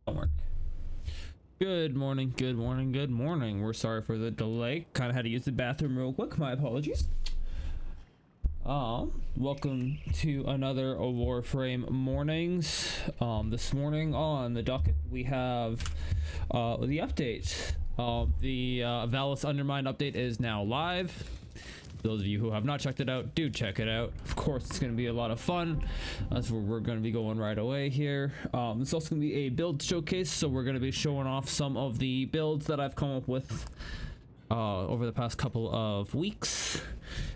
Don't work. Good morning, good morning, good morning. We're sorry for the delay. Kind of had to use the bathroom real quick. My apologies. Welcome to another Warframe mornings. This morning on the docket we have the update. The Valis Undermine update is now live. Those of you who have not checked it out, do check it out. Of course, it's going to be a lot of fun. That's where we're going to be going right away here. It's also going to be a build showcase, so we're going to be showing off some of the builds that I've come up with over the past couple of weeks,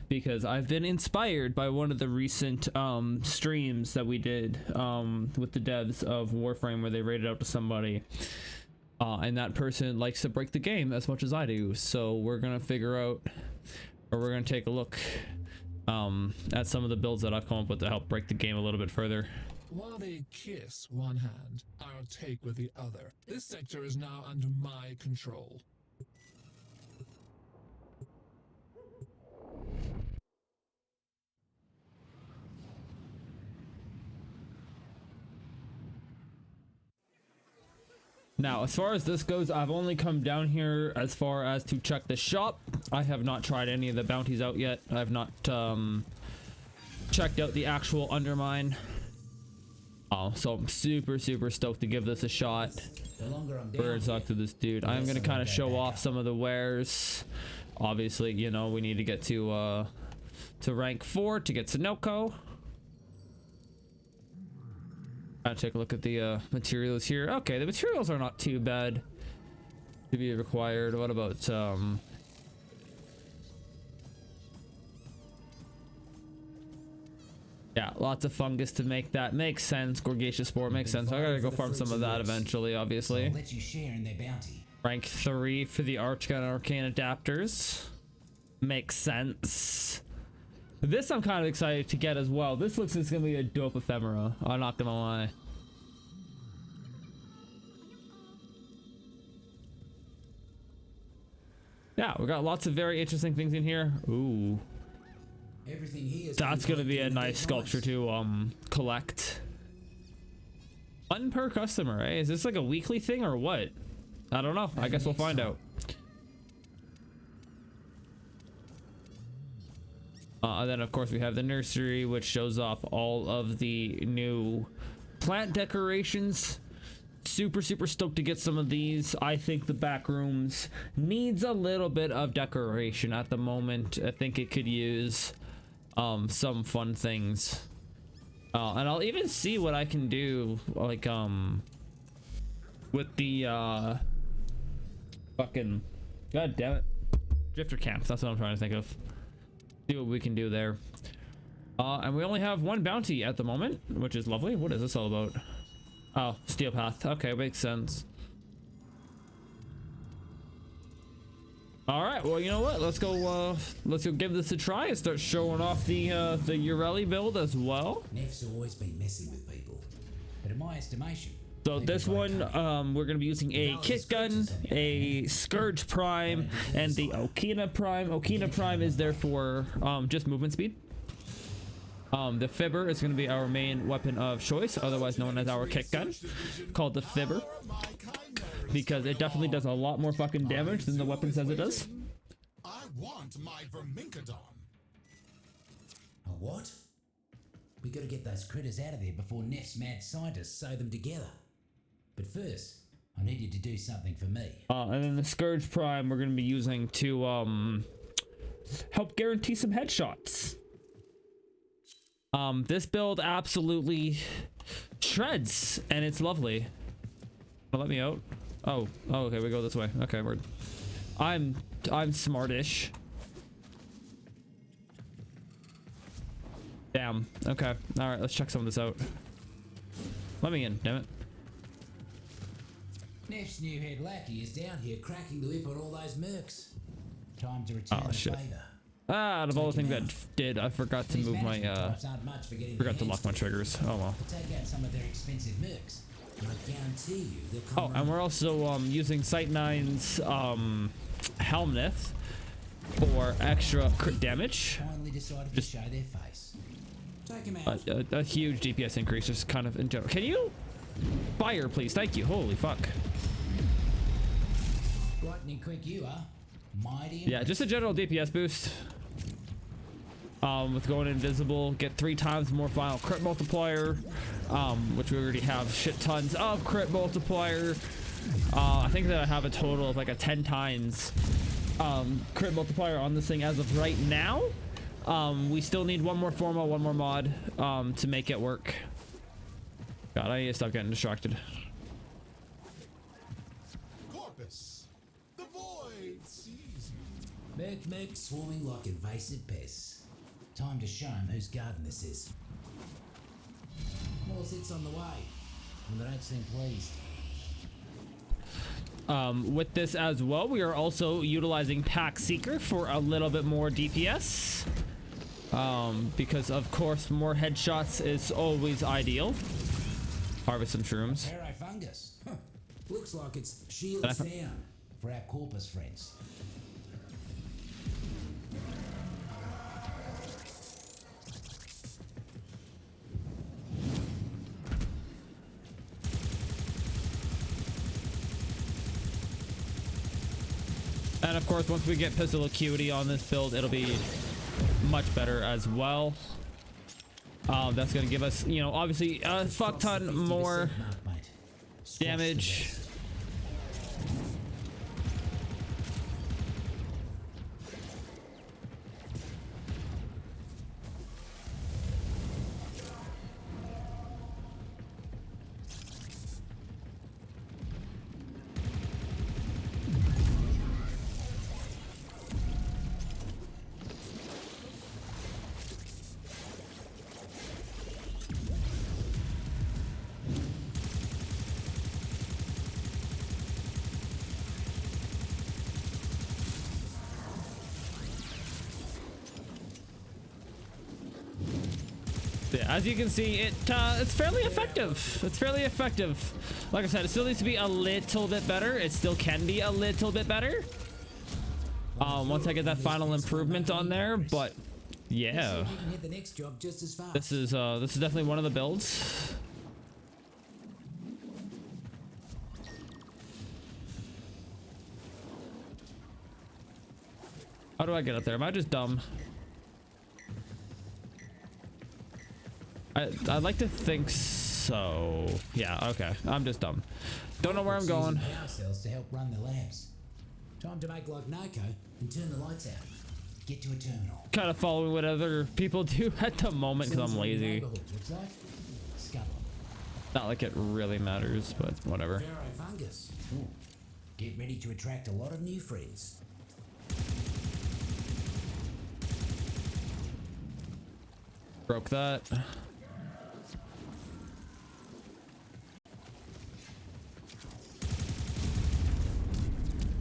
because I've been inspired by one of the recent streams that we did with the devs of Warframe, where they rated out to somebody. And that person likes to break the game as much as I do. So we're going to figure out, or we're going to take a look at some of the builds that I've come up with to help break the game a little bit further. While they kiss one hand, I'll take with the other. This sector is now under my control. Now, as far as this goes, I've only come down here as far as to check the shop. I have not tried any of the bounties out yet. I've not checked out the actual Undermine. So I'm super stoked to give this a shot. Birds talk to this dude. I'm gonna kind of show off some of the wares. Obviously, you know, we need to get to rank 4 to get Sunoco. I'll take a look at the materials here. Okay, the materials are not too bad to be required. What about yeah, lots of fungus to make that. Makes sense. Gorgaceous spore makes sense. I gotta go farm some of that eventually, obviously. I'll let you share in their bounty. Rank 3 for the Archgun and Arcane adapters. Makes sense. This I'm kind of excited to get as well. This looks like it's gonna be a dope ephemera. I'm not gonna lie. Yeah, we got lots of very interesting things in here. Ooh. Everything here is That's gonna be a nice sculpture to collect. 1 per customer, eh? Is this like a weekly thing or what? I don't know. I guess we'll find out. And then of course we have the nursery, which shows off all of the new plant decorations. Super stoked to get some of these. I think the back rooms needs a little bit of decoration at the moment. I think it could use some fun things. And I'll even see what I can do, like with the fucking, god damn it, drifter camps. That's what I'm trying to think of. See what we can do there. And we only have 1 bounty at the moment, which is lovely. What is this all about? Oh, steel path. Okay, makes sense. All right, well, you know what, let's go give this a try and start showing off the Ureli build as well. Neff's always been messy with people, but in my estimation, so this one, we're going to be using a kit gun, a Scourge Prime, and the Okina Prime. Okina Prime is there for just movement speed. The Fibber is going to be our main weapon of choice, otherwise known as our kit gun, called the Fibber, because it definitely does a lot more fucking damage than the weapon says it does. I want my Vermincodon. A what? We gotta get those critters out of there before Neff's mad scientists sew them together. But first, I need you to do something for me. And then the Scourge Prime we're going to be using to help guarantee some headshots. This build absolutely shreds, and it's lovely. Let me out. Oh, okay, we go this way. Okay, we're I'm smartish. Damn. Okay. All right, let's check some of this out. Let me in, damn it. Neff's new head lackey is down here cracking the whip on all those mercs. Time to return the favor. Out of all the things that did, I forgot to move my forgot to lock my triggers. Oh well. Take out some of their expensive mercs. I guarantee you they'll come. Oh, and we're also using Sight 9's Helmneth for extra crit damage. Finally decided to show their face. Take him out. A huge DPS increase, just kind of in general. Can you Fire, please. Thank you. Holy fuck. Lightning quick you are. Mighty. Yeah, just a general DPS boost. With going invisible, get 3 times more final crit multiplier, which we already have shit tons of crit multiplier. I think that I have a total of like a 10 times crit multiplier on this thing as of right now. We still need one more formal, one more mod to make it work. God, I need to stop getting distracted. Corpus, the void sees you. Merc swarming like invasive pests. Time to show 'em whose garden this is. More sits on the way, and they don't seem pleased. With this as well, we are also utilizing Pack Seeker for a little bit more DPS. Because of course more headshots is always ideal. Harvest some shrooms. Parafungus. Huh. Looks like it's shields down for our corpus friends. And of course, once we get pistol acuity on this build, it'll be much better as well. That's gonna give us, you know, obviously a fuck ton more damage. Yeah, as you can see, it's fairly effective. It's fairly effective. Like I said, it still needs to be a little bit better. It still can be a little bit better. Once I get that final improvement on there, but yeah, this is definitely one of the builds. How do I get up there? Am I just dumb? I'd like to think so. Yeah, okay. I'm just dumb. Don't know where I'm going. Power cells to help run the labs. Time to make like Narco and turn the lights out. Get to a terminal. Kind of following what other people do at the moment because I'm lazy. Not like it really matters, but whatever. Parafungus. Get ready to attract a lot of new friends. Broke that.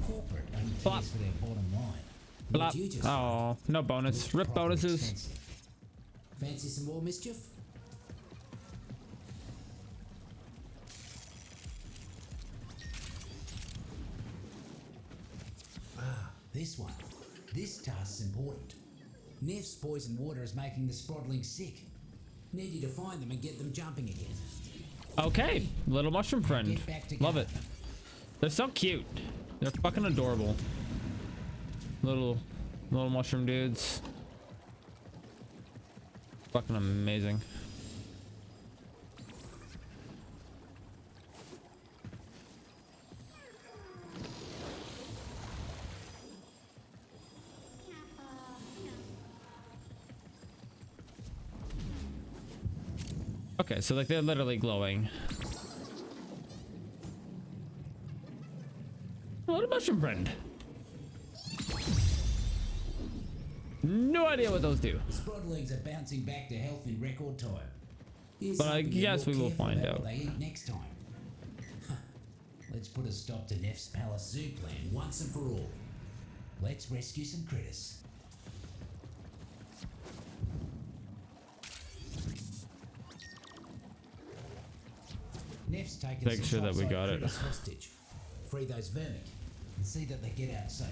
Corporate only pays for their bottom line. Blop. You just Oh, no bonus. Rip proper bonuses. expensive. Fancy some more mischief? This one. This task's important. Neff's poison water is making the Sprodlings sick. Need you to find them and get them jumping again. Okay, little mushroom friend. Get back to Love go. it. They're so cute. They're fucking adorable. Little mushroom dudes. Fucking amazing. Okay, so like they're literally glowing. What a mushroom friend. No idea what those do. Sprodlings are bouncing back to health in record time. Here's But I something you're guess more we will careful find about out. what they eat next time. Let's put a stop to Neff's Palace Zoo plan once and for all. Let's rescue some critters. Neff's taking Make sure that we got it. hostage. Free those vermin and see that they get out safe.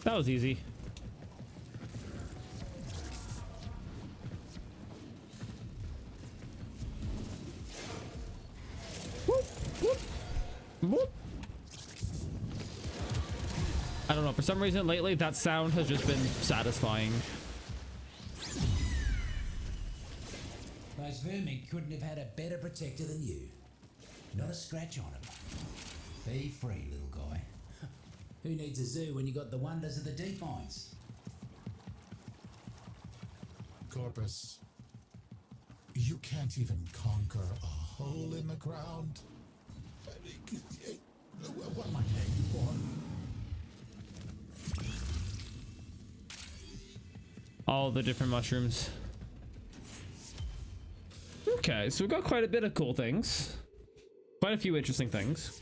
That was easy. Whoop, whoop, whoop. I don't know, for some reason lately that sound has just been satisfying. Those vermin couldn't have had a better protector than you. Not a scratch on him. Be free, little guy. Who needs a zoo when you got the wonders of the deep mines? Corpus, you can't even conquer a hole in the ground. What am I paying you for? All the different mushrooms. Okay, so we've got quite a bit of cool things. Quite a few interesting things.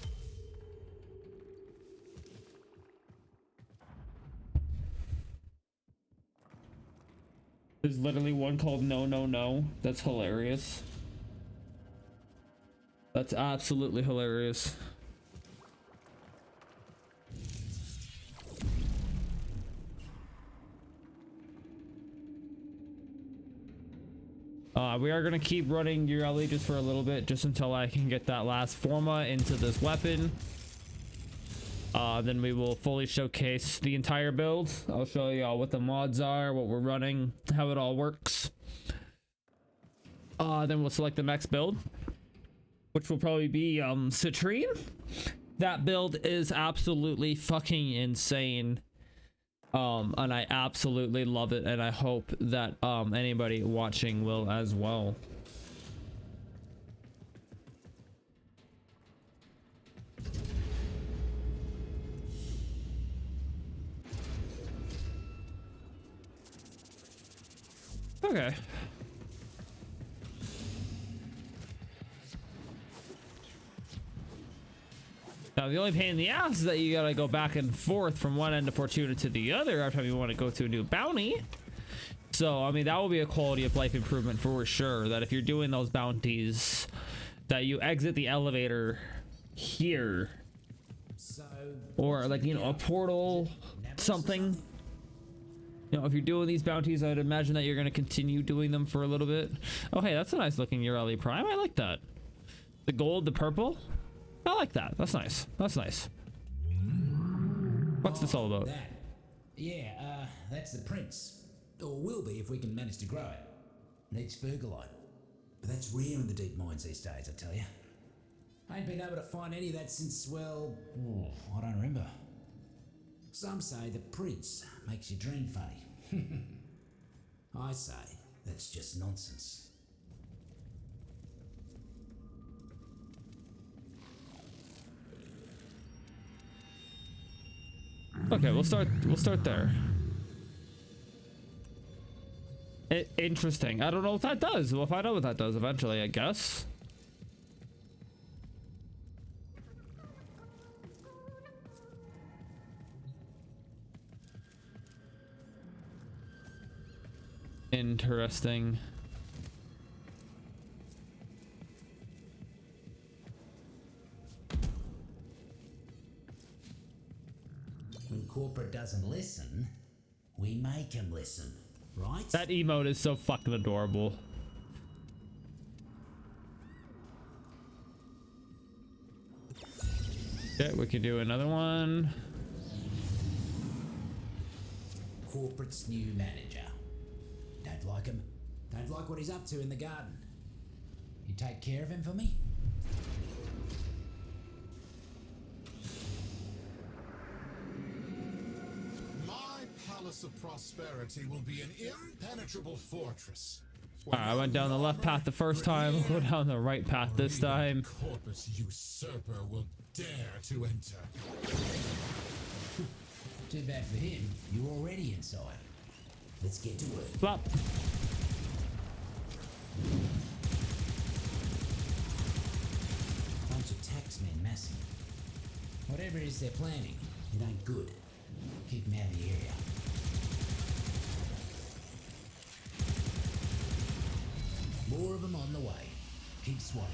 There's literally one called No No No. That's hilarious. That's absolutely hilarious. We are going to keep running Ureli just for a little bit, just until I can get that last forma into this weapon. Then we will fully showcase the entire build. I'll show you all what the mods are, what we're running, how it all works. Then we'll select the next build, which will probably be Citrine. That build is absolutely fucking insane. And I absolutely love it, and I hope that anybody watching will as well. Okay. Now, the only pain in the ass is that you gotta go back and forth from one end of Fortuna to the other every time you want to go to a new bounty. So, I mean, that will be a quality of life improvement for sure, that if you're doing those bounties, that you exit the elevator here. Or, like, you know, a portal, something. You know, if you're doing these bounties, I'd imagine that you're going to continue doing them for a little bit. Oh, hey, that's a nice looking Ureli Prime. I like that. The gold, the purple. I like that. That's nice. That's nice. What's this all about? That. Yeah, that's the prince. Or will be if we can manage to grow it. Needs fergalite. But that's rare in the deep mines these days, I tell you. I ain't been able to find any of that since, well, I don't remember. Some say the prince makes you dream funny. I say that's just nonsense. Okay, we'll start there. Interesting. I don't know what that does. We'll find out what that does eventually, I guess. Interesting. When corporate doesn't listen, we make him listen, right? That emote is so fucking adorable. Okay, we can do another one. Corporate's new manager. Don't like him. Don't like what he's up to in the garden. You take care of him for me? My palace of prosperity will be an impenetrable fortress. Alright, I went down the left path the first time. I'll go down the right path this time. Corpus usurper will dare to enter. Too bad for him. You're already inside. Let's get to work. Flop. Bunch of taxmen massing. Whatever it is they're planning, it ain't good. Keep them out of the area. More of them on the way. Keep swatting.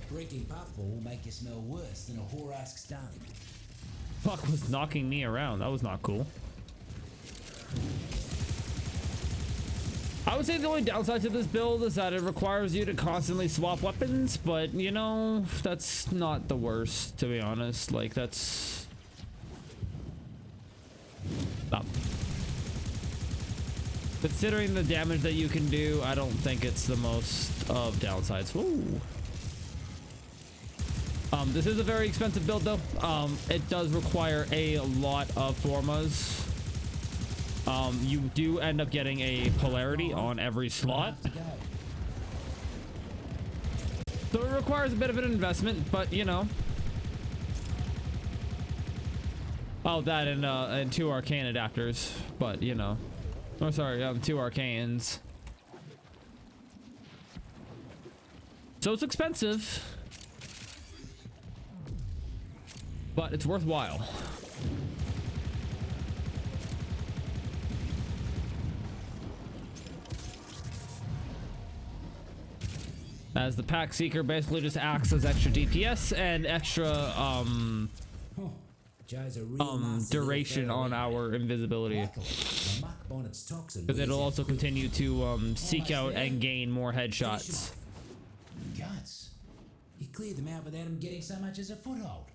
Drinking puffball will make you smell worse than a whore-ask's dung. fuck was knocking me around? That was not cool. I would say the only downside to this build is that it requires you to constantly swap weapons, but you know, that's not the worst, to be honest. Like, that's... Stop. Considering the damage that you can do, I don't think it's the most of downsides. Ooh. This is a very expensive build though. It does require a lot of formas. You do end up getting a polarity on every slot. So it requires a bit of an investment, but you know. Oh, that and 2 arcane adapters, but you know. Oh, sorry, 2 arcanes. So it's expensive, but it's worthwhile. As the pack seeker basically just acts as extra DPS and extra duration on our invisibility, because it'll also continue to seek out and gain more headshots. Guts, you cleared them out without them getting so much as a foothold.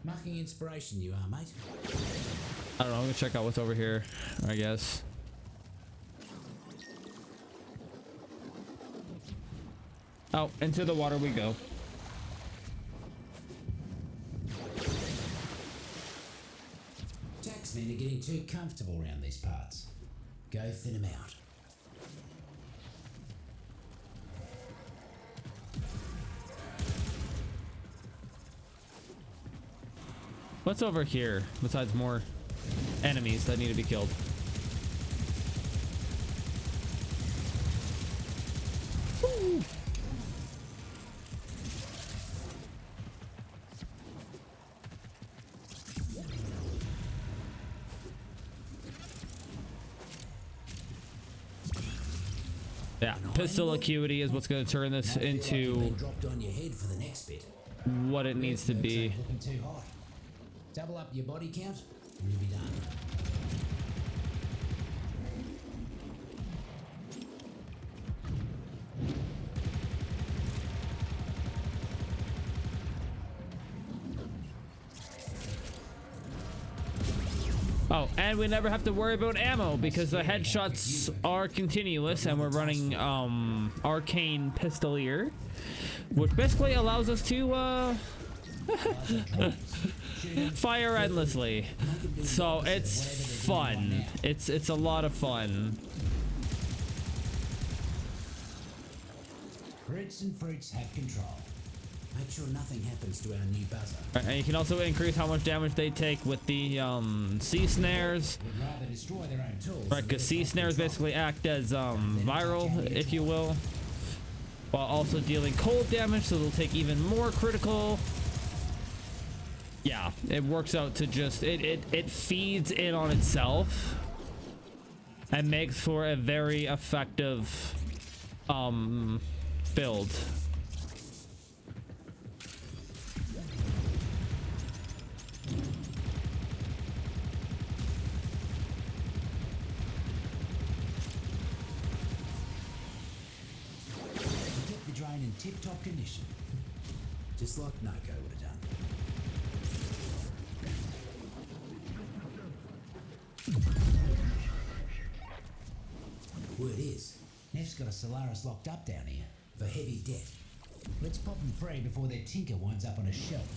Mucking inspiration you are, mate. I don't know, I'm gonna check out what's over here, I guess. Oh, into the water we go. Taxmen are getting too comfortable around these parts. Go thin them out. What's over here besides more enemies that need to be killed? Woo! Yeah, pistol acuity is what's going to turn this into dropped on your head for the next bit. what it needs to be. Looking too hot. Double up your body count and you'll be done. Oh, and we never have to worry about ammo because the headshots are continuous and we're running arcane pistolier, which basically allows us to fire endlessly. So it's fun. It's a lot of fun. Roots and fruits have control. Make sure nothing happens to our new buzzer. Right, and you can also increase how much damage they take with the sea snares. We'd rather destroy their own tools. Right, because sea snares basically act as viral, if you will, while also dealing cold damage, so they'll take even more critical. Yeah, it works out to just it feeds in on itself and makes for a very effective build. Keep the drone in tip-top condition, just like Noko would have done. Word is, Neff's got a Solaris locked up down here for heavy debt. Let's pop them free before their tinker winds up on a shelf.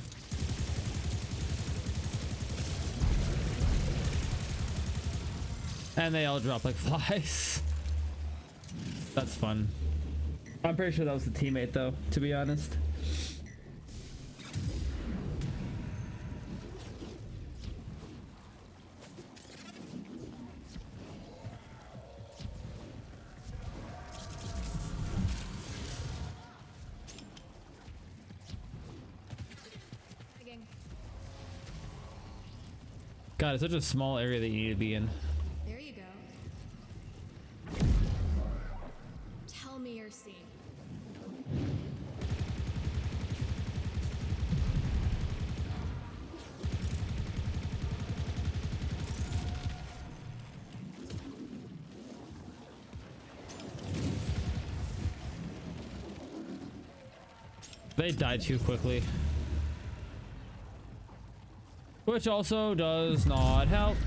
And they all drop like flies. That's fun. I'm pretty sure that was the teammate though, to be honest. God, it's such a small area that you need to be in. There you go. Tell me your scene. They die too quickly. Which also does not help.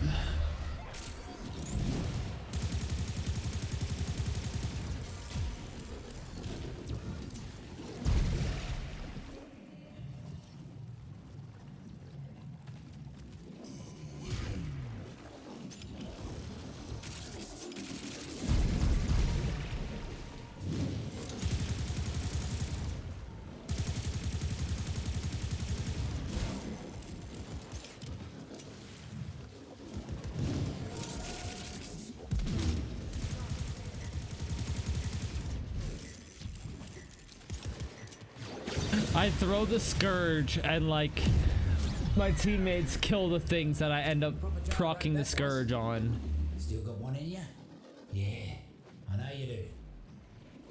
I throw the scourge and like my teammates kill the things that I end up proccing the scourge on. Still got one in you? Yeah, I know you do.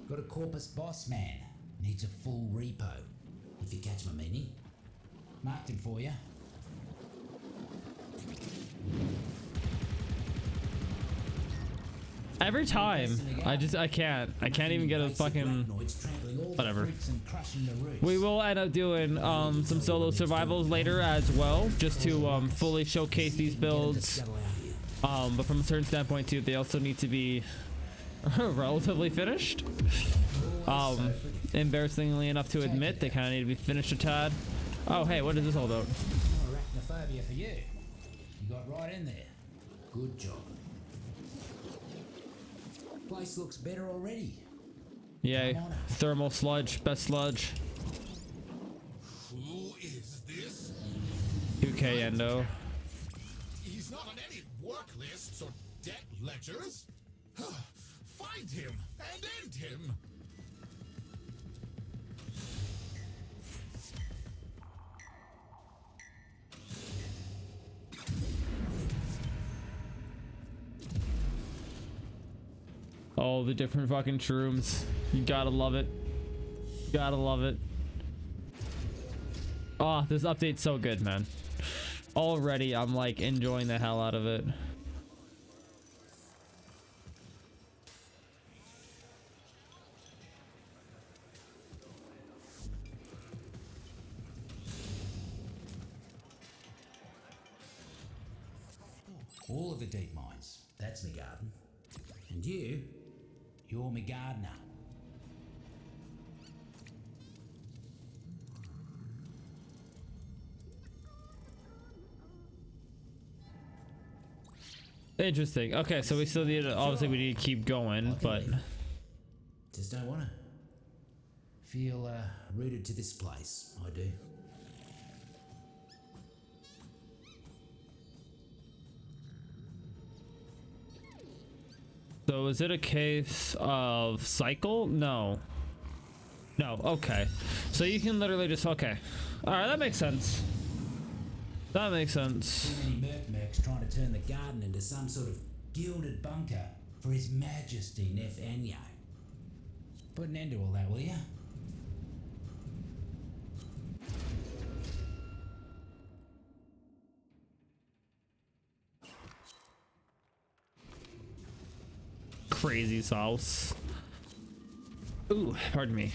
Got a corpus boss man. Needs a full repo. If you catch my meaning. Marked him for you. Every time I can't even get a fucking whatever. We will end up doing some solo survivals later as well, just to fully showcase these builds, but from a certain standpoint too, they also need to be relatively finished. Embarrassingly enough to admit, they kind of need to be finished a tad. Oh hey, what is this all about? Arachnophobia for you. You got right in there. Good job. Place looks better already. Yay. Thermal sludge, best sludge. Who is this? 2K Endo. He's not on any work lists or debt ledgers. Find him and end him. All the different fucking shrooms. You gotta love it. Gotta love it. Oh, this update's so good, man. Already, I'm like enjoying the hell out of it. All of the deep mines. That's me garden. And you're me gardener. Interesting. Okay, so we still need to, obviously we need to keep going, but Just don't wanna feel rooted to this place. I do. so is it a case of cycle? No. No, okay. So you can literally just, okay. Alright, that makes sense. That makes sense. Too many mercs trying to turn the garden into some sort of gilded bunker for His Majesty Nef Anyo. Put an end to all that, will ya? Crazy sauce. Ooh, pardon me.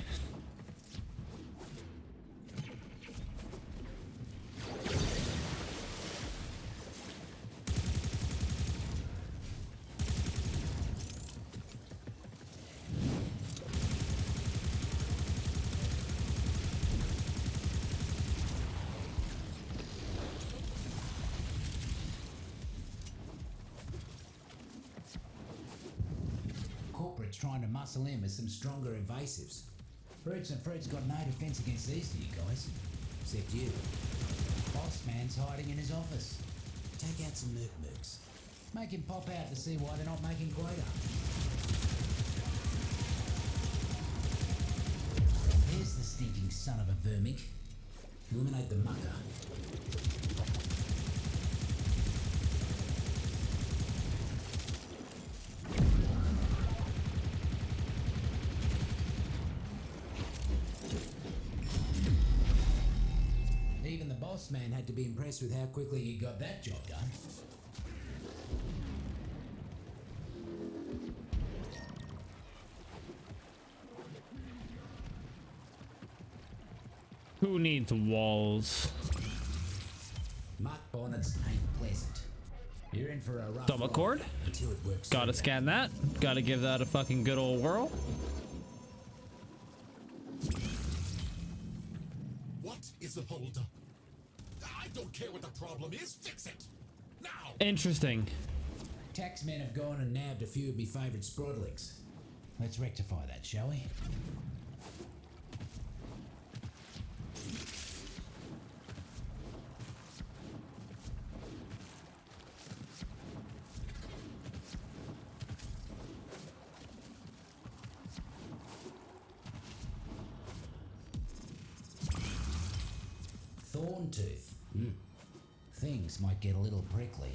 Corporate's trying to muscle in with some stronger invasives. Roots and Fruit's got no defense against these to you guys. Except you. Boss man's hiding in his office. Take out some mercs. Make him pop out to see why they're not making quota. There's the stinking son of a vermic. Eliminate the mucker. Even the boss man had to be impressed with how quickly you got that job done. Who needs walls? Muck bonnets ain't pleasant. You're in for a rough Double ride cord. until it works. Gotta through scan that. Gotta give that a fucking good old whirl. What is the holdup? I don't care what the problem is. Fix it now. Interesting. Taxmen have gone and nabbed a few of me favourite sproodlings. Let's rectify that, shall we? Thorn tooth. Things might get a little prickly.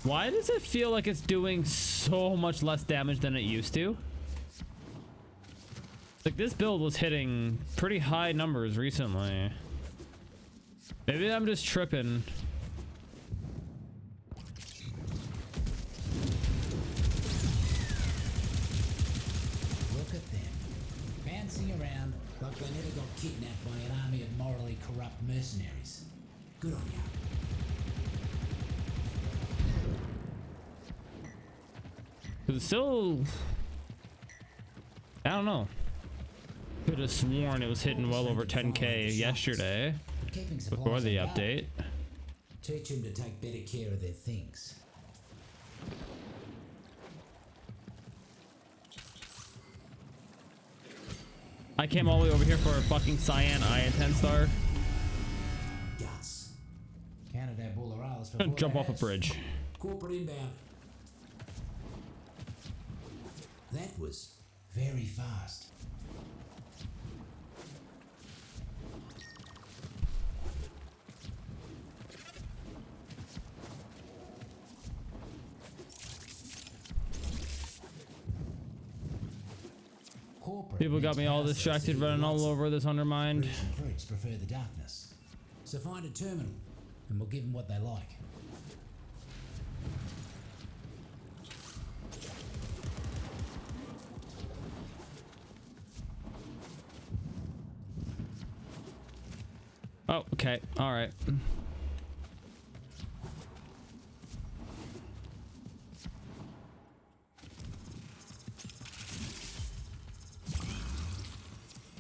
Why does it feel like it's doing so much less damage than it used to? Like, this build was hitting pretty high numbers recently. Maybe I'm just tripping. Look at them, bouncing around like they never got kidnapped by an army of morally corrupt mercenaries. Good on you. It's still, I don't know. Could have sworn it was hitting well over 10k yesterday Keeping before supplies the on guard. update. Teach them to take better care of their things. I came all the way over here for a fucking cyan eye 10 star. Guts. Counted our bulleralis Gonna before jump they off a hatched. bridge. Corporate inbound. That was very fast. Corporate People got needs me all power distracted sources. running all Lots over this undermined. Roots and fruits prefer the darkness. So find a terminal and we'll give them what they like. Oh, okay. All right.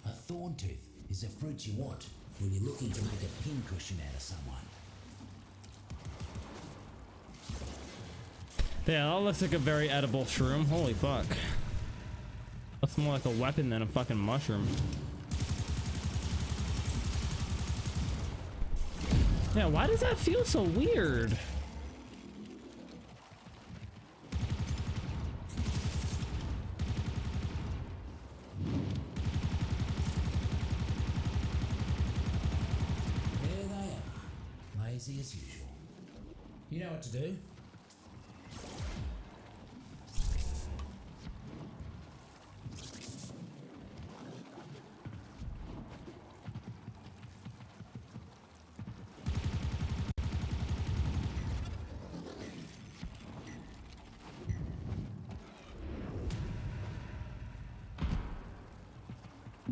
A thorn tooth is a fruit you want when you're looking to make a pincushion out of someone. Yeah, that looks like a very edible shroom. Holy fuck. Looks more like a weapon than a fucking mushroom. Yeah, why does that feel so weird? There they are, lazy as usual. You know what to do.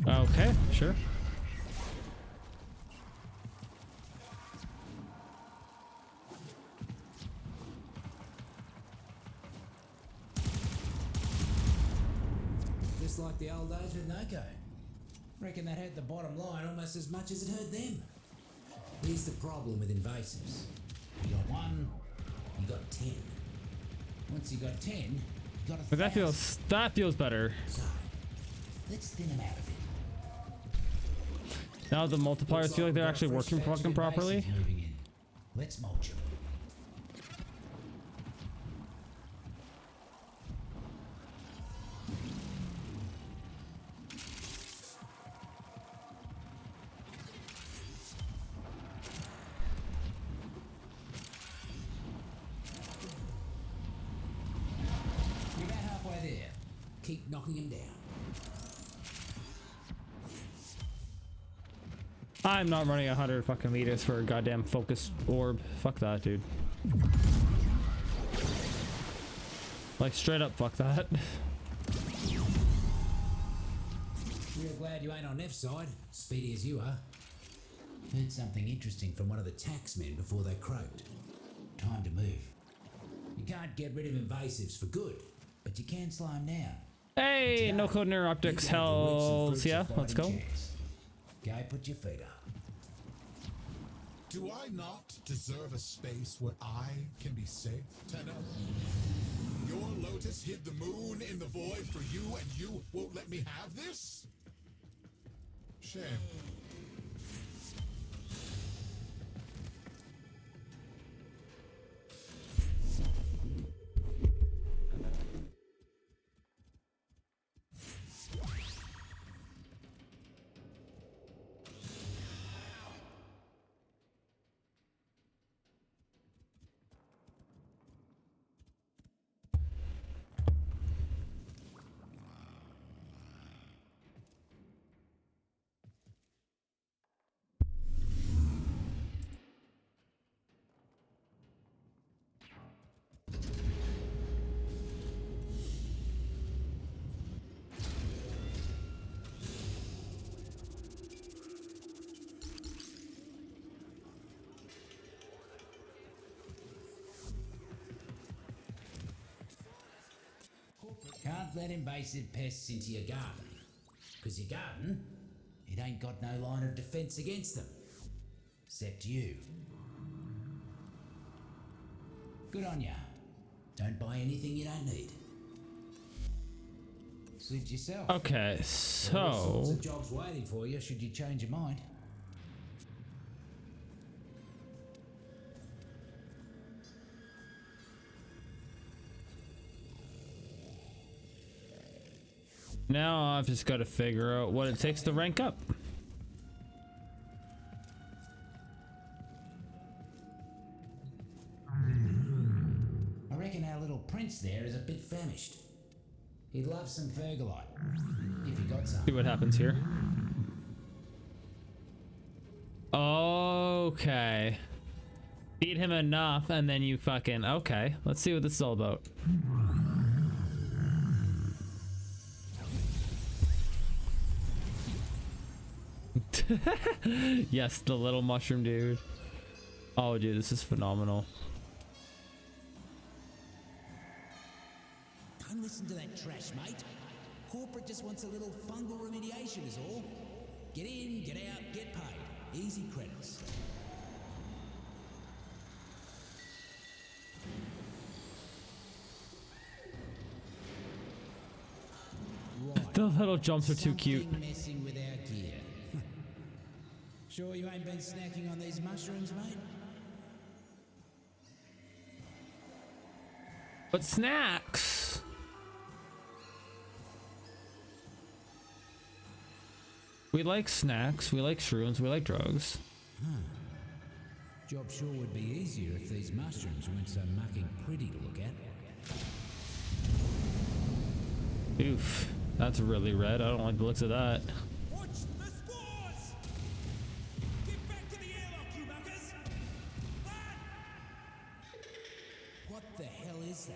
Okay, sure. Just like the old days with Noco. Reckon that hurt the bottom line almost as much as it hurt them. Here's the problem with invasives. You got one, you got 10. Once you got 10, you got a But that 1,000. feels better. So, let's thin them out a bit. Now the multipliers Looks feel like we've they're got a actually fresh working batch of fucking properly. invasives moving in. Let's mulch them. You're about halfway there. Keep knocking him down. I'm not running 100 fucking meters for a goddamn focus orb. Fuck that, dude. Like straight up, fuck that. Real glad you ain't on F's side, speedy as you are. Heard something interesting from one of the taxmen before they croaked. Time to move. You can't get rid of invasives for good, but you can slow them down. Hey, Today, no code near optics. you got the roots and Hells fruits yeah, of let's go. fighting chance. Go put your feet up. Do I not deserve a space where I can be safe, Tenno? Your Lotus hid the moon in the void for you, and you won't let me have this? Shame. Can't let invasive pests into your garden. Because your garden, it ain't got no line of defence against them. Except you. Good on ya. Don't buy anything you don't need. Suit yourself. Okay, All sorts so of jobs waiting for you should you change your mind. now I've just got to figure out what it takes to rank up. I reckon our little prince there is a bit famished. He'd love some Fergalite, if he got some. See what happens here. Okay. Feed him enough and then you fucking... Okay, let's see what this is all about. Yes, the little mushroom dude. Oh, dude, this is phenomenal. Don't listen to that trash, mate. Corporate just wants a little fungal remediation is all. Get in, get out, get paid. Easy credits. Right. The little jumps are too cute. Something messing with our gear. Sure you ain't been snacking on these mushrooms, mate? But snacks. We like snacks, we like shrooms, we like drugs. Job sure would be easier if these mushrooms weren't so mucking pretty to look at. Oof, that's really red. I don't like the looks of that. Watch the spores! Get back to the airlock, you muckers! Run! What the hell is that?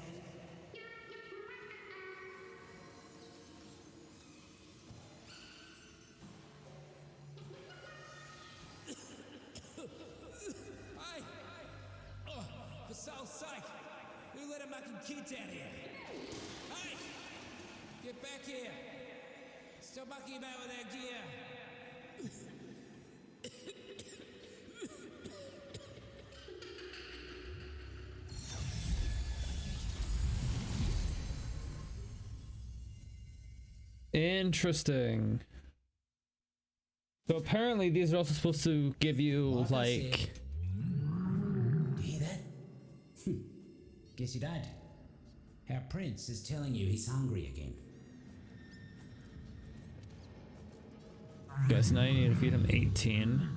Hey! Oh, for soul's sake! Who let a mucking kids out here? Hey! Get back here! Stop mucking about with our gear! Interesting. So apparently these are also supposed to give you Like I like... said. You hear that? Guess you don't. Our prince is telling you he's hungry again. Guess now you need to feed him 18.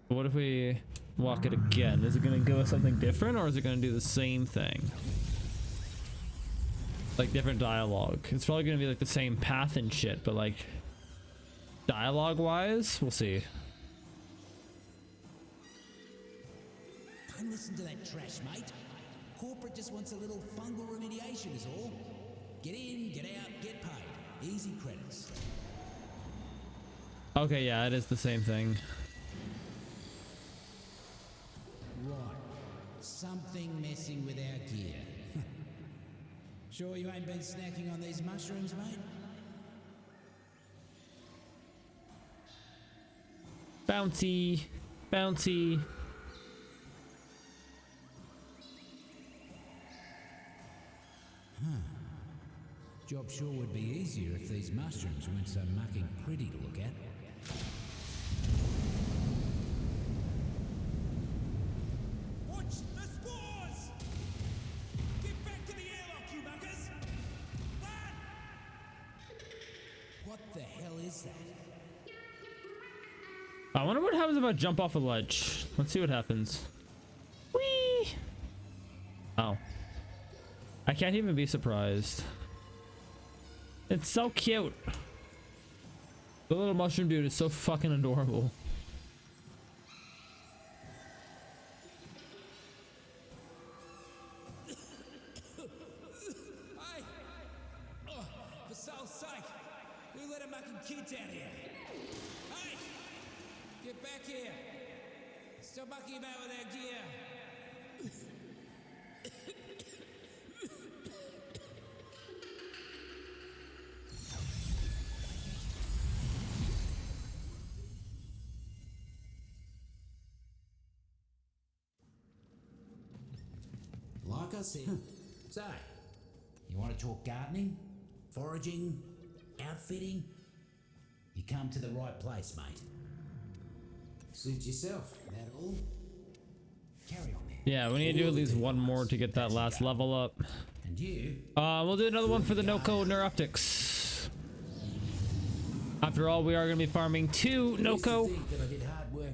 What if we walk it again? Is it going to give us something different or is it going to do the same thing? Like different dialogue. It's probably going to be like the same path and shit, but like dialogue wise, we'll see. Don't listen to that trash, mate. Corporate just wants a little fungal remediation is all. Get in, get out, get paid. Easy credits. Okay, yeah, it is the same thing. Right. Something messing with our gear. Sure you ain't been snacking on these mushrooms, mate? Bouncy. Bouncy. Job sure would be easier if these mushrooms weren't so mucking pretty to look at. Watch the spores! Get back to the airlock, you muckers! Run! What the hell is that? I wonder what happens if I jump off a ledge. Let's see what happens. Whee! Oh. I can't even be surprised. It's so cute. The little mushroom dude is so fucking adorable. Hey! Oh, for soul's sake! Who let a mucking kids out here? Hey! Get back here! Stop mucking about with our gear! Like I said. So, you want to talk gardening, foraging, outfitting? You come to the right place, mate. Suit yourself, that all? Carry on there. Yeah, we need to do at least one more to get that last level up. And you? We'll do another one for the no-code neuroptics. After all, we are going to be farming 2 no-code.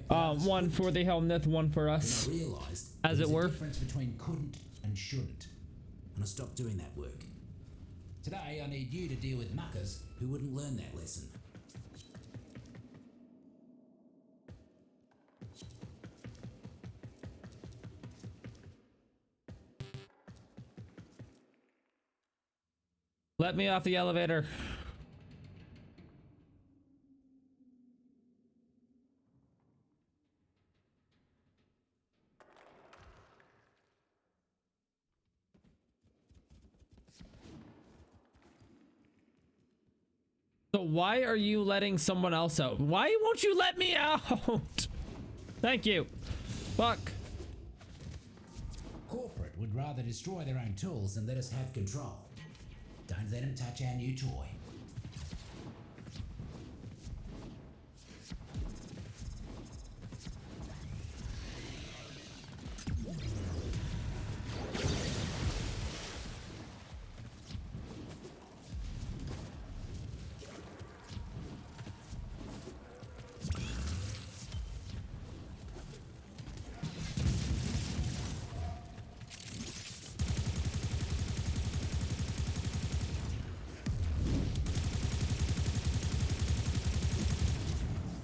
One for the Helmnith, one for us. I realised As it were. the difference between couldn't and shouldn't, and I stopped doing that work. Today, I need you to deal with muckers who wouldn't learn that lesson. Let me off the elevator. So why are you letting someone else out? Why won't you let me out? Thank you. Fuck. Corporate would rather destroy their own tools than let us have control. Don't let them touch our new toy.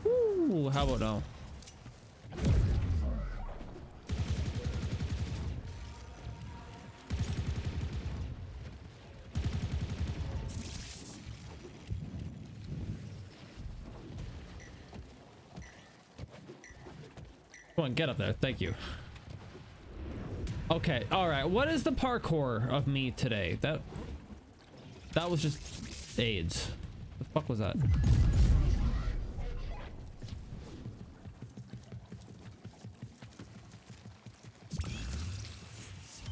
Ooh, how about no? Come on, get up there. Thank you. Okay, all right. What is the parkour of me today? That was just AIDS. The fuck was that?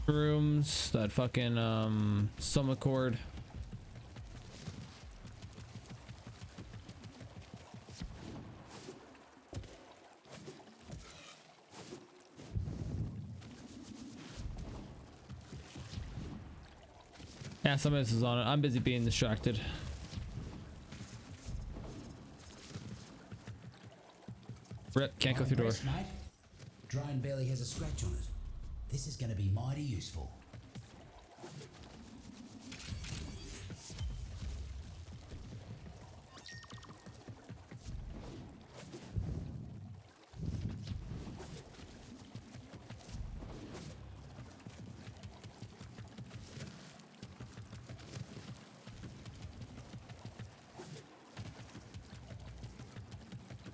Rooms, that fucking summer cord. Yeah, somebody else is on it. I'm busy being distracted. Rip, can't go through door. Rest, mate. Drone barely has a scratch on it. This is going to be mighty useful.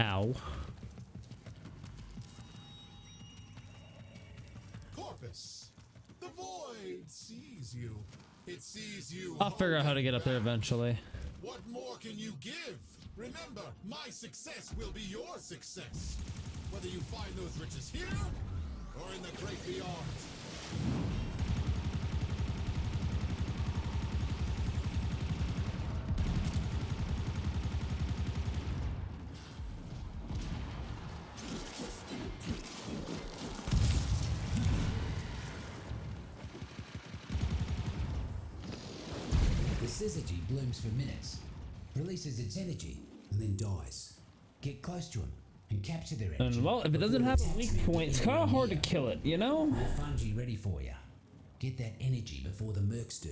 Ow. Corpus, the void sees you. It sees you. I'll figure out how to get up there eventually. What more can you give? Remember, my success will be your success. Whether you find those riches here or in the great beyond. The syzygy blooms for minutes, releases its energy, and then dies. Get close to him and capture their energy. And well, if it doesn't have a weak point, it's kind of hard to kill it, you know? More fungi ready for you. Get that energy before the mercs do.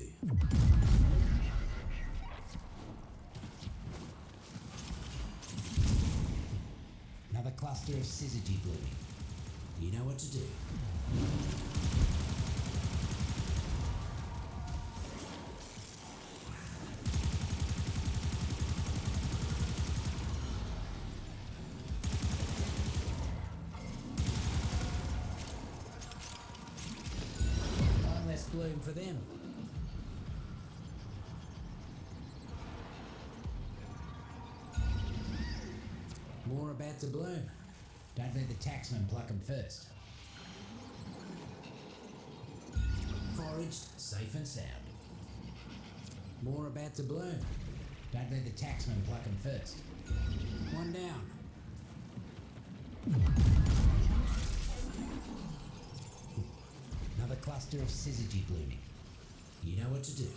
Another cluster of syzygy blooming. You know what to do. One less bloom for them. More about to bloom. Don't let the taxman pluck them first. Foraged, safe and sound. More about to bloom. Don't let the taxman pluck them first. One down. Another cluster of syzygy blooming. You know what to do.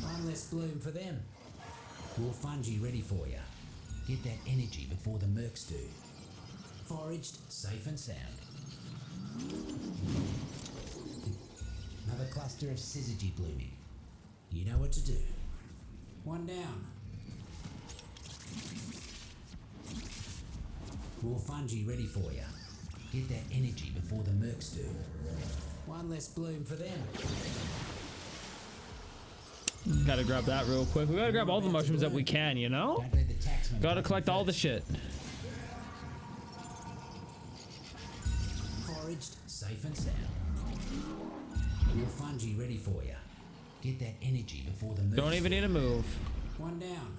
One less bloom for them. More fungi ready for you. Get that energy before the mercs do. Foraged, safe and sound. Another cluster of syzygy blooming. You know what to do. One down. More fungi ready for you. Get that energy before the mercs do. One less bloom for them. Gotta grab that real quick. We gotta grab all the mushrooms that we can, you know? Don't let the taxman Gotta pluck collect them all the first. shit. Foraged, safe and sound. More fungi ready for you. Get that energy before the mercs. Don't even need to move. One down.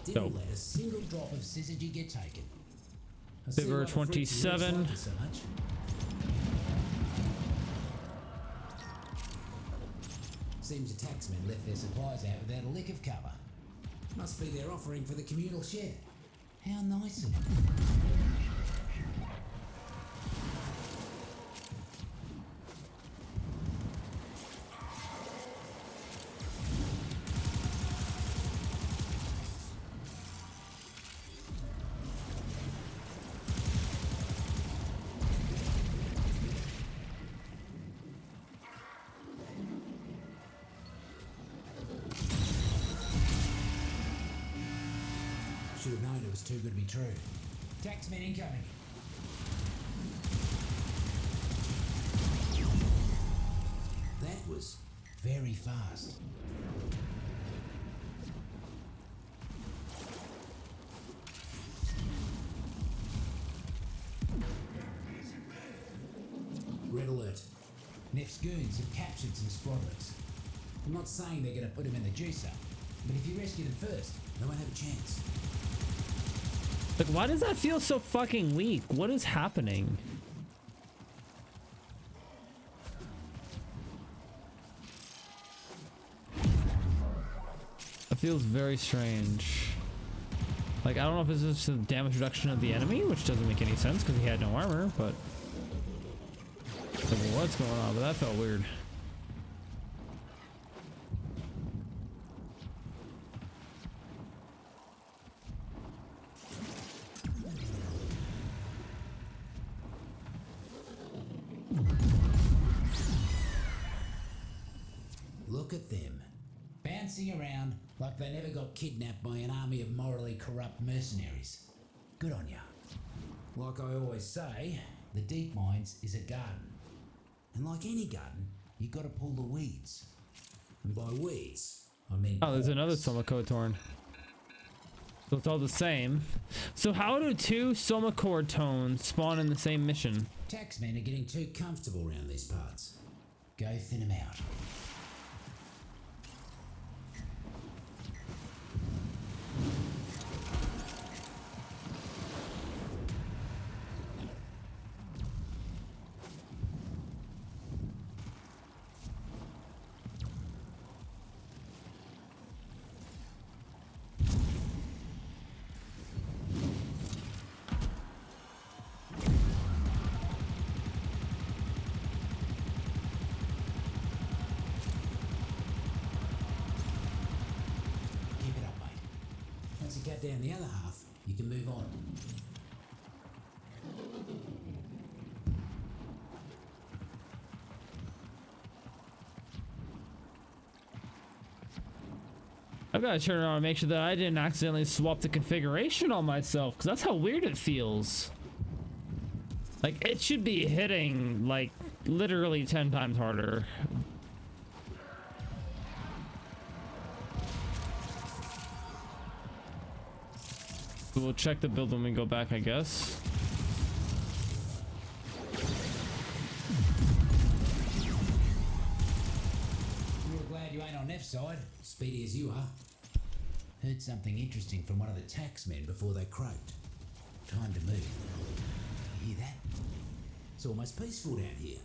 Didn't Dope. let a single drop of syzygy get taken. I They see were why the freaks 27. like it so much. Seems the taxmen left their supplies out without a lick of cover. Must be their offering for the communal shed. How nice of them. Should have known it was too good to be true. Taxman incoming. That was very fast. Red alert. Neff's goons have captured some squadrons. I'm not saying they're going to put him in the juicer, but if you rescue them first, they won't have a chance. Like, why does that feel so fucking weak? What is happening? It feels very strange. Like, I don't know if it's just the damage reduction of the enemy, which doesn't make any sense because he had no armor, but... Like, what's going on? But that felt weird. Look at them, bouncing around like they never got kidnapped by an army of morally corrupt mercenaries. Good on ya. Like I always say, the deep mines is a garden. And like any garden, you gotta pull the weeds. And by weeds, I mean, Oh, there's another quartz. Soma Kotorn. So it's all the same. So how do two Soma tones spawn in the same mission? Taxmen are getting too comfortable around these parts. Go thin them out. Keep it up, mate. Once you get down the other half, you can move on. I've got to turn around and make sure that I didn't accidentally swap the configuration on myself, because that's how weird it feels. Like, it should be hitting, like, literally 10 times harder. We'll check the build when we go back, I guess. Real glad you ain't on F's side, speedy as you are. Heard something interesting from one of the taxmen before they croaked. Time to move. You hear that? It's almost peaceful down here.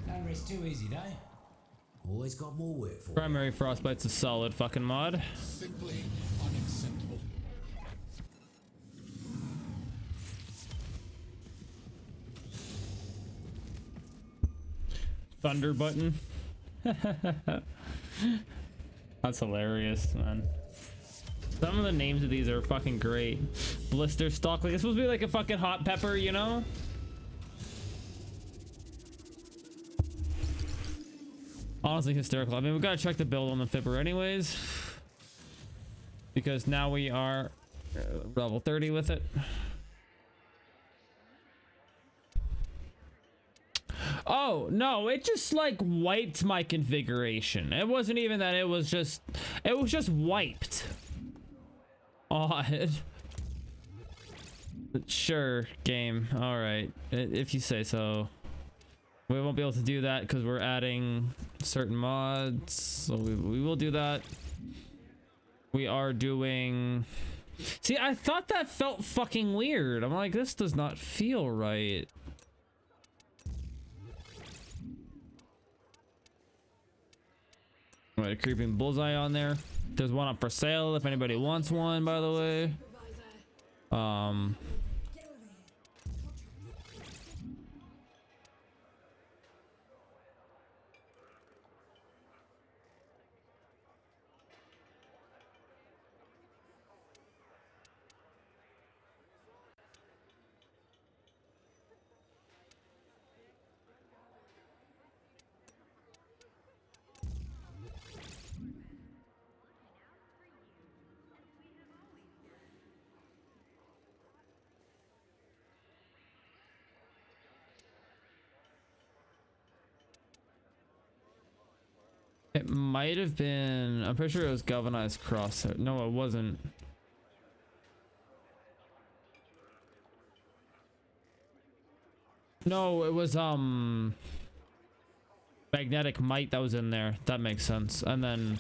Don't rest too easy, though. Always got more work for you. Primary Frostbite's a solid fucking mod. Simply unacceptable. Thunder button. That's hilarious, man. Some of the names of these are fucking great. Blister stock, like it's supposed to be like a fucking hot pepper, you know? Honestly hysterical. I mean, we gotta check the build on the Fibber anyways, because now we are level 30 with it. Oh no, it just like wiped my configuration. It wasn't even that, it was just wiped. Odd. But sure, game. All right, if you say so. We won't be able to do that because we're adding certain mods, so we will do that. We are doing. See, I thought that felt fucking weird. I'm like, this does not feel right. Right, a creeping bullseye on there. There's one up for sale if anybody wants one, by the way. It might have been. I'm pretty sure it was galvanized crosshair. No, it wasn't. No, it was magnetic might that was in there. That makes sense. And then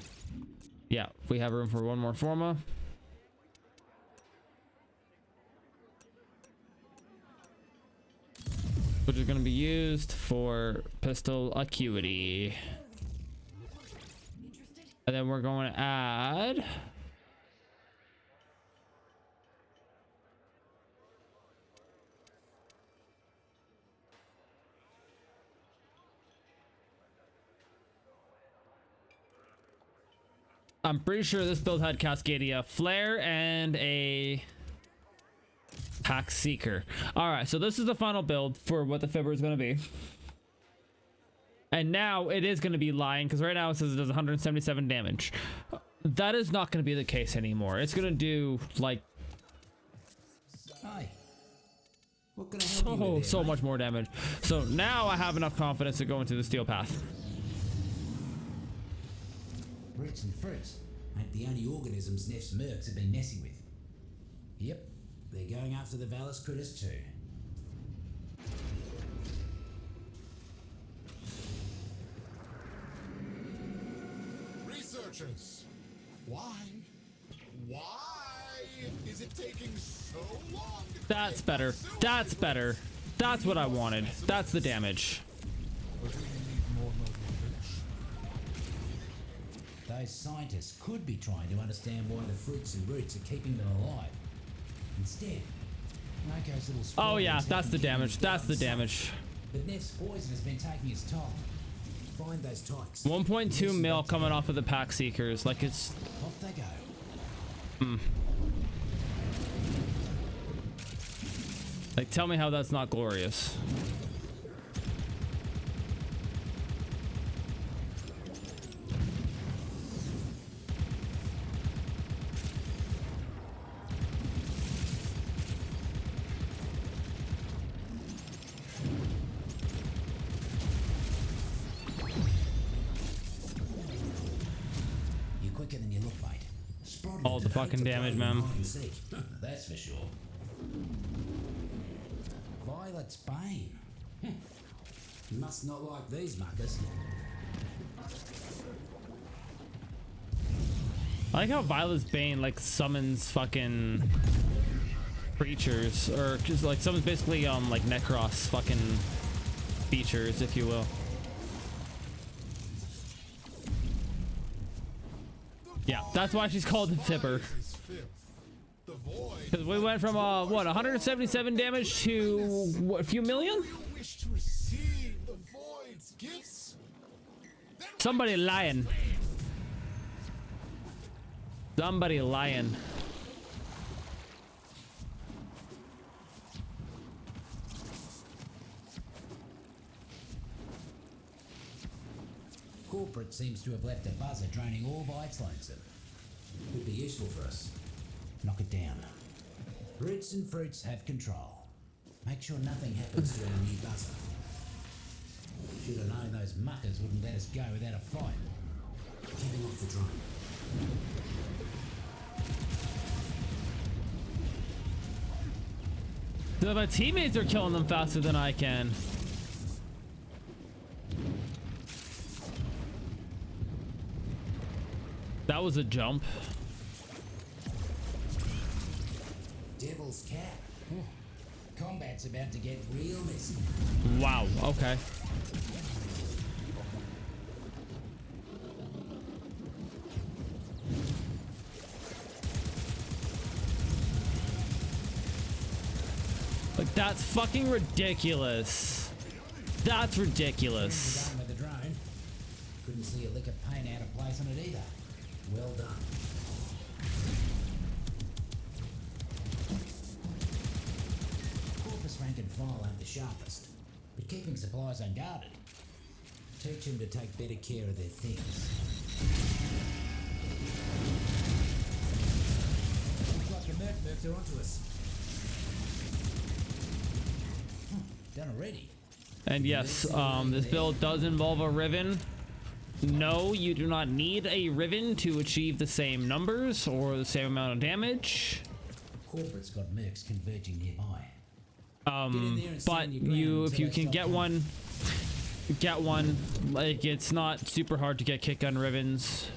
yeah, we have room for one more forma. Which is going to be used for pistol acuity. And then we're going to add I'm pretty sure this build had Cascadia Flare and a Pack Seeker. All right, so this is the final build for what the Fibber is going to be. And now it is going to be lying because right now it says it does 177 damage. That is not going to be the case anymore. It's going to do like Hi. What can I help you with there, so mate? much more damage. So now I have enough confidence to go into the steel path. Roots and fruits ain't the only organisms Neff's mercs have been messing with. Yep, they're going after the Valis critters too. Researchers, why is it taking so long? That's better. That's better. That's what I wanted. That's the damage. Or do you need more motivation? Those scientists could be trying to understand why the fruits and roots are keeping them alive. Instead, Mako's little Oh yeah, spoilers that's the haven't damage. given That's the him the damage. But Neff's poison has been taking its toll. Find those tykes. 1.2 mil coming off of the pack seekers. Like it's. Off they go. Like tell me how that's not glorious. You're quicker than you look, mate. Spotted All the it, hate fucking to damage, play man. hide and seek. That's for sure. Violet's Bane. You must not like these muckers. I like how Violet's Bane like summons fucking creatures, or just like summons basically like Necros fucking features, if you will. Yeah, that's why she's called the Fibber. Is filth. The void. Because we went from what 177 damage to what, a few million? You wish to receive the void's gifts? Then Somebody lying. Somebody lying. Corporate seems to have left a buzzer draining all by its lonesome. Could be useful for us. Knock it down. Roots and fruits have control. Make sure nothing happens to our new buzzer. Should have known those muckers wouldn't let us go without a fight. Keeping off the drone. So my teammates are killing them faster than I can. That was a jump. Devil's Cap. Combat's about to get real messy. Wow, okay. Like that's fucking ridiculous. That's ridiculous. Done with the drone. Couldn't see a lick of paint out of place on it either. Well done. Corpus rank and file ain't the sharpest, but keeping supplies unguarded. Teach them to take better care of their things. Looks like the mercs are onto us. Done already. And yes, this build does involve a Riven. No, you do not need a Riven to achieve the same numbers or the same amount of damage. Corporate's got mercs converging nearby. in there and But stand your ground you, until if you they can stop get coming. one, get one. Like it's not super hard to get kick gun Rivens.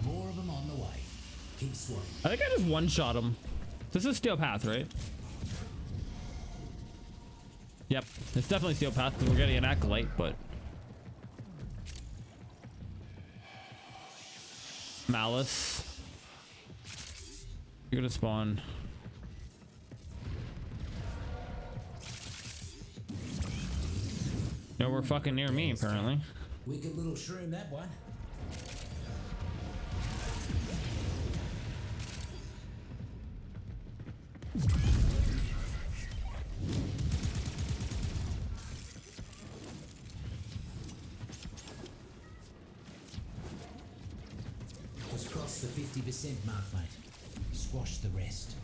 More of them on the way. Keep swatting. I think I just one-shot him. This is Steel Path, right? Yep, it's definitely Steel Path because we're getting an Acolyte, but... Malice. You're gonna spawn. No, we're fucking near me, apparently. Wicked little shroom, that one. Just cross the 50% mark, mate. Squash the rest.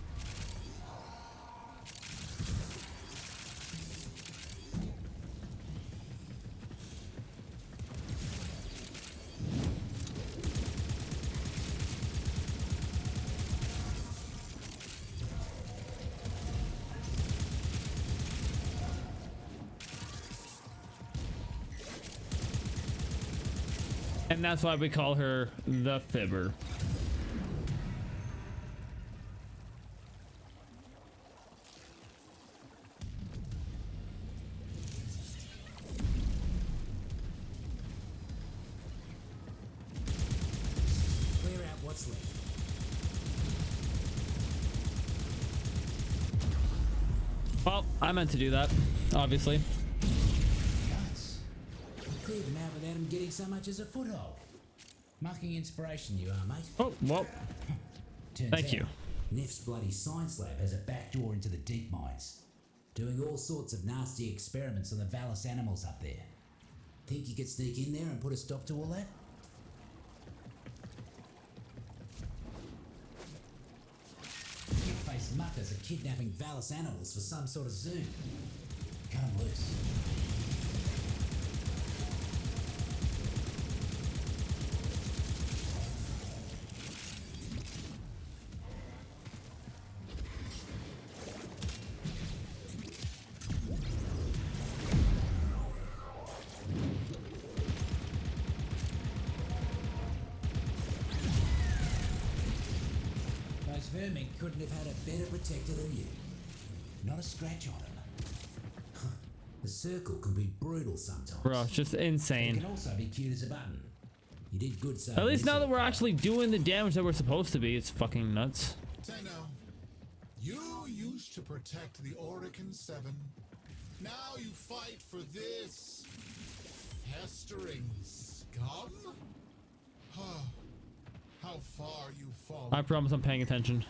And that's why we call her the Fibber. Clear out what's left. Well, I meant to do that, obviously. Guts. We cleared them out without him getting so much as a foothold. Mucking inspiration you are, mate. Oh, well, Turns thank out, you. Neff's bloody science lab has a back door into the deep mines. Doing all sorts of nasty experiments on the Valis animals up there. Think you could sneak in there and put a stop to all that? Face muckers are kidnapping Valis animals for some sort of zoo. Cut 'em loose. Those vermin couldn't have had a better protector than you. Not a scratch on him. The circle can be brutal sometimes. Bro, it's just It insane. can also be cute as a button. You did good so At least now that we're actually doing the damage that we're supposed to be, it's fucking nuts. Tenno, you used to protect the Orican 7. Now you fight for this pestering scum? How far you've fallen. I promise I'm paying attention.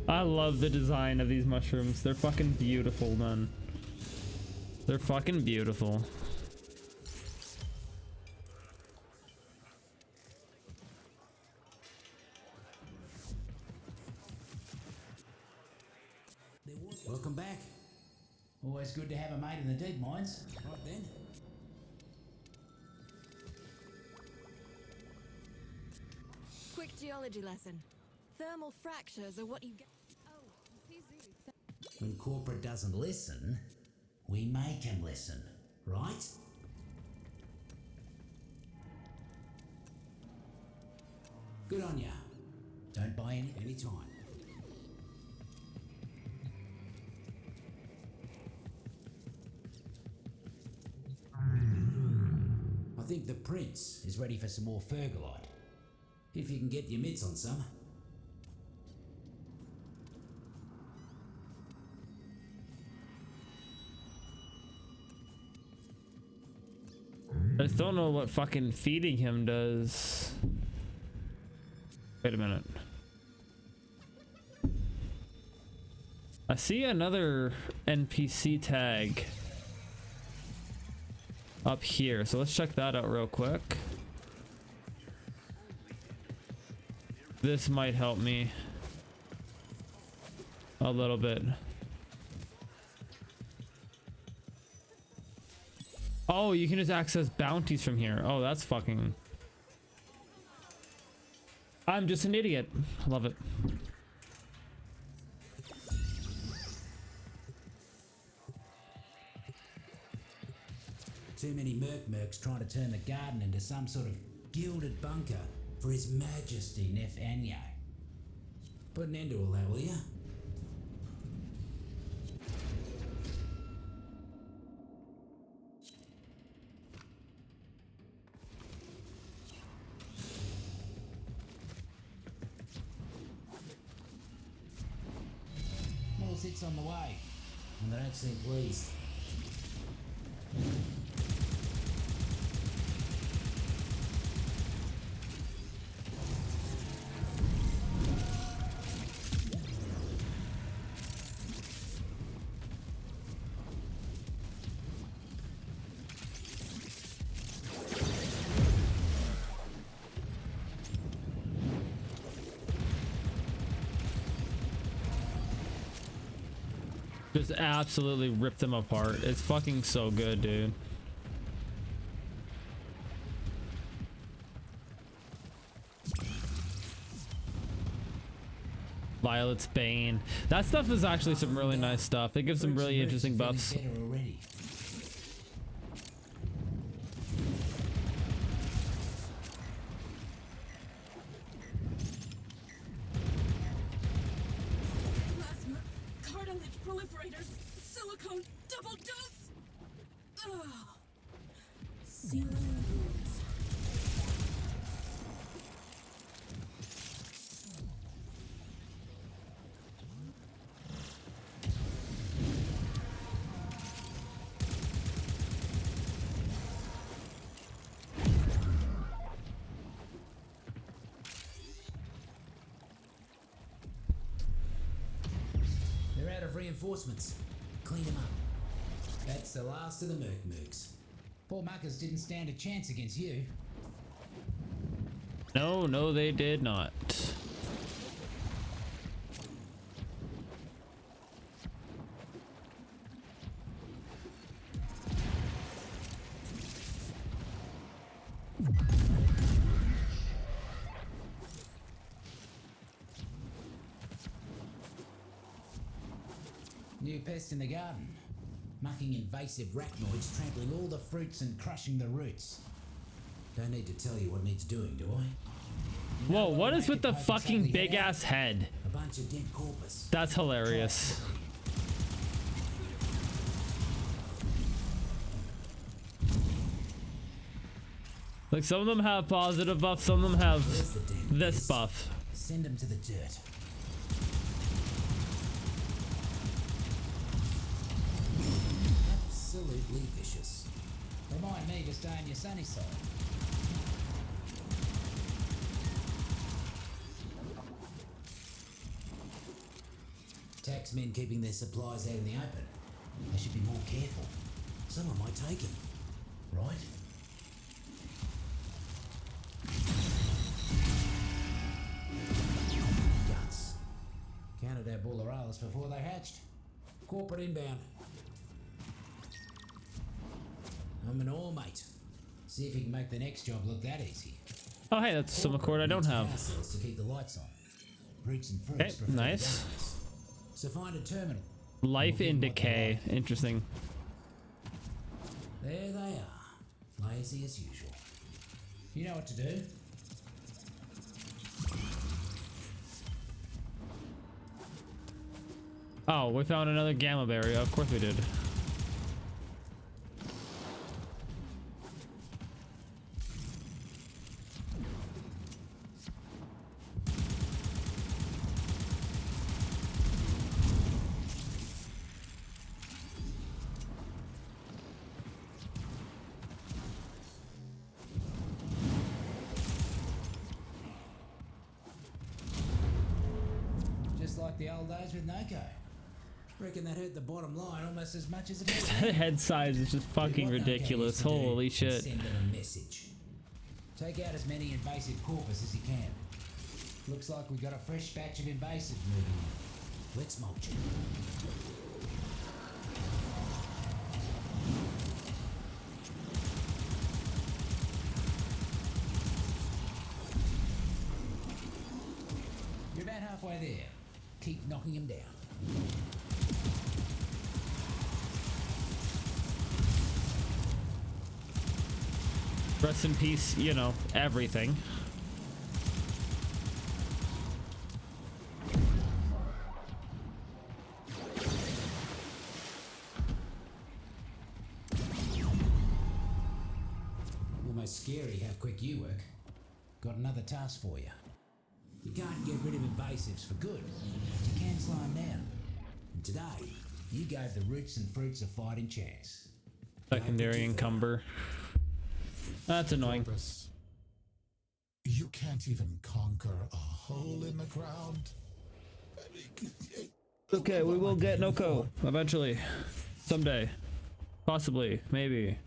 I love the design of these mushrooms. They're fucking beautiful, man. They're fucking beautiful. Welcome back. Always good to have a mate in the deep mines. Right then. Quick geology lesson. Thermal fractures are what you get. Oh, Zizu. When corporate doesn't listen, we make him listen, right? Good on ya. Don't buy any time. I think the prince is ready for some more Fergalite. If you can get your mitts on some. I just don't know what fucking feeding him does. Wait a minute. I see another NPC tag up here, so let's check that out real quick. This might help me a little bit. Oh, you can just access bounties from here. Oh, that's fucking... I'm just an idiot. Love it. Too many mercs trying to turn the garden into some sort of gilded bunker for His Majesty Nef Anyo. Put an end to all that, will ya? More sits on the way, and they don't seem pleased. Just absolutely rip them apart. It's fucking so good, dude. Violet's Bane. That stuff is actually some really nice stuff. It gives some really interesting buffs. Better already. Plasma, cartilage proliferators, silicone, double dose. Ugh. Sealing wounds. They're out of reinforcements. Clean them up. That's the last of the Mercs. Poor muckers didn't stand a chance against you. No, no, they did not. New pest in the garden. Mucking invasive arachnoids, trampling all the fruits and crushing the roots. Don't need to tell you what needs doing, do I? You know Whoa, what will is make with it the poke its fucking ugly big head out? ass head? A bunch of dead corpus. That's hilarious. Like, some of them have positive buffs, some of them have Where's the damn this beast? buff. Send them to the dirt. Absolutely vicious. Remind me to stay on your sunny side. Taxmen keeping their supplies out in the open. They should be more careful. Someone might take them, right? Guts. Counted our bulleralas before they hatched. Corporate inbound. I'm an ore mate. See if you can make the next job look that easy. Oh, hey, that's some accord I don't Needs have. power cells to keep the lights on. Roots and fruits Okay, prefer the nice. darkness. So find a terminal. Life We'll in give 'em what they decay. like. Interesting. There they are. Lazy as usual. You know what to do. Oh, we found another gamma berry. Of course we did. Just like the old days with Noko. Reckon that hurt the bottom line almost as much as it hurt The me. head size is just fucking What Noko ridiculous. used to do Holy and shit. Send them a message. Take out as many invasive corpus as you can. Looks like we got a fresh batch of invasives moving in. Let's mulch it. You're about halfway there. Keep knocking him down. Rest in peace, you know, everything. Almost scary how quick you work. Got another task for you. You can't get rid of invasives for good, but you can slow them down. And today, you gave the roots and fruits a fighting chance. Secondary encumber. That's annoying. Purpose. You can't even conquer a hole in the ground. Okay, we will get Noko eventually. Someday. Possibly. Maybe.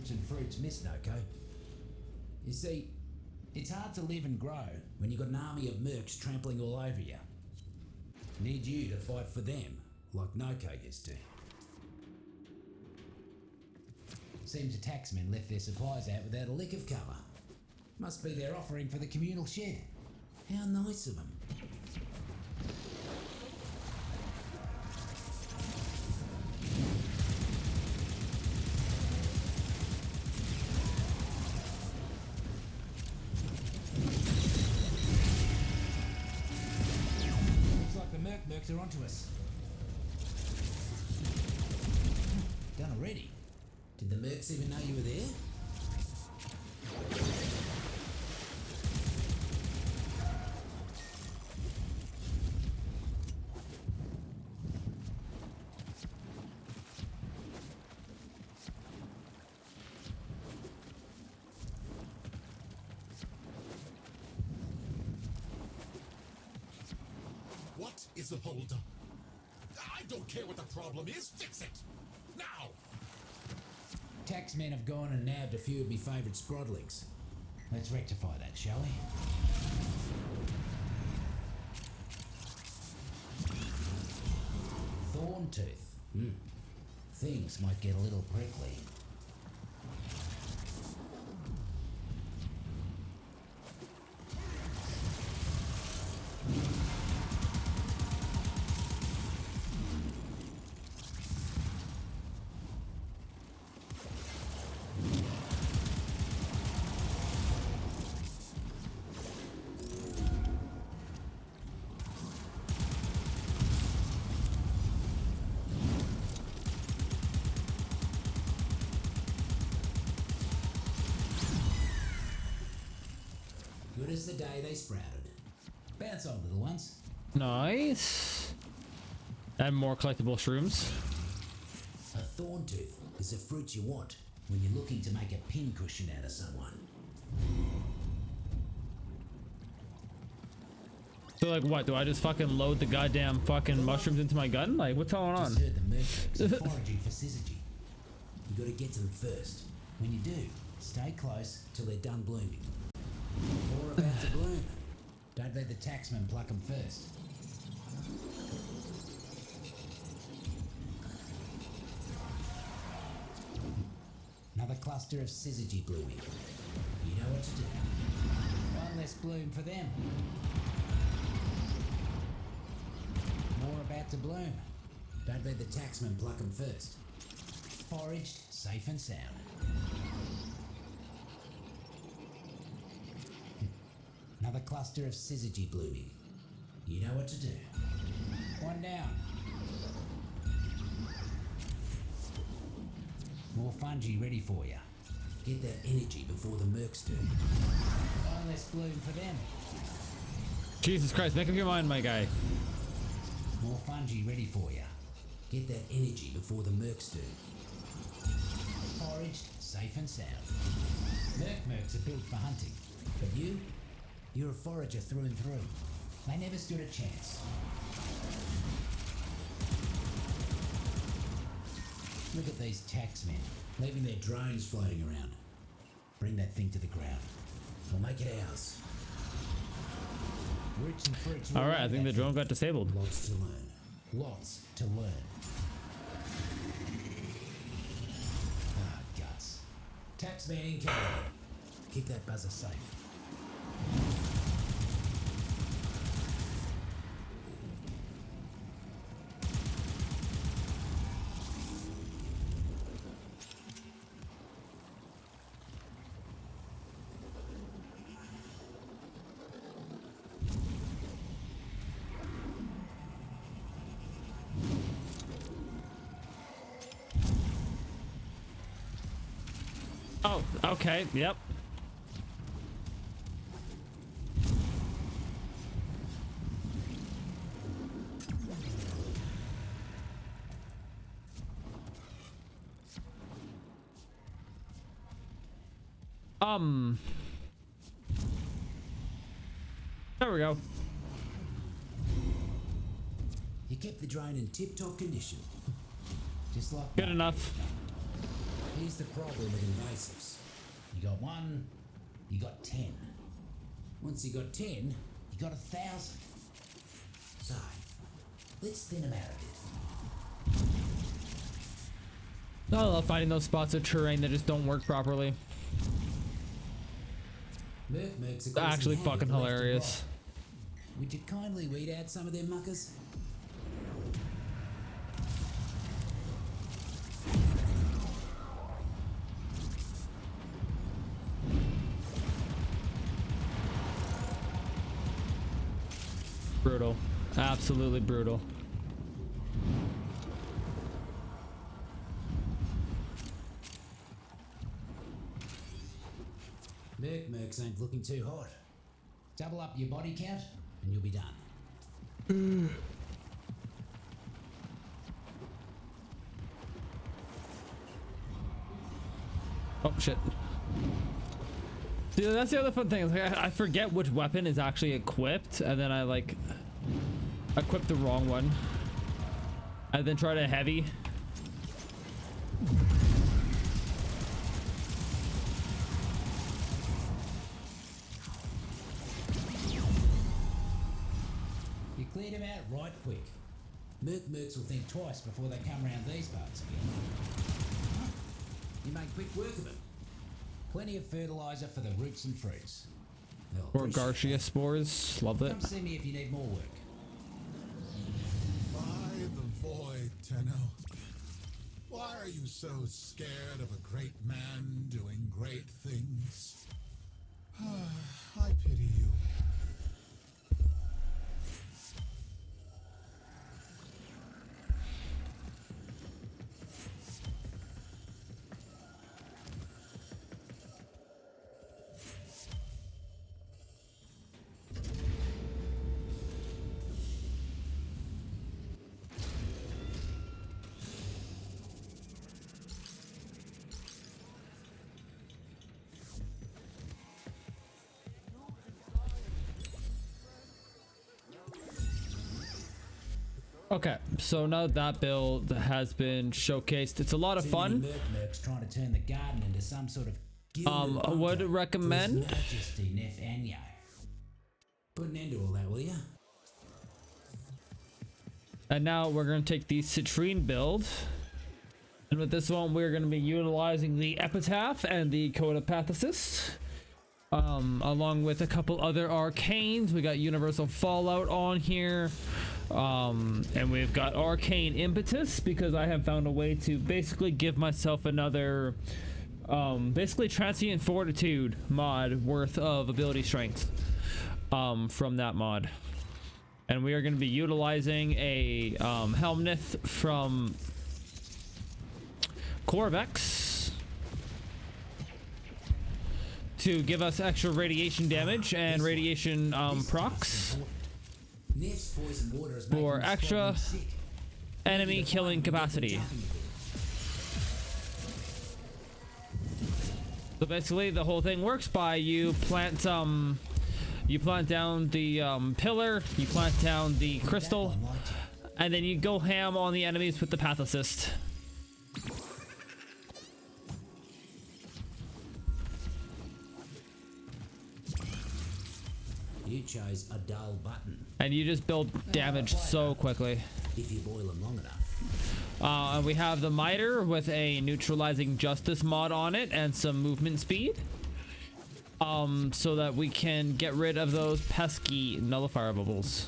roots and fruits miss, Noko. You see, it's hard to live and grow when you've got an army of mercs trampling all over you. Need you to fight for them, like Noko used to. Seems the taxmen left their supplies out without a lick of cover. Must be their offering for the communal shed. How nice of them. Looks like the mercs are onto us. Done already. Did the mercs even know you were there? What is the holdup? I don't care what the problem is. Fix it now. Taxmen have gone and nabbed a few of me favourite sprodlings. Let's rectify that, shall we? Thorn tooth. Things might get a little prickly. Good as the day they sprouted. Bounce on, little ones. Nice. And more collectible shrooms. A thorn tooth is a fruit you want when you're looking to make a pin cushion out of someone. So like what? Do I just fucking load the goddamn fucking mushrooms into my gun? Like what's going on? Just heard the mercs are foraging for syzygy. You gotta get to them first. When you do, stay close till they're done blooming. Or about to bloom. Don't let the taxman pluck them first. Another cluster of syzygy blooming. You know what to do. One less bloom for them. More about to bloom. Don't let the taxman pluck them first. Foraged, safe and sound. Another cluster of syzygy blooming. You know what to do. One down. More fungi ready for you. Get that energy before the mercs do. One less bloom for them. Jesus Christ, make up your mind, my guy. More fungi ready for you. Get that energy before the mercs do. Foraged, safe and sound. Mercs are built for hunting. But you're a forager through and through. They never stood a chance. Look at these taxmen, leaving their drones floating around. Bring that thing to the ground. We'll make it ours. Roots and fruits. All right, I think the drone got disabled. Lots to learn. Lots to learn. Ah, guts. Taxman incoming. Keep that buzzer safe. Oh, okay, yep. There we go. You kept the drone in tip-top condition. Just like Good enough. Here's the problem with invasives. You got 1, you got 10. Once you got 10, you got 1,000. So, let's thin them out a bit. I love finding those spots of terrain that just don't work properly. Mercs It's actually fucking hilarious. Would you kindly weed out some of them muckers? Brutal. Absolutely brutal. Mercs ain't looking too hot. Double up your body count and you'll be done. Oh shit. Dude, that's the other fun thing. Is like I forget which weapon is actually equipped, and then I like equip the wrong one, and then try to heavy. You cleared them out right quick. Mercs will think twice before they come around these parts again. Huh? You make quick work of it. Plenty of fertilizer for the roots and fruits. They'll Or appreciate Garcia that. spores. Love it. Come see me if you need more work. By the void, Tenno. Why are you so scared of a great man doing great things? I pity you. Okay, so now that build has been showcased. It's a lot of Too fun. many mercs trying to turn the garden into some sort of gilded I would bunker recommend- for His Majesty Nef Anyo. Put an end to all that, will ya? And now we're going to take the citrine build. And with this one, we're going to be utilizing the Epitaph and the Coda Pathicist. Along with a couple other arcanes. We got Universal Fallout on here. And we've got Arcane Impetus, because I have found a way to basically give myself another basically Transient Fortitude mod worth of ability strength from that mod. And we are going to be utilizing a Helmnith from Corvex to give us extra radiation damage and radiation procs Nef's poison water is for making this extra problem sick. enemy Maybe the killing farm can get them capacity. jumping a bit. So basically the whole thing works by you plant down the pillar, you plant down the crystal, That one liked you. and then you go ham on the enemies with the path assist. You chose a dull button. And you just build damage so quickly. If you boil them long enough. And we have the miter with a neutralizing justice mod on it and some movement speed. So that we can get rid of those pesky nullifier bubbles.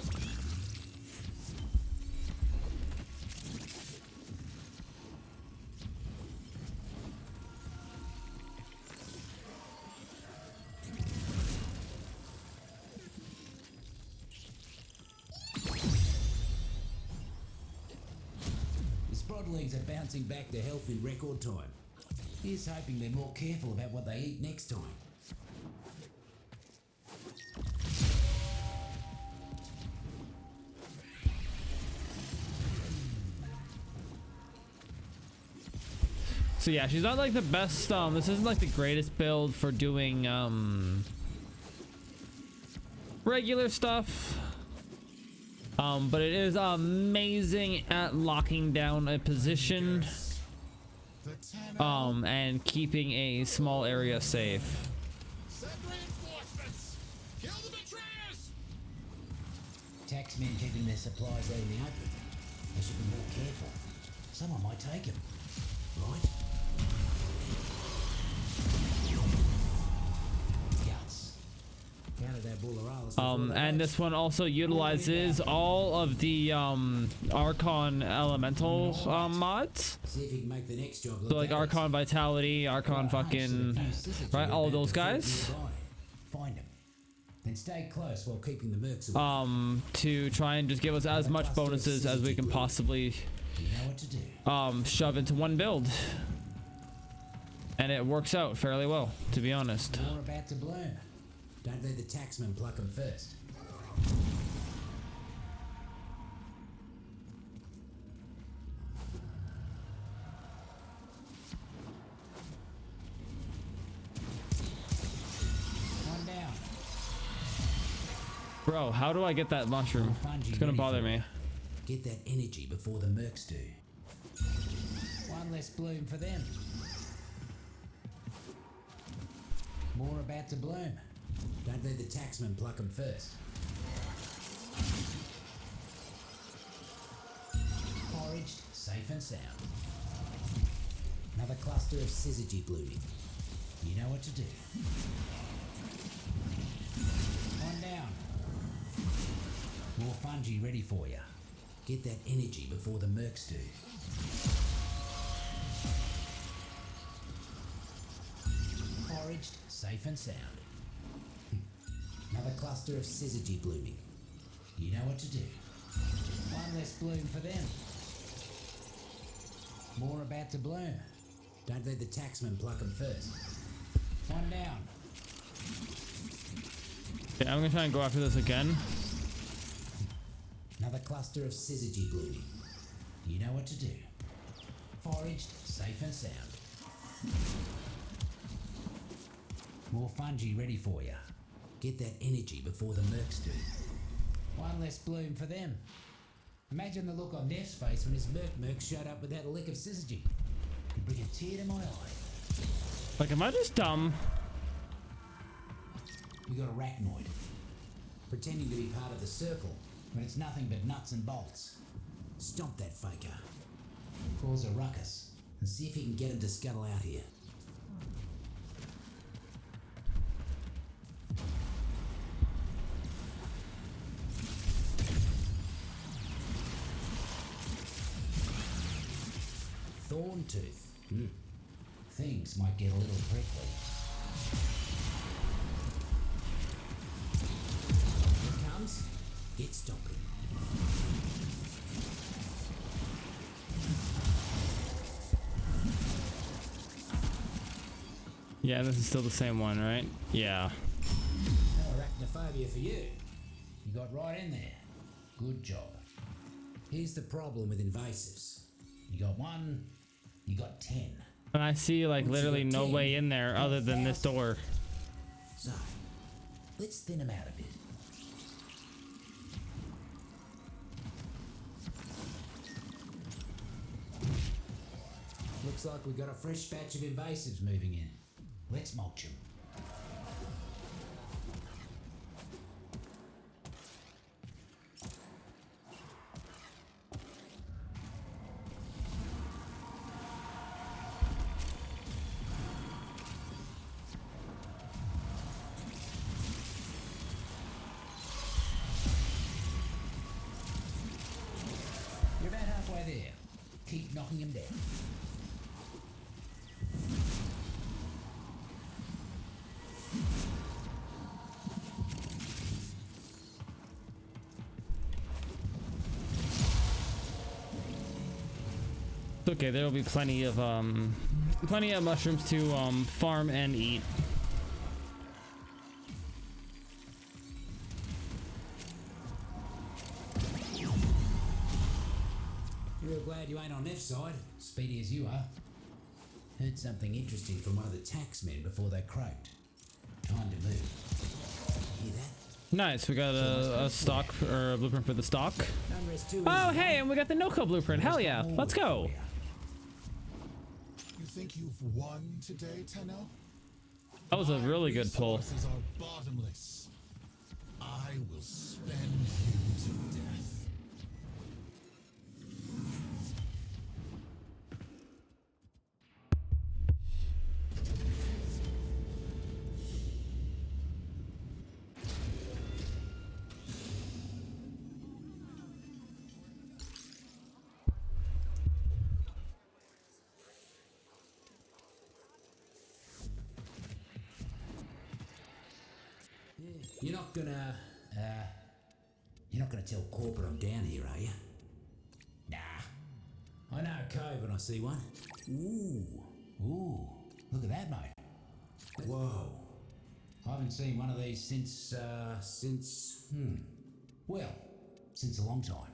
The Sprodlings are bouncing back to health in record time. Here's hoping they're more careful about what they eat next time. So yeah, she's not like the best, this isn't like the greatest build for doing regular stuff. But it is amazing at locking down a position The tenor. and keeping a small area safe. Send reinforcements. Kill the betrayers. Taxmen keeping their supplies out in the open. They should be more careful. Someone might take them, right? Guts. Counted that bull of ours. And this one also utilizes all of the Archon elemental mods. See if you can make the next job look So like better. Archon Vitality, Archon fucking, right, all those guys. Find them. Then stay close while keeping the mercs away. To try and just give us as much bonuses as we can possibly You know what to do. shove into one build. And it works out fairly well, to be honest. More about to bloom. Don't let the taxman pluck them first. One down. Bro, how do I get that mushroom? It's gonna bother me. Get that energy before the mercs do. One less bloom for them. More about to bloom. Don't let the taxman pluck them first. Foraged, safe and sound. Another cluster of syzygy blooming. You know what to do. One down. More fungi ready for you. Get that energy before the mercs do. Foraged, safe and sound. Another cluster of syzygy blooming. You know what to do. One less bloom for them. More about to bloom. Don't let the taxman pluck them first. One down. Okay, I'm gonna try and go after this again. Another cluster of syzygy blooming. You know what to do. Foraged, safe and sound. More fungi ready for you. Get that energy before the mercs do. One less bloom for them. Imagine the look on Neff's face when his merc showed up with that lick of syzygy. Could bring a tear to my eye. Like, am I just dumb? We got a arachnoid. Pretending to be part of the circle, when it's nothing but nuts and bolts. Stomp that faker. Cause a ruckus. And see if you can get him to scuttle out here. Thorn tooth. Things might get a little prickly. Here it comes. Get stomping. Yeah, this is still the same one, right? Yeah. No arachnophobia for you. You got right in there. Good job. Here's the problem with invasives. You got one, you got 10. And I see like Once you literally got no 10, way in there you got other than this 1,000. door. So, let's thin them out a bit. Looks like we've got a fresh batch of invasives moving in. Let's mulch them. You're about halfway there. Keep knocking them down. It's okay, there'll be plenty of mushrooms to farm and eat. Real glad you ain't on Neff's side, speedy as you are. Heard something interesting from one of the taxmen before they croaked. Time to move. Hear that? Nice, we got a stock or a blueprint for the stock. Number is too Oh, easy, hey, and we got the no-code blueprint. Hell yeah, let's go. You think you've won today, Tenno? That was a really good pull. Resources are bottomless. I will spend you to death. You're not gonna tell corporate I'm down here, are you? Nah. I know a cove when I see one. Ooh, look at that, mate. Whoa. I haven't seen one of these since a long time.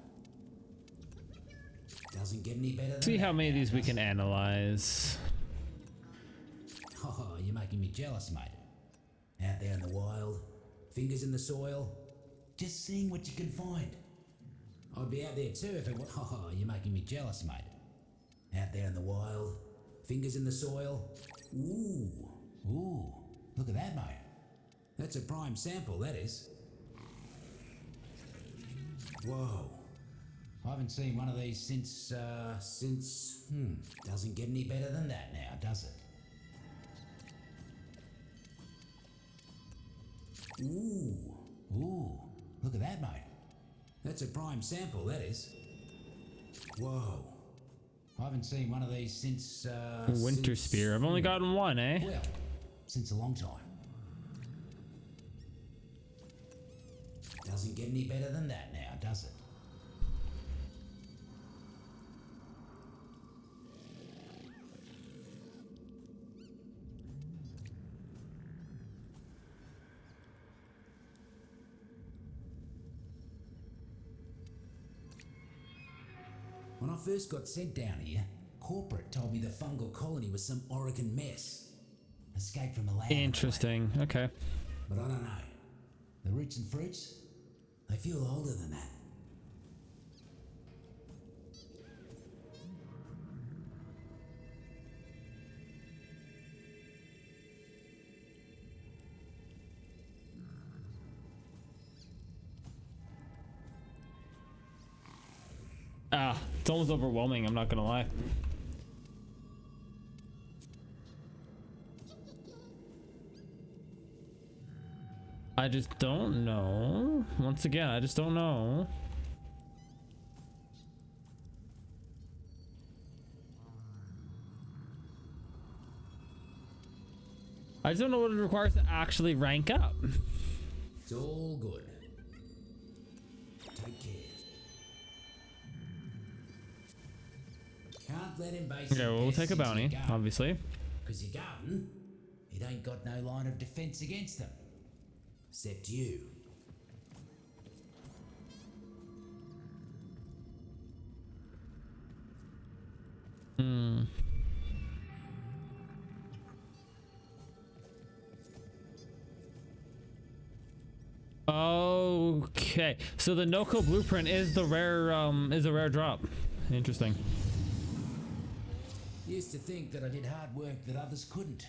Doesn't get any better than See how that many of now, these we does can it? analyze. Oh, you're making me jealous, mate. Out there in the wild, fingers in the soil, just seeing what you can find. I'd be out there too if it was. Oh, you're making me jealous, mate. Out there in the wild, fingers in the soil. Ooh, look at that, mate. That's a prime sample, that is. Whoa. I haven't seen one of these since. Doesn't get any better than that now, does it? Ooh, look at that, mate. That's a prime sample, that is. Whoa. I haven't seen one of these since. Winter Spear. I've only gotten one, eh? Well, since a long time. Doesn't get any better than that now, does it? When I first got sent down here, corporate told me the fungal colony was some Oregon mess. Escaped from a lab. Interesting. Okay. But I don't know. The roots and fruits, they feel older than that. It's almost overwhelming, I'm not gonna lie. I just don't know. Once again, I just don't know. I just don't know what it requires to actually rank up. It's all good. Take care. Can't let him base. Okay, we'll take a bounty, obviously. Because your garden, it ain't got no line of defense against them. Except you. Okay, so the Noko blueprint is the rare drop. Interesting. Used to think that I did hard work that others couldn't.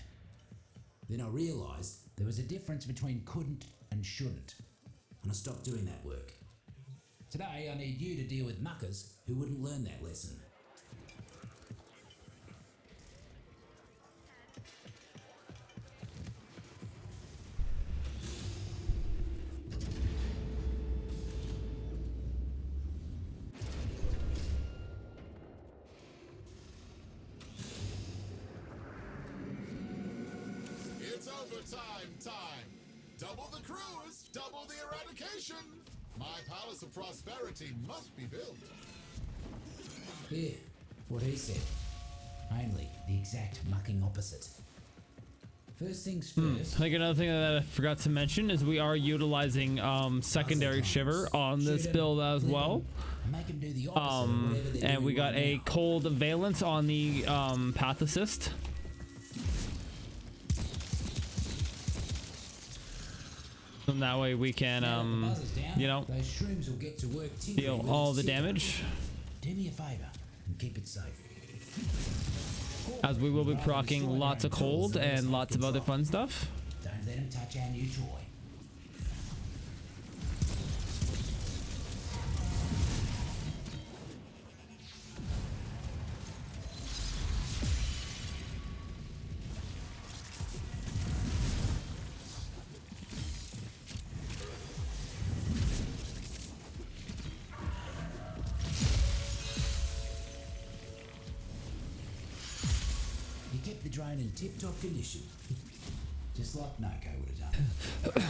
Then I realised there was a difference between couldn't and shouldn't. And I stopped doing that work. Today I need you to deal with muckers who wouldn't learn that lesson. It's overtime time. Double the crews, double the eradication. My palace of prosperity must be built. Yeah, what he said. Only the exact mucking opposite. First things first. I think another thing that I forgot to mention is we are utilizing secondary shiver on this build as well. Make him do the opposite of whatever they're And we doing got right a now. cold valence on the path assist. And that way we can Now that the buzz is down, you know, those shrooms will get to work tinkering deal with all its the signal. damage. Do me a favour and keep it safe. as we will be procking lots of cold and lots of other fun stuff. Don't let them touch our new toy. You kept the drone in tip-top condition. Just like Noko would have done.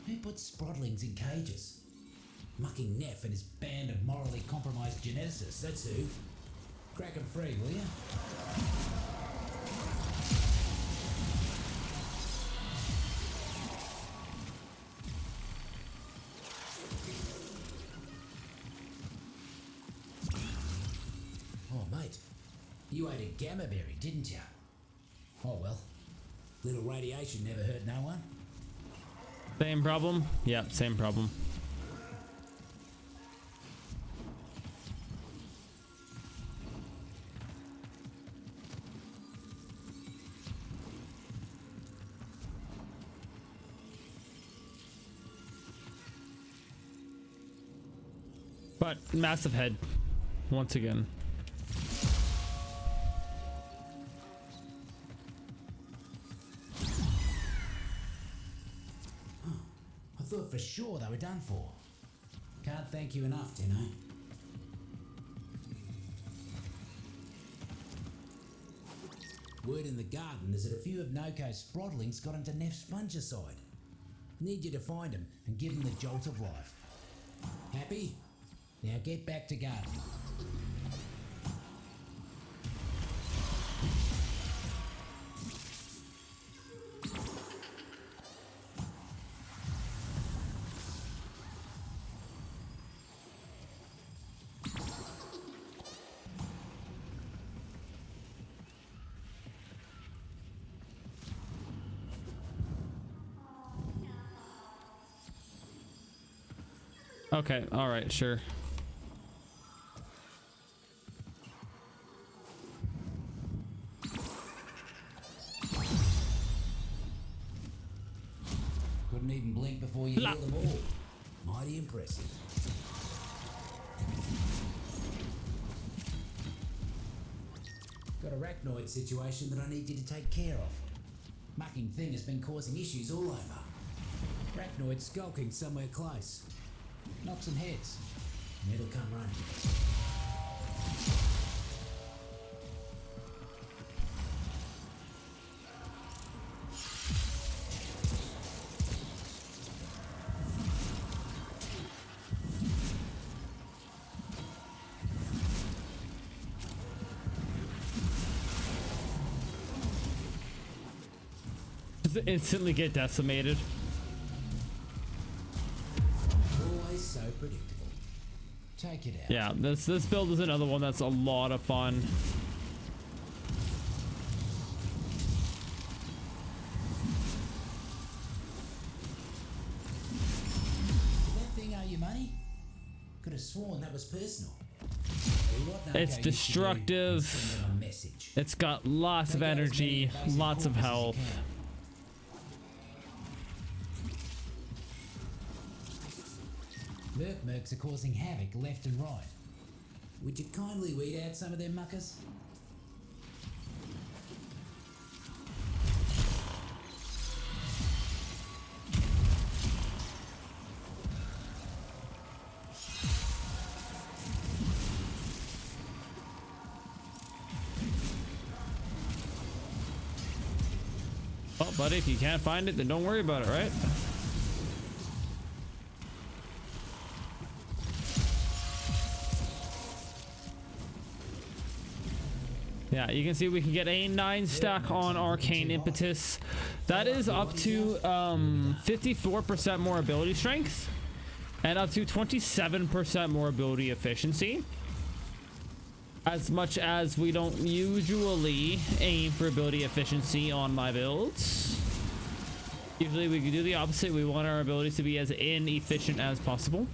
Who puts sprotlings in cages? Mucking Neff and his band of morally compromised geneticists, that's who. Crack 'em free, will ya? Oh, mate. You ate a gamma berry, didn't ya? Oh, well. Little radiation never hurt no one. Same problem. Yeah, same problem. But massive head once again. I thought for sure they were done for. Can't thank you enough, Dino. Word in the garden is that a few of Noko's sprotlings got into Neff's fungicide. Need you to find them and give them the jolt of life. Happy? Now get back to gardening. Okay, all right, sure. Couldn't even blink before you heal them all. Mighty impressive. Got a arachnoid situation that I need you to take care of. Mucking thing has been causing issues all over. Arachnoid skulking somewhere close. Knock some heads, and it'll come running. Does it instantly get decimated? Always so predictable. Take it out. Yeah, this build is another one that's a lot of fun. Did that thing owe you money? Could have sworn that was personal. It's destructive. It's got lots of energy, lots of health. Mercs are causing havoc left and right. Would you kindly weed out some of them muckers? Oh, buddy, if you can't find it, then don't worry about it, right? Yeah, you can see we can get a 9 stack on Arcane Impetus. That is up to 54% more ability strength and up to 27% more ability efficiency. As much as we don't usually aim for ability efficiency on my builds. Usually we can do the opposite. We want our abilities to be as inefficient as possible.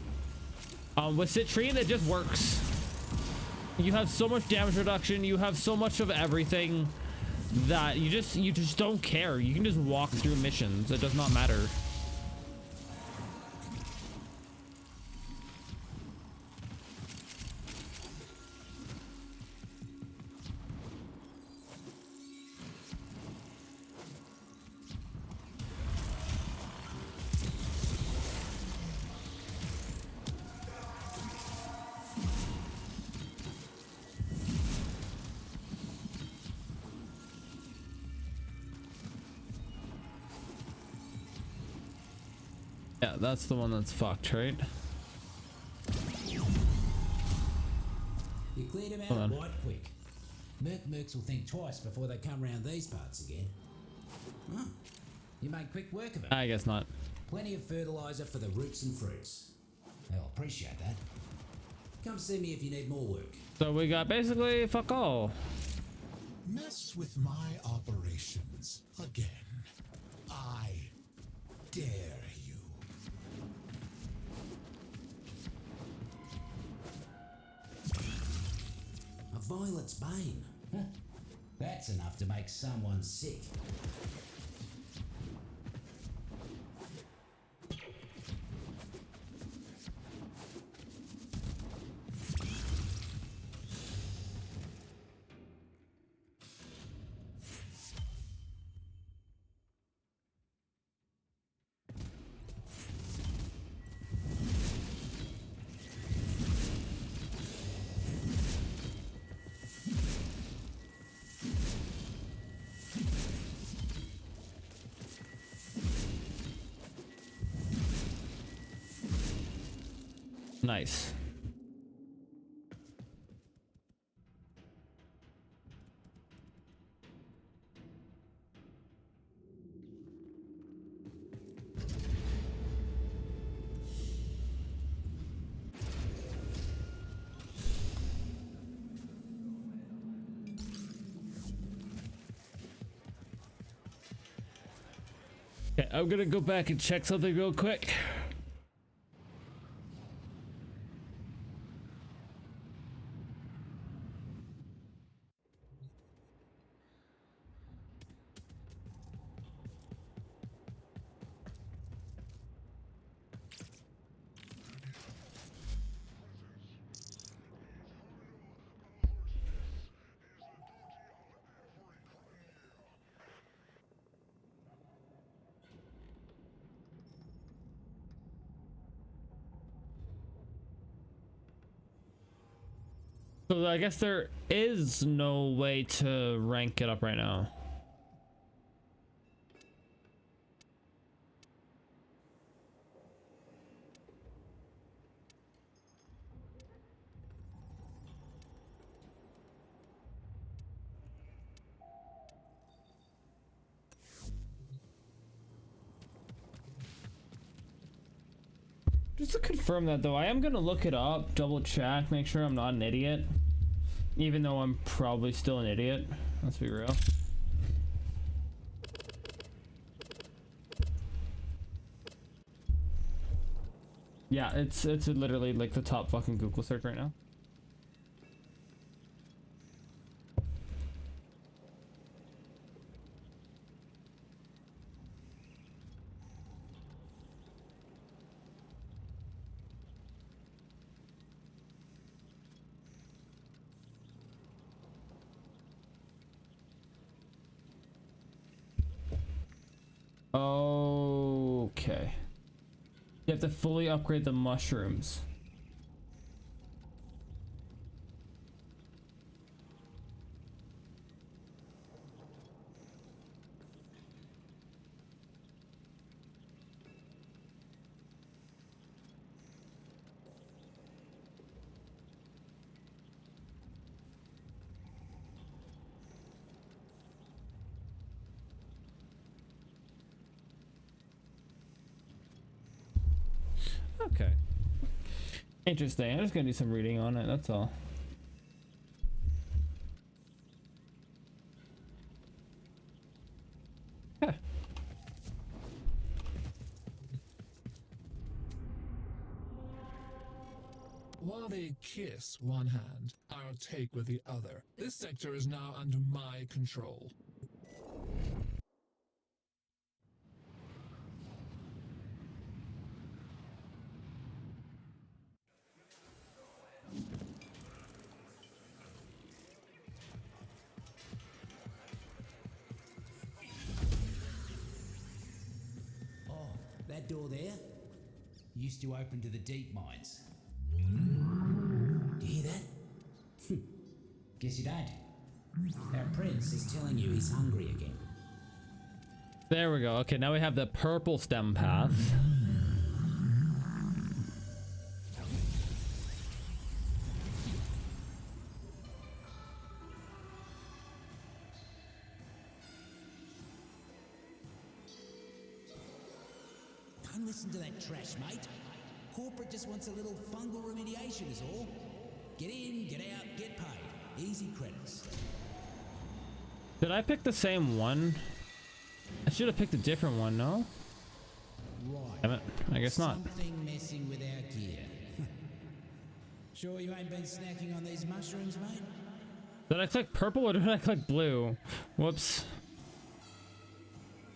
With Citrine, it just works. You have so much damage reduction. You have so much of everything that you just don't care. You can just walk through missions. It does not matter. Yeah, that's the one that's fucked, right? You cleared him Hold out on. right quick. Mercs will think twice before they come round these parts again. Oh, you made quick work of it. I guess not. Plenty of fertilizer for the roots and fruits. I'll appreciate that. Come see me if you need more work. So we got basically fuck all. Mess with my operations again. I dare you. A violet's bane. Huh. That's enough to make someone sick. Nice. Okay, I'm gonna go back and check something real quick. So I guess there is no way to rank it up right now. Just to confirm that though, I am gonna look it up, double check, make sure I'm not an idiot. Even though I'm probably still an idiot. Let's be real. Yeah, it's literally like the top fucking Google search right now. Okay. You have to fully upgrade the mushrooms. Okay. Interesting. I'm just gonna do some reading on it. That's all. Huh. While they kiss one hand, I'll take with the other. This sector is now under my control. Oh, that door there used to open to the deep mines. Do you hear that? Guess you don't. Our prince is telling you he's hungry again. There we go. Okay, now we have the purple stem path. Don't listen to that trash, mate. Corporate just wants a little fungal remediation is all. Get in, get out, get paid. Easy credits. Did I pick the same one? I should have picked a different one, no? Right. Damn it. I guess not. Something messing with our gear. Sure you ain't been snacking on these mushrooms, mate? Did I click purple or did I click blue? Whoops.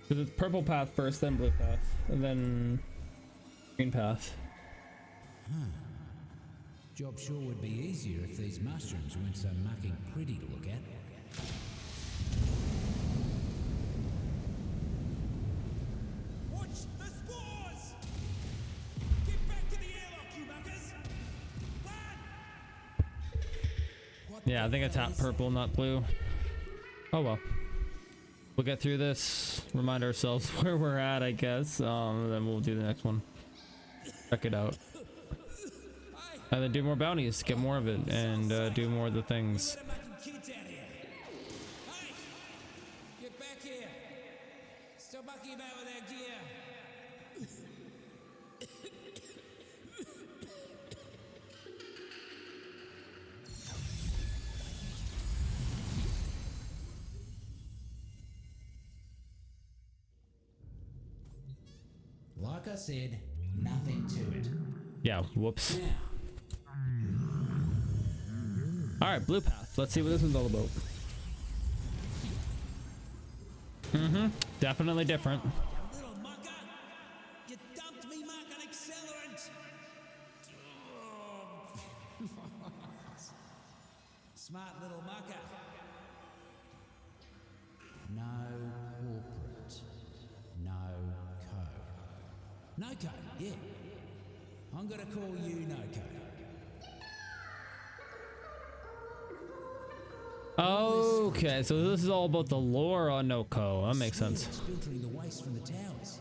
Because it's purple path first, then blue path, and then green path. Job sure would be easier if these mushrooms weren't so mucking pretty to look at. Watch the spores! Get back to the airlock, you muckers! Run! What Yeah, I the think I hell tapped is that? purple, not blue. Oh well. We'll get through this, remind ourselves where we're at, I guess. Then we'll do the next one. Check it out. And then do more bounties, get more of it, and do more of the things. Let 'em making kids out here. Hey! Get back here! Stop mucking about with our gear! Like I said, nothing to it. Yeah, whoops. Now, Alright, blue path. Let's see what this one's all about. Definitely different. Little mucker! You dumped me muck on accelerant! Smart little mucker. no corporate, no co. No co, yeah. I'm gonna call you no co. Okay, so this is all about the lore on Noko. That makes sense. It's filtering the waste from the towers.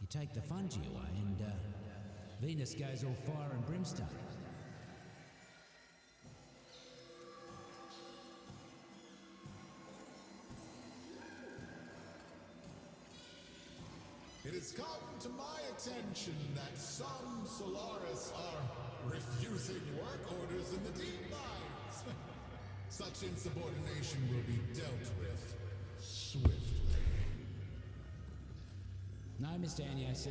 You take the fungi away and Venus goes all fire and brimstone. It has come to my attention that some Solaris are refusing work orders in the deep mines. Such insubordination will be dealt with swiftly. No, Mr. Anio, sir.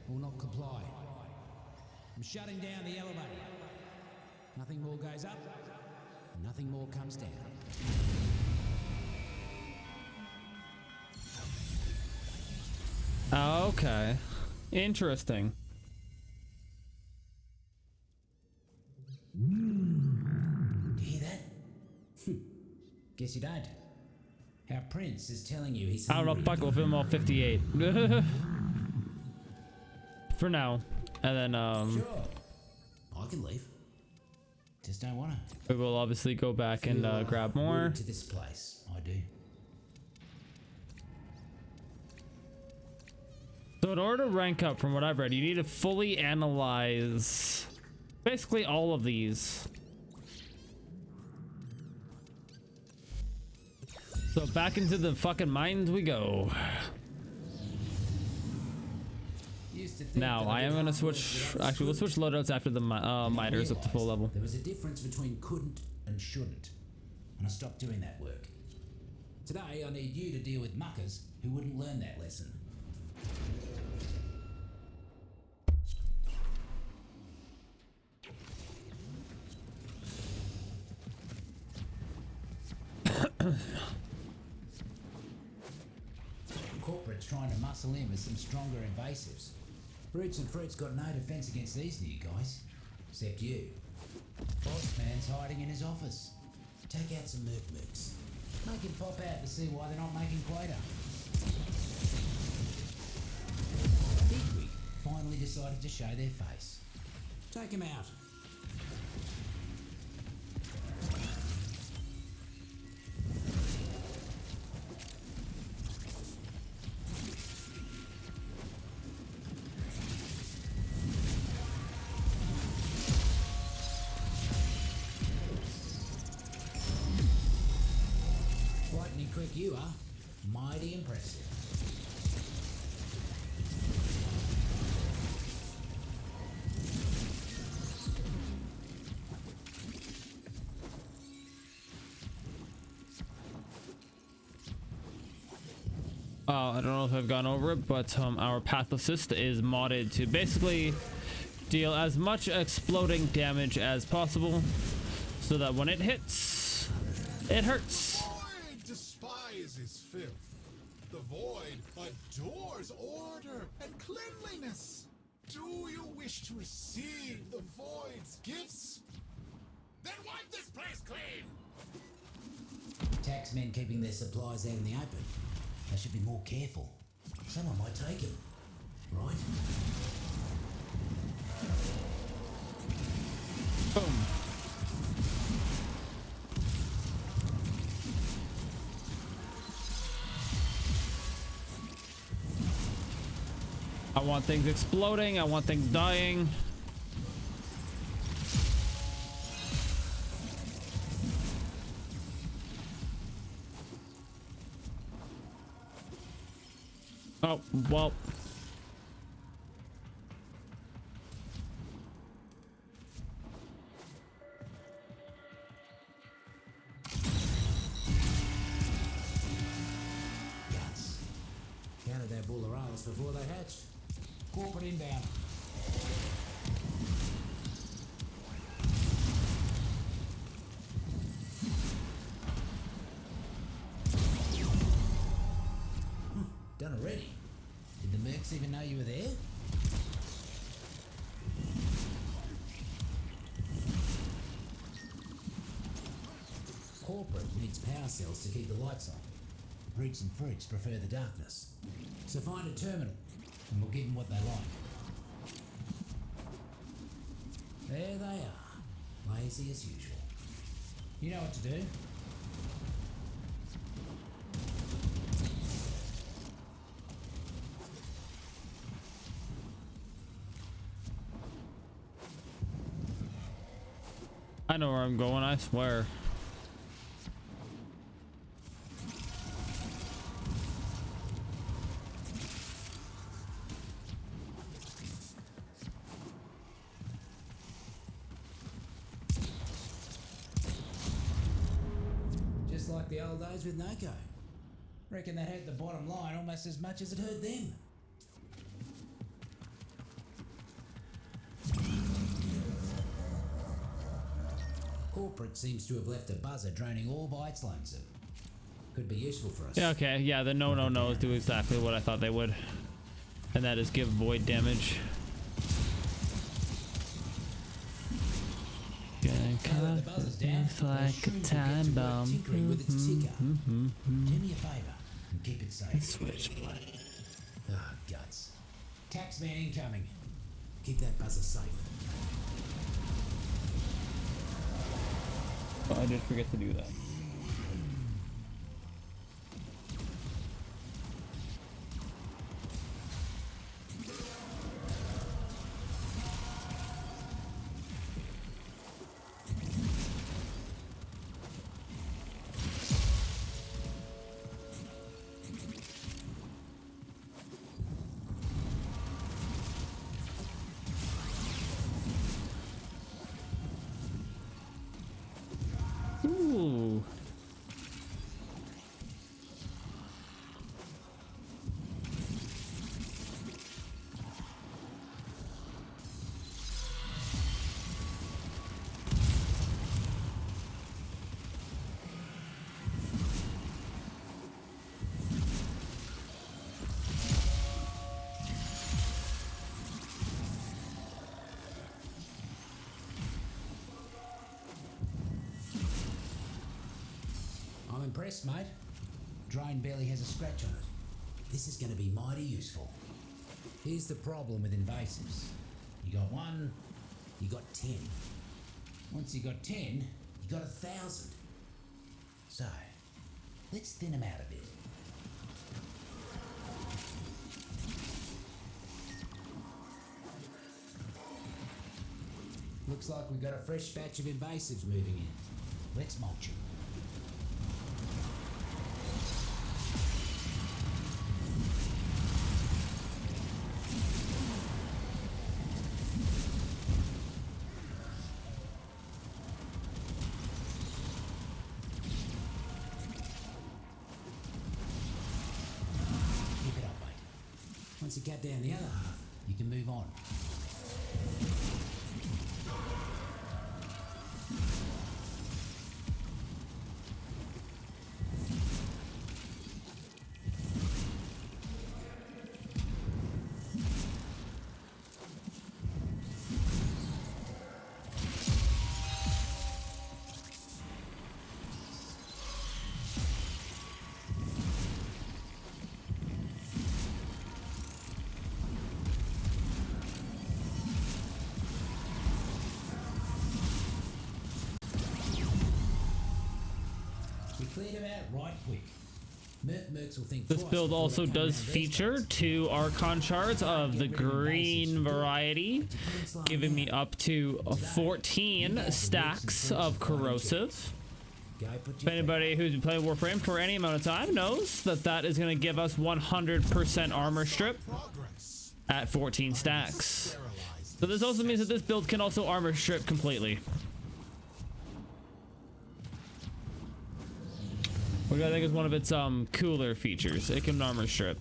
Will not comply. I'm shutting down the elevator. Nothing more goes up, nothing more comes down. Okay. Interesting. Do you hear that? Guess you don't. Our prince is telling you he's I don't know, hungry. fuck, we'll film all 58. For now. And then, Sure. I can leave. Just don't wanna. we will obviously go back and grab more. Rooted to this place, I do. So in order to rank up, from what I've read, you need to fully analyze basically all of these. So back into the fucking mines we go. Used to think Now, that I am did going to hard work switch... without Actually, we'll switch scrutiny. loadouts after the And I miters up to full realised level. There was a difference between couldn't and shouldn't, and I stopped doing that work. Today, I need you to deal with muckers who wouldn't learn that lesson. Corporate's trying to muscle in with some stronger invasives. Roots and Fruit's got no defense against these new guys. Except you. Boss man's hiding in his office. Take out some mercs. Make him pop out to see why they're not making Quater. Bigwig finally decided to show their face. Take him out. Lightning quick you are. Mighty impressive. I don't know if I've gone over it, but our Path Assist is modded to basically deal as much exploding damage as possible so that when it hits, it hurts. Void despises filth. The void adores order and cleanliness. Do you wish to receive the void's gifts? Then wipe this place clean! Taxmen keeping their supplies out in the open. They should be more careful. Someone might take them. Right? Boom. I want things exploding. I want things dying. Oh, well. Guts. Counted their bulleralas before they hatched. Corporate inbound. Done already. Did the mercs even know you were there? Corporate needs power cells to keep the lights on. Roots and Fruits prefer the darkness. So find a terminal, and we'll give them what they like. There they are, lazy as usual. You know what to do. I know where I'm going, I swear. Just like the old days with Noko. Reckon that hurt the bottom line almost as much as it hurt them. Corporate seems to have left a buzzer droning all by its lonesome. Could be useful for us. Yeah, okay, yeah, the no-no-nos do exactly what I thought they would. And that is give void damage. Now that the buzzer's down, It's like a time bomb. Tinkering with its ticker. Do me a favour and keep it safe. Switchblade. Ah, guts. Taxman incoming. Keep that buzzer safe. Oh, I did forget to do that. Ooh. I'm impressed, mate. Drone barely has a scratch on it. This is going to be mighty useful. Here's the problem with invasives. You got one, you got 10. Once you got 10, you got 1,000. So, let's thin them out a bit. Looks like we've got a fresh batch of invasives moving in. Let's mulch them. Keep it up, mate. Once you cut down the other half, you can move on. We cleared them out right quick. Mercs will think This twice build before also they come does around these feature parts. 2 Archon shards of the green variety, giving me up to 14 stacks of corrosive. Go put If your anybody who's been playing Warframe for any amount of time knows that that is going to give us 100% armor strip Progress. at 14 stacks. Sterilize So this also means that this build can also armor strip completely. Which I think is one of its cooler features. It can armor strip.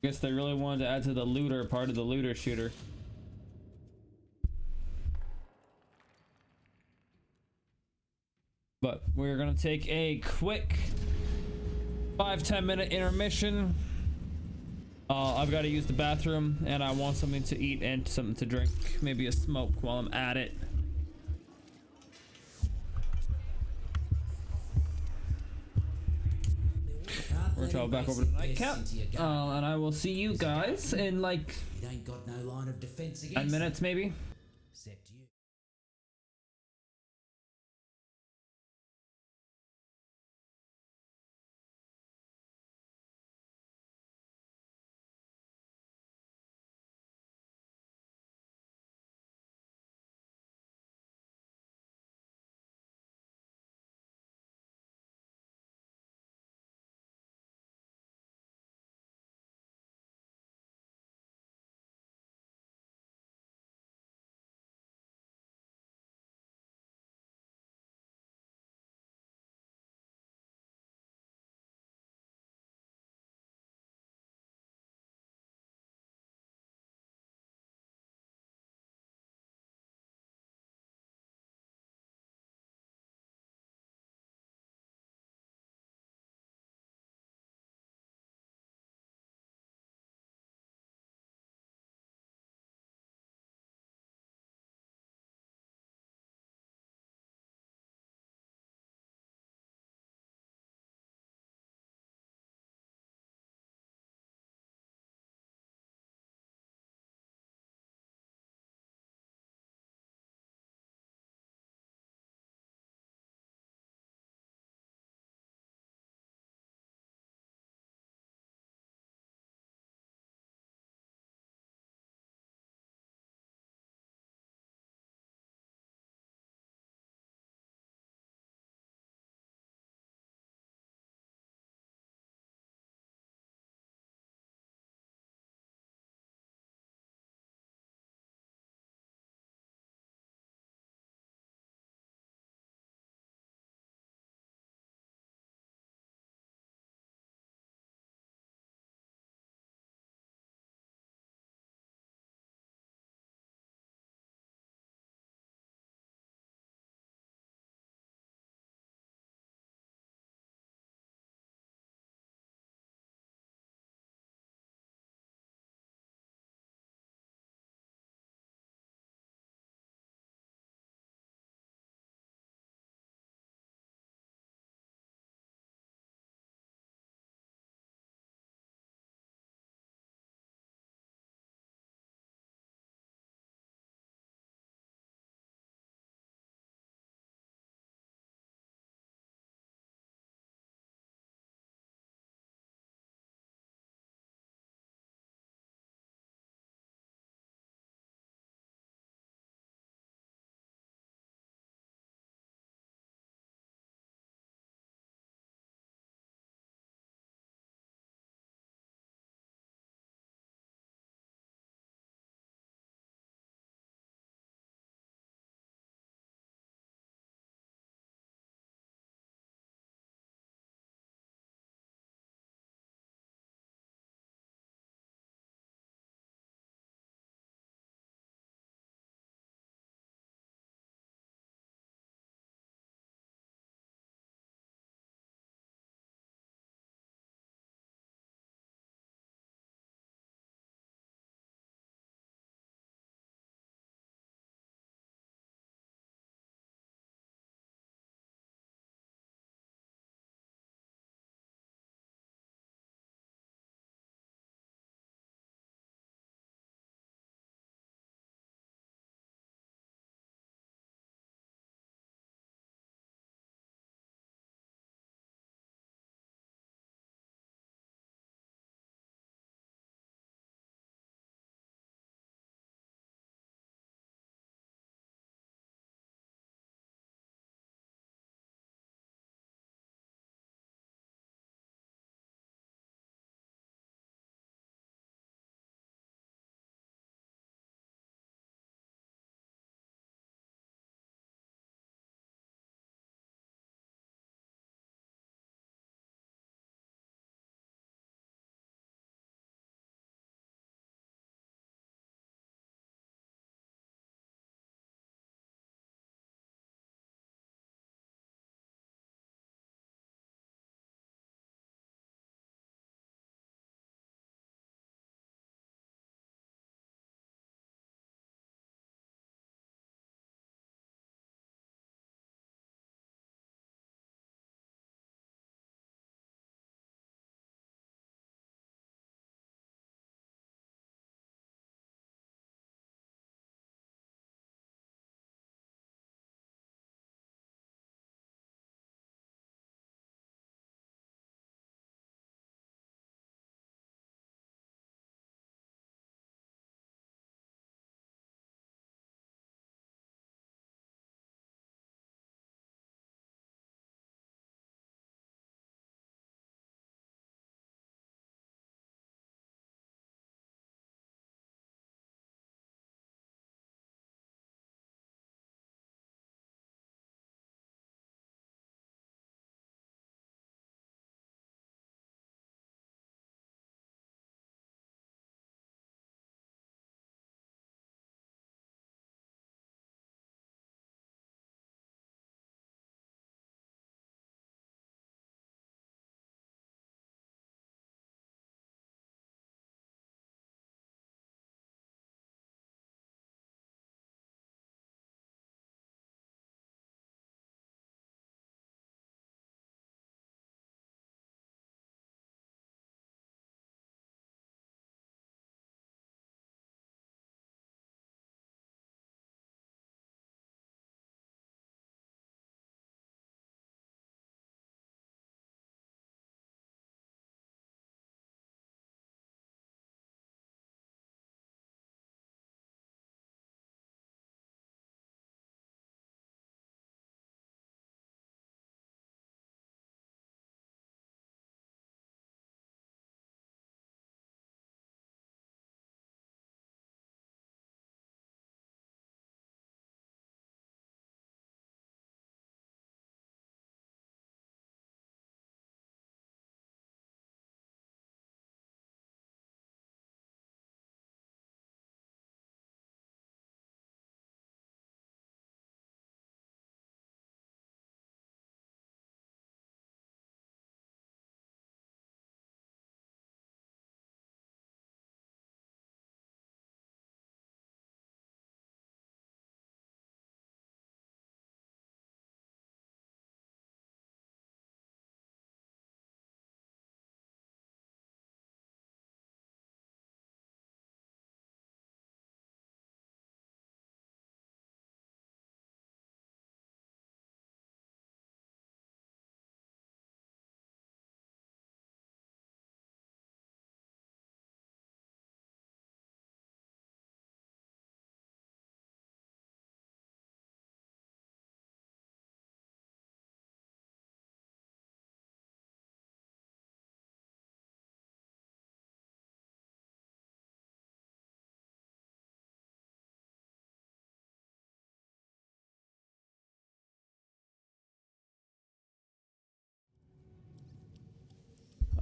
Guess they really wanted to add to the looter part of the looter shooter. But we're gonna take a quick 5-10 minute intermission. I've got to use the bathroom and I want something to eat and something to drink. Maybe a smoke while I'm at it. We're gonna travel back over to the nightcap. And I will see you guys in like It ain't got no line of defense 10 against minutes maybe. Except you.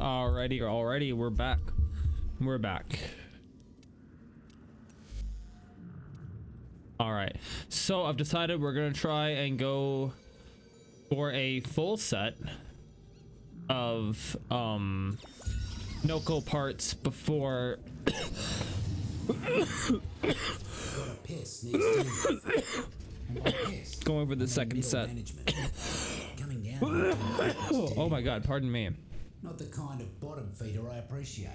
Alrighty, we're back. We're back. Alright, so I've decided we're gonna try and go for a full set of Noco parts before going for the second set. Oh my god, pardon me. Not the kind of bottom feeder I appreciate.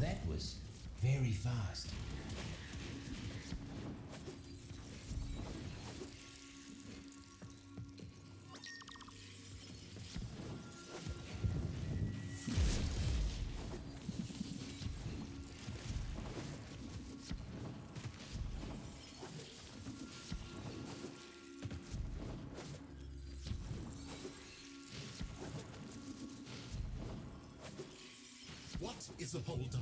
That was very fast. What is the holdup?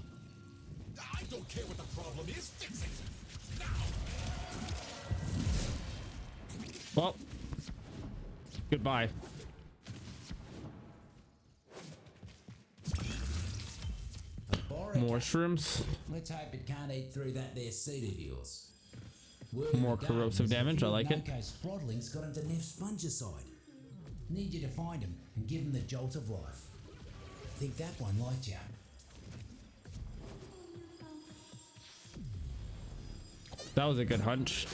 I don't care what the problem is. Fix it now. Well, goodbye. More shrooms. Let's hope it can't eat through that there seed of yours. More corrosive damage, I like it. Sprodling's got him to Neff's fungicide. Need you to find him and give him the jolt of life. Think that one liked you. That was a good hunch.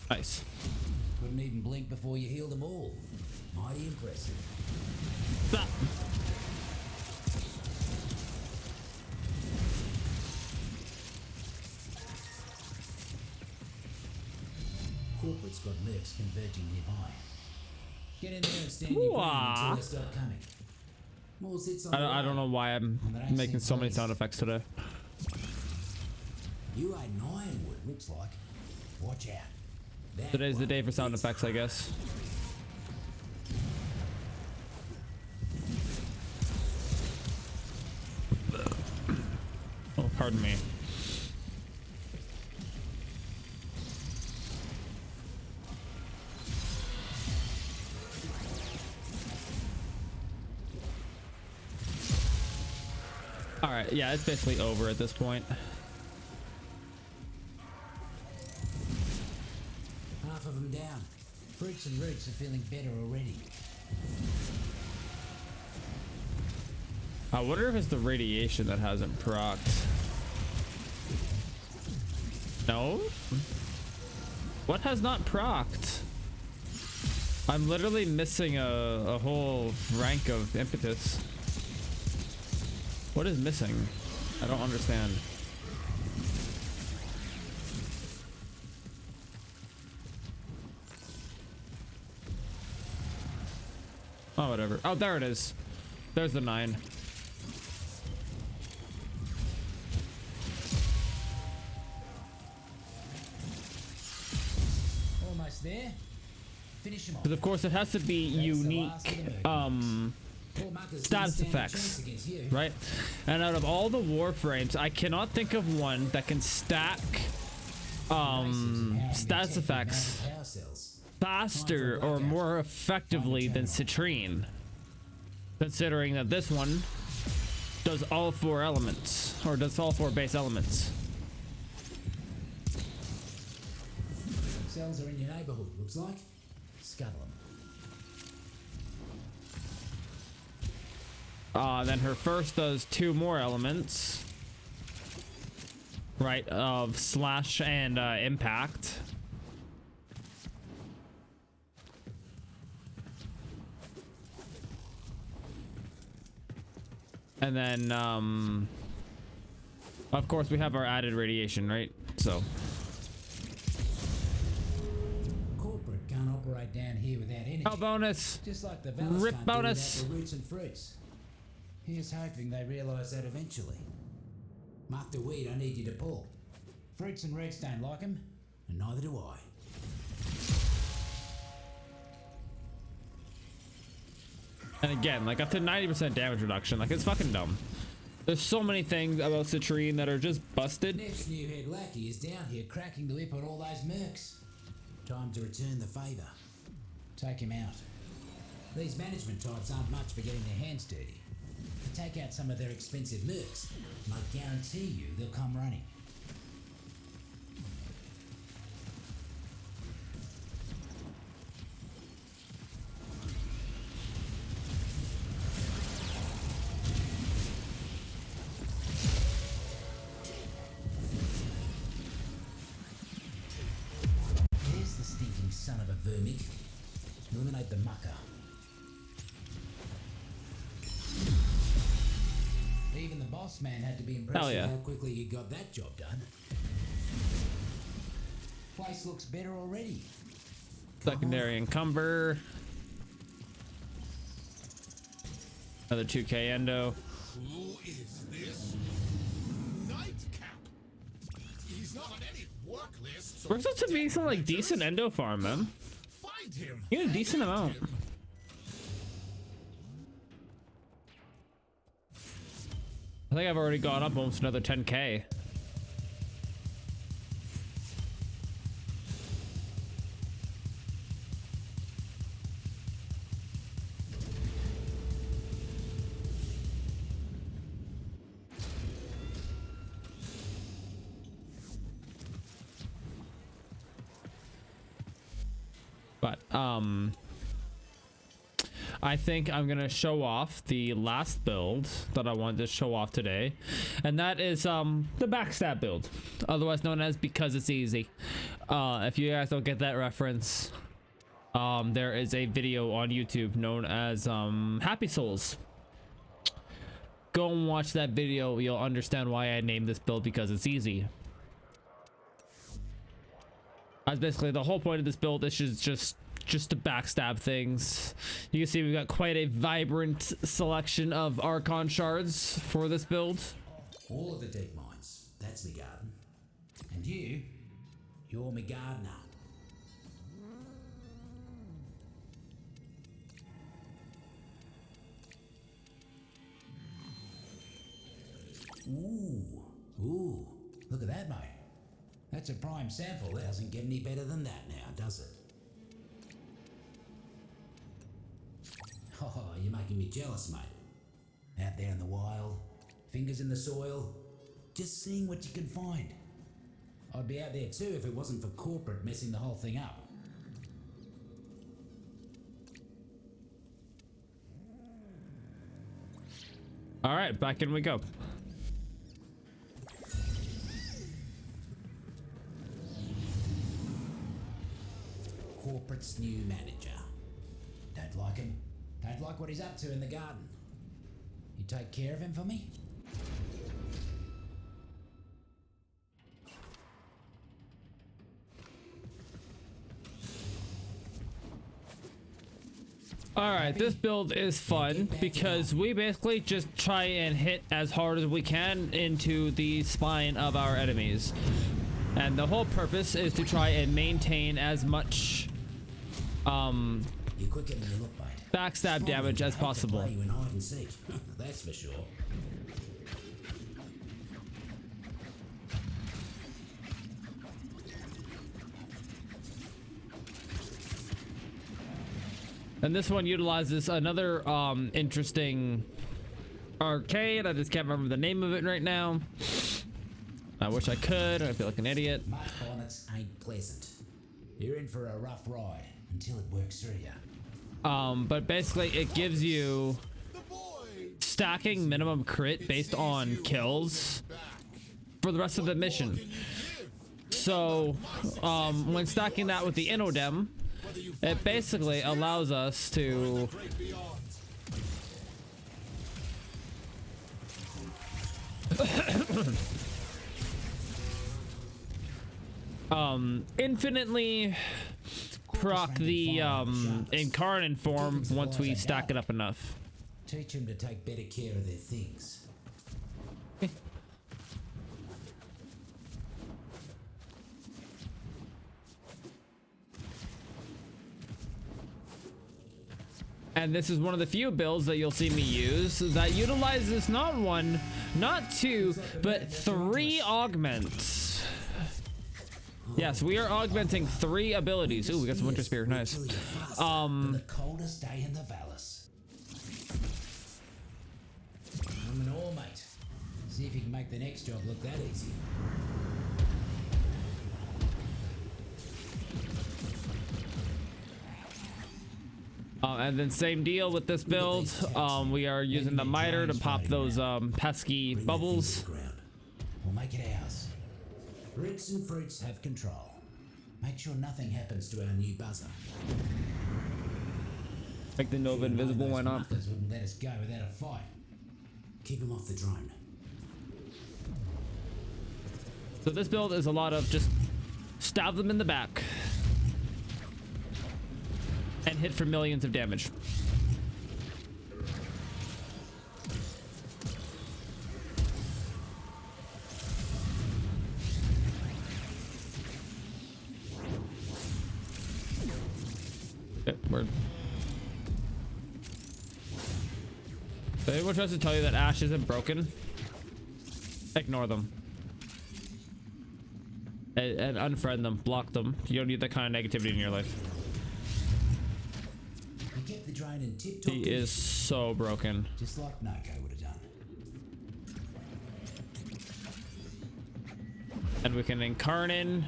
Nice. Couldn't even blink before you healed them all. Mighty impressive. Stop. Corporate's got mercs converging nearby. Get in there and stand your ground until they start coming. More sits on I don't know why I'm making so many sound effects today. You ate an ironwood, looks like. Watch out. That Today's the one day for sound hits effects, I guess. Oh, pardon me. All right, yeah, it's basically over at this point. half of them down. Fruits and roots are feeling better already. I wonder if it's the radiation that hasn't procced. No? What has not procced? I'm literally missing a whole rank of impetus. What is missing? I don't understand. Oh, whatever. Oh, there it is. There's the 9. Almost there. Finish him off. Because of course it has to be unique status effects, right? And out of all the Warframes, I cannot think of one that can stack status effects faster or more effectively than Citrine, considering that this one does all 4 elements, or does all 4 base elements. Cells are in your neighborhood, looks like. Scuttle them. Then her first does 2 more elements, right, of slash and impact. And then of course we have our added radiation, right? So Corporate can't operate down here without energy. oh, bonus. Just like the Valus Rip can't bonus. do without the roots and fruits. Here's hoping they realise that eventually. Mark the weed I need you to pull. Fruits and roots don't like 'em, and neither do I. And again, like up to 90% damage reduction. Like it's fucking dumb. There's so many things about Citrine that are just busted. Neff's new head lackey is down here cracking the whip on all those mercs. Time to return the favour. Take him out. These management types aren't much for getting their hands dirty. To take out some of their expensive mercs, and I guarantee you they'll come running. There's the stinking son of a vermig. Eliminate the mucker. Even the boss man had to be impressed Hell yeah. with how quickly you got that job done. Place looks better already. Come Secondary encumber. Another 2k endo. Who is this? Nightcap. He's not on any work list. So Works out to be some like decent endo farm, man. find him. You get a decent amount. Him. I think I've already gone up almost another 10k. But I think I'm gonna show off the last build that I wanted to show off today, and that is the backstab build, otherwise known as because it's easy. If you guys don't get that reference, there is a video on YouTube known as Happy Souls. Go and watch that video. You'll understand why I named this build because it's easy. That's basically the whole point of this build. Is just to backstab things. You can see we've got quite a vibrant selection of Archon shards for this build. All of the deep mines. That's me garden. And you're me gardener. Ooh, look at that, mate. That's a prime sample. It doesn't get any better than that now, does it? Oh, you're making me jealous, mate. Out there in the wild, fingers in the soil, just seeing what you can find. I'd be out there too if it wasn't for corporate messing the whole thing up. All right, back in we go. Corporate's new manager. Don't like him. Don't like what he's up to in the garden. You take care of him for me? All right, this build is fun because we basically just try and hit as hard as we can into the spine of our enemies. And the whole purpose is to try and maintain as much You're quicker than you look, mate. backstab damage as possible. Play you in hide and seek. That's for sure. And this one utilizes another interesting arcade. I just can't remember the name of it right now. I wish I could. I feel like an idiot. Mark bonnets ain't pleasant. You're in for a rough ride until it works through you. But basically it gives you stacking minimum crit based on kills for the rest of the mission. So when stacking that with the Inodem, it basically allows us to infinitely proc the incarnate form once we stack it up enough. Teach them to take better care of their things. And this is one of the few builds that you'll see me use that utilizes not one, not two, but 3 augments. Yes, we are augmenting 3 abilities. Ooh, we got some Winter Spear, nice. The coldest day in the Vallis. I'm an all mate. See if you can make the next job look that easy. And then same deal with this build. We are using the miter to pop those pesky bubbles. We'll make it ours. Roots and fruits have control. Make sure nothing happens to our new buzzer. Make the Nova invisible, why not? Those wouldn't let us go without a fight. Keep him off the drone. So this build is a lot of just stab them in the back and hit for millions of damage. Okay, word. If anyone tries to tell you that Ash isn't broken, ignore them. And unfriend them, block them. You don't need that kind of negativity in your life. The drone in tip-top He is so broken. just like Noko would have done. And we can incarnate.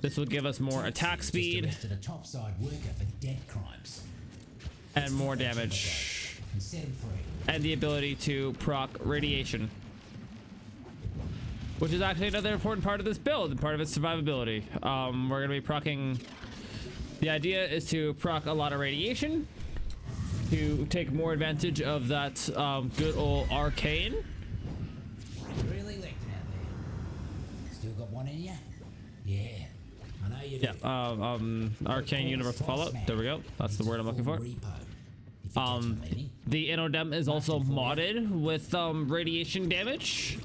This will give us more attack speed To the topside worker for dead crimes. and more damage, And set him free. and the ability to proc radiation, which is actually another important part of this build and part of its survivability. We're gonna be procking. The idea is to proc a lot of radiation to take more advantage of that good old arcane. Really licked it out there. Still got one in ya? Yeah. I know you do. Yeah, arcane universal fallout. There we go. That's the word I'm looking for. The Inodem is also modded with radiation damage.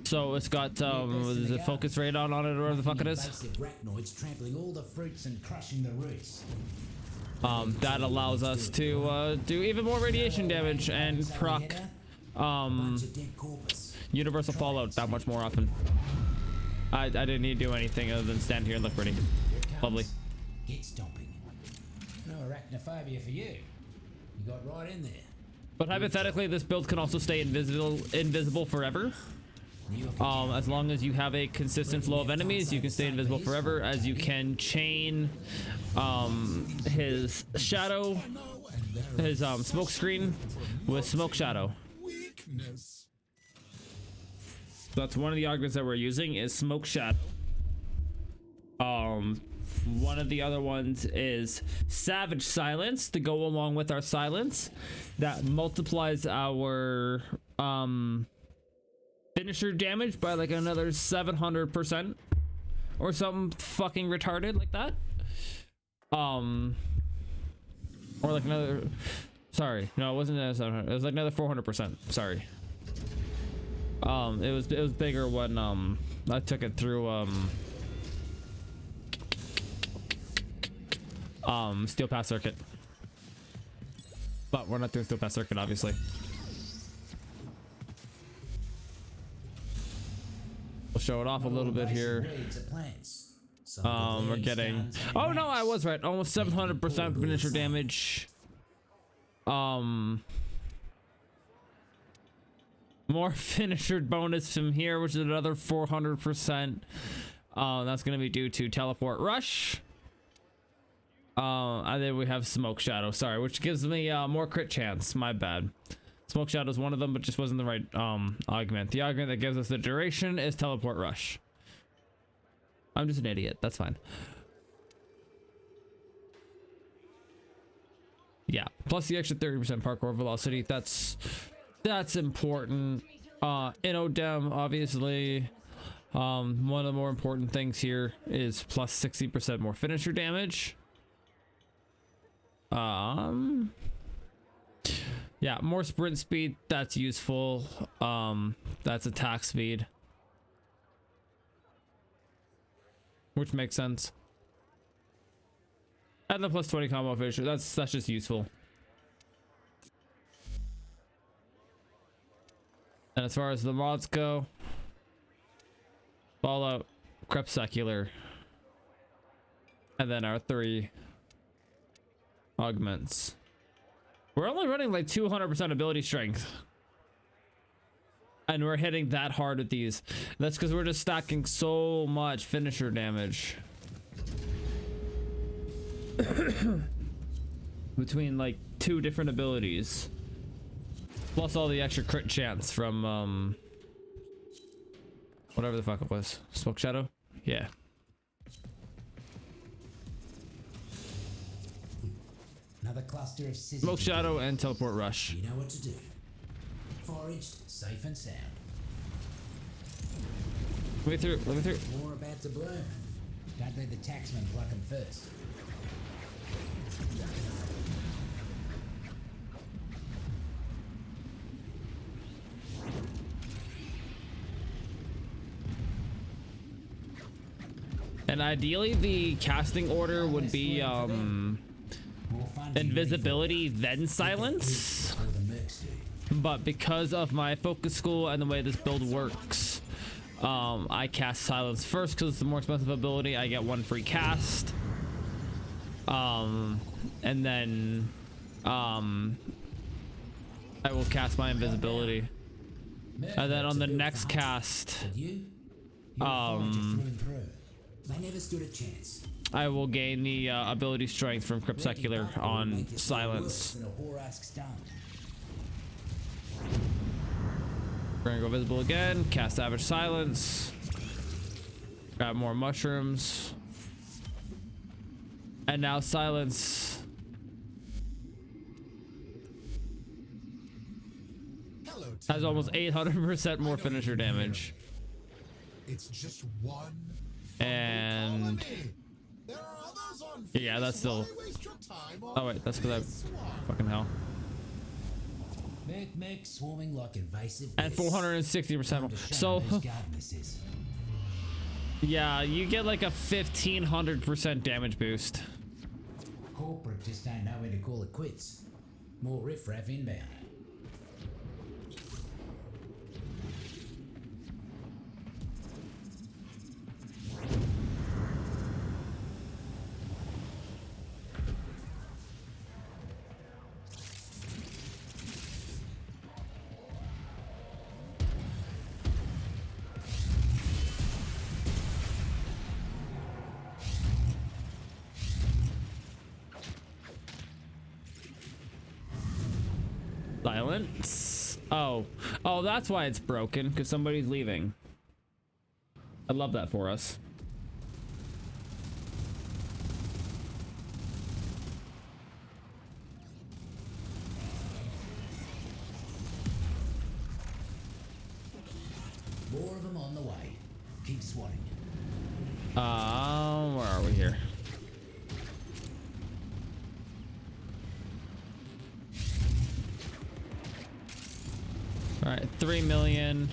So it's got is it focus radon on it or whatever the fuck it is. Arachnoids trampling all the fruits and crushing the roots. That allows us to do even more radiation damage and proc universal fallout that much more often. I didn't need to do anything other than stand here and look pretty. Lovely. Get stomping. No arachnophobia for you. You got right in there. But hypothetically, this build can also stay invisible forever. As long as you have a consistent flow of enemies, you can stay invisible forever, as you can chain his shadow, his smoke screen with smoke shadow. Weakness. That's one of the augments that we're using is smoke shadow. One of the other ones is savage silence to go along with our silence that multiplies our finisher damage by like another 700% or something fucking retarded like that. Or like another, sorry, no, it wasn't 700, it was like another 400%. Sorry. It was bigger when I took it through steel pass circuit, but we're not through steel pass circuit, obviously. We'll show it off a little bit here. We're getting, oh no, I was right, almost 700% finisher damage. More finisher bonus from here, which is another 400%. That's gonna be due to teleport rush. And then we have smoke shadow, sorry, which gives me more crit chance. My bad. Smoke shadow is one of them, but just wasn't the right augment. The augment that gives us the duration is teleport rush. I'm just an idiot, that's fine. Yeah, plus the extra 30% parkour velocity. That's important. Inodem, obviously. One of the more important things here is plus 60% more finisher damage. Yeah, more sprint speed, that's useful. That's attack speed, which makes sense. And the plus 20 combo finisher, that's just useful. And as far as the mods go, Fallout, Crep Secular, and then our 3 augments. We're only running like 200% ability strength, and we're hitting that hard with these. That's because we're just stacking so much finisher damage between like 2 different abilities, plus all the extra crit chance from whatever the fuck it was. Smoke Shadow? Yeah. Another cluster of scissors. Smoke Shadow and Teleport Rush. You know what to do. Foraged, safe and sound. Let me through, let me through. More about to bloom. Don't let the taxman pluck them first. And ideally the casting order would be invisibility then silence, but because of my focus school and the way this build works, I cast silence first because it's the more expensive ability. I get 1 free cast, and then I will cast my invisibility, and then on the next cast they never stood a chance. I will gain the ability strength from Crypt Secular on silence. We're gonna go visible again, cast Savage Silence, grab more mushrooms, and now silence. Hello, Has almost 800% more finisher damage. It's just one. And There are others on yeah, that's still. Why waste your time on Oh wait, that's because this one? I fucking hell. Merc swarming like invasive And 460% more. So yeah, you get like a 1500% damage boost. Corporate just don't know when to call it quits. More riffraff inbound. Silence. Oh, that's why it's broken, because somebody's leaving. I love that for us. More of them on the way. Keep swatting. Where are we here? All right, 3 million.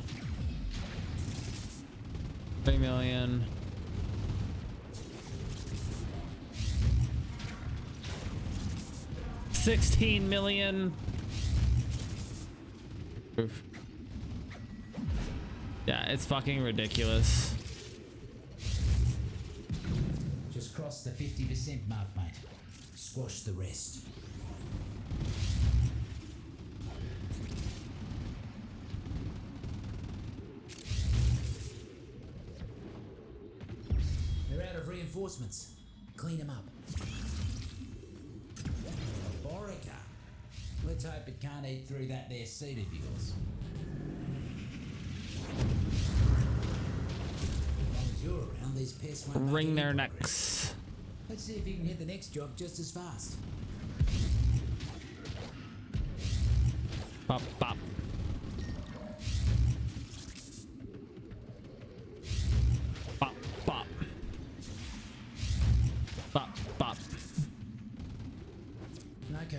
3 million. $16 million. Oof. Yeah, it's fucking ridiculous. Just cross the 50% mark, mate. Squash the rest. They're out of reinforcements. Clean them up. Borica. Let's hope it can't eat through that there seed of yours. As long as you're around, these pests won't make Wring any their progress. necks. Let's see if you can hit the next job just as fast. Pop, pop.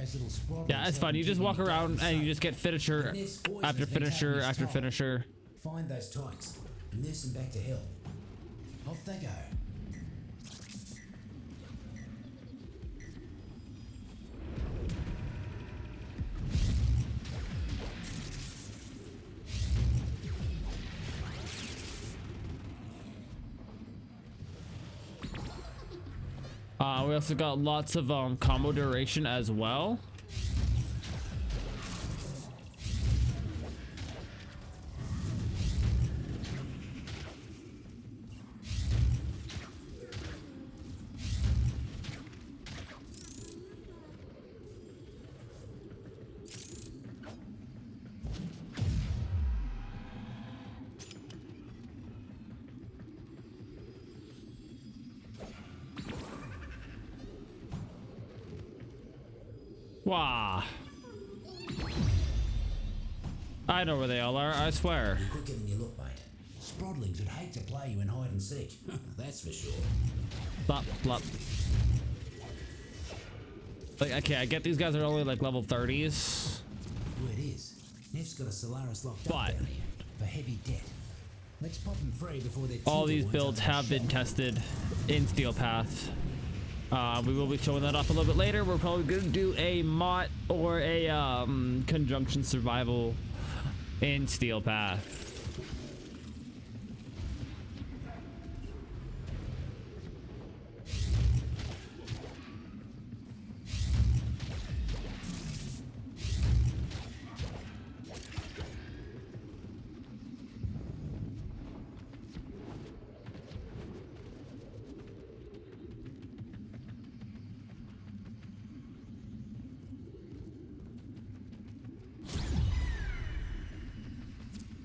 those little sprawlers. Yeah, it's fun. You just walk around and you just get finisher after finisher after finisher. Find those tykes and nurse them back to health. Off they go. We also got lots of combo duration as well. Wow. I know where they all are, I swear. You're quicker than you look, mate. Sprodlings would hate to play you in hide and seek. That's for sure. Blop, blop. Like, okay, I get these guys are only like level 30s. Word is, Neff's got a Solaris locked But up down here for heavy debt. Let's pop them free before they're all these builds have been tested in Steel Path. We will be showing that off a little bit later. We're probably going to do a MOT or a conjunction survival in Steel Path.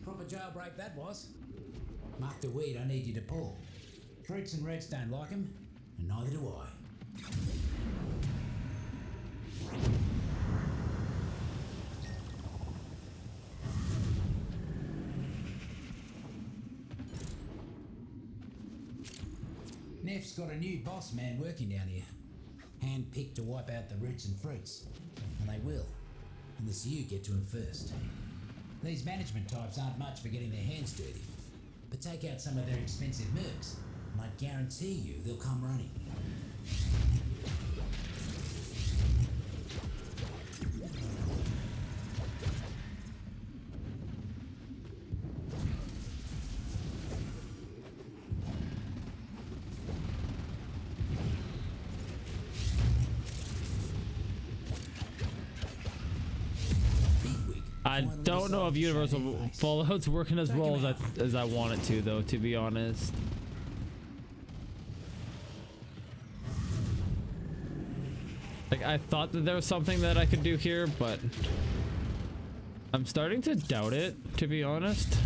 Proper jailbreak that was. Mark the weed I need you to pull. Fruits and reds don't like 'em, and neither do I. Neff's got a new boss man working down here. Hand-picked to wipe out the roots and fruits. And they will, unless you get to him first. These management types aren't much for getting their hands dirty. But take out some of their expensive mercs, and I guarantee you they'll come running. I don't know if Universal Fallout's working as well as I want it to, though, to be honest. Like, I thought that there was something that I could do here, but I'm starting to doubt it, to be honest.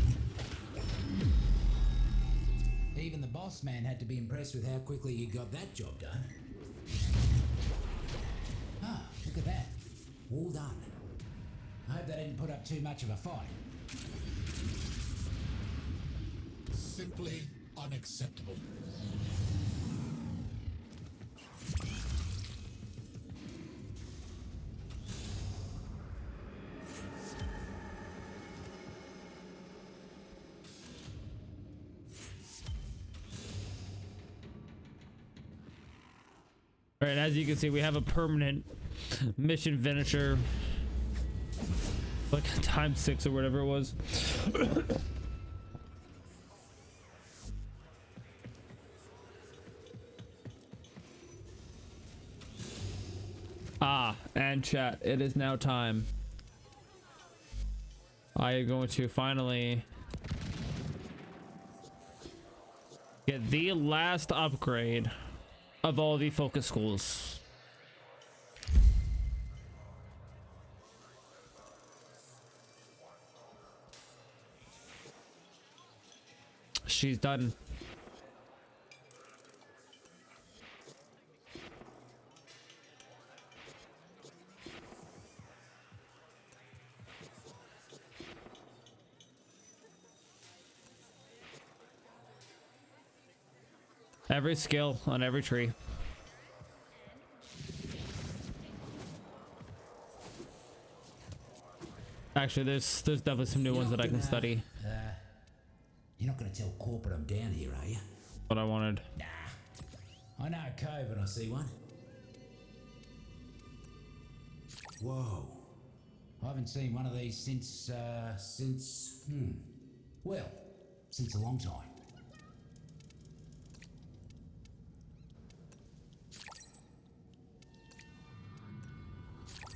Even the boss man had to be impressed with how quickly you got that job done. Ah, look at that. All done. I hope they didn't put up too much of a fight. Simply unacceptable. All right, as you can see, we have a permanent mission finisher. Like times 6 or whatever it was. And chat, it is now time. I am going to finally get the last upgrade of all the focus schools. She's done. Every skill on every tree. Actually, there's definitely some new ones that I can study. You're not gonna tell corporate I'm down here, are you? What I wanted. Nah. I know a cove when I see one. Whoa. I haven't seen one of these since a long time.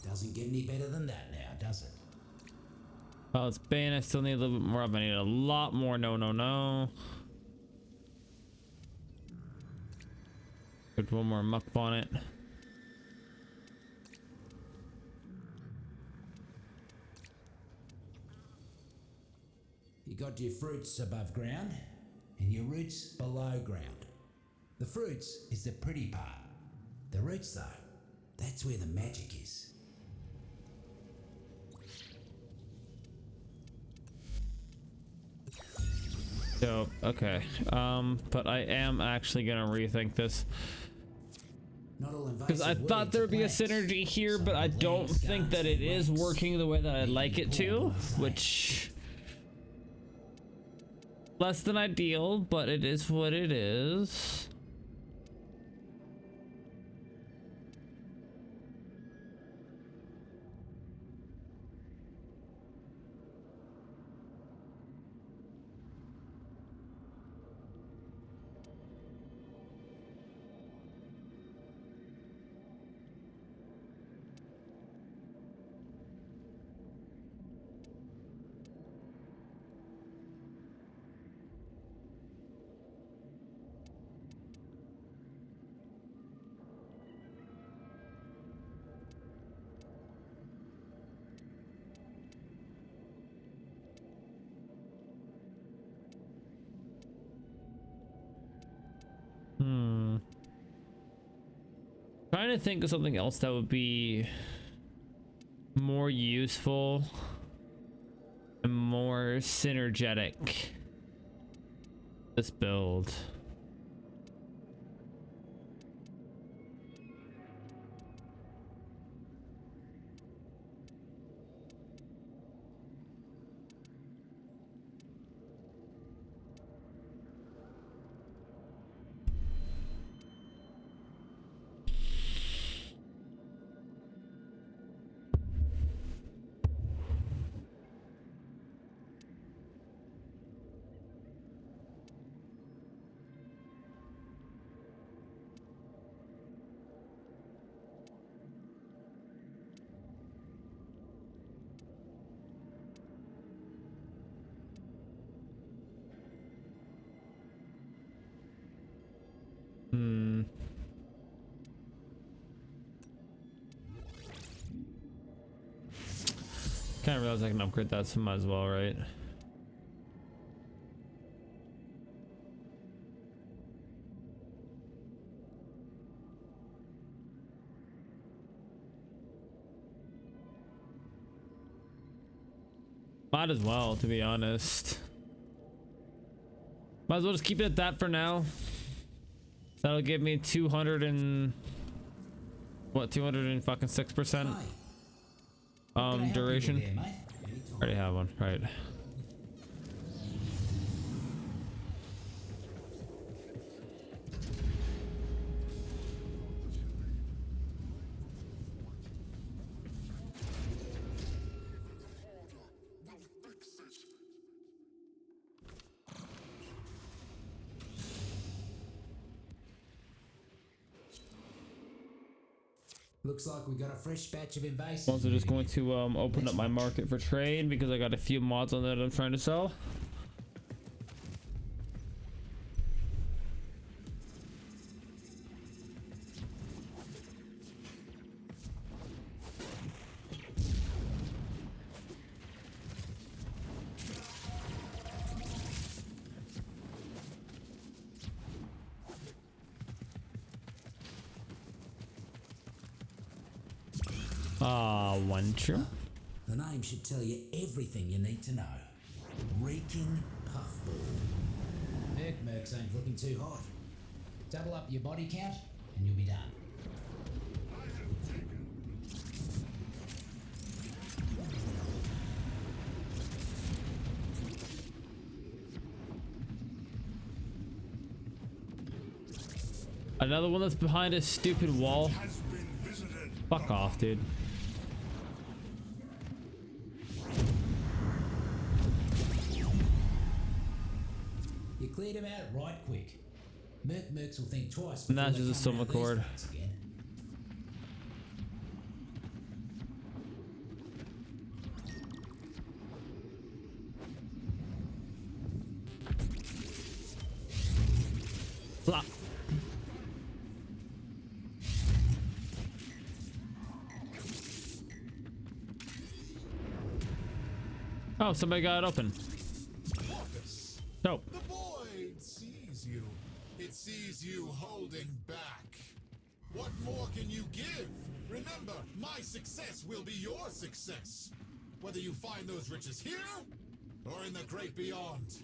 Doesn't get any better than that now, does it? Oh, it's Bane. I still need a little bit more of. I need a lot more. No. Put one more muck on it. You got your fruits above ground and your roots below ground. The fruits is the pretty part. The roots, though, that's where the magic is. So, okay. But I am actually gonna rethink this. Because I thought there would be a synergy here, but I don't think that it is working the way that I'd like it to, which... less than ideal, but it is what it is. Trying to think of something else that would be more useful and more synergetic. This build. Can't realize I can upgrade that, so might as well, right? Might as well, to be honest. Might as well just keep it at that for now. That'll give me 200 and what, 206% duration. Already have one, right? Looks like we got a fresh batch of invasives. Also just going to open up my market for trade because I got a few mods on that I'm trying to sell. One true. The name should tell you everything you need to know. Reeking puffball. Mercs ain't looking too hot. Double up your body count and you'll be done. Another one that's behind a stupid wall. Has been visited. Fuck off, dude. You cleared him out right quick. Mercs will think twice. And before that's they just a come silver around these cord. parts again. Blah. Oh, somebody got it open. Marcus, Nope. the void sees you. It sees you holding back. What more can you give? Remember, my success will be your success. Whether you find those riches here or in the great beyond.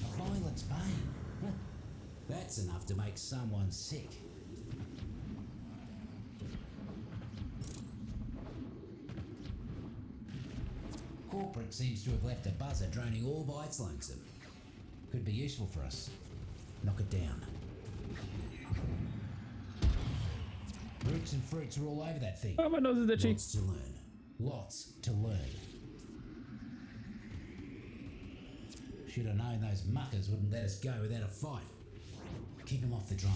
A violet's bane. Huh. That's enough to make someone sick. Corporate seems to have left a buzzer droning all by its lonesome. Could be useful for us. Knock it down. Roots and fruits are all over that thing. Oh, my nose is itchy. Lots to learn. Lots to learn. Should have known those muckers wouldn't let us go without a fight. Keep them off the drone.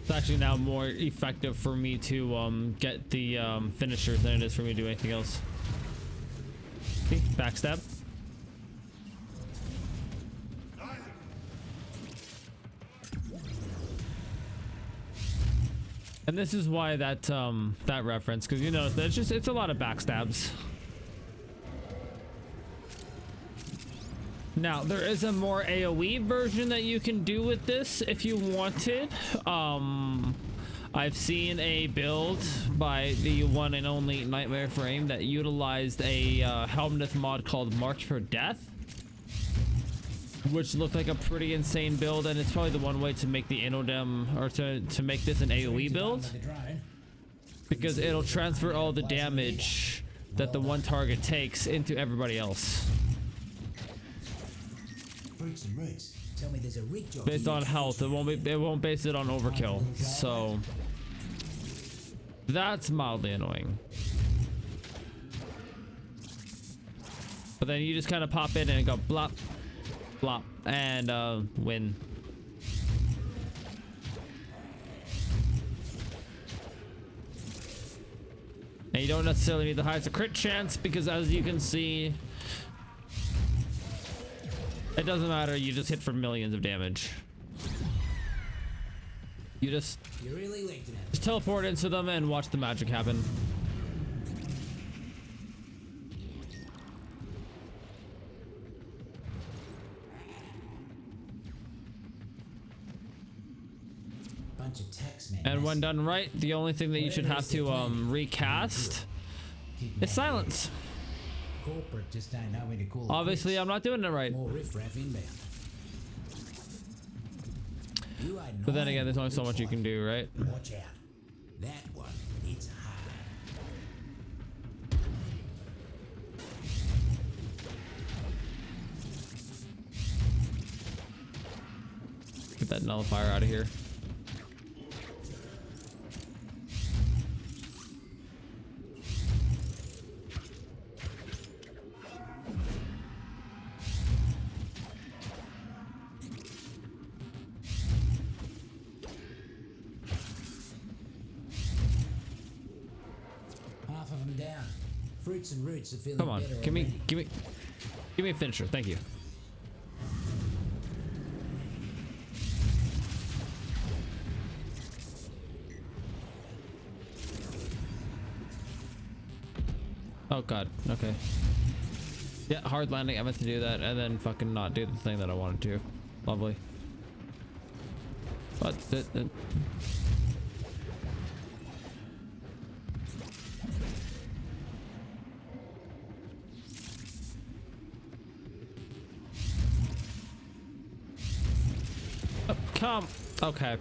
It's actually now more effective for me to get the finishers than it is for me to do anything else. See? Backstab. And this is why that that reference, because you know it's a lot of backstabs. Now there is a more AoE version that you can do with this if you wanted. I've seen a build by the one and only Nightmare Frame that utilized a Helmneth mod called March for Death, which looked like a pretty insane build, and it's probably the one way to make the Inodem, or to make this an AoE build, because it'll transfer all the damage that the one target takes into everybody else. Fruits and roots. Tell me there's a rig job Based on health, it won't base it on overkill. So that's mildly annoying. But then you just kind of pop in and go blop, blop, and win. And you don't necessarily need the highest crit chance, because as you can see, it doesn't matter, you just hit for millions of damage. You just teleport into them and watch the magic happen. Bunch of tax men. And when done right, the only thing that you should have to recast is silence. Corporate just don't know when to call it Obviously, quits. I'm not doing it right. More riffraff inbound. But then again, there's only so much you can do, right? Watch out. That one, it's hard. Get that nullifier out of here. Half of them down. Fruits and roots are feeling Come on, better give me already. a finisher. Thank you. Oh god, okay. Yeah, hard landing. I meant to do that and then fucking not do the thing that I wanted to. Lovely. But oh, come. Okay.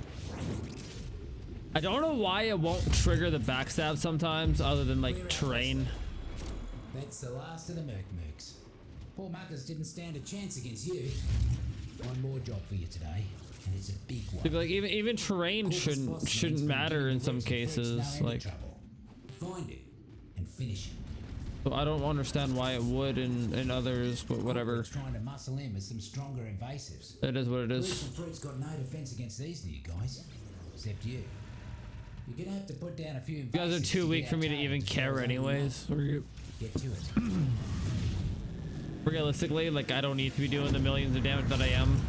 I don't know why it won't trigger the backstab sometimes, other than like terrain. That's the last of the mercs. Poor muckers didn't stand a chance against you. One more job for you today, and it's a big one. Like even terrain shouldn't matter in some cases. Like, find it and finish it. so I don't understand why it would in others, but whatever. Trying to muscle in with some stronger invasives. It is what it is. Recent fruit's got no defense against these new guys, except you. You're gonna have to put down a few. You guys are too weak for me to even care, anyways. Get to it. Realistically, like, I don't need to be doing the millions of damage that I am.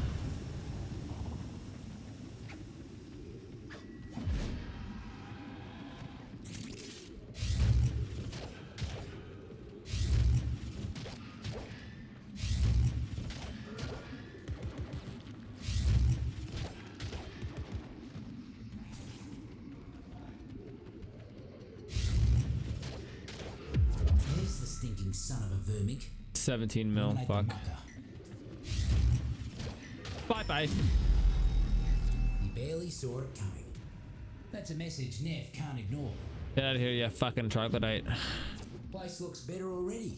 There's the stinking son of a vermig. 17 mil, fuck. Bye bye. He barely saw it coming. That's a message Neff can't ignore. Get out of here, you fucking troglodyte. Place looks better already.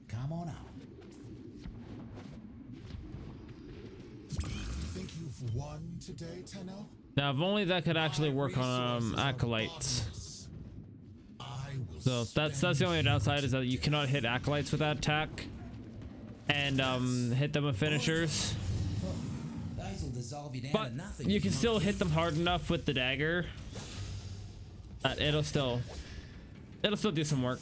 Come on up. You think you've won today, Tenno? Now, if only that could actually work on acolytes. So that's the only downside, is that you cannot hit acolytes with that attack and hit them with finishers. Those will dissolve you down But to nothing. you can still hit them hard enough with the dagger that it'll still do some work.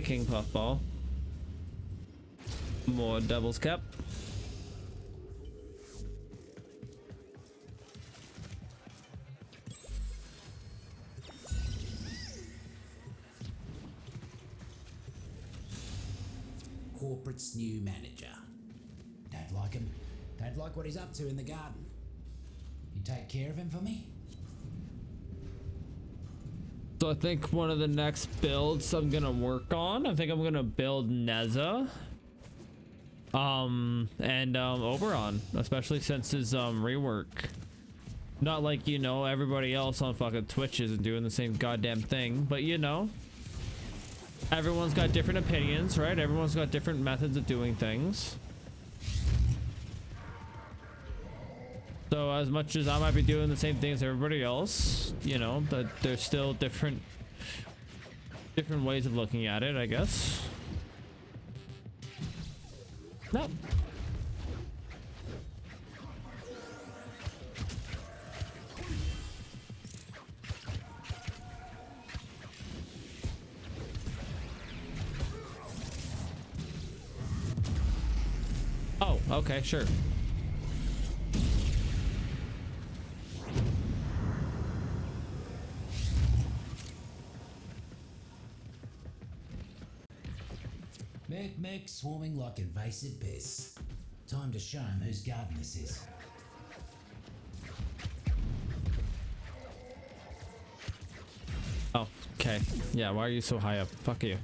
King puffball. More devil's cap. Corporate's new manager. Don't like him. Don't like what he's up to in the garden. You take care of him for me? So I think one of the next builds I'm gonna work on, I think I'm gonna build Neza and Oberon, especially since his rework. Not like, you know, everybody else on fucking Twitch isn't doing the same goddamn thing, but you know, everyone's got different opinions, right? Everyone's got different methods of doing things. So as much as I might be doing the same thing as everybody else, you know, that there's still different ways of looking at it, I guess. No. Oh, okay, sure. Merc swarming like invasive pests. Time to show him whose garden this is. Oh, okay. Yeah, why are you so high up? Fuck you.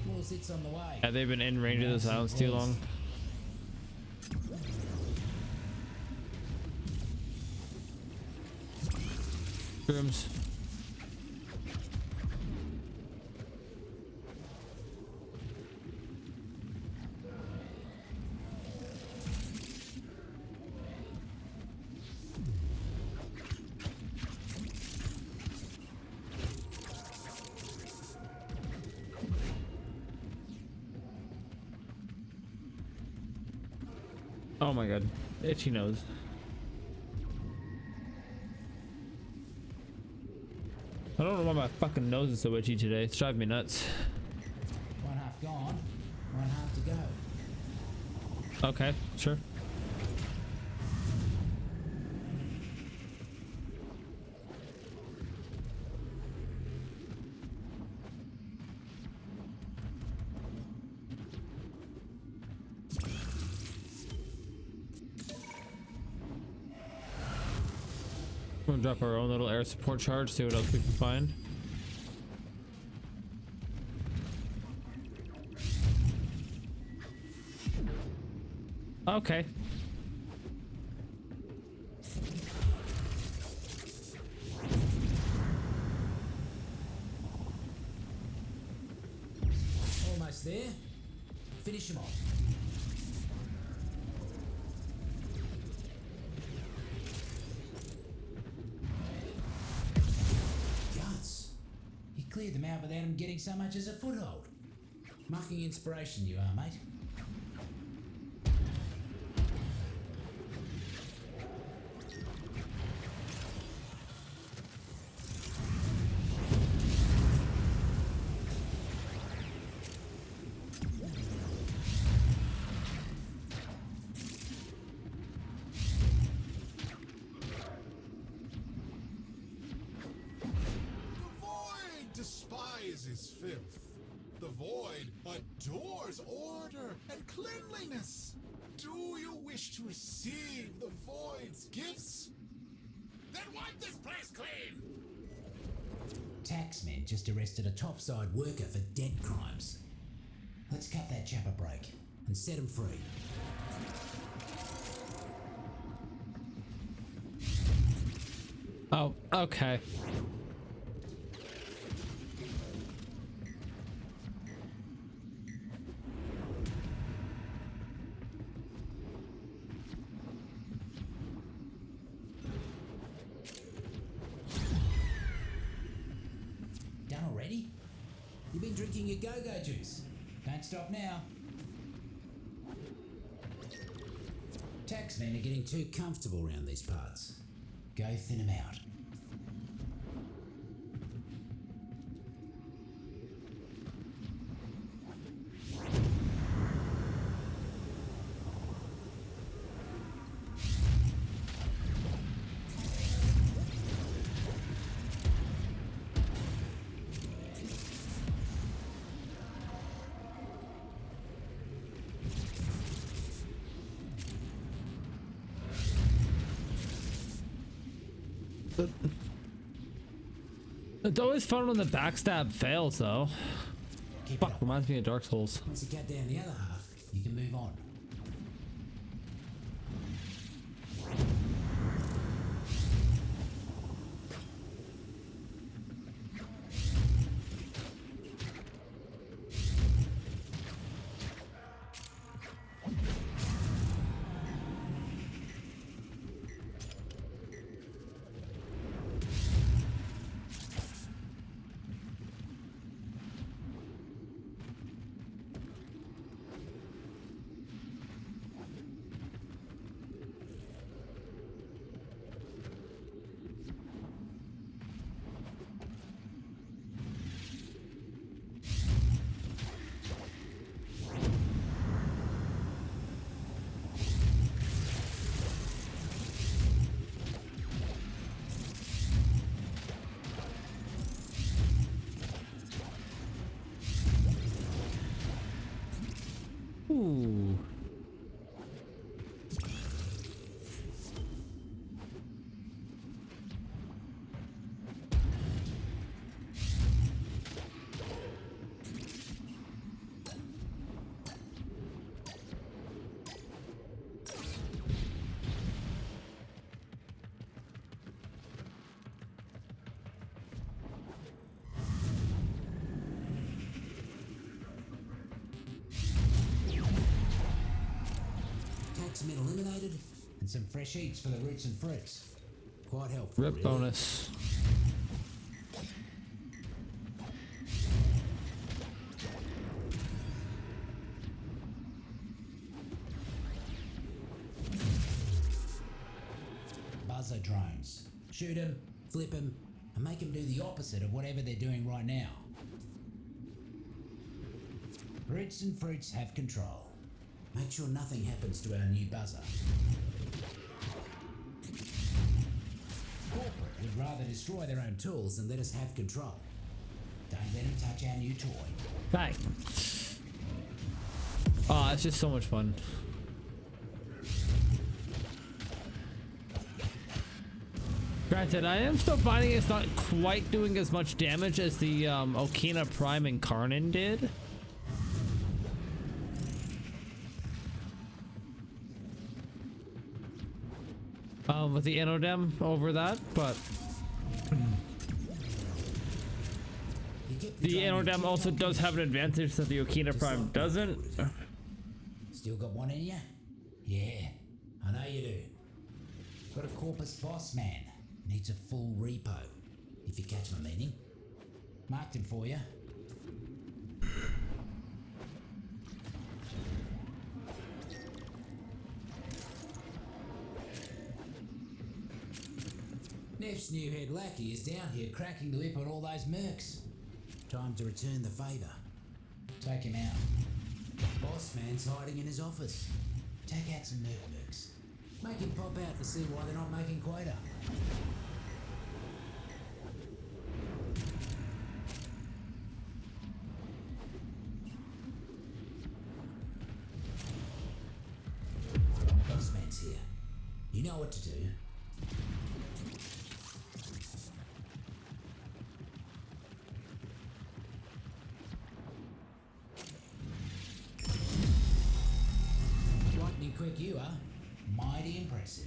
More sits on the way. Yeah, they've been in range of the silence too long. Rooms. Oh my god, itchy nose. I don't know why my fucking nose is so itchy today. It's driving me nuts. One half gone, one half to go. Okay, sure. We'll drop our own little air support charge, see what else we can find. Okay. Almost there. Finish him off. Guts. He cleared them out without him getting so much as a foothold. Marking inspiration you are, mate. The void despises filth. The void adores order and cleanliness. Do you wish to receive the void's gifts? Then wipe this place clean! Taxmen just arrested a topside worker for debt crimes. Let's cut that chap a break and set him free. Oh, okay. Done already? You've been drinking your go-go juice. Don't stop now. Taxmen are getting too comfortable around these parts. Go thin them out. It's always fun when the backstab fails, though. Keep it Fuck, up. reminds me of Dark Souls. Once you cut down the other half, you can move on. Ooh. Taxmen eliminated, and some fresh eats for the roots and fruits. Quite helpful, Rip really. bonus. Buzzer drones. Shoot them, flip them, and make them do the opposite of whatever they're doing right now. Roots and fruits have control. Make sure nothing happens to our new buzzer. Corporate would rather destroy their own tools than let us have control. Don't let them touch our new toy. Bang. Oh, it's just so much fun. Granted, I am still finding it's not quite doing as much damage as the Okina Prime and Karnan did. With the Inodem over that, but the Inodem also does have an advantage that the Okina Prime doesn't. Still got one in you? Yeah, I know you do. Got a corpus boss man. Needs a full repo. If you catch my meaning. Marked him for you. Neff's new head lackey is down here cracking the whip on all those mercs. Time to return the favour. Take him out. Boss man's hiding in his office. Take out some mercs. Make him pop out to see why they're not making quota. Boss man's here. You know what to do. Lightning quick you are. Mighty impressive.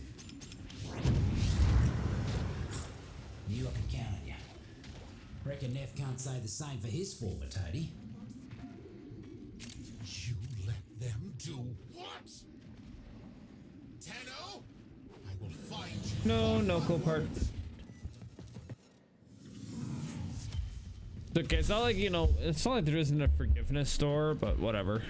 Knew I could count on you. Reckon Neff can't say the same for his former toady. You let them do what? Tenno? I will find you. No cool part. Okay, it's not like, you know, it's not like there isn't a forgiveness store, but whatever.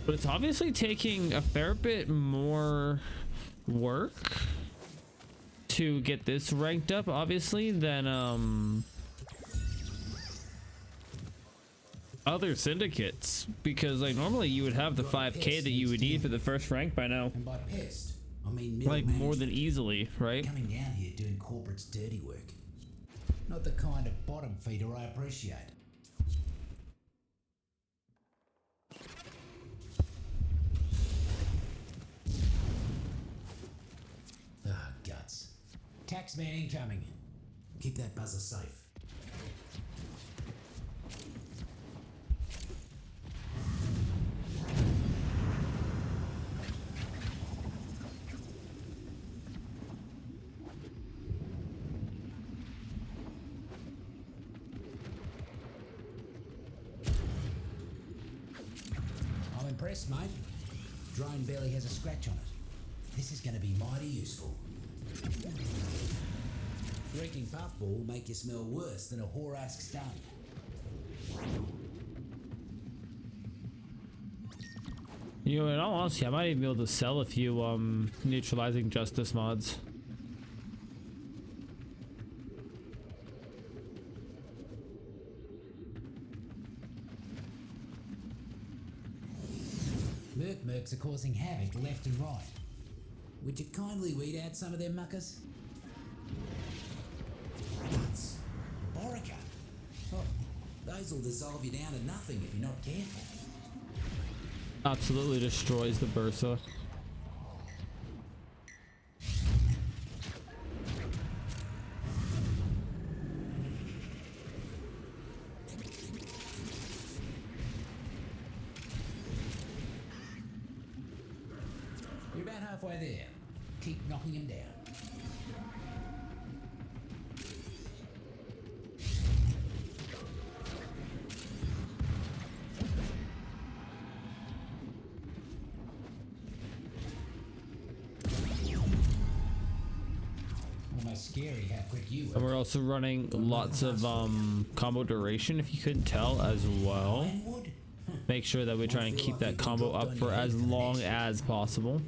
But it's obviously taking a fair bit more work to get this ranked up, obviously, than other syndicates, because like normally you would have the 5k that you would need for the first rank by now, And by pest, I mean like middle more than management. easily, right? Coming down here doing corporate's dirty work. Not the kind of bottom feeder I appreciate. Ah, guts. Taxman incoming. Keep that buzzer safe. I'm impressed, mate. Drone barely has a scratch on it. This is going to be mighty useful. Drinking puffball will make you smell worse than a whore-ass stun. You know, in all honesty, I might even be able to sell a few neutralizing justice mods. Mercs are causing havoc left and right. Would you kindly weed out some of them muckers? Nuts. Borica. Oh, those will dissolve you down to nothing if you're not careful. Absolutely destroys the Bursa. You're about halfway there. Keep knocking him down. Almost scary how quick you And were. we're also running lots of combo duration, if you couldn't tell, as well. Ironwood? Make sure that we try and keep that combo up for as long as possible.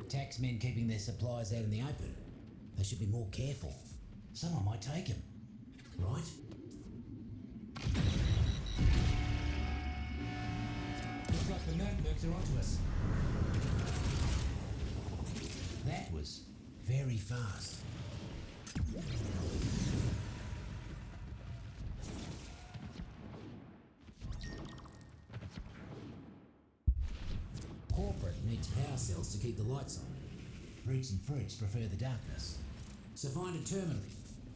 Taxmen keeping their supplies out in the open. They should be more careful. Someone might take them. Right? The Nurembergs are onto us. That was very fast. Corporate needs power cells to keep the lights on. Roots and fruits prefer the darkness. So find a terminal,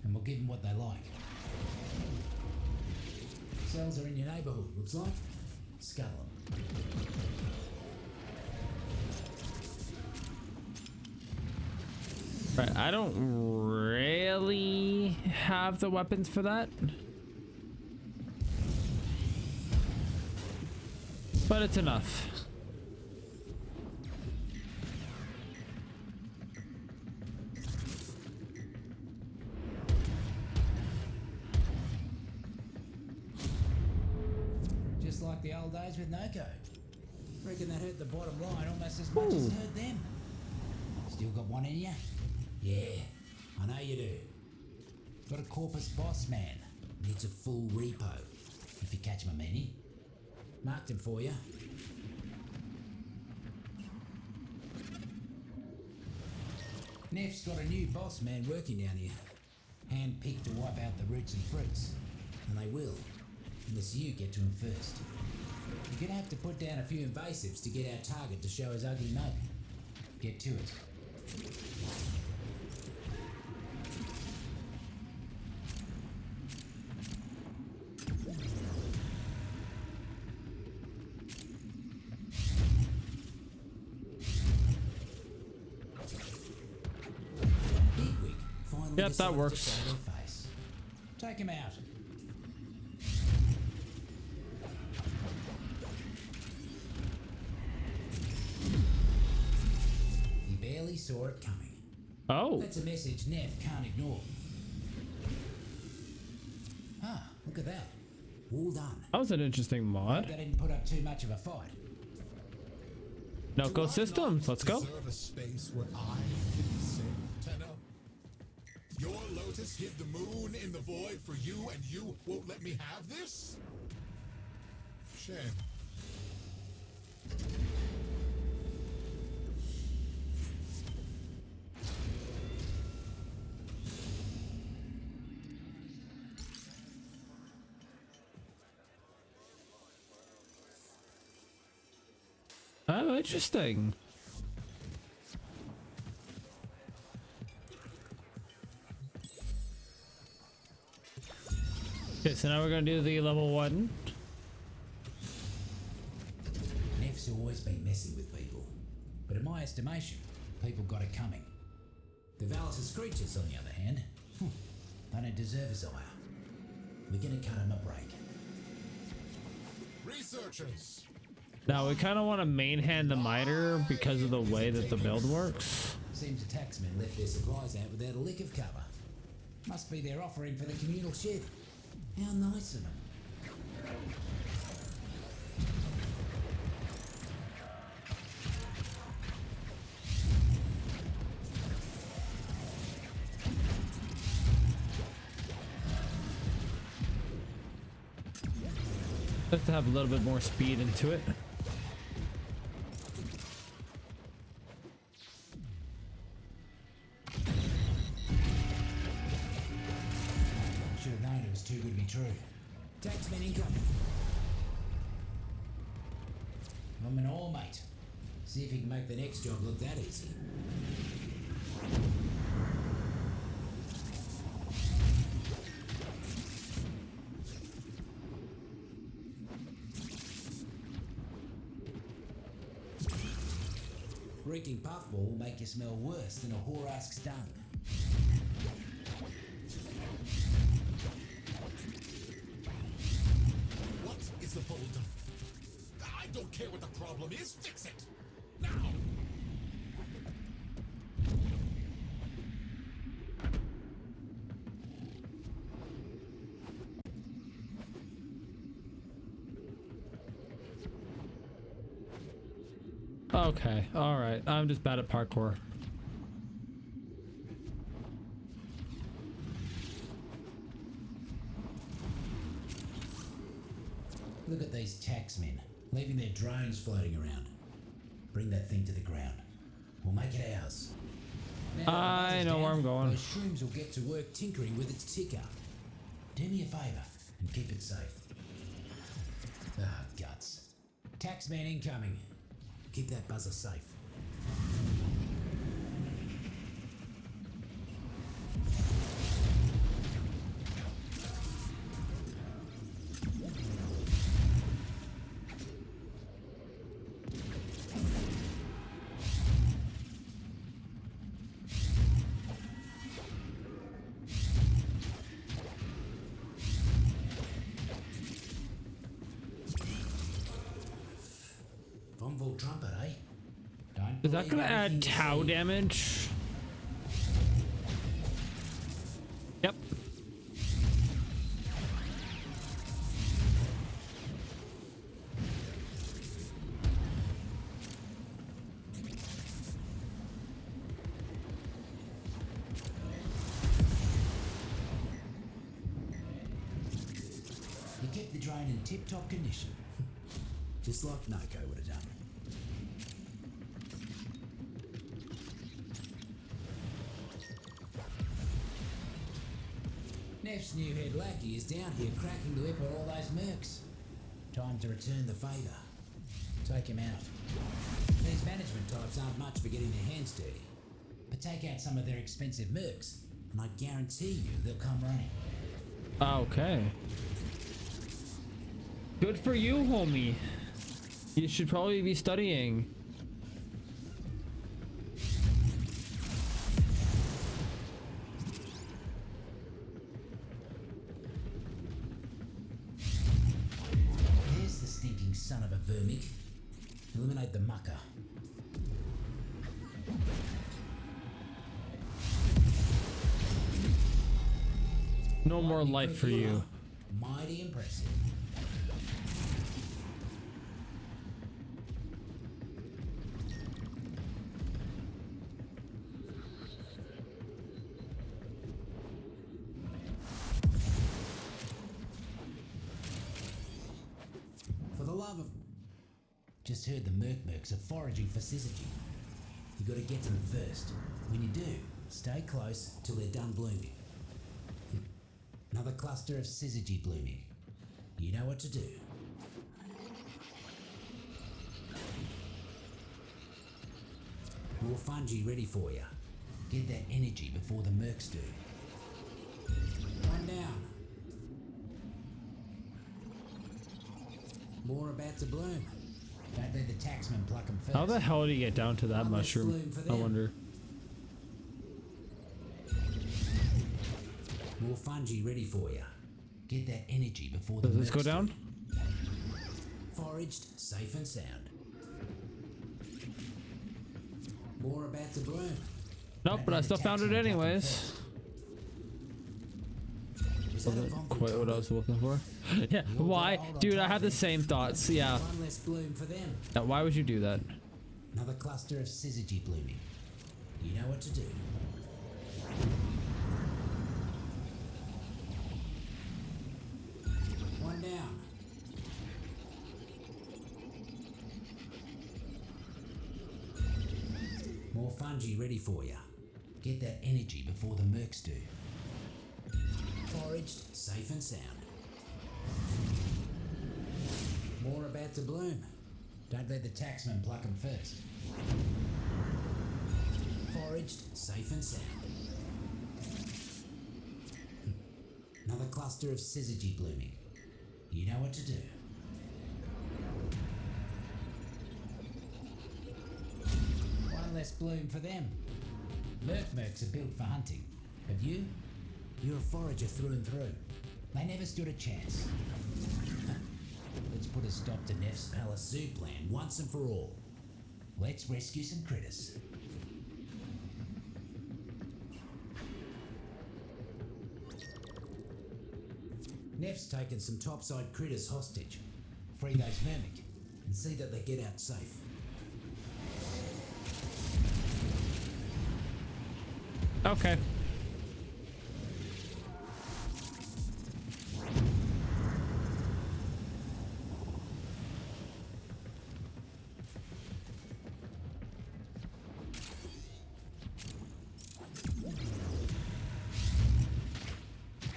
and we'll give them what they like. Cells are in your neighbourhood, looks like. Scuttle them. Right, I don't really have the weapons for that. But it's enough. Just like the old days with Noko. Reckon that hurt the bottom line almost as much as it hurt them. Still got one in you? Yeah, I know you do. Got a Corpus boss man. Needs a full repo. If you catch my meanie. Marked him for you. Neff's got a new boss man working down here. Hand-picked to wipe out the roots and fruits. And they will. Unless you get to him first. You're gonna have to put down a few invasives to get our target to show his ugly mug. Get to it. Bigwig finally Yep, that decided to works. show their face. Take him out. He barely saw it coming. Oh, That's a message Neff can't ignore. Ah, look at that. All done. that was an interesting mod. They didn't put up too much of a fight. Noco systems, let's go. Deserve a space where I can be safe, Tenno. Your lotus hid the moon in the void for you, and you won't let me have this? Shame. Oh, interesting. Okay, so now we're gonna do the level 1. Neff's always been messing with people. But in my estimation, people got it coming. The Valis' creatures, on the other hand, they don't deserve his ire. We're gonna cut him a break. Researchers! Now we kind of want to main hand the miter because of the way that the build works. Seems the taxmen left their supplies out without a lick of cover. Must be their offering for the communal shed. How nice of them. Just to have a little bit more speed into it. Should have known it was too good to be true. Taxman incoming. I'm an all mate. See if he can make the next job look that easy. Reeking puffball will make you smell worse than a whore-ass stung. What is the boulder? I don't care what the problem is, fix it! Now! Okay, alright. I'm just bad at parkour. Look at these taxmen. leaving their drones floating around. Bring that thing to the ground. We'll make it ours. Now, I know where I'm going. Those shrooms will get to work tinkering with its ticker. Do me a favour and keep it safe. Ah, guts. Taxman incoming. Keep that buzzer safe. Von trumpet, eh? Don't Is that believe gonna everything add you Tau see. damage? Yep. You kept the drone in tip-top condition. Just like Noko would have done. Neff's new head lackey is down here cracking the whip at all those mercs. Time to return the favour. Take him out. These management types aren't much for getting their hands dirty. But take out some of their expensive mercs, and I guarantee you they'll come running. Okay. Good for you, homie. You should probably be studying. There's the stinking son of a vermig. Eliminate the mucker. No more life for you. Mighty impressive. For the love of... Just heard the mercs are foraging for syzygy. You gotta get to them first. When you do, stay close till they're done blooming. Another cluster of syzygy blooming. You know what to do. More fungi ready for you. Get that energy before the mercs do. One down. More about to bloom. Don't let the taxman pluck them first. How the hell do you get down to that One less mushroom? bloom for I them. wonder. More fungi ready for you. Get that energy before the Does this mercs go down? do. Foraged, safe and sound. More about to bloom. Nope, Don't but I let the still found it taxman pluck 'em anyways. first. Was that a Wasn't von quite what I was looking for. Yeah, You'll why? get hold on Dude, I top had the then. same thoughts. Yeah. One less bloom for them. Yeah, why would you do that? Another cluster of syzygy blooming. You know what to do. One down. More fungi ready for you. Get that energy before the mercs do. Foraged, safe and sound. More about to bloom. Don't let the taxman pluck them first. Foraged, safe and sound. Another cluster of syzygy blooming. You know what to do. One less bloom for them. Mercs are built for hunting, but you're a forager through and through. They never stood a chance. Let's put a stop to Neff's Palace Zoo plan once and for all. Let's rescue some critters. Neff's taken some topside critters hostage. Free those vermic and see that they get out safe. Okay.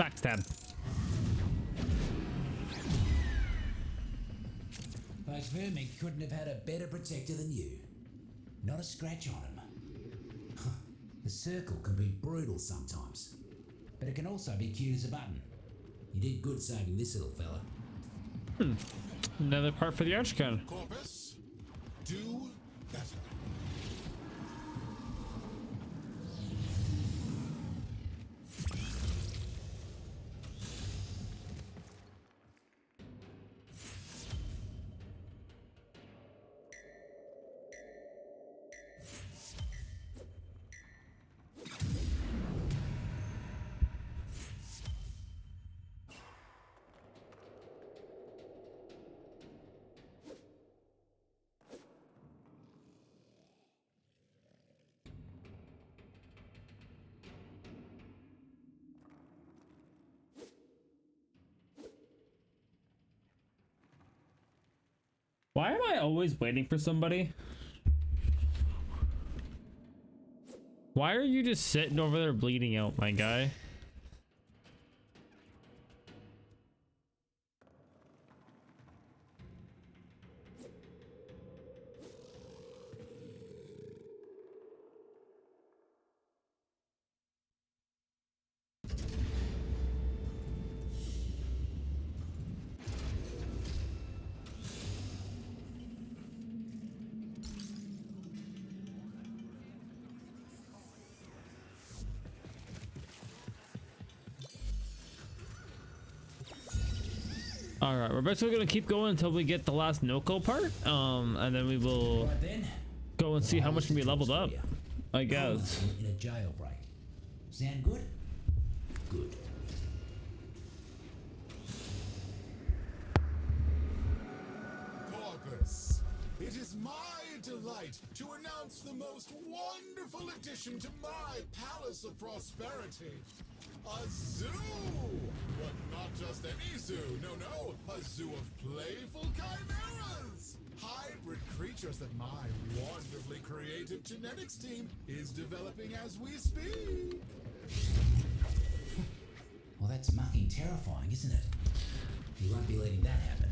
Backstab. Those vermin couldn't have had a better protector than you. Not a scratch on him. The circle can be brutal sometimes, but it can also be cute as a button. You did good saving this little fella. Another part for the Archcon. Corpus, do better. Why am I always waiting for somebody? Why are you just sitting over there bleeding out, my guy? All right, we're basically gonna keep going until we get the last Noko part, and then we will Right then, go and see how much can be leveled up. I guess. in a jailbreak. Sound good? Good. Corpus, it is my delight to announce the most wonderful addition to my Palace of Prosperity. A zoo! But not just any zoo, no, a zoo of playful chimeras! Hybrid creatures that my wonderfully creative genetics team is developing as we speak. Well, that's mucking terrifying, isn't it? You won't be letting that happen.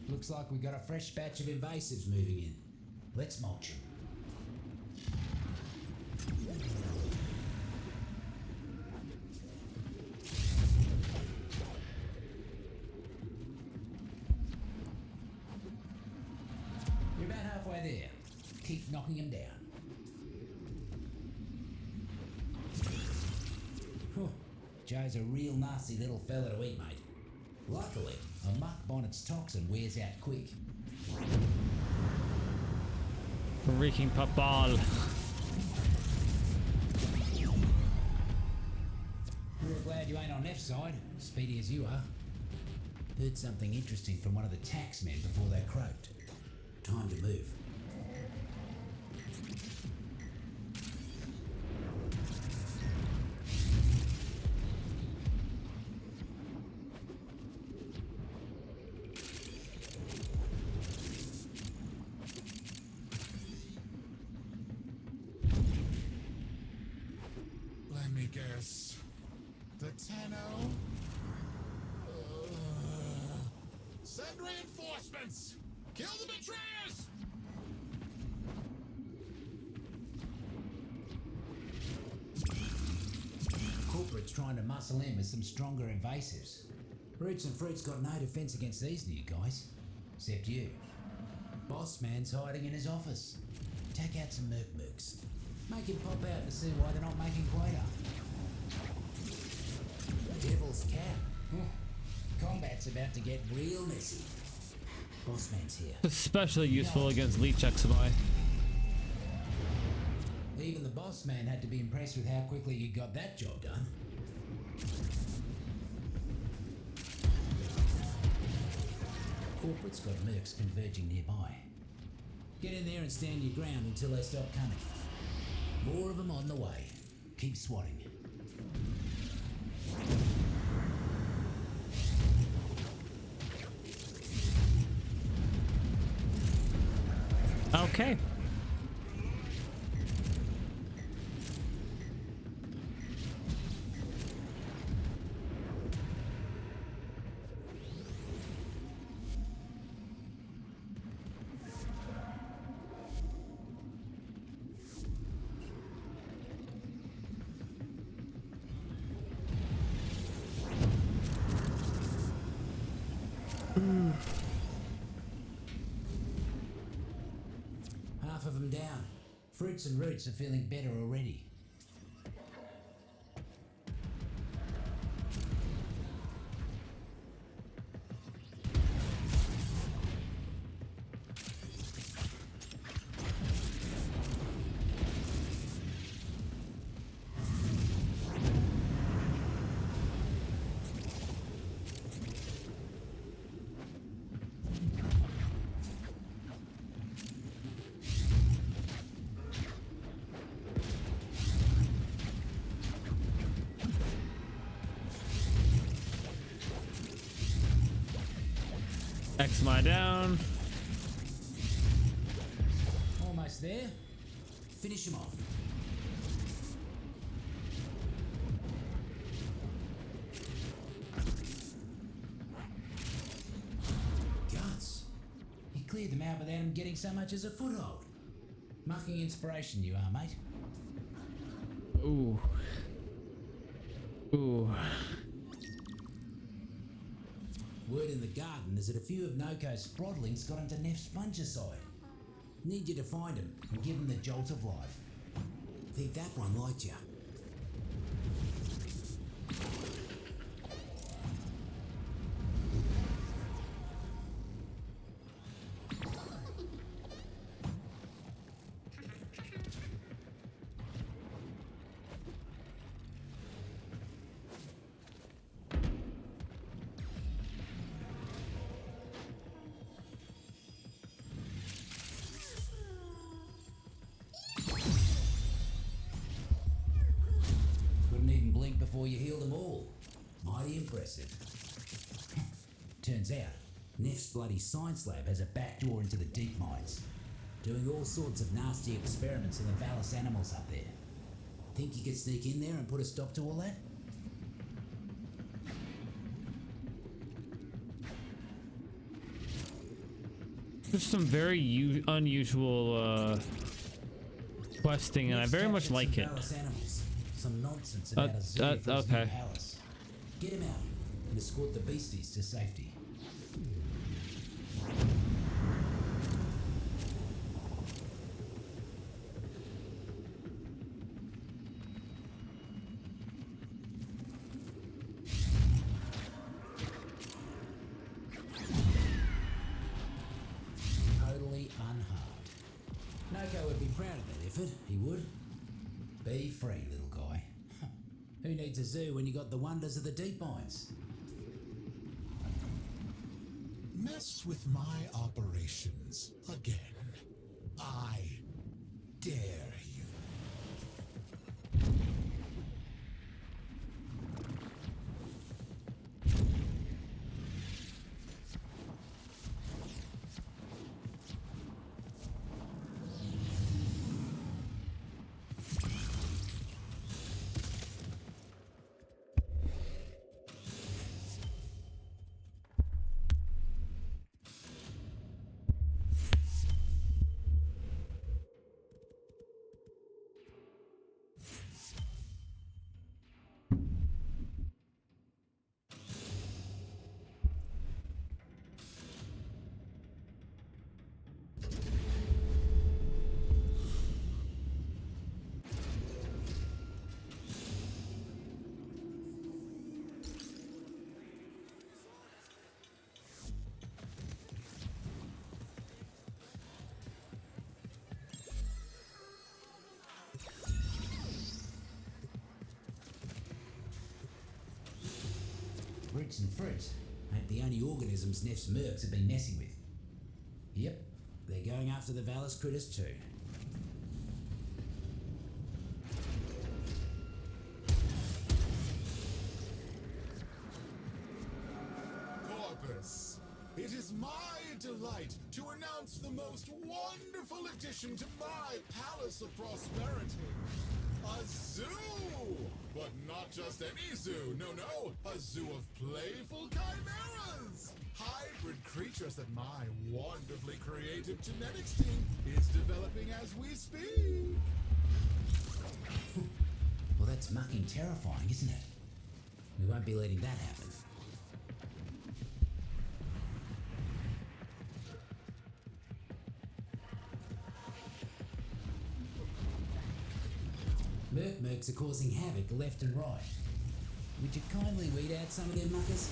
Looks like we got a fresh batch of invasives moving in. Let's mulch them. You're about halfway there. Keep knocking them down. Whew. Joe's a real nasty little fella to eat, mate. Luckily, a muck bonnet's toxin wears out quick. Reeking pop ball. Real glad you ain't on F's side, speedy as you are. Heard something interesting from one of the tax men before they croaked. Time to move. Let me guess. The Tenno? Send reinforcements! Kill the betrayers! Corporate's trying to muscle in with some stronger invasives. Roots and Fruit's got no defense against these new guys. Except you. Boss man's hiding in his office. Take out some mercs. Make him pop out to see why they're not making quota. Devil's cap. Combat's about to get real messy. Boss man's here. Especially useful against Leech XMI. Even the boss man had to be impressed with how quickly you got that job done. Corporate's got mercs converging nearby. Get in there and stand your ground until they stop coming. More of them on the way. Keep swatting. Okay. Half of them down. Fruits and roots are feeling better already. X my down. Almost there. Finish them off. Guts. He cleared them out without him getting so much as a foothold. Mucking inspiration you are, mate. Ooh. Ooh. Word in the garden is that a few of Noko's sproddlings got into Neff's fungicide. Need you to find him and give him the jolt of life. Think that one liked you. Before you heal them all. Mighty impressive. Turns out, Neff's bloody science lab has a back door into the deep mines, doing all sorts of nasty experiments on the Valis animals up there. Think you could sneak in there and put a stop to all that? There's some very unusual questing, and I very much like it. Valis animals. Some nonsense about a zoo versus okay. New Palace. Get him out and escort the beasties to safety. Totally unharmed. Noko would be proud of that effort, he would. Be free, little guy. Who needs a zoo when you got the wonders of the deep mines? Mess with my operations again. I dare you. Roots and fruit ain't the only organisms Neff's mercs have been messing with. Yep, they're going after the Valis critters too. Corpus, it is my delight to announce announce the most wonderful addition to my palace of prosperity. A zoo! But not just any zoo, no, a zoo of playful chimeras! Hybrid creatures that my wonderfully creative genetics team is developing as we speak. Well, that's mucking terrifying, isn't it? We won't be letting that happen. Mercs are causing havoc left and right. Would you kindly weed out some of them muckers?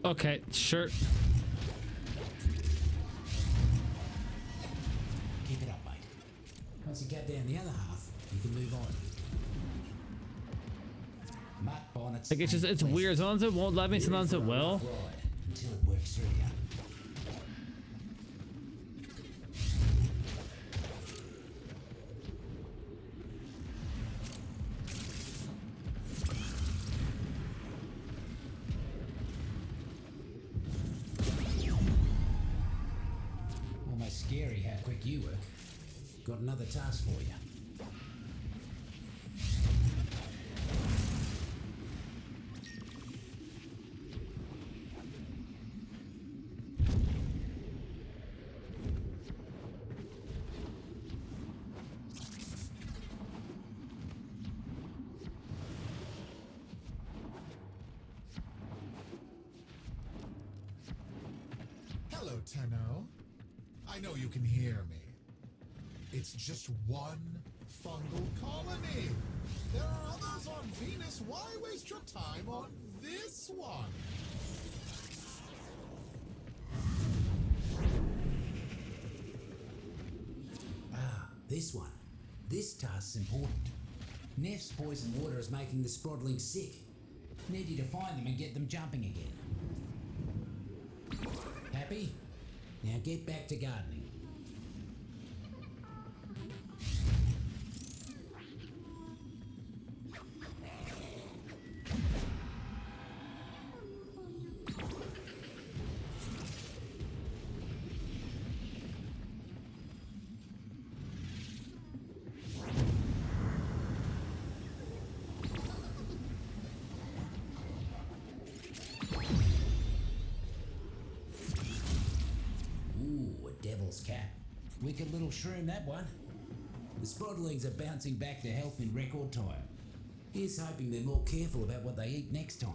Okay, sure. Keep it up, mate. Once you get down the other half, you can move on. Mark bonnets. Like, it's weird. Sometimes it won't let me, sometimes it will. Until it works through you. Almost scary how quick you work. Got another task for you. Hello, Tenno. I know you can hear me. It's just one fungal colony. There are others on Venus. Why waste your time on this one? This one. This task's important. Neff's poison water is making the Sprodlings sick. Need you to find them and get them jumping again. Happy? Now get back to gardening. Devil's cap. Wicked little shroom, that one. The Sprodlings are bouncing back to health in record time. Here's hoping they're more careful about what they eat next time.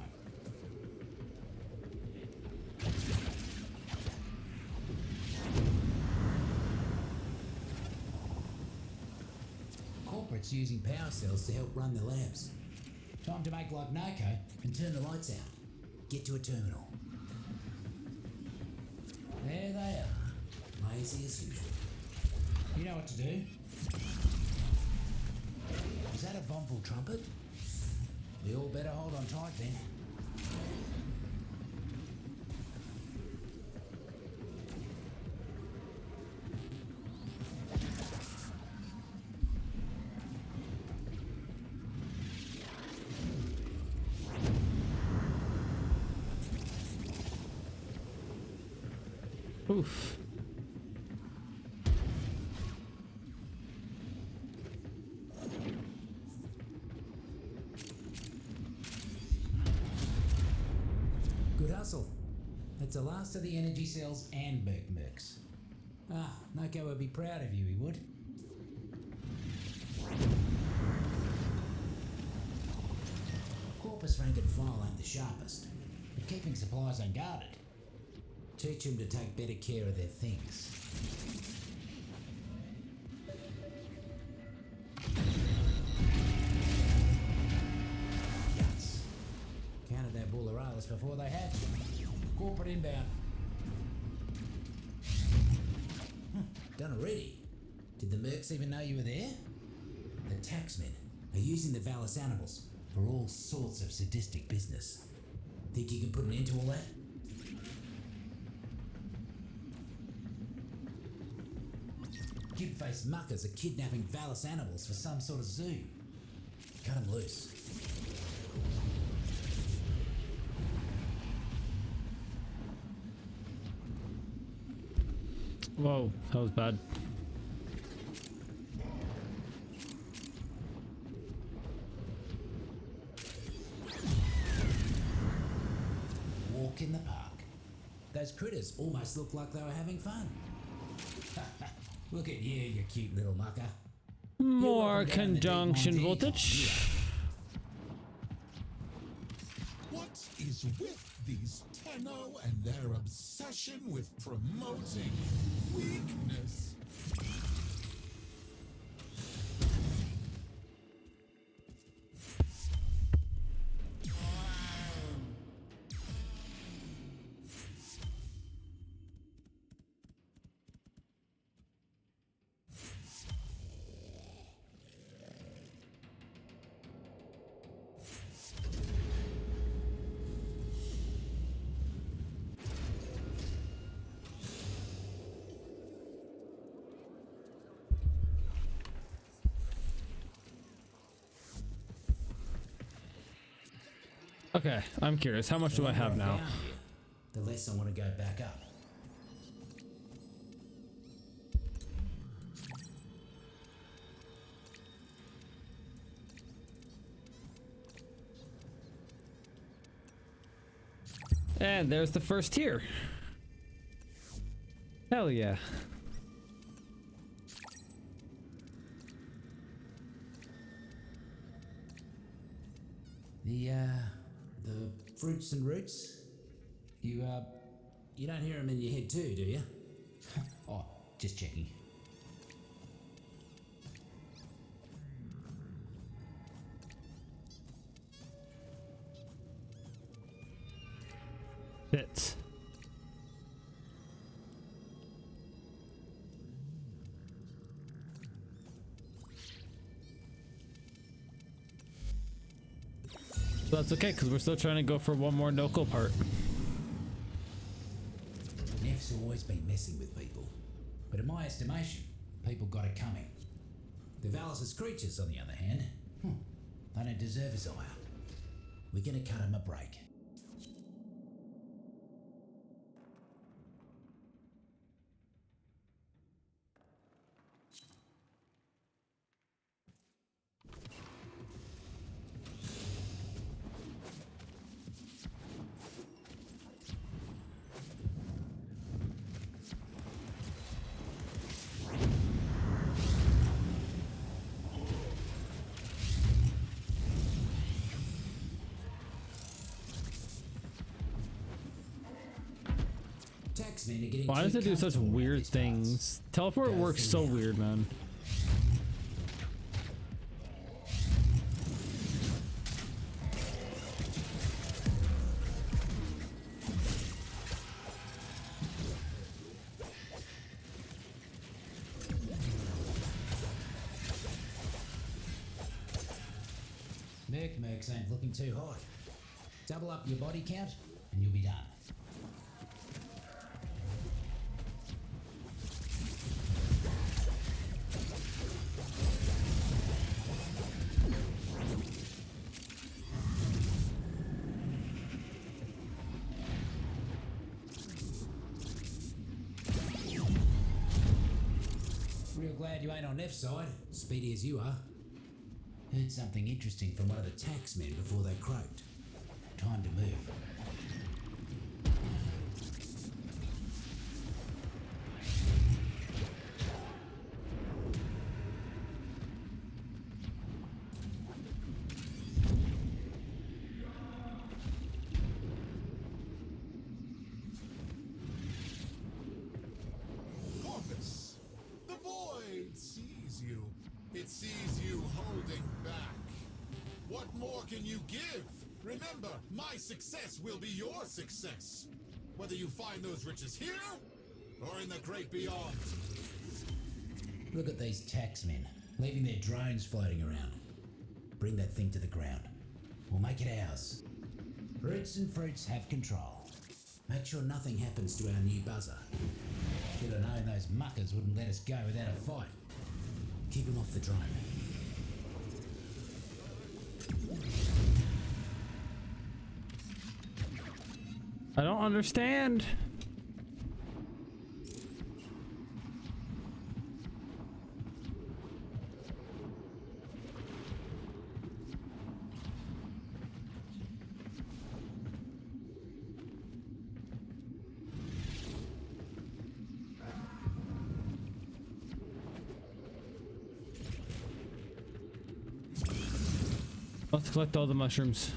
Corporate's using power cells to help run the labs. Time to make like Narco and turn the lights out. Get to a terminal. There they are. Lazy as usual. You know what to do. Is that a Vonful trumpet? We all better hold on tight then. Oof. Good hustle. That's the last of the energy cells and mercs. Noko would be proud of you, he would. Corpus rank and file ain't the sharpest, but keeping supplies unguarded. Teach them to take better care of their things. Yuts. Counted that bulleralis before they hatched. Corporate inbound. Done already. Did the mercs even know you were there? The taxmen are using the Valis animals for all sorts of sadistic business. Think you can put an end to all that? cube-faced muckers are kidnapping Valis animals for some sort of zoo. Cut 'em loose. Whoa, that was bad. Walk in the park. Those critters almost look like they were having fun. Look at you cute little mucker. More welcome down in the deep conjunction mines voltage. What is with these Tenno and their obsession with promoting weakness? Okay, I'm curious. How much do I have now? Down here, the less I want to go back up. And there's the first tier. Hell yeah. The fruits and roots. You don't hear them in your head too, do you? Oh, just checking. Bits. So that's okay, because we're still trying to go for one more Noko part. Neff's always been messing with people, but in my estimation, people got it coming. The Valis' creatures, on the other hand, they don't deserve his ire. We're gonna cut him a break. Taxmen are getting Why does too it do such comfortable around weird these things? parts. Teleport Go works through so now. weird, man. Mercs ain't looking too hot. Double up your body count and you'll be done. Real glad you ain't on Neff's side, speedy as you are. Heard something interesting from one of the taxmen before they croaked. Time to move. Corpus, the void sees you. It sees you holding back. What more can you give? Remember, my success will be your success. Whether you find those riches here or in the great beyond. Look at these taxmen, leaving their drones floating around. Bring that thing to the ground. We'll make it ours. Roots and fruits have control. Make sure nothing happens to our new buzzer. Should have known those muckers wouldn't let us go without a fight. Keep him off the drone. I don't understand. Let's collect all the mushrooms.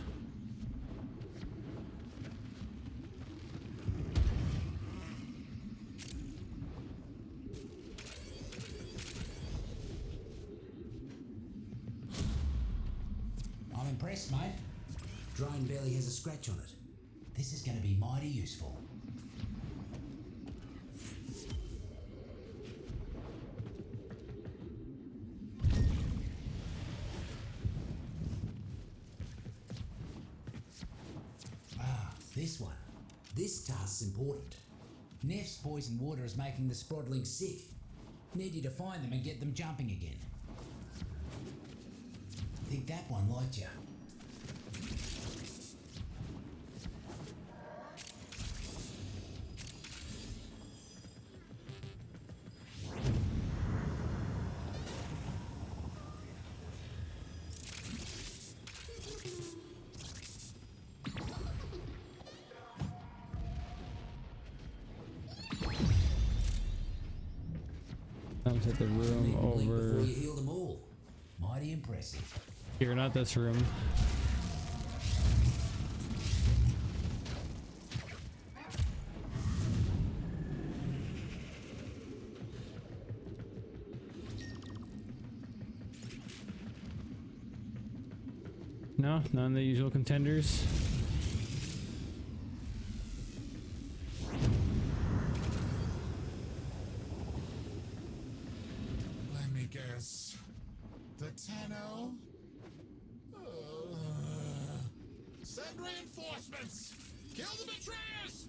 I'm impressed, mate. Drone barely has a scratch on it. This is going to be mighty useful. This one. This task's important. Neff's poison water is making the Sprodlings sick. Need you to find them and get them jumping again. I think that one liked you. Down to the room Blink over before you heal them all. Mighty impressive. here, not this room. No, none of the usual contenders. Let me guess. The Tenno? Send reinforcements! Kill the betrayers!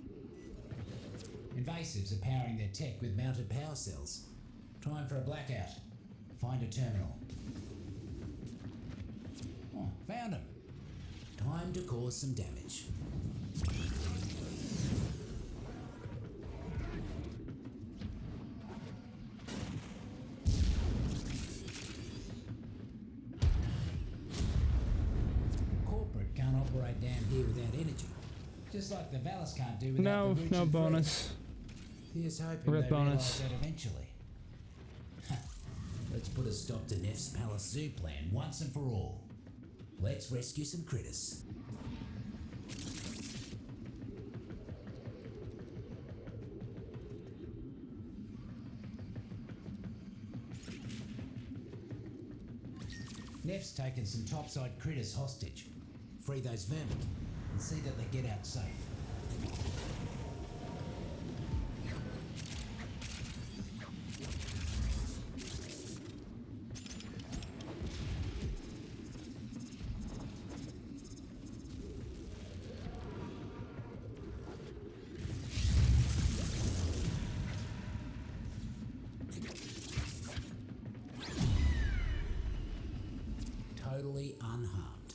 Invasives are powering their tech with mounted power cells. Time for a blackout. Find a terminal. Oh, found him. Time to cause some damage. Corporate can't operate down here without energy. Just like the Valis can't do without No, the rich no and free. bonus. Here's hoping Rip they bonus. realise that eventually. Let's put a stop to Neff's Palace Zoo plan once and for all. Let's rescue some critters. Neff's taken some topside critters hostage. Free those vermin and see that they get out safe. Totally unharmed.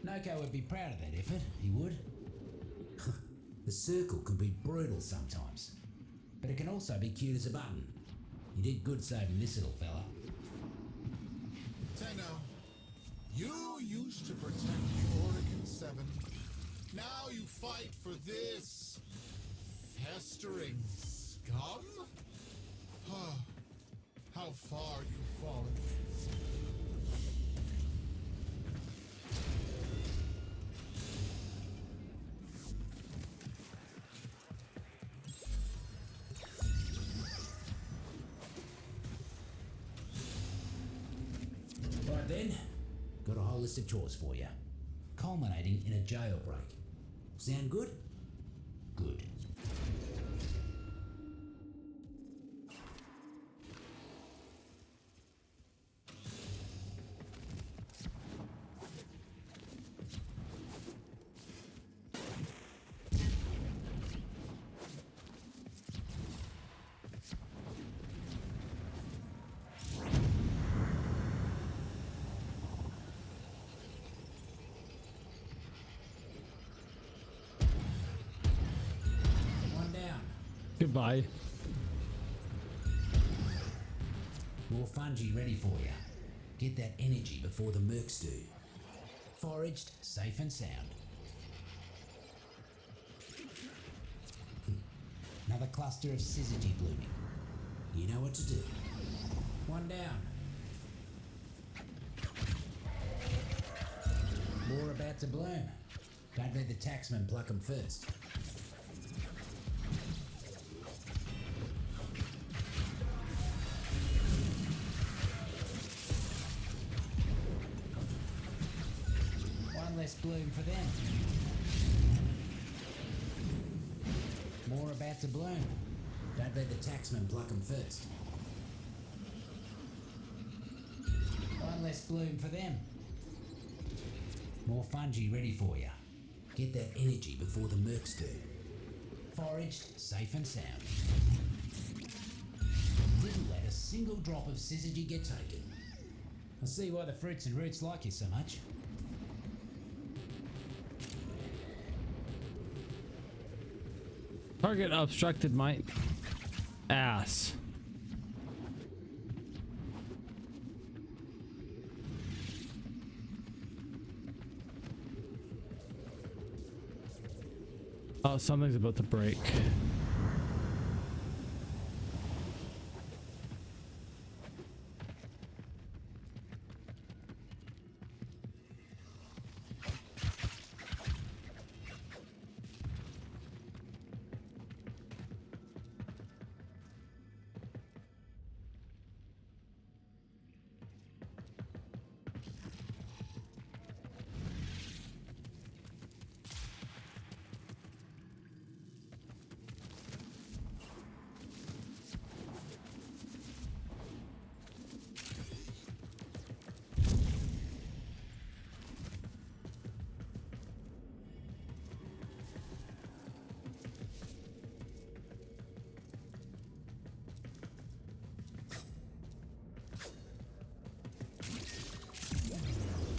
Noko would be proud of that effort, he would. The circle can be brutal sometimes, but it can also be cute as a button. You did good saving this little fella. Tenno, you used to protect the Oricon 7. Now you fight for this festering scum? How far you've fallen. Right then, got a whole list of chores for you, culminating in a jailbreak. Sound good? Good. Goodbye. More fungi ready for you. Get that energy before the mercs do. Foraged, safe and sound. Another cluster of syzygy blooming. You know what to do. One down. More about to bloom. Don't let the taxman pluck them first. One less bloom for them. More about to bloom. Don't let the taxman pluck them first. One less bloom for them. More fungi ready for you. Get that energy before the mercs do. Foraged, safe and sound. Didn't let a single drop of syzygy get taken. I see why the fruits and roots like you so much. Target obstructed my ass. Oh, something's about to break.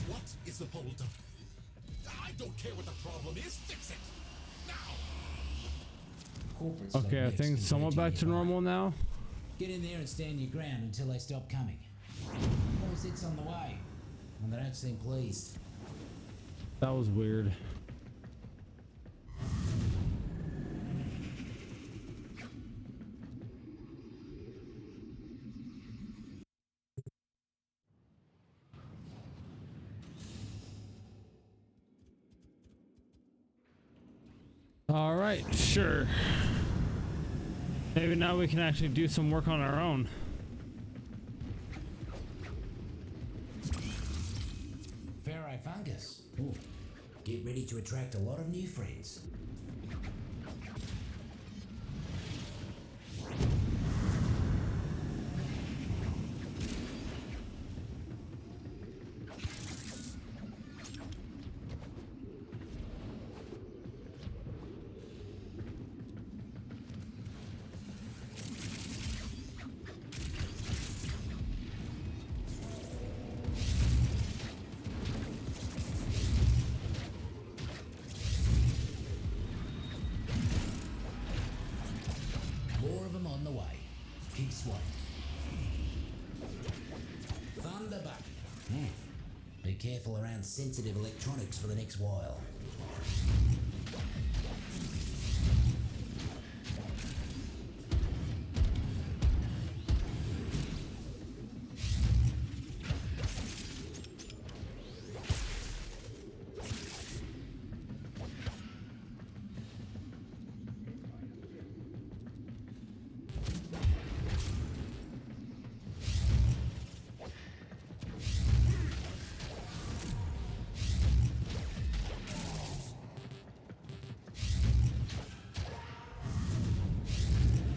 What is the holdup? I don't care what the problem is. Fix it now. Corporates Okay, I like think mercs somewhat back to nearby. normal now. Get in there and stand your ground until they stop coming. More zits on the way, and they don't seem pleased. That was weird. All right, sure. Maybe now we can actually do some work on our own. Pharaoh fungus. Ooh. Get ready to attract a lot of new friends. More of them on the way. Keep swatting. Thunderbuck. Be careful around sensitive electronics for the next while.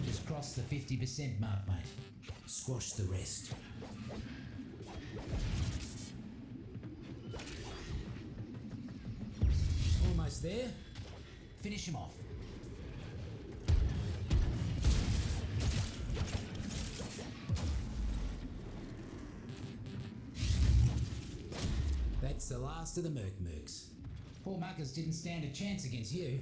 Just cross the 50% mark, mate. Squash the rest. Almost there. Finish him off. That's the last of the mercs. Poor muckers didn't stand a chance against you.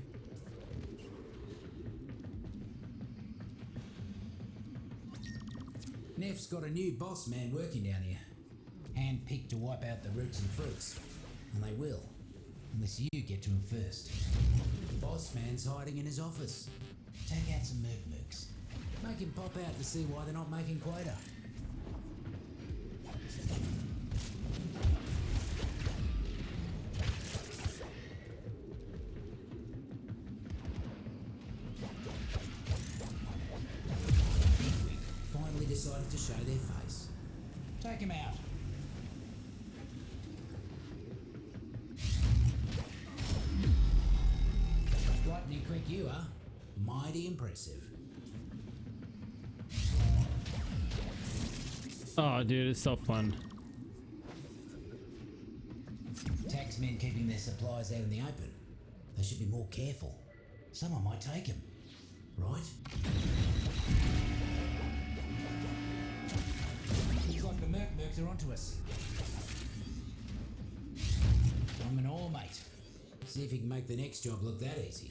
Neff's got a new boss man working down here. Hand-picked to wipe out the roots and fruits. And they will. Unless you get to him first. The boss man's hiding in his office. Take out some mercs. Make him pop out to see why they're not making quota. Bigwig finally decided to show their face. Take him out. Lightning quick you are. Mighty impressive. Oh, dude, it's so fun. Taxmen keeping their supplies out in the open. They should be more careful. Someone might take them. Right? Looks like the mercs are onto us. I'm an all mate. See if you can make the next job look that easy.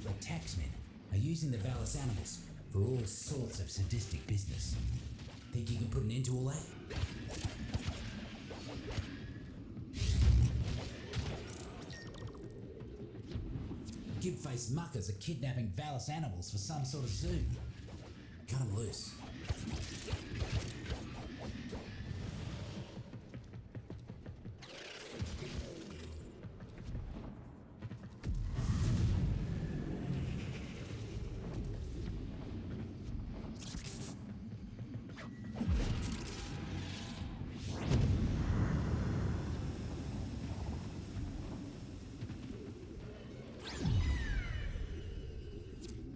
The taxmen are using the Valis animals for all sorts of sadistic business. Think you can put an end to all that? Kid-faced muckers are kidnapping Valis animals for some sort of zoo. Cut them loose.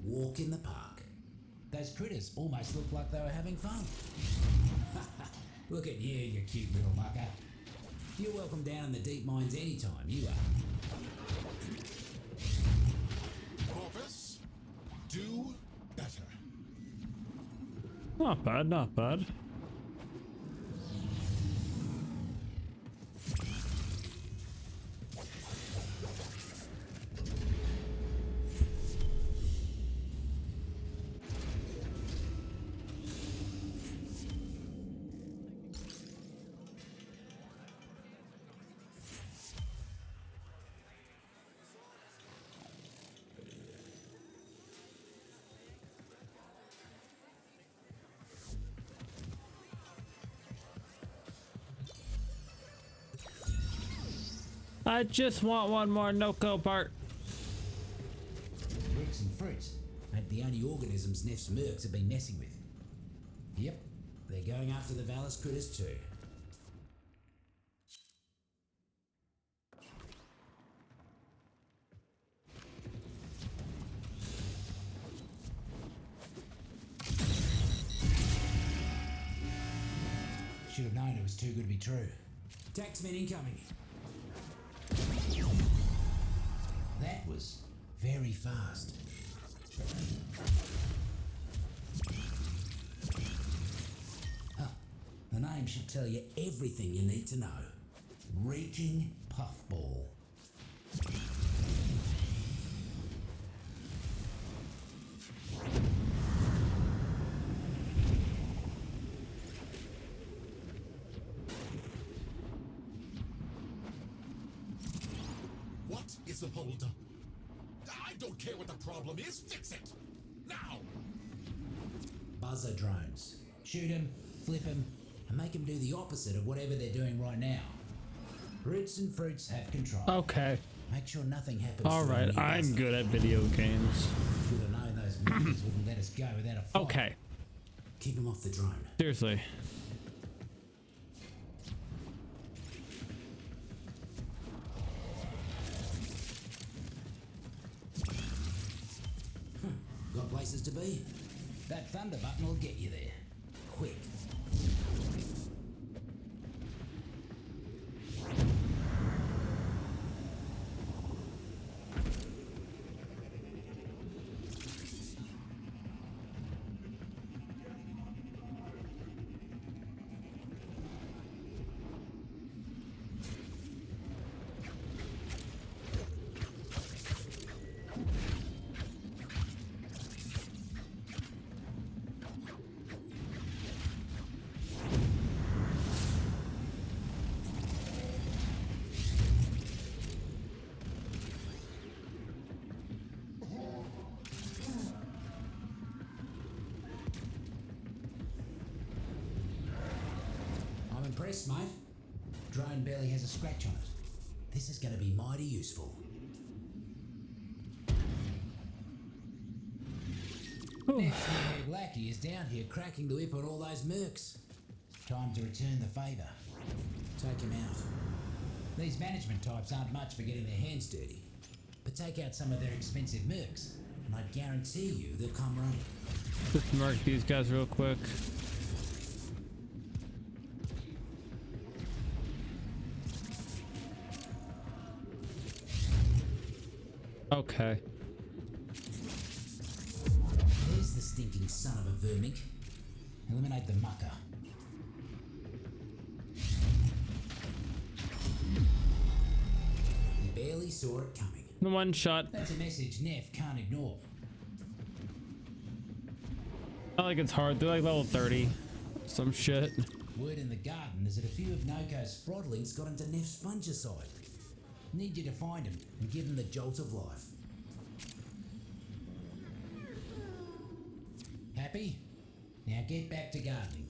Walk in the park. Those critters almost look like they were having fun. Look at you cute little mucker. You're welcome down in the deep mines anytime, you are. Corpus, do better. Not bad, not bad. I just want one more Noko part. Roots and fruits ain't the only organisms Neff's mercs have been messing with. Yep, they're going after the Valis critters too. Should have known it was too good to be true. Taxmen incoming. That was very fast. Huh. The name should tell you everything you need to know. Reeking Puffball. What is the holdup? I don't care what the problem is. Fix it now. Buzzer drones. Shoot them, flip them, and make them do the opposite of whatever they're doing right now. Roots and fruits have control. Okay. Make sure nothing happens. All to right. the new I'm buzzer. good at video games. Should have known those monkeys wouldn't let us go without a fight. Okay. Keep them off the drone. Seriously. Got places to be? That thunder button will get you there. Quick. Press, mate. Drone barely has a scratch on it. This is going to be mighty useful. Nephew Blackie is down here cracking the whip on all those mercs. Time to return the favour. Take him out. These management types aren't much for getting their hands dirty. But take out some of their expensive mercs, and I guarantee you they'll come running. Just mark these guys real quick. Okay. There's the stinking son of a vermink. Eliminate the mucker. He barely saw it coming. The one shot. That's a message Neff can't ignore. Not like it's hard. They're like level 30. Some shit. Word in the garden is that a few of Noko's sproddlings got into Neff's fungicide. Need you to find him and give him the jolt of life. Happy? Now get back to gardening.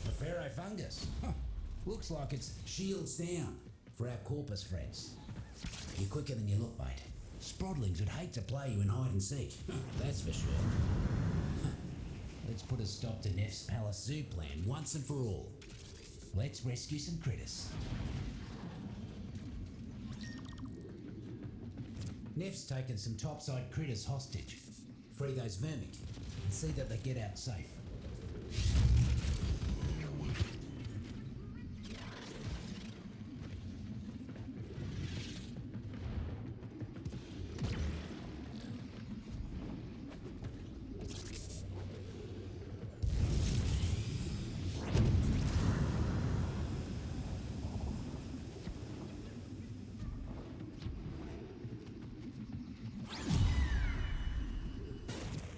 A ferrofungus. Huh. Looks like it's shields down for our corpus friends. You're quicker than you look, mate. Sproddlings would hate to play you in hide and seek. That's for sure. Let's put a stop to Neff's Palace Zoo plan once and for all. Let's rescue some critters. Neff's taken some topside critters hostage. Free those vermin and see that they get out safe.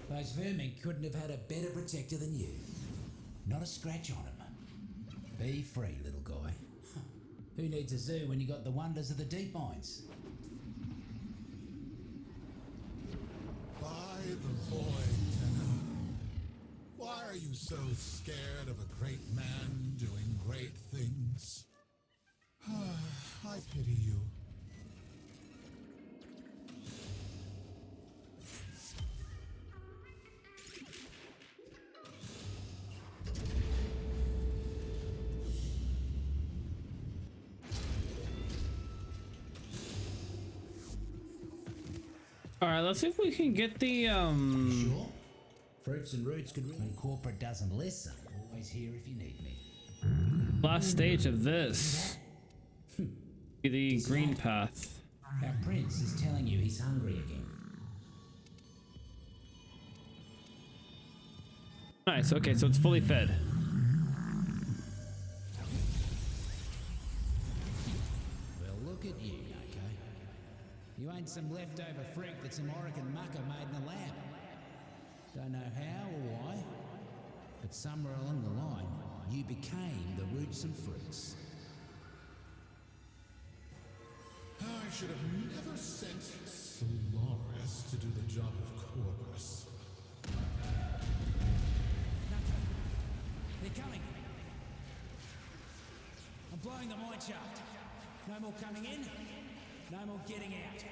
Those vermin couldn't have had a better protector than you. Not a scratch on him. Be free, little guy. Who needs a zoo when you got the wonders of the deep mines? By the void, Tenno. Why are you so scared of a great man doing great things? I pity you. All right, let's see if we can get the Sure. Fruits and roots could when corporate doesn't listen. Always here if you need me. last stage of this. The green path. Our prince is telling you he's hungry again. Nice, okay, so it's fully fed. Well, look at you, okay? You ain't some leftover freak that's some American mucker made in a lab. Don't know how or why, but somewhere along the line, you became the roots and fruits. I should have never sent Solaris to do the job of Corvus. They're coming. I'm blowing the mine shaft. No more coming in, no more getting out.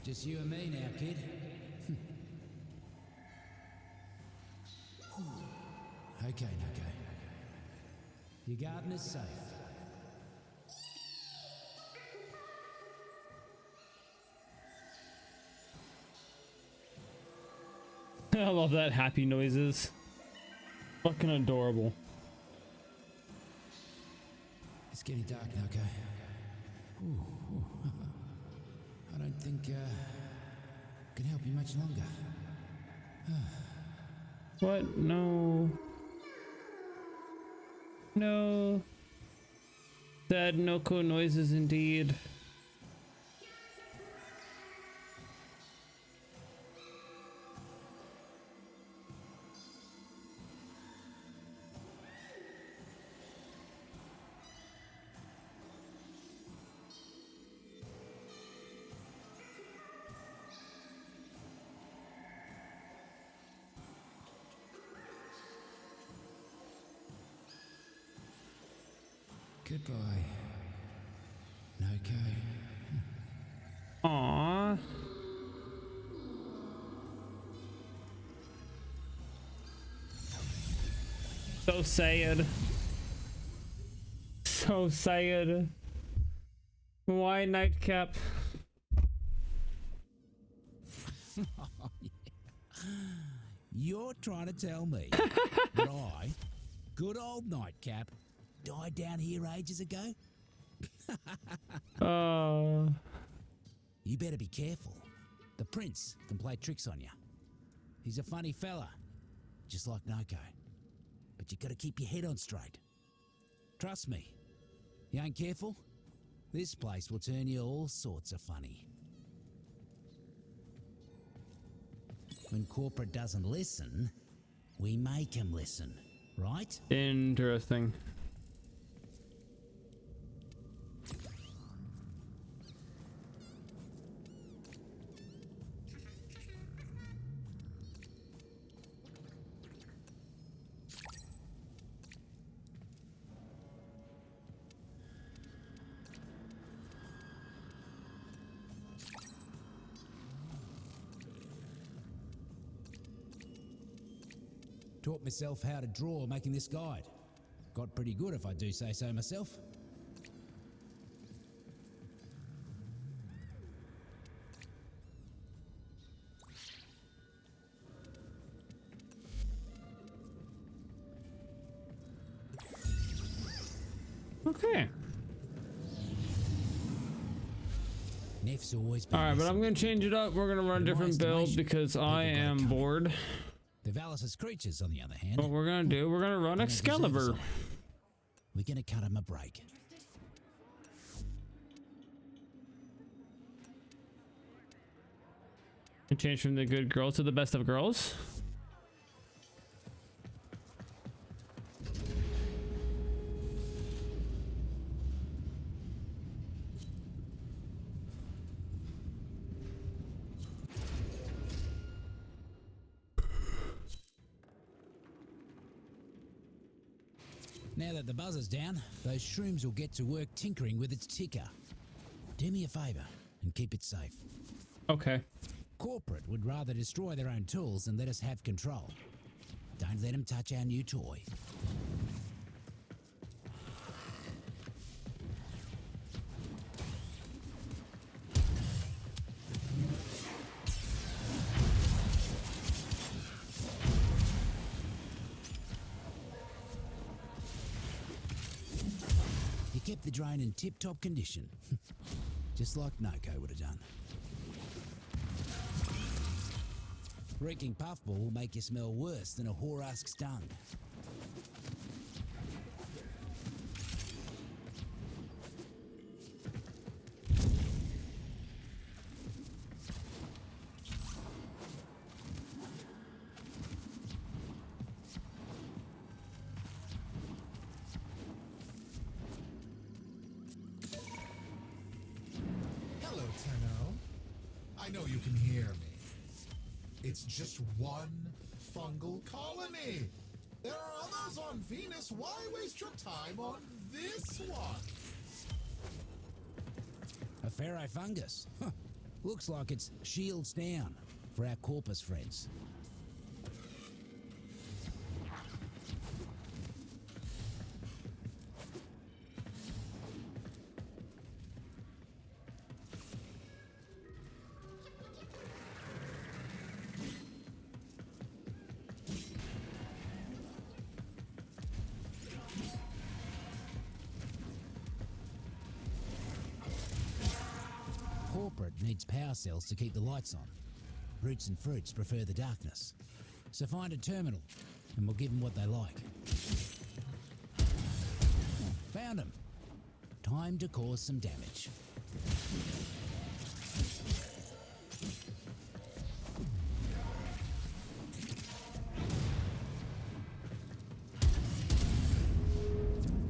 Just you and me now, kid. Okay, Nako. Your garden is safe. I love that happy noises. Fucking adorable. It's getting dark, Nako. Ooh. I don't think I can help you much longer. What? No. No. Sad Noko noises indeed. Goodbye. Okay. Aww. So sad. So sad. Why Nightcap? You're trying to tell me that I, good old Nightcap, died down here ages ago? You better be careful. The prince can play tricks on you. He's a funny fella, just like Noko. But you gotta keep your head on straight. Trust me, you ain't careful, this place will turn you all sorts of funny. When corporate doesn't listen, we make him listen, right? Interesting. Taught myself how to draw making this guide. Got pretty good if I do say so myself. Okay. Neff's always been Alright, but I'm missing. gonna change it up. We're gonna run a different build because I am bored. The Valis' creatures, on the other hand, What we're gonna do, we're gonna run don't deserve us Excalibur. all. We're gonna cut him a break. And change from the good girl to the best of girls. Now that the buzzer's down, those shrooms will get to work tinkering with its ticker. Do me a favour and keep it safe. Okay. Corporate would rather destroy their own tools than let us have control. Don't let them touch our new toy. You kept the drone in tip-top condition, just like Noko would have done. Reeking puffball will make you smell worse than a whore-husk stung. Hello, Tenno. I know you can hear me. It's just one fungal colony. There are others on Venus. Why waste your time on this one? A ferrofungus. Huh. Looks like it's shields down for our corpus friends. Corporate needs power cells to keep the lights on. Roots and fruits prefer the darkness. So find a terminal and we'll give them what they like. Found them. Time to cause some damage.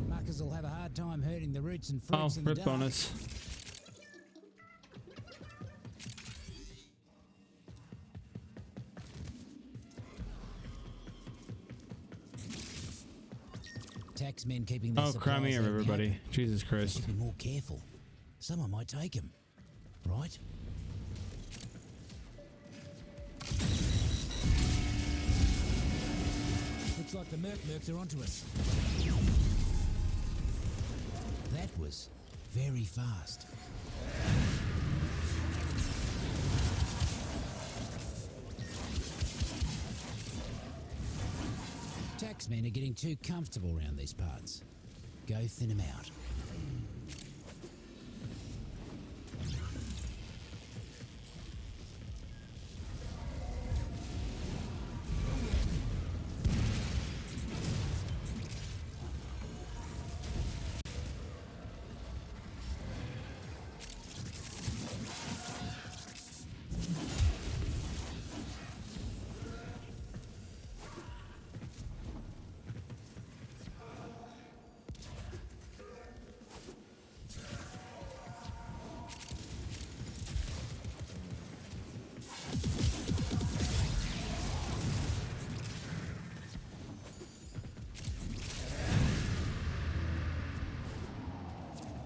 Muckers will have a hard time hurting the roots and Oh, fruits in the rip dark. bonus. taxmen keeping their Oh, supplies cry me out in the everybody. open. Jesus Christ. Should be more careful. Someone might take him. Right? Looks like the mercs are onto us. That was very fast. Taxmen are getting too comfortable around these parts. Go thin them out.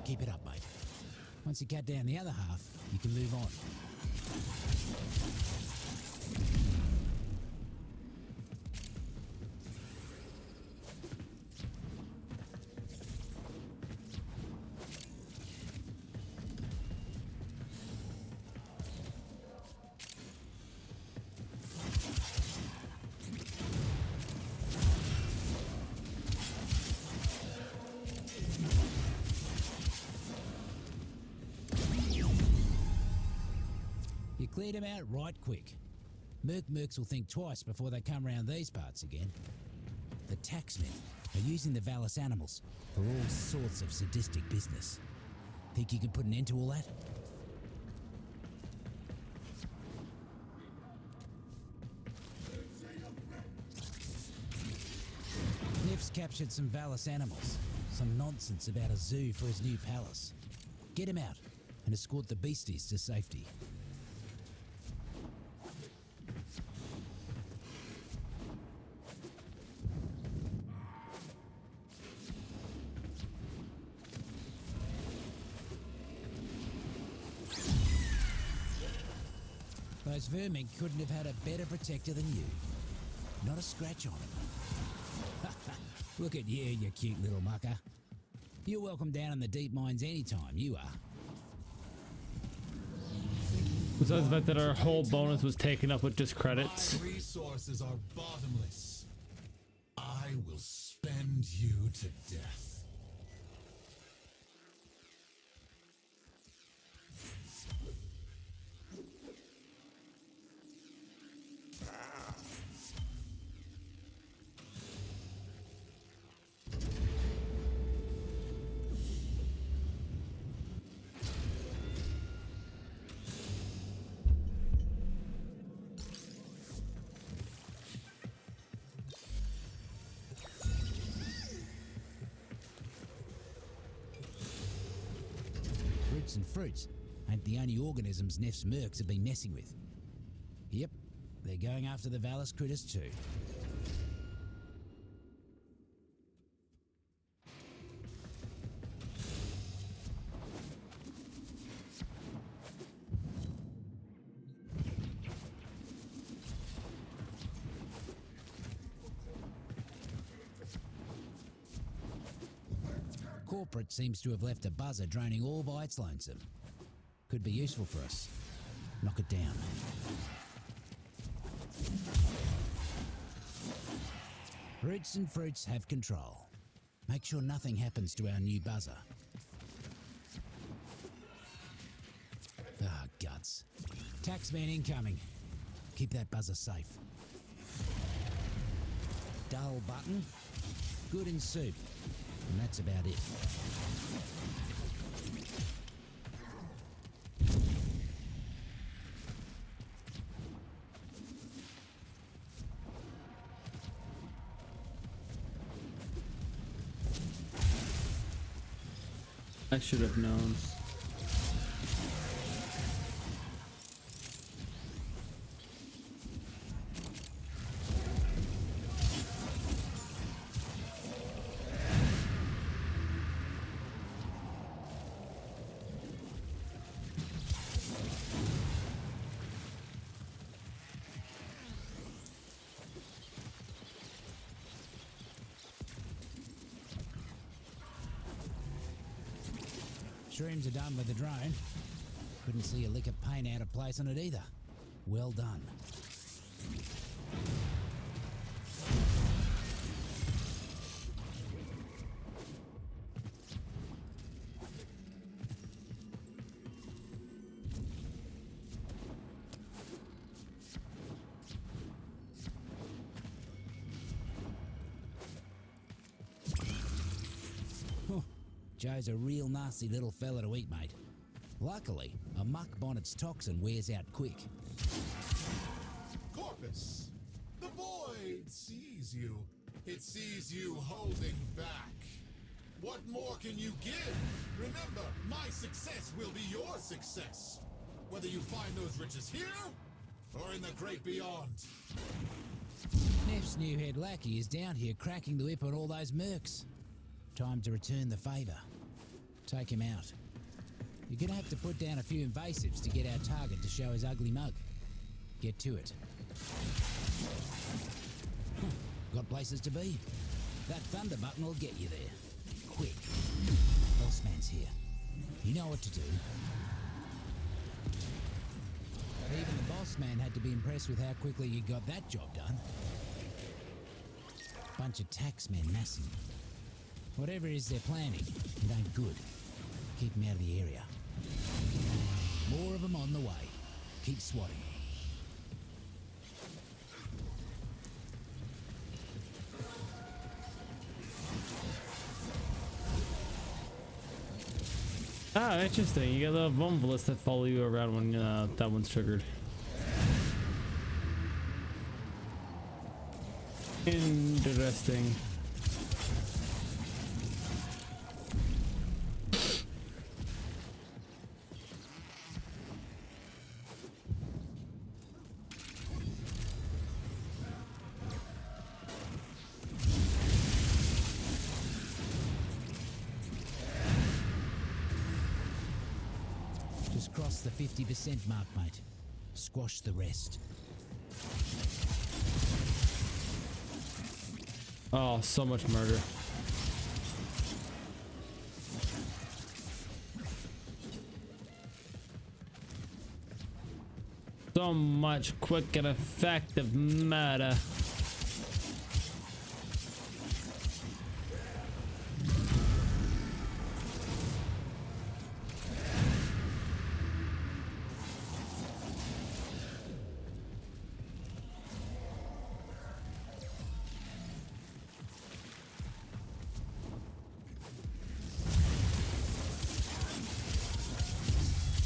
Keep it up, mate. Once you cut down the other half, you can move on. You cleared them out right quick. Mercs will think twice before they come round these parts again. The taxmen are using the Valis animals for all sorts of sadistic business. Think you can put an end to all that? Nif's captured some Valis animals. Some nonsense about a zoo for his new palace. Get him out and escort the beasties to safety. Those vermin couldn't have had a better protector than you. Not a scratch on him. Look at you, you cute little mucker. You're welcome down in the deep mines anytime, you are. Besides the fact that our whole bonus was taken up with just credits. My resources are bottomless. I will spend you to death. Roots and fruits ain't the only organisms Nef's mercs have been messing with. Yep, they're going after the Valis critters too. Corporate seems to have left a buzzer droning all by its lonesome. Could be useful for us. Knock it down. Roots and fruits have control. Make sure nothing happens to our new buzzer. Ah, guts. Taxman incoming. Keep that buzzer safe. Dull button. Good in soup. And that's about it. I should have known. Shrooms are done with the drone. Couldn't see a lick of paint out of place on it either. Well done. Joe's a real nasty little fella to eat, mate. Luckily, a muck bonnet's toxin wears out quick. Corpus, the void sees you. It sees you holding back. What more can you give? Remember, my success will be your success. Whether you find those riches here or in the great beyond. Neff's new head lackey is down here cracking the whip on all those mercs. Time to return the favour. Take him out. You're gonna have to put down a few invasives to get our target to show his ugly mug. Get to it. Got places to be. That thunder button will get you there. Quick. Boss man's here. You know what to do. Even the boss man had to be impressed with how quickly you got that job done. Bunch of taxmen massing. Whatever it is they're planning, it ain't good. Keep them out of the area. More of them on the way. Keep swatting. Ah, interesting. You got little vombulas that follow you around when that one's triggered. Interesting. Just cross the 50% mark, mate. Squash the rest. Oh, so much murder. So much quick and effective murder.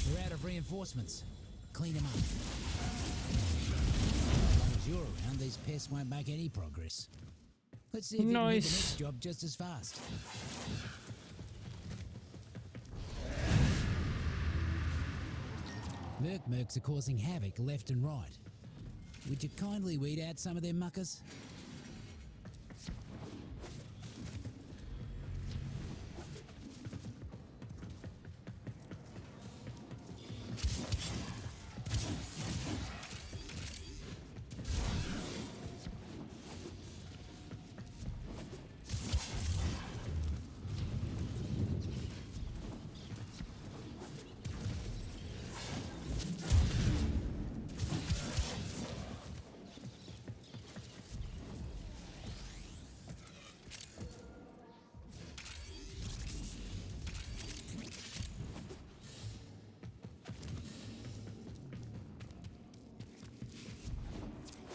We're out of reinforcements. Clean them up. As long as you're around, these pests won't make any progress. Let's see if you can get the next job just as fast. Mercs are causing havoc left and right. Would you kindly weed out some of them muckers?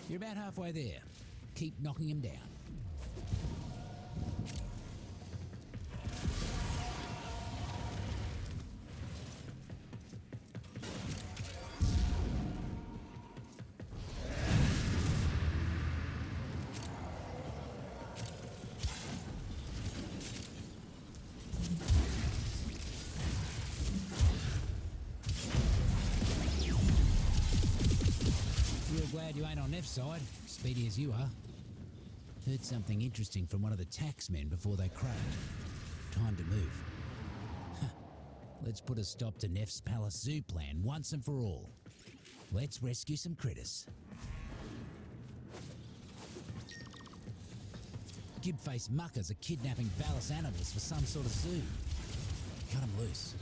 You're about halfway there. Keep knocking him down. Glad you ain't on Neff's side, speedy as you are. Heard something interesting from one of the taxmen before they cracked. Time to move. Let's put a stop to Neff's Palace Zoo plan once and for all. Let's rescue some critters. Gib-faced muckers are kidnapping Valis animals for some sort of zoo. Cut them loose.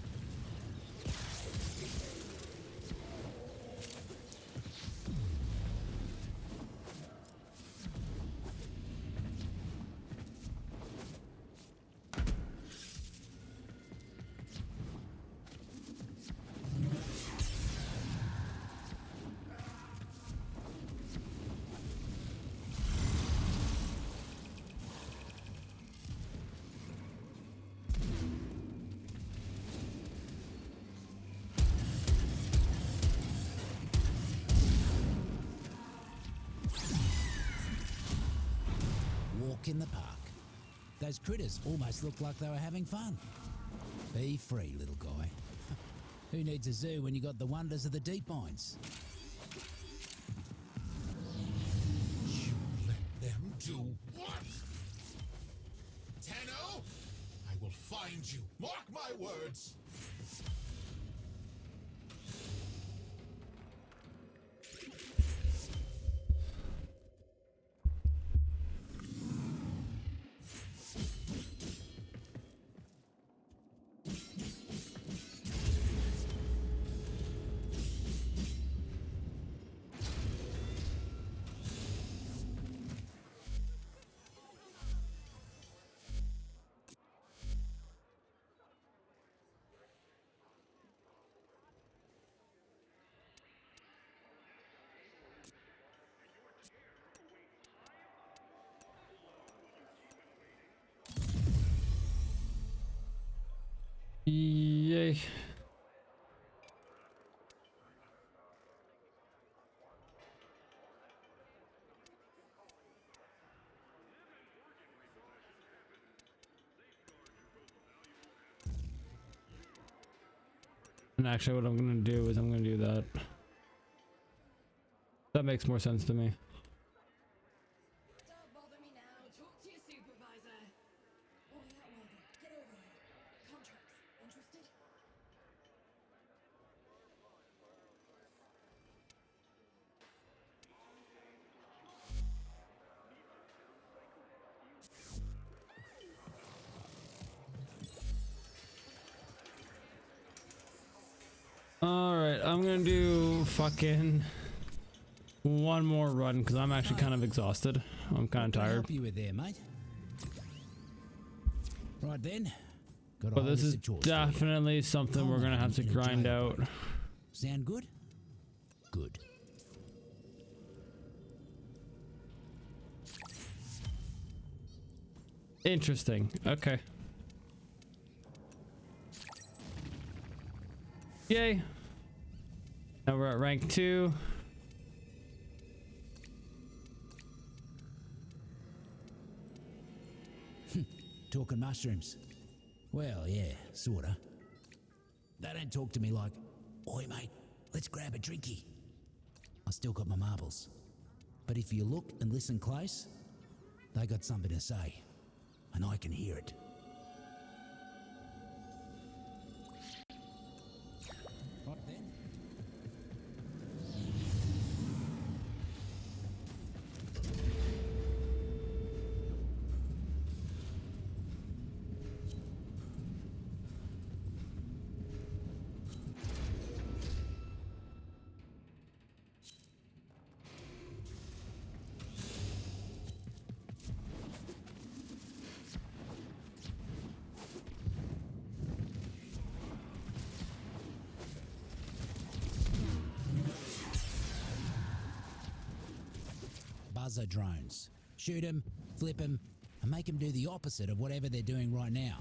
Walk in the park. Those critters almost looked like they were having fun. Be free, little guy. Who needs a zoo when you got the wonders of the deep mines? You let them do what? Tenno? I will find you. Mark my words. Yay. And actually what I'm gonna do is I'm gonna do that. That makes more sense to me. Don't bother me now. Talk to your supervisor. Oh, yeah, well then. Get over here. Contracts. Interested? Alright, I'm gonna do fucking one more run because I'm actually kind of exhausted. I'm kind of Can I tired. help you with there, mate? Right then. Got a But whole this list is of chores for you. definitely something we're gonna have to grind out. Sound good? Good. Interesting. Okay. Yay. Now we're at rank 2. Talking mushrooms. Well, yeah, sorta. They don't talk to me like, "Oi, mate, let's grab a drinky." I still got my marbles. But if you look and listen close, they got something to say. And I can hear it. Right then. Buzzer drones. Shoot them, flip them, and make them do the opposite of whatever they're doing right now.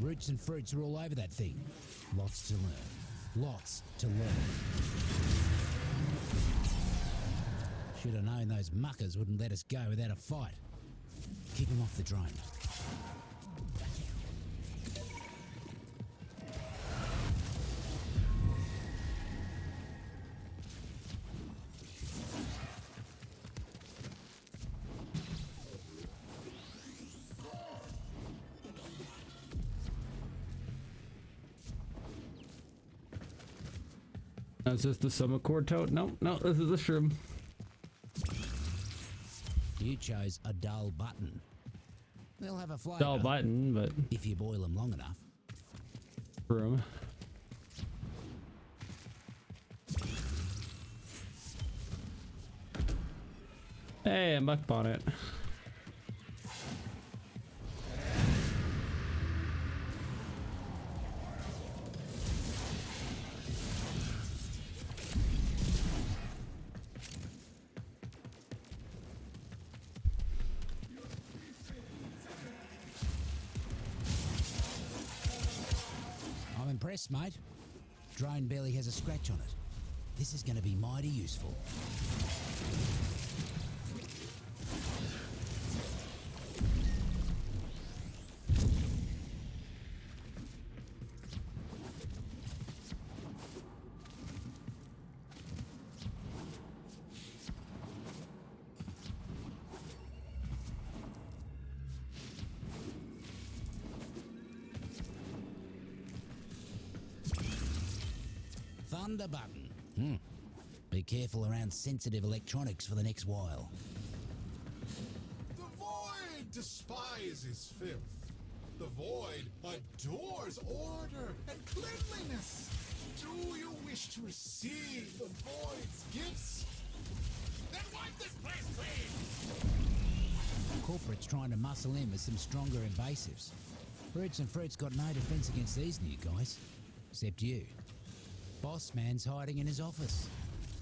Roots and fruits are all over that thing. Lots to learn. Lots to learn. Should have known those muckers wouldn't let us go without a fight. Keep them off the drone. Is this the summer cord toad? No, no, this is the shroom. You chose a dull button. They'll have a flavour. Dull button, but if you boil them long enough. shroom. Hey, I'm back on it. I'm impressed, mate. Drone barely has a scratch on it. This is going to be mighty useful. Thunder button. Be careful around sensitive electronics for the next while. The void despises filth. The void adores order and cleanliness. Do you wish to receive the void's gifts? Then wipe this place clean! Corporate's trying to muscle in with some stronger invasives. Roots and Fruit's got no defense against these new guys. Except you. Boss man's hiding in his office.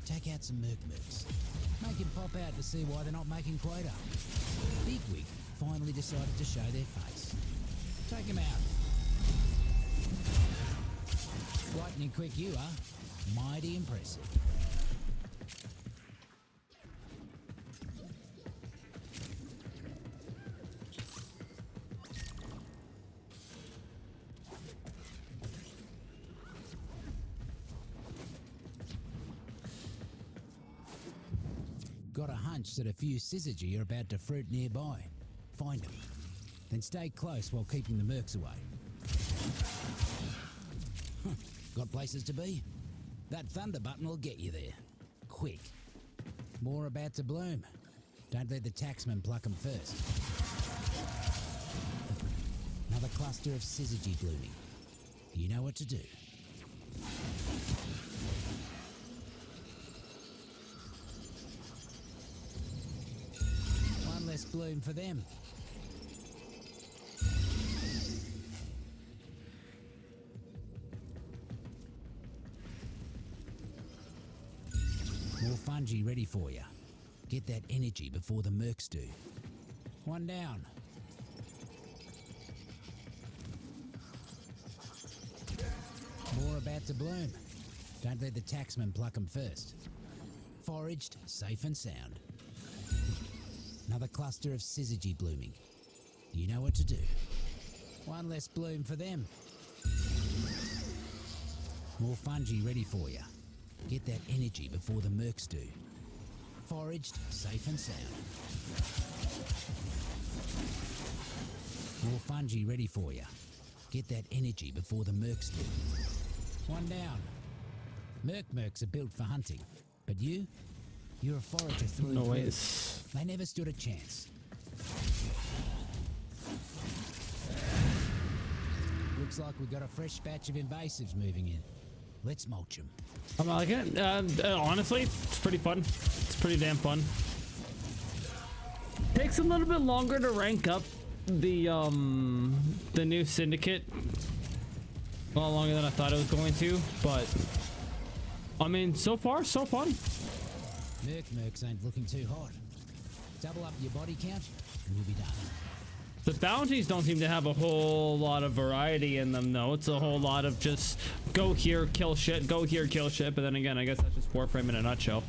Take out some mercs. Make him pop out to see why they're not making quota. Bigwig finally decided to show their face. Take him out. Lightning quick you are. Mighty impressive. Got a hunch that a few syzygy are about to fruit nearby. Find them. Then stay close while keeping the mercs away. Got places to be? That thunder button will get you there. Quick. More about to bloom. Don't let the taxman pluck them first. Another cluster of syzygy blooming. You know what to do. One less bloom for them. More fungi ready for you. Get that energy before the mercs do. One down. More about to bloom. Don't let the taxman pluck them first. Foraged, safe and sound. Another cluster of syzygy blooming. You know what to do. One less bloom for them. More fungi ready for you. Get that energy before the mercs do. Foraged, safe and sound. More fungi ready for you. Get that energy before the mercs do. One down. Mercs are built for hunting. But you're a forager through and No through. ways. They never stood a chance. Looks like we got a fresh batch of invasives moving in. Let's mulch them. I'm liking it. Honestly, it's pretty fun. It's pretty damn fun. Takes a little bit longer to rank up the new syndicate. A lot longer than I thought it was going to, but I mean, so far so fun. Mercs ain't looking too hot. Double up your body count and you'll be done. The bounties don't seem to have a whole lot of variety in them, though. It's a whole lot of just go here, kill shit, go here, kill shit. But then again, I guess that's just Warframe in a nutshell.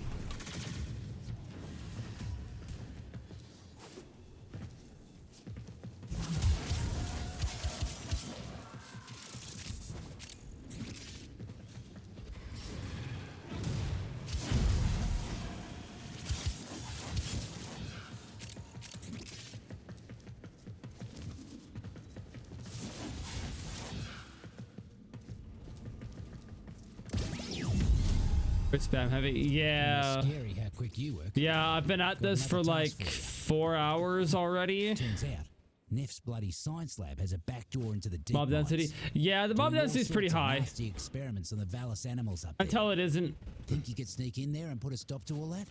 Spam heavy. Yeah. Scary how quick you work. Yeah, I've been at this for like 4 hours already. Turns out, Neff's bloody science lab has a back door into the deep Mob density. mines. Yeah, the mob Doing all density is pretty sorts of high. Nasty experiments on the Valis animals up there. Until it isn't. Think you could sneak in there and put a stop to all that?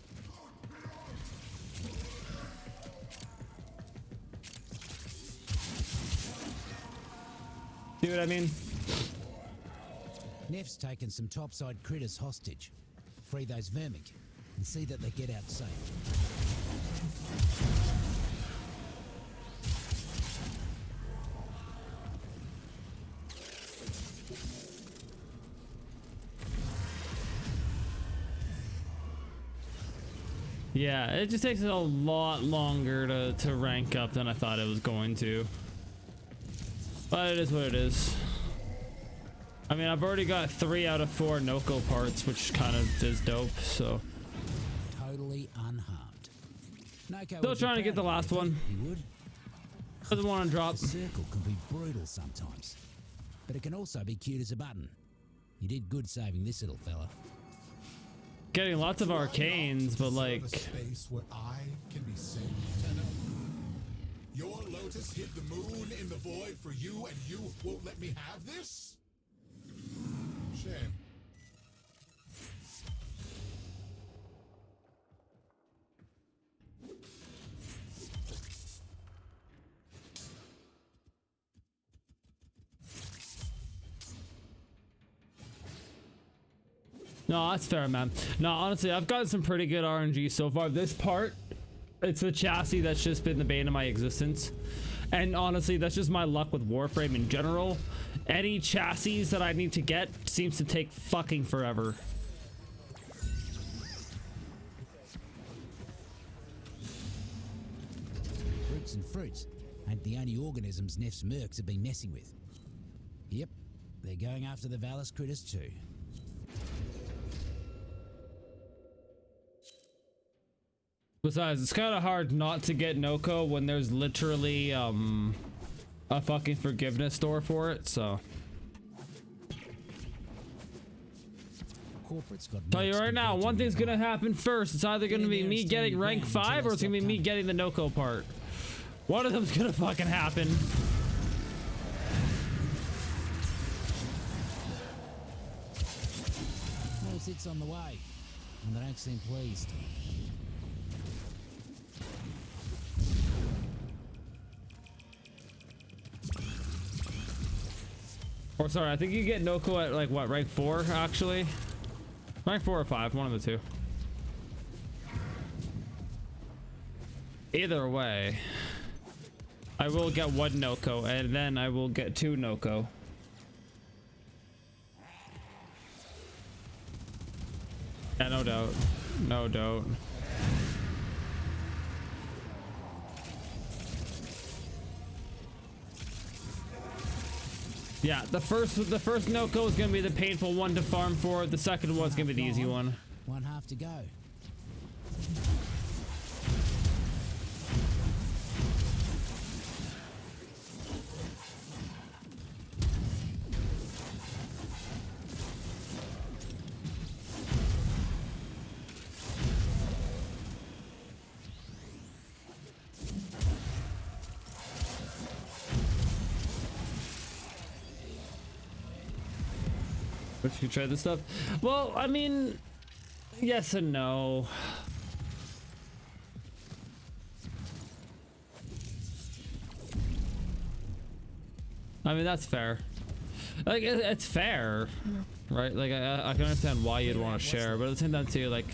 See what I mean? Neff's taken some topside critters hostage. Free those vermin and see that they get out safe. Yeah, it just takes a lot longer to rank up than I thought it was going to. But it is what it is. I mean, I've already got 3 out of 4 Noko parts, which kind of is dope, so. Totally unharmed. Noko Still would be trying to get proud the of last you, one. He would. Doesn't want to drop. The circle can be brutal sometimes, but it can also be cute as a button. You did good saving this little fella. Getting lots of arcanes, but Deserve like. a space where I can be safe, Tenno. Your lotus hid the moon in the void for you, and you won't let me have this? Shame. No, that's fair, man. No, honestly, I've gotten some pretty good RNG so far. This part, it's the chassis that's just been the bane of my existence. And honestly, that's just my luck with Warframe in general. Any chassis that I need to get seems to take fucking forever. Roots and fruits ain't the only organisms Neff's mercs have been messing with. Yep, they're going after the Valis critters too. Besides, it's kind of hard not to get Noko when there's literally a fucking forgiveness store for it, so. Corporate's got Tell you mercs right now, converging one thing's nearby. gonna happen first. It's either gonna in be there me and getting stand rank your 5 ground or it's gonna be until me it's getting the Noko part. One of them's gonna fucking happen. Well, it's on the way, and they don't seem pleased. Or sorry, I think you get Noko at like what, rank 4 actually? Rank 4 or 5, one of the two. Either way, I will get 1 Noko and then I will get 2 Noko. Yeah, no doubt. No doubt. Yeah, the first Noko is gonna be the painful one to farm for. The second one's gonna be the easy one. One half to go. But you try this stuff? Well, I mean, yes and no. I mean, that's fair. Like, it's fair, right? Like, I can understand why you'd want to share, but at the same time, too, like,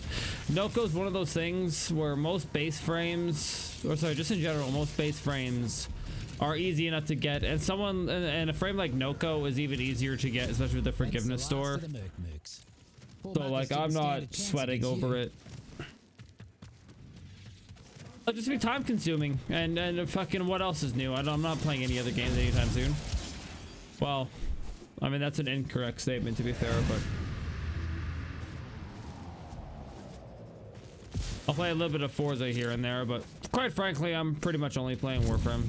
Noko's one of those things where most base frames, or sorry, just in general, most base frames are easy enough to get, and and a frame like Noko is even easier to get, especially with the forgiveness store. So like, I'm not sweating over it. It'll just be time consuming, and fucking what else is new? I'm not playing any other games anytime soon. Well, I mean, that's an incorrect statement to be fair, but I'll play a little bit of Forza here and there, but quite frankly, I'm pretty much only playing Warframe.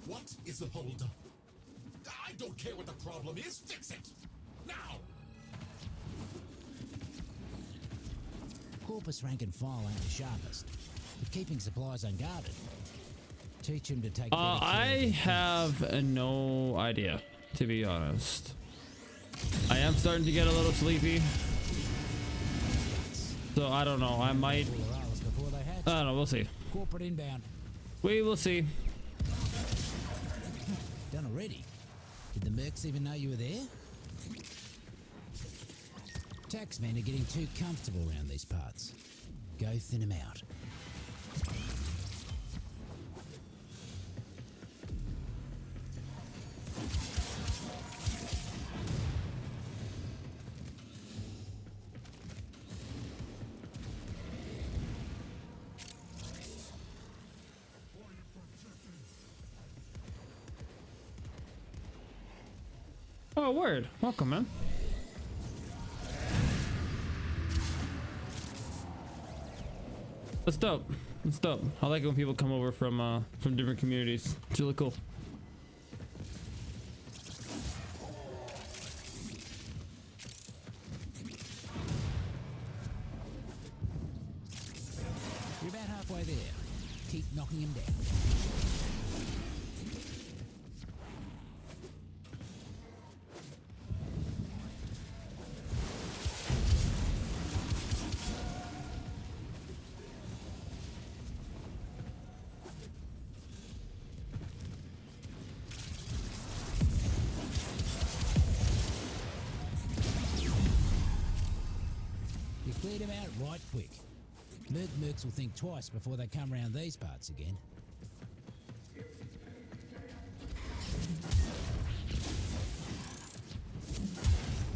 What is the holdup? I don't care what the Fix it! Now! Corpus rank and file ain't the sharpest, but keeping supplies unguarded. Teach him to take better care of I their things. have no idea, to be honest. I am starting to get a little sleepy, so I don't know. I might. All the hours before they hatch. I don't know. We'll see. Corporate inbound. We will see. Done already. Did the mercs even know you were there? Taxmen are getting too comfortable around these parts. Go thin them out. Oh, word. Welcome, man. That's dope. That's dope. I like it when people come over from different communities. It's really cool. You're about halfway there. Keep knocking him down. You cleared him out right quick. Mercs will think twice before they come round these parts again.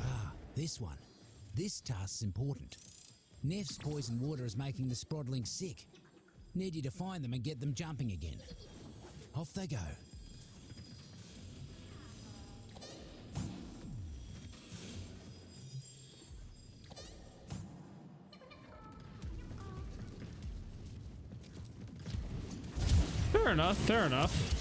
Ah, this one. This task's important. Neff's poison water is making the Sprodlings sick. Need you to find them and get them jumping again. Off they go. Fair enough. Fair enough.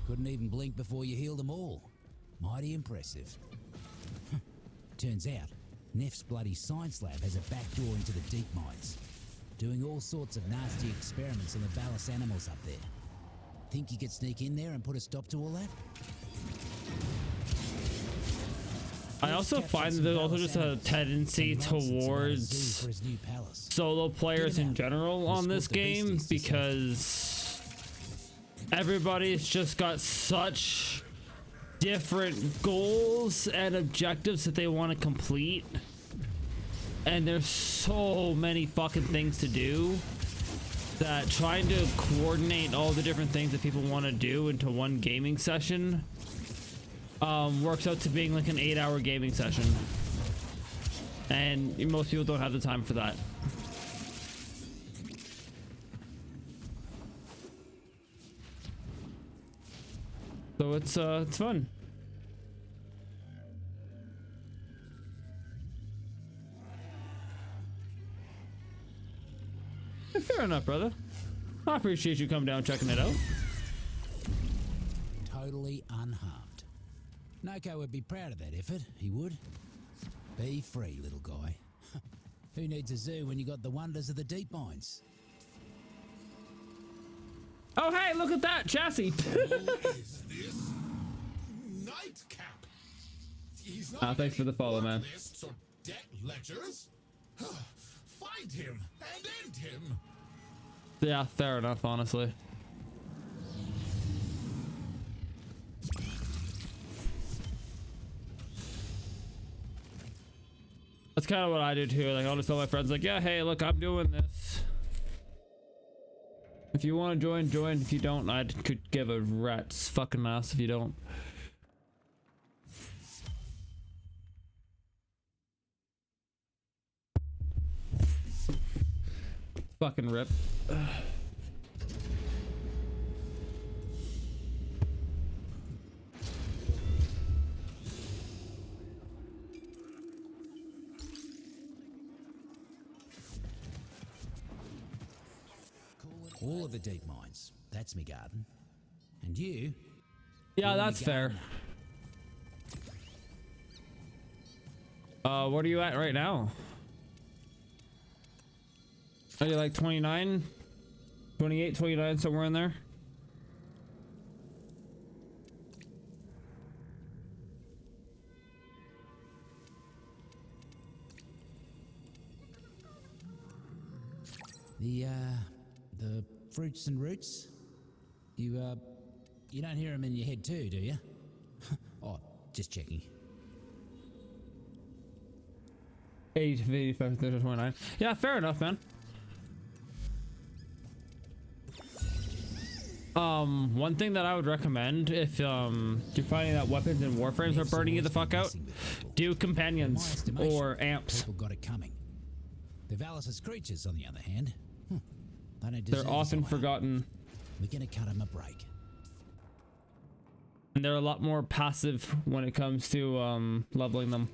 Couldn't even blink before you healed them all. Mighty impressive. Turns out, Neff's bloody science lab has a back door into the deep mines, doing all sorts of nasty experiments on the Valis animals up there. Think you could sneak in there and put a stop to all that? I also find that there's also just a tendency towards solo players in general on this game because everybody's just got such different goals and objectives that they want to complete, and there's so many fucking things to do that trying to coordinate all the different things that people want to do into one gaming session works out to being like an 8-hour gaming session, and most people don't have the time for that. So it's fun. Fair enough, brother. I appreciate you coming down and checking it out. Totally unharmed. Noko would be proud of that effort, he would. Be free, little guy. Who needs a zoo when you got the wonders of the deep mines? Oh, hey, look at that chassis. Who is this? Nightcap. He's not Thanks for the follow, man. lists or debt ledgers. Find him and end him. Yeah, fair enough, honestly. That's kind of what I do too. Like, I'll just tell my friends, like, yeah, hey, look, I'm doing this. If you want to join, join. If you don't, I could give a rat's fucking ass if you don't. Fucking rip. All of the deep mines. That's me garden. And you? Yeah, you're that's me fair. gardener. What are you at right now? Are you like 29? 28, 29, somewhere in there? The fruits and roots? You don't hear them in your head too, do you? Oh, just checking. 8, 85, 30, 29. Yeah, fair enough, man. One thing that I would recommend if you're finding that weapons and warframes are burning you the fuck out, do companions or amps. People got it coming. The Valis' creatures, on the other hand, they don't They're deserve often us either. forgotten, We're gonna cut them a break. and they're a lot more passive when it comes to leveling them.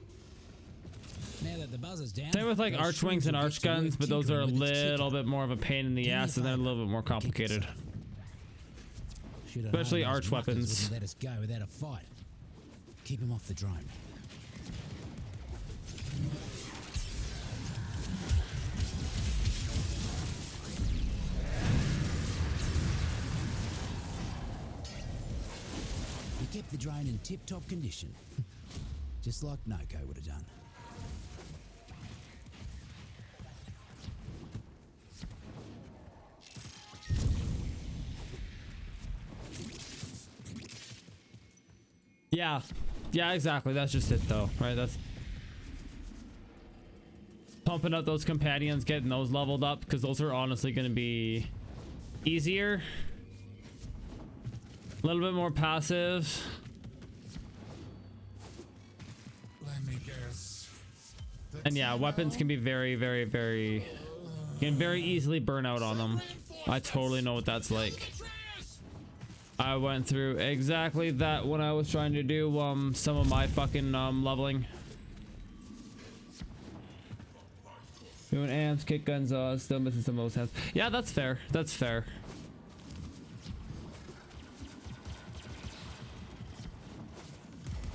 Now that the buzz is down, Same with like those archwings shrooms and will arch get to work guns, but those are a tinkering with its little chicken. bit more of a pain in the Do me a ass, and they're a favour. little bit more Keep it complicated. safe. Should have Especially known those arch muckers weapons. wouldn't let us go without a fight. Keep him off the drone. We kept the drone in tip-top condition, just like Noko would have done. Yeah, exactly. That's just it, though, right? That's pumping up those companions, getting those leveled up, because those are honestly going to be easier, a little bit more passive. Let me guess. The And yeah, weapons can be very, very, very, you can very easily burn out on them. I totally know what that's like. I went through exactly that when I was trying to do some of my fucking leveling. Doing amps, kick guns, still missing some of those hands. Yeah, that's fair. That's fair.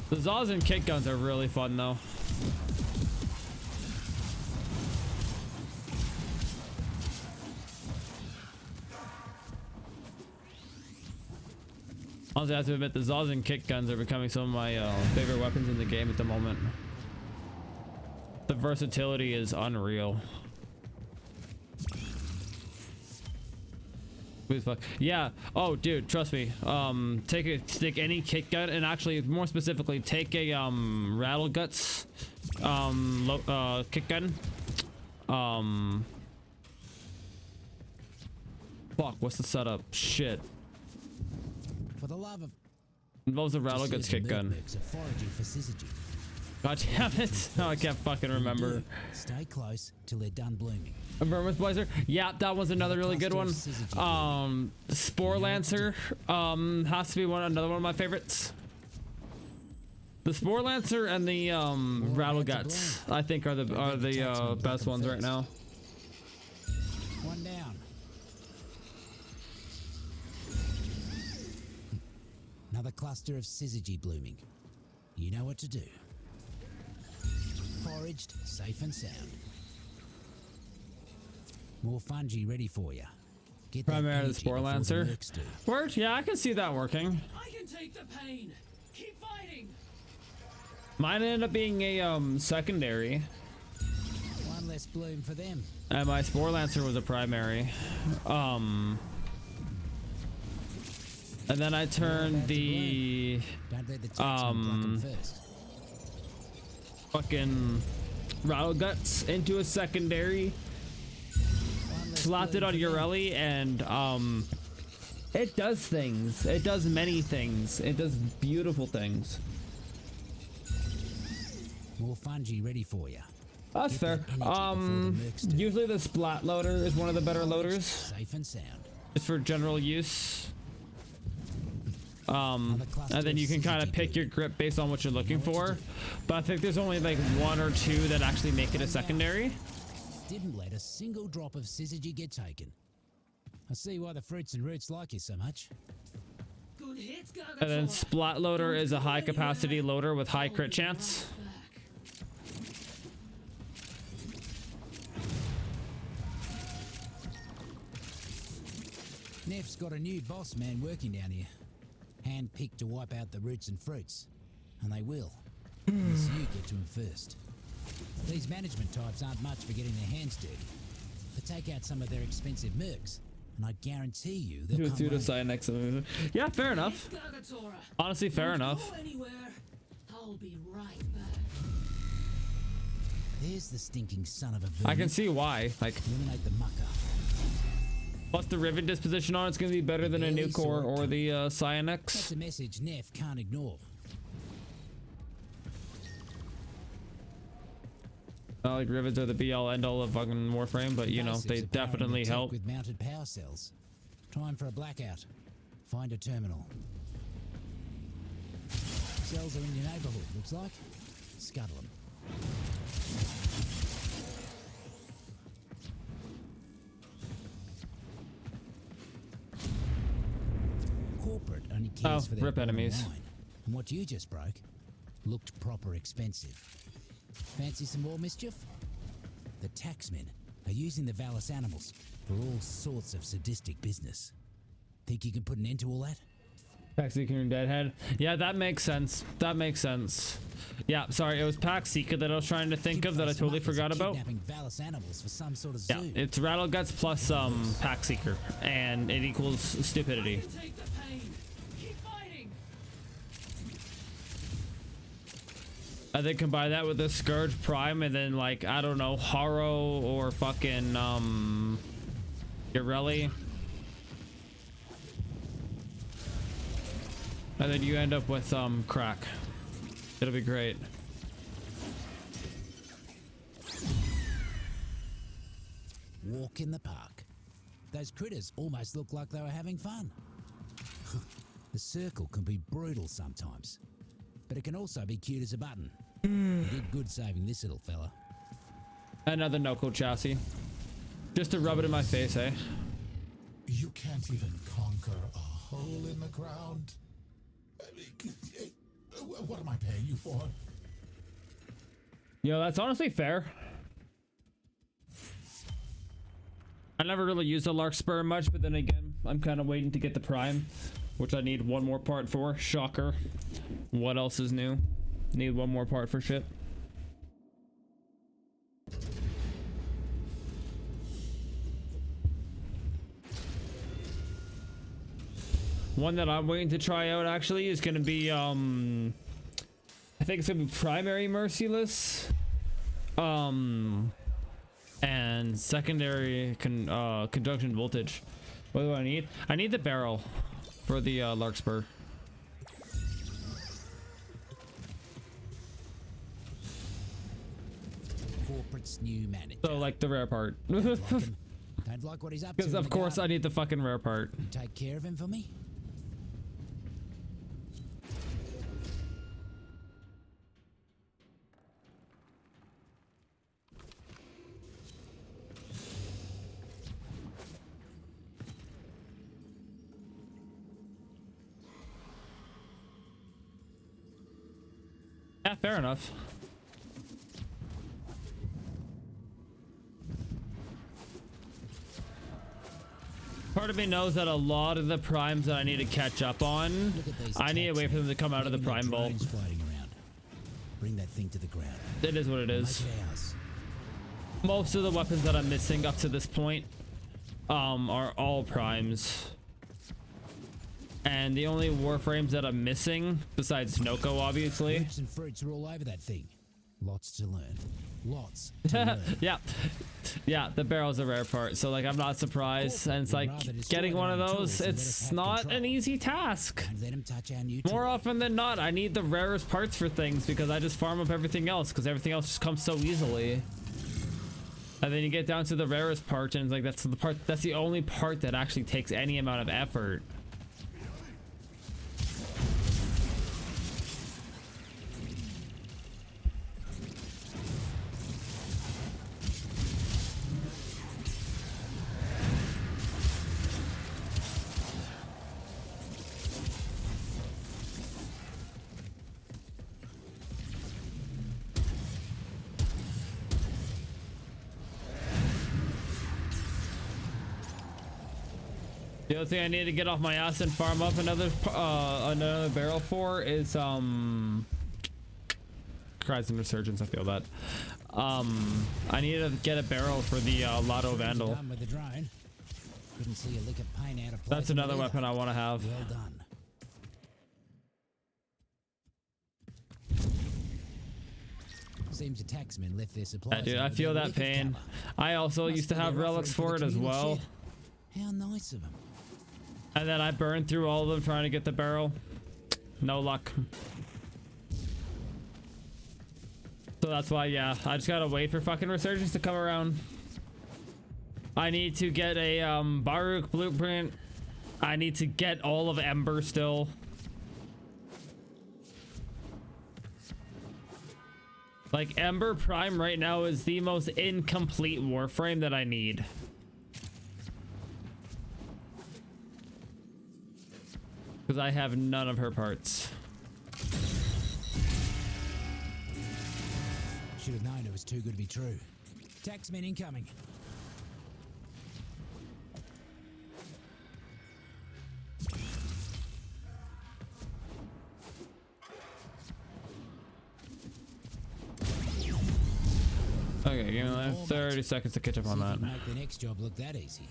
The Zaws and kick guns are really fun though. Honestly, I have to admit, the Zaws and kick guns are becoming some of my favorite weapons in the game at the moment. The versatility is unreal. Who the fuck? Yeah. Oh, dude, trust me. Stick any kick gun, and actually, more specifically, take a rattle guts kick gun. Fuck. What's the setup? Shit. For the love of Involves a rattle guts kick gun. mercs are foraging for syzygy. God damn it! No, I can't fucking remember. Stay close till they're done blooming. A Vermis Blazer. Yeah, that was another really good one. Spore Lancer has to be another one of my favorites. The Spore Lancer and the Rattle Guts, I think, are the best ones right now. One down. Another cluster of syzygy blooming. You know what to do. Foraged, safe and sound. More fungi ready for you. Get that Primarily the energy Spore before the Lancer. mercs do. Word? Yeah, I can see that working. I can take the pain. Keep fighting. Mine ended up being a secondary, One less bloom for them. and my Spore Lancer was a primary. And then I turned the Don't let the taxman pluck 'em first. fucking Rattle Guts into a secondary, One less slapped it bloom on for them. Urelli, and it does things. It does many things. It does beautiful things. More fungi ready for you. That's Get fair. that energy before the mercs do. Usually the Splat Loader is one of the better loaders. Safe and sound. It's for general use. Another cluster And then of you can kind of syzygy pick your blooming. grip based on what you're looking know what to for. do. But I think there's only like one or two that actually make it a secondary. Didn't let a single drop of syzygy get taken. I see why the fruits and roots like you so much. Good hits, Gargantua. And then Splat Loader is a high capacity loader with high crit chance. Neff's got a new boss man working down here. Hand-picked to wipe out the roots and fruits. And they will. Unless you get to him first. These management types aren't much for getting their hands dirty. But take out some of their expensive mercs, and I guarantee you they'll come running. Yeah, fair enough. Gargantua. Honestly, fair enough. Go anywhere. I'll be right back. There's the stinking son of a vermin. I can see why. Like, Eliminate the mucker. plus the Rivet disposition on it's gonna be better than a new core or the That's Cyanex. a message Neff can't ignore. Not like Rivets are the be-all end-all of fucking Warframe, but you know, Basics they of powering definitely a tech help. with mounted power cells. Time for a blackout. Find a terminal. Cells are in your neighborhood, looks like. Scuttle them. Corporate only cares Oh, for their rip bottom enemies. line. And what you just broke looked proper expensive. Fancy some more mischief? The taxmen are using the Valis animals for all sorts of sadistic business. Think you can put an end to all that? Pack Seeker and Deadhead. Yeah, that makes sense. That makes sense. Yeah, sorry, it was Pack Seeker that I was trying to think of that I totally forgot about. Kidnapping Valis animals for some sort of Yeah, zoo. it's Rattleguts plus Pack Seeker, and it equals stupidity. Take the pain. Keep fighting. I think combine that with the Scourge Prime, and then like I don't know, Haro or fucking Garelli. And then you end up with Crack. It'll be great. Walk in the park. Those critters almost look like they were having fun. The circle can be brutal sometimes, but it can also be cute as a button. You did good saving this little fella. Another Noco chassis. Just to rub it in my face, eh? You can't even conquer a hole in the ground. What am I paying you for? Yo, that's honestly fair. I never really used the Larkspur much, but then again, I'm kind of waiting to get the Prime, which I need one more part for. Shocker. What else is new? Need one more part for shit. One that I'm waiting to try out actually is gonna be I think it's gonna be Primary Merciless, and secondary conjunction voltage. What do I need? I need the barrel for the Larkspur. Corporate's new manager. So like the rare part. Don't like him. Don't like what he's up to. Because in of the course I garden. need the fucking rare part. You take care of him for me? Yeah, fair enough. Part of me knows that a lot of the primes that I need to catch up on, Look at these I need to attacks, wait for them man. to come out of the Even prime vault. drones floating around. Bring that thing to the ground. It is what it Make is. it ours. Most of the weapons that I'm missing up to this point are all primes. And the only Warframes that I'm missing, besides Noko obviously, Roots and fruits are all over that thing. Lots to learn. Lots to learn. yeah, the barrel's a rare part, so like I'm not surprised. And it's like getting one of those, it's not an easy task. Don't let him touch our new More toy. often than not, I need the rarest parts for things because I just farm up everything else because everything else just comes so easily. And then you get down to the rarest part and it's like that's the only part that actually takes any amount of effort. The other thing I need to get off my ass and farm up another barrel for is Cries and Resurgence. I feel that. I need to get a barrel for the Lotto Vandal. Done with the drone. Couldn't see a lick of paint out of place. That's another weapon I want to have. Well done. Seems the taxmen left their supplies. Yeah, dude, I over feel there that with liquor pain. cover. I also Must used to be have their relics offering for it the as communal well. shed. How nice of them. And then I burned through all of them trying to get the barrel. No luck. So that's why, yeah, I just gotta wait for fucking Resurgence to come around. I need to get a Baruch blueprint. I need to get all of Ember still. Like, Ember Prime right now is the most incomplete Warframe that I need. Because I have none of her parts. Should have known it was too good to be true. Taxmen incoming. Okay, give me like 30 seconds to catch up on See if that. you can make the next job look that easy.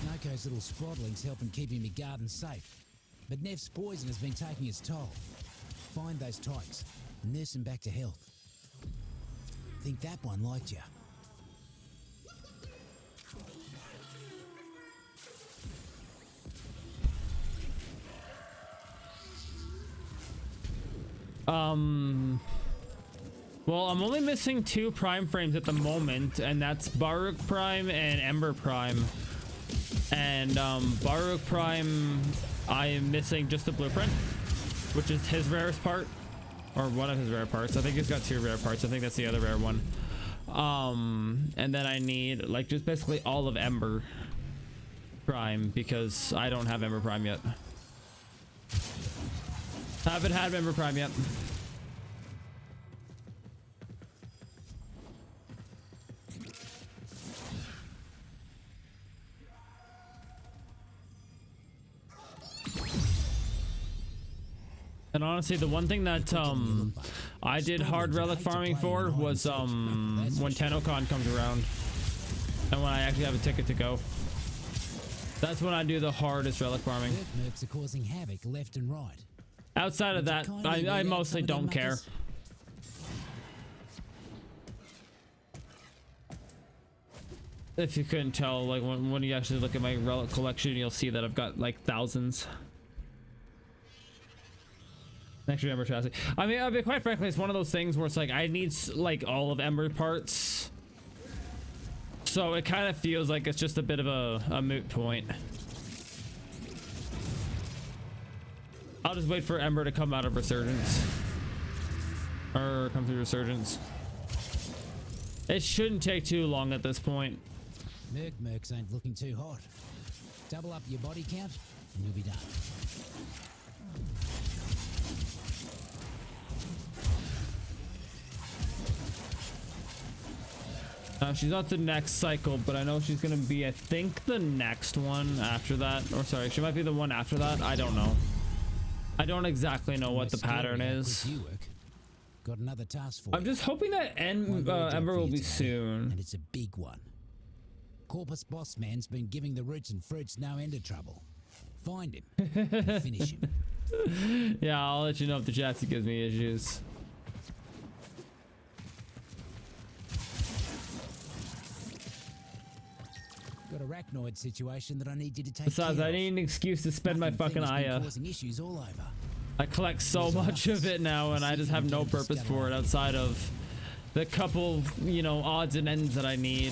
Noko's little sproddling's helping keeping me garden safe. But Nev's poison has been taking its toll. Find those tykes and nurse them back to health. Think that one liked you. Well, I'm only missing 2 Prime frames at the moment, and that's Baruch Prime and Ember Prime. And Baruch Prime, I am missing just the blueprint, which is his rarest part, or one of his rare parts. I think he's got 2 rare parts. I think that's the other rare one. And then I need like just basically all of Ember Prime because I don't have Ember Prime yet. Haven't had Ember Prime yet. And honestly, the one thing that I did hard relic farming for was when TennoCon comes around and when I actually have a ticket to go. That's when I do the hardest relic farming. Mercs are causing havoc left and right. Outside of that, I mostly don't care. If you couldn't tell, like when you actually look at my relic collection, you'll see that I've got like thousands. Extra Ember chassis. I mean, quite frankly, it's one of those things where it's like I need like all of Ember parts, so it kind of feels like it's just a bit of a moot point. I'll just wait for Ember to come out of Resurgence, or come through Resurgence. It shouldn't take too long at this point. Mercs ain't looking too hot. Double up your body count and you'll be done. She's not the next cycle, but I know she's gonna be, I think, the next one after that. Or sorry, she might be the one after that. I don't know. I don't exactly know what the pattern is. Got another task for I'm just hoping that Ember will be soon. And it's a big one. Corpus Boss Man's been giving the roots and fruits no end of trouble. Find him and finish him. Yeah, I'll let you know if the chassis gives me issues. Got a arachnoid situation that I need you to take Besides, care I of. need an excuse to spend my fucking Aya. Causing issues all over. I collect so much of it now, and I just have no purpose for it outside of the couple, you know, odds and ends that I need.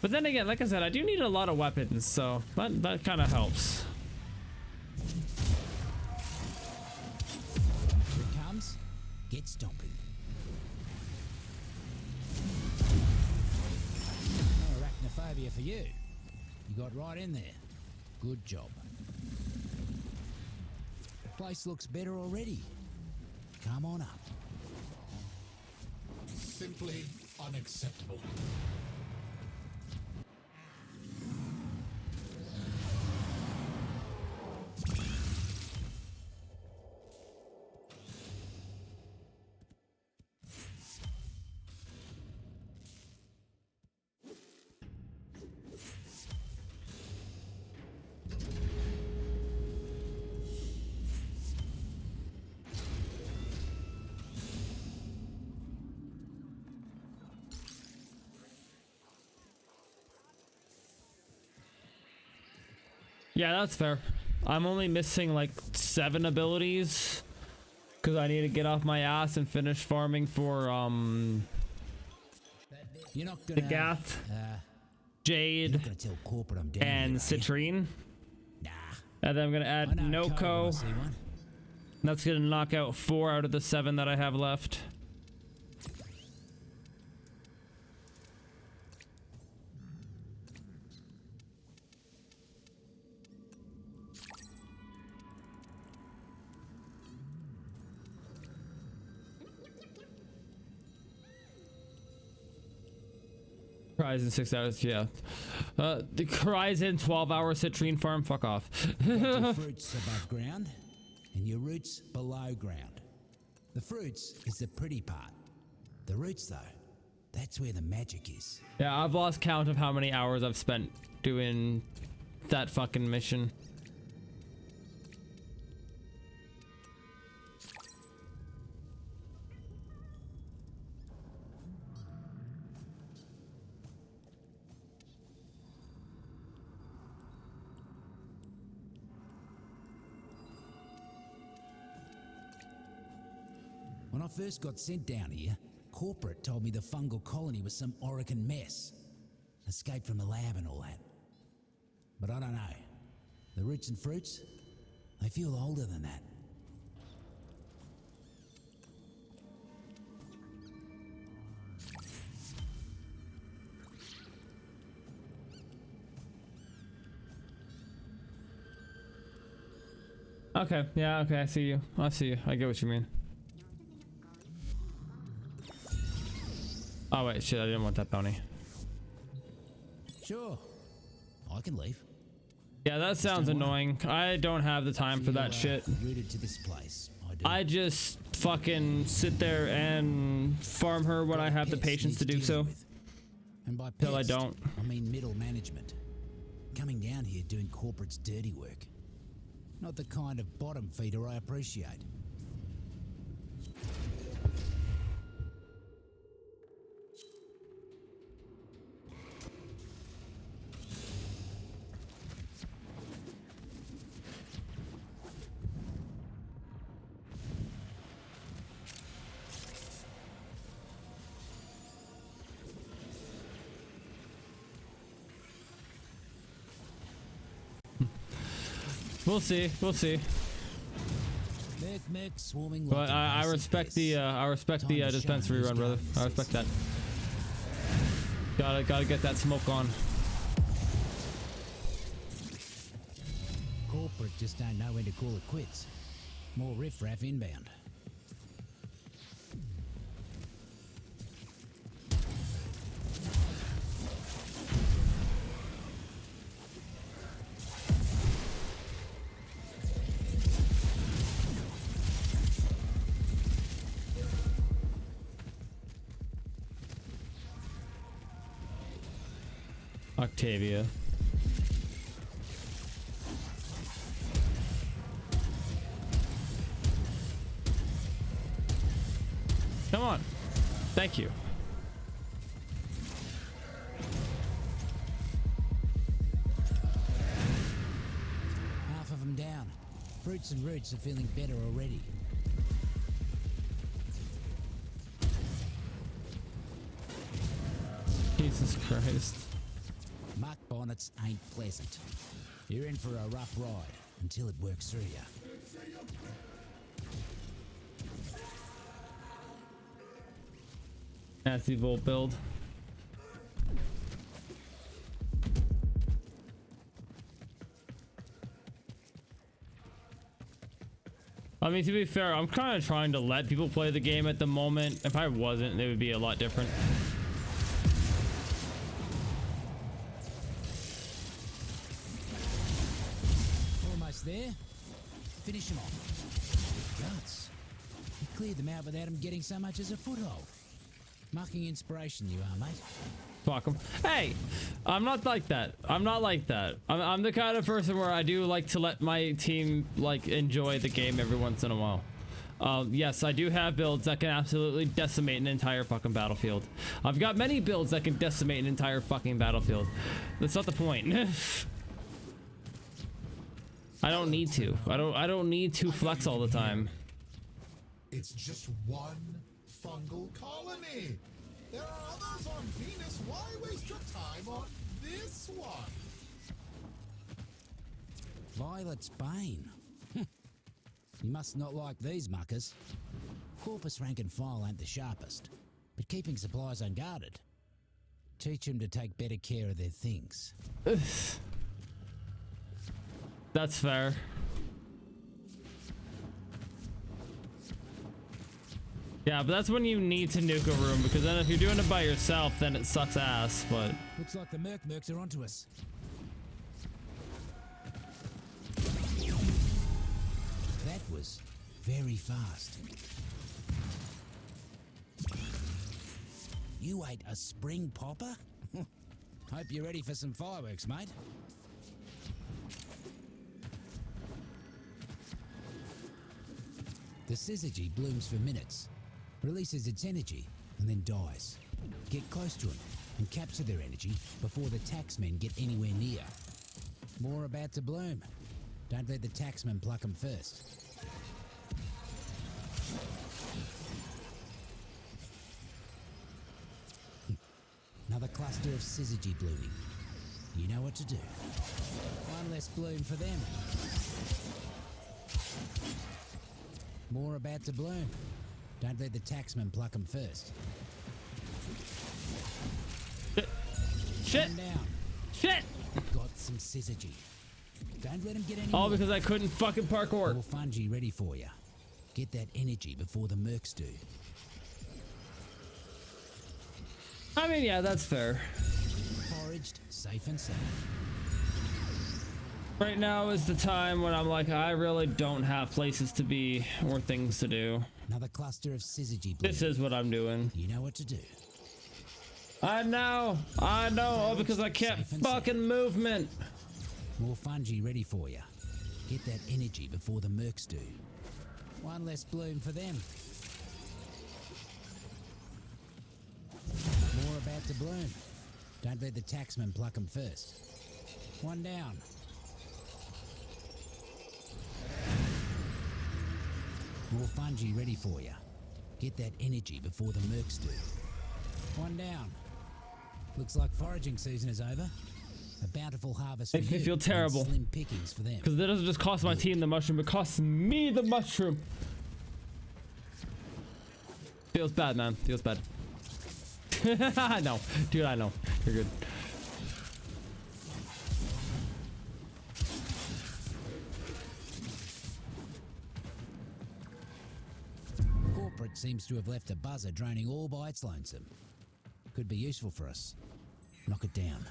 But then again, like I said, I do need a lot of weapons, so that kind of helps. Here it comes. Get stomping. No arachnophobia for you. You got right in there. Good job. Place looks better already. Come on up. simply unacceptable. Yeah, that's fair. I'm only missing like 7 abilities because I need to get off my ass and finish farming for You're not the gonna. Gath, You're Jade, not gonna tell corporate I'm down and here, are you? Citrine. Nah. And then I'm gonna I add know a code when I Noko. see one. That's gonna knock out 4 out of the 7 that I have left. Cries in 6 hours, yeah. The cries in 12-hour citrine farm, fuck off. Got your fruits above ground and your roots below ground. The fruits is the pretty part. The roots, though, that's where the magic is. Yeah, I've lost count of how many hours I've spent doing that fucking mission. When I first got sent down here, corporate told me the fungal colony was some Orican mess. Escaped from the lab and all that. But I don't know. The roots and fruits, they feel older than that. Okay, yeah, okay, I see you. I see you. I get what you mean. Oh wait, shit, I didn't want that bounty. Sure, I can leave. Yeah, that sounds annoying. I don't have the time for that shit. Rooted to this place. I do. I just fucking sit there and farm her when I have the Pest patience to needs do dealing so. with. And by Till I pest, don't. I mean middle management. Coming down here doing corporate's dirty work. Not the kind of bottom feeder I appreciate. We'll see, we'll see. Merc swarming But like I invasive respect pests. the Time to dispensary shine run, those brother. I garden respect that. sets. Gotta get that smoke on. Corporate just don't know when to call it quits. More riffraff inbound. Octavia. Come on. Thank you. Half of them down. Fruits and roots are feeling better already. Jesus Christ. Muck bonnets ain't pleasant. You're in for a rough ride until it works through you. Nasty Volt build. I mean, to be fair, I'm kind of trying to let people play the game at the moment. If I wasn't, it would be a lot different. Almost there. Finish him off. Guts. You cleared them out without him getting so much as a foothold. Mucking inspiration you are, mate. Fuck 'em. Hey, I'm not like that. I'm not like that. I'm the kind of person where I do like to let my team like enjoy the game every once in a while. Yes, I do have builds that can absolutely decimate an entire fucking battlefield. I've got many builds that can decimate an entire fucking battlefield. That's not the point. I don't need to. I don't need to flex all the time. It's just one fungal colony. There are others on Venus. Why waste your time on this one? Violet's Bane. You must not like these muckers. Corpus rank and file ain't the sharpest, but keeping supplies unguarded. Teach them to take better care of their things. That's fair. Yeah, but that's when you need to nuke a room, because then if you're doing it by yourself, then it sucks ass, but... Looks like the mercs are onto us. That was very fast. You ate a spring popper? Hope you're ready for some fireworks, mate. The syzygy blooms for minutes, releases its energy, and then dies. Get close to them and capture their energy before the taxmen get anywhere near. More about to bloom. Don't let the taxmen pluck them first. Another cluster of syzygy blooming. You know what to do. One less bloom for them. More about to bloom. Don't let the taxmen pluck them first. Shit! One down. Shit! Got some syzygy. Don't let them get any All more. because I couldn't fucking parkour. More fungi ready for you. Get that energy before the mercs do. I mean, yeah, that's fair. Foraged, safe and sound. Right now is the time when I'm like, I really don't have places to be or things to do. Another cluster of syzygy. This is what I'm doing. You know what to do. I know, all because I kept fucking movement. More fungi ready for you. Get that energy before the mercs do. One less bloom for them. More about to bloom. Don't let the taxmen pluck them first. One down. More fungi ready for you. Get that energy before the mercs do. One down. Looks like foraging season is over. A bountiful harvest for Makes me you, feel and terrible. slim pickings for them. Because it doesn't just cost my team the mushroom, it costs me the mushroom. Feels bad, man. Feels bad. I know. Dude, I know. You're good. Corporate seems to have left a buzzer droning all by its lonesome. Could be useful for us. Knock it down.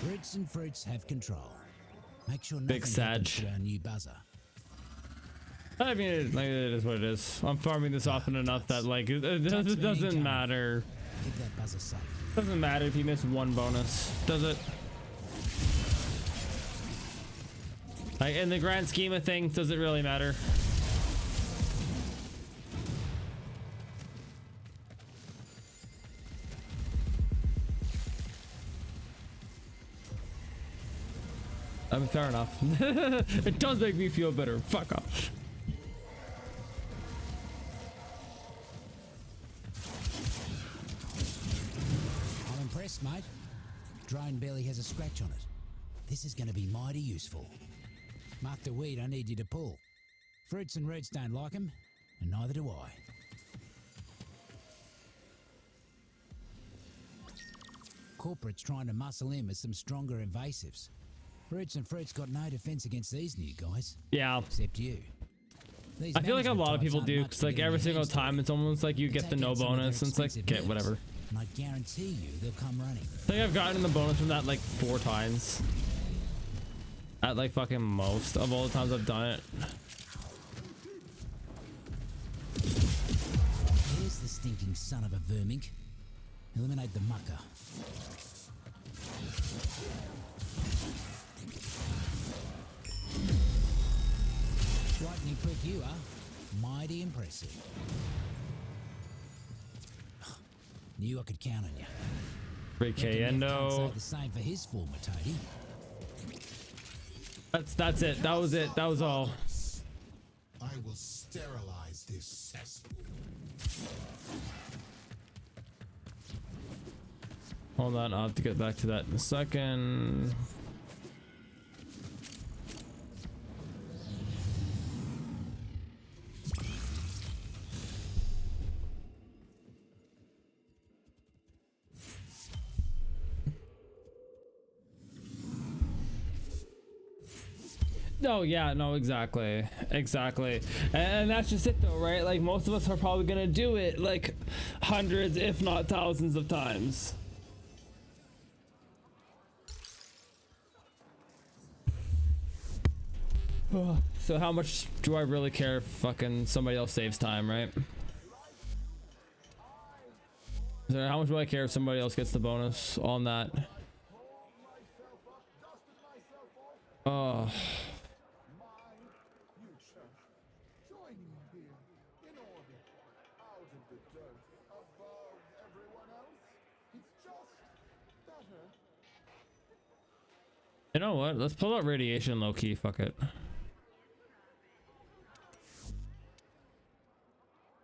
Roots and fruits have control. Make sure nothing Big Sag. happens to our new buzzer. I mean, it is what it is. I'm farming this often enough that, like, it doesn't matter. Keep that buzzer safe. Doesn't matter if you miss one bonus, does it? Like, in the grand scheme of things, does it really matter? I mean, fair enough. It does make me feel better. Fuck off. I'm impressed, mate. Drone barely has a scratch on it. This is going to be mighty useful. Mark the weed I need you to pull. Fruits and roots don't like 'em, and neither do I. Corporate's trying to muscle in with some stronger invasives. Roots and fruits got no defense against these new guys. Yeah. Except you. These I feel like a management lot of types people aren't do, much because for like getting every your single hands dirty. time it's almost like you But get take the no out some of their bonus, and it's like, expensive okay, herbs, whatever. And I guarantee you they'll come running. I think I've gotten the bonus from that like 4 times. At like fucking most of all the times I've done it. Here's the stinking son of a vermink. Eliminate the mucker. Lightning quick you are. Mighty impressive. Knew I could count on you. 3k Reckon Neff can't endo. say the same for his former toady. That's it. That was it. That was all. I will sterilize this cesspool. Hold on, I'll have to get back to that in a second. No, yeah, no, exactly, and that's just it though, right? Like most of us are probably gonna do it like hundreds if not thousands of times. So how much do I really care if fucking somebody else saves time, right? So how much do I care if somebody else gets the bonus on that? Oh. Join me here in orbit, out of the dirt, above everyone else. It's just better. You know what? Let's pull out radiation low key. Fuck it.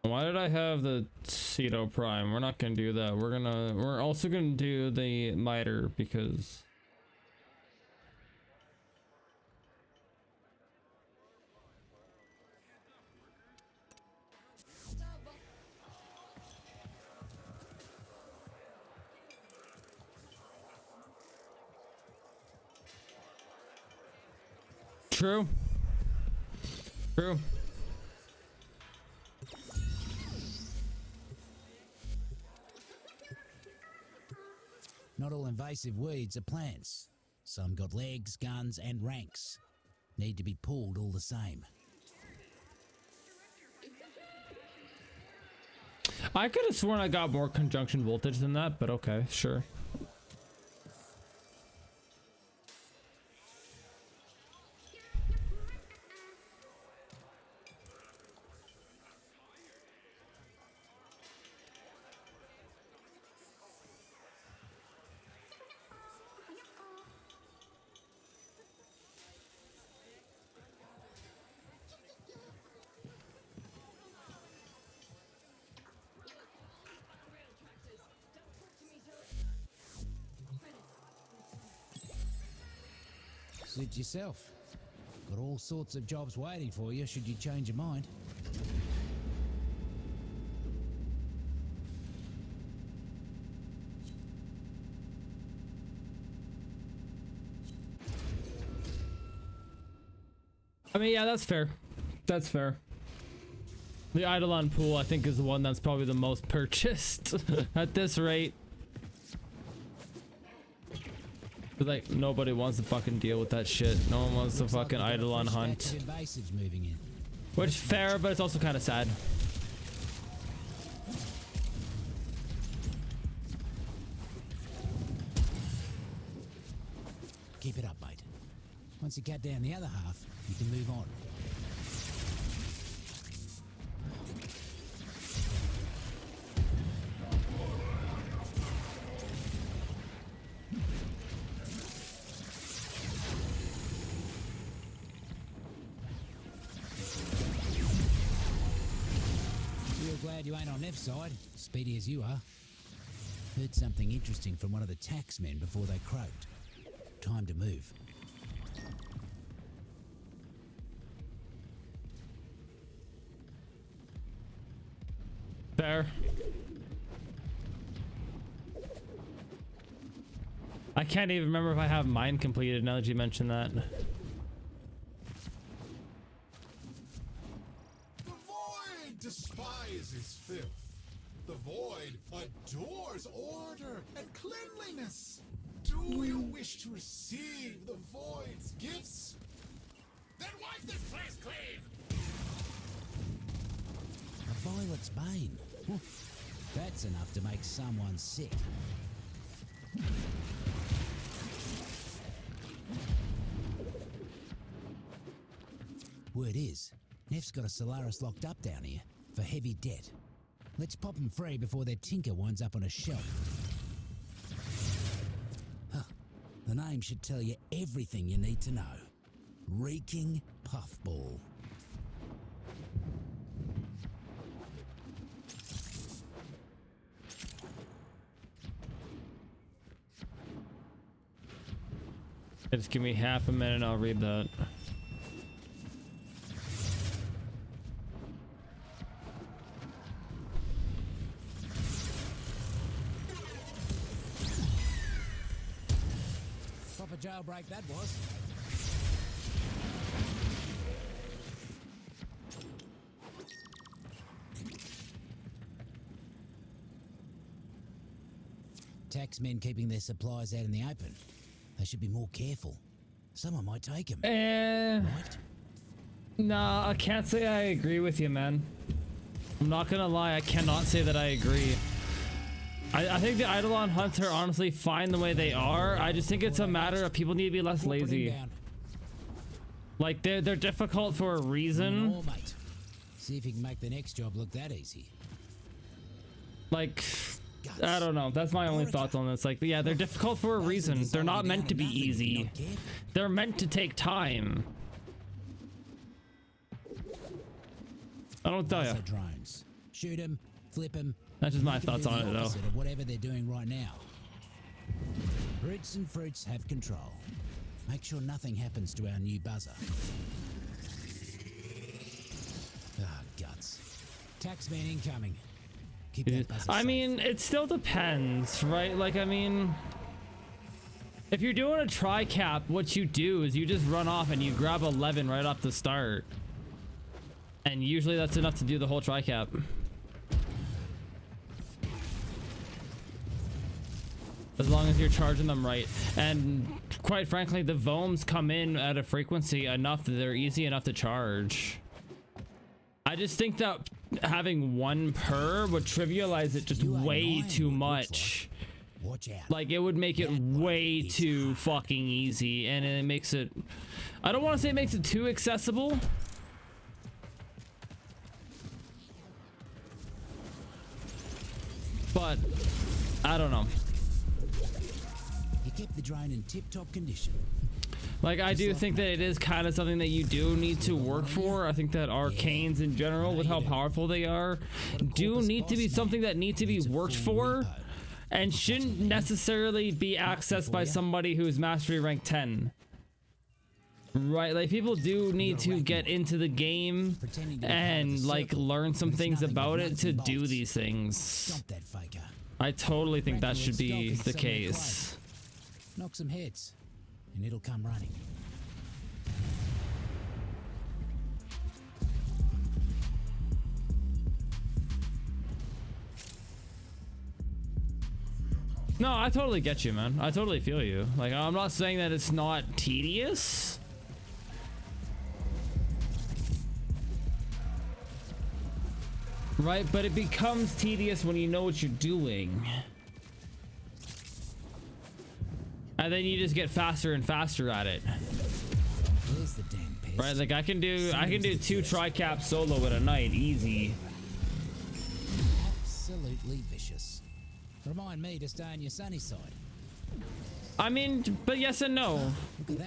Why did I have the Ceto Prime? We're not gonna do that. We're also gonna do the miter because true. True. Not all invasive weeds are plants. Some got legs, guns, and ranks. Need to be pulled all the same. I could have sworn I got more conjunction voltage than that, but okay, sure. Suit yourself. Got all sorts of jobs waiting for you should you change your mind. I mean, yeah, that's fair. That's fair. The Eidolon pool, I think, is the one that's probably the most purchased at this rate. But like, nobody wants to fucking deal with that shit. No one wants to fucking Eidolon hunt. Invasives moving in. Which fair, but it's also kind of sad. Keep it up, mate. Once you cut down the other half, you can move on. Real glad you ain't on Neff's side, speedy as you are. Heard something interesting from one of the taxmen before they croaked. Time to move. Fair. I can't even remember if I have mine completed now that you mentioned that. Do you wish to receive the Void's gifts? Then wipe this place clean! A violet's bane. That's enough to make someone sick. Word is, Neff's got a Solaris locked up down here for heavy debt. Let's pop him free before their tinker winds up on a shelf. Huh. The name should tell you everything you need to know. Reeking Puffball. Just give me half a minute and I'll read that. Proper jailbreak that was. Taxmen keeping their supplies out in the open. They should be more careful. Someone might take them. Right? Nah, I can't say I agree with you, man. I'm not gonna lie, I cannot say that I agree. I think the Eidolon hunts are honestly fine the way they are. I just think it's a matter of people need to be less lazy. Like they're difficult for a reason. All, mate. See if you can make the next job look that easy. Like, I don't know. That's my only thoughts on this. Like, yeah, they're difficult for a reason. They're not meant to be easy. They're meant to take time. I don't tell ya. Drones. Shoot them, flip them. That's just my thoughts on it, though. Of whatever they're doing right now. Roots and fruits have control. Make sure nothing happens to our new buzzer. Ah, guts. Taxman incoming. Keep that buzzer I safe. mean, it still depends, right? Like, I mean, if you're doing a tri-cap, what you do is you just run off and you grab 11 right off the start. And usually that's enough to do the whole tri-cap. As long as you're charging them right. And quite frankly, the Vomes come in at a frequency enough that they're easy enough to charge. I just think that having one per would trivialize it just way too much. Watch out. Like, it would make it way too fucking easy, and it makes it, I don't want to say it makes it too accessible, but I don't know. You kept the drone in tip-top condition. Like, I do think that it is kind of something that you do need to work for. I think that arcanes in general, with how powerful they are, do need to be something that needs to be worked for and shouldn't necessarily be accessed by somebody who's mastery rank 10. Right, like, people do need to get into the game and, like, learn some things about it to do these things. I totally think that should be the case. Knock some heads, and it'll come running. No, I totally get you, man. I totally feel you. Like, I'm not saying that it's not tedious. Right, but it becomes tedious when you know what you're doing. And then you just get faster and faster at it. There's the damn pest. Right, like I can do 2 tri-caps solo at a night, easy. Absolutely vicious. Remind me to stay on your sunny side. I mean, but yes and no.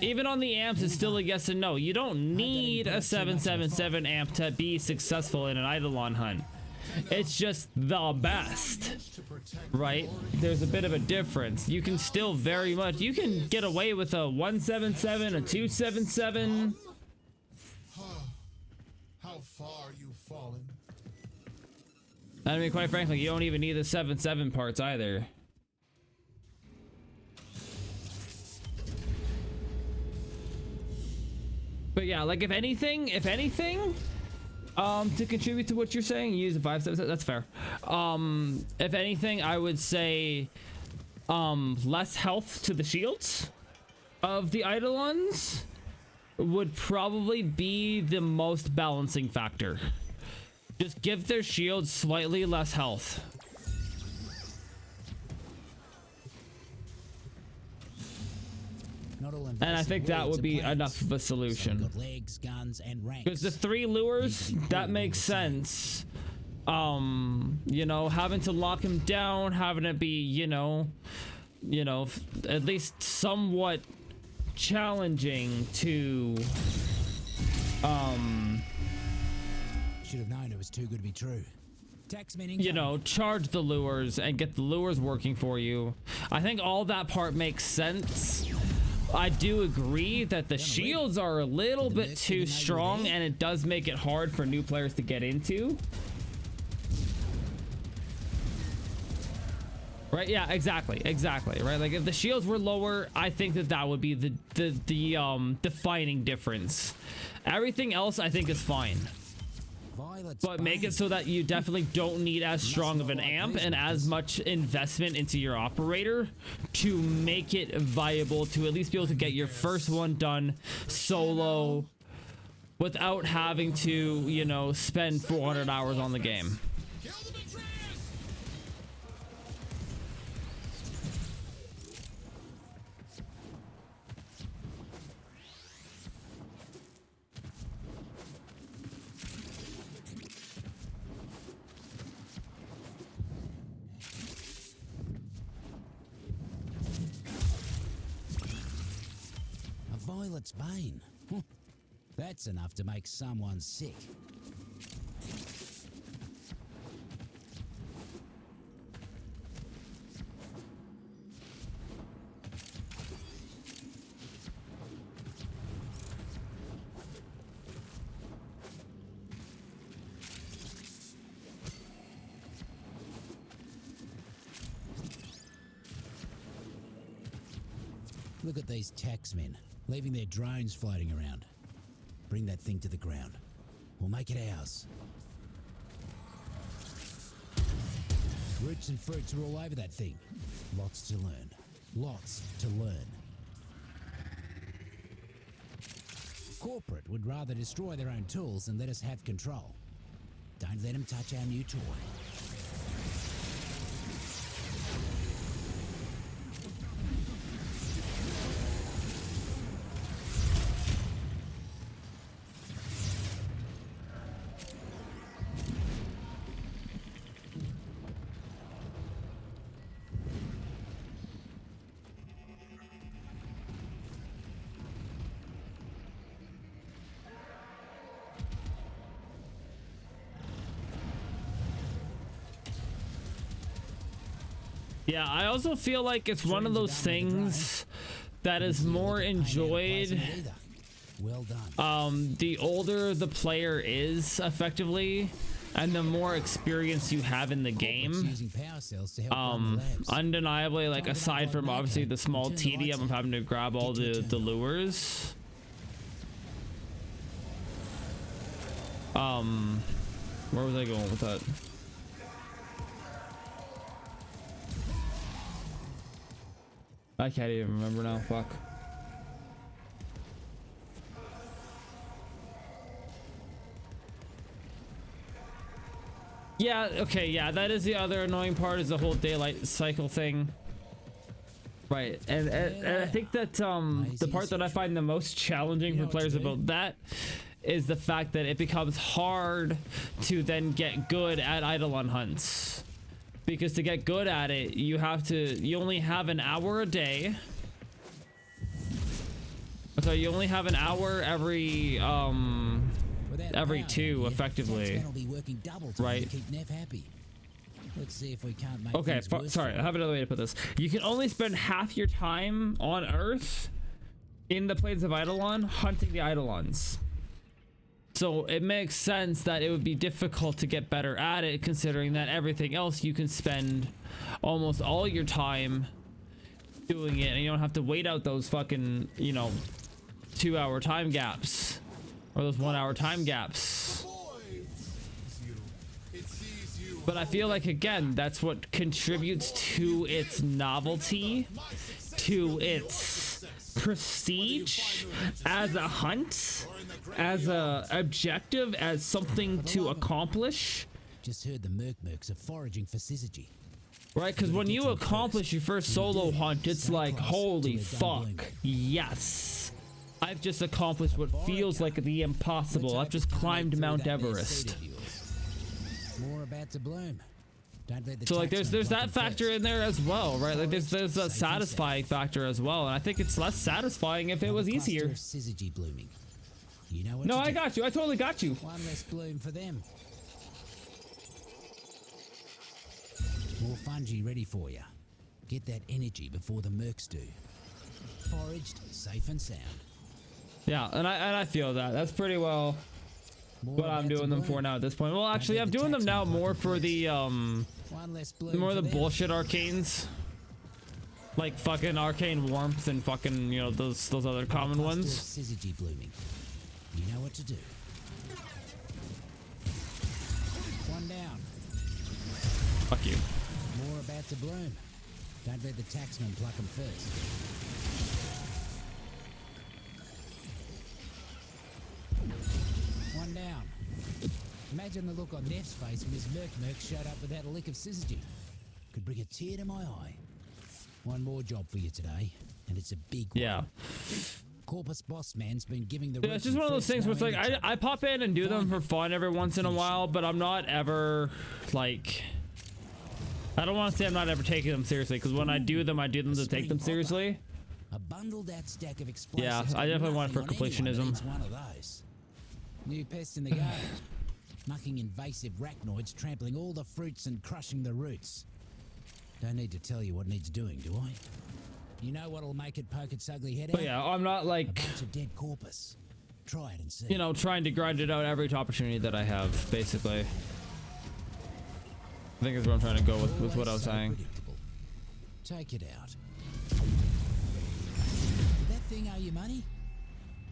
Even on the amps, it's still a yes and no. You don't need a 777 amp to be successful in an Eidolon hunt. It's just the best, right? There's a bit of a difference. You can still very much, you can get away with a 177, a 277. How far you've fallen. I mean, quite frankly, you don't even need the 7.7 parts either. But yeah, like if anything, to contribute to what you're saying, use a 5.7. That's fair. If anything, I would say less health to the shields of the Eidolons would probably be the most balancing factor. Just give their shields slightly less health. And I think that would be enough of a solution. Because the 3 lures, that makes sense. You know, having to lock him down, having it be, you know, at least somewhat challenging to, should have known it was too good to be true. You know, charge the lures and get the lures working for you. I think all that part makes sense. I do agree that the shields are a little bit too strong, and it does make it hard for new players to get into. Right? Yeah, exactly. Right? Like if the shields were lower, I think that would be the defining difference. Everything else I think is fine. But make it so that you definitely don't need as strong of an amp and as much investment into your operator to make it viable to at least be able to get your first one done solo without having to, you know, spend 400 hours on the game. Violet's Bane. That's enough to make someone sick. Look at these taxmen, leaving their drones floating around. Bring that thing to the ground. We'll make it ours. Roots and fruits are all over that thing. Lots to learn. Lots to learn. Corporate would rather destroy their own tools than let us have control. Don't let them touch our new toy. Yeah, I also feel like it's one of those things that is more enjoyed well done. The older the player is effectively and the more experience you have in the game. Undeniably, like aside from obviously the small tedium of having to grab all the lures, where was I going with that? I can't even remember now. Fuck. Yeah, okay, yeah, that is the other annoying part, is the whole daylight cycle thing. Right, and I think that the part that I find the most challenging for players about that is the fact that it becomes hard to then get good at Eidolon hunts. Because to get good at it, you only have an hour a day. So you only have an hour every two, effectively. Right. Let's see if we can't make okay, sorry, I have another way to put this. You can only spend half your time on Earth in the Plains of Eidolon hunting the Eidolons. So it makes sense that it would be difficult to get better at it, considering that everything else you can spend almost all your time doing it, and you don't have to wait out those fucking, you know, 2-hour time gaps or those 1-hour time gaps. It sees you But I feel like, again, that's what contributes to its novelty, to its prestige as a hunt, as a objective, as something to accomplish. Just heard the Mercs are foraging for syzygy. Right, because when you accomplish your first solo hunt, it's like, holy fuck, yes. I've just accomplished what feels like the impossible. I've just climbed Mount Everest. More about to bloom. So like there's that factor in there as well, right? Like there's a satisfying factor as well, and I think it's less satisfying if it was easier. Syzygy blooming. You know what No, to I do. got you. I totally got you. One less bloom for them. More fungi ready for you. Get that energy before the Mercs do. Foraged, safe and sound. Yeah, and I feel that. That's pretty well what I'm doing them for now at this point. Well, actually, I'm doing them now more for the more the bullshit arcanes, like fucking arcane warmth and fucking, you know, those other common ones. Syzygy blooming. You know what to do. One down. Fuck you. More about to bloom. Don't let the taxman pluck them first. One down. Imagine the look on Neff's face when his Merc showed up without a lick of syzygy. Could bring a tear to my eye. One more job for you today, and it's a big one. Yeah. Corpus boss man's been giving the. Yeah, it's just one of those things where it's like I pop in and do them for fun every once in a while, but I'm not ever like. I don't want to say I'm not ever taking them seriously, because when I do them to take them seriously. A bundled out stack of explosives. Yeah, I definitely want it for nothing on anyone that completionism. needs one of those. New pest in the garden. Mucking invasive arachnoids, trampling all the fruits and crushing the roots. Don't need to tell you what needs doing, do I? You know what'll make it poke its ugly head out? But yeah, I'm not A like, bunch of dead corpus. Try it and see. you know, trying to grind it out every opportunity that I have, basically. I think that's where I'm trying to go with what I was So saying. predictable. Take it out. Did that thing owe you money?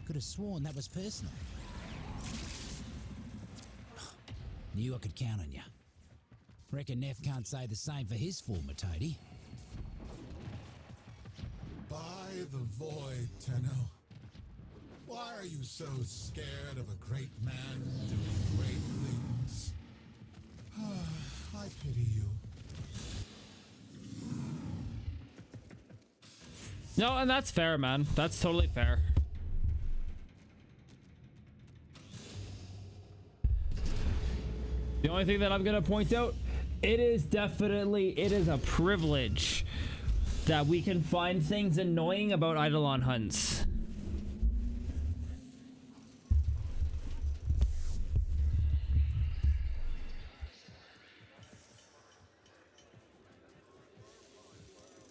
Could have sworn that was personal. Knew I could count on you. Reckon Neff can't say the same for his former toady. By the void, Tenno. Why are you so scared of a great man doing great things? I pity you. No, and that's fair, man. That's totally fair. The only thing that I'm gonna point out, it is a privilege that we can find things annoying about Eidolon hunts.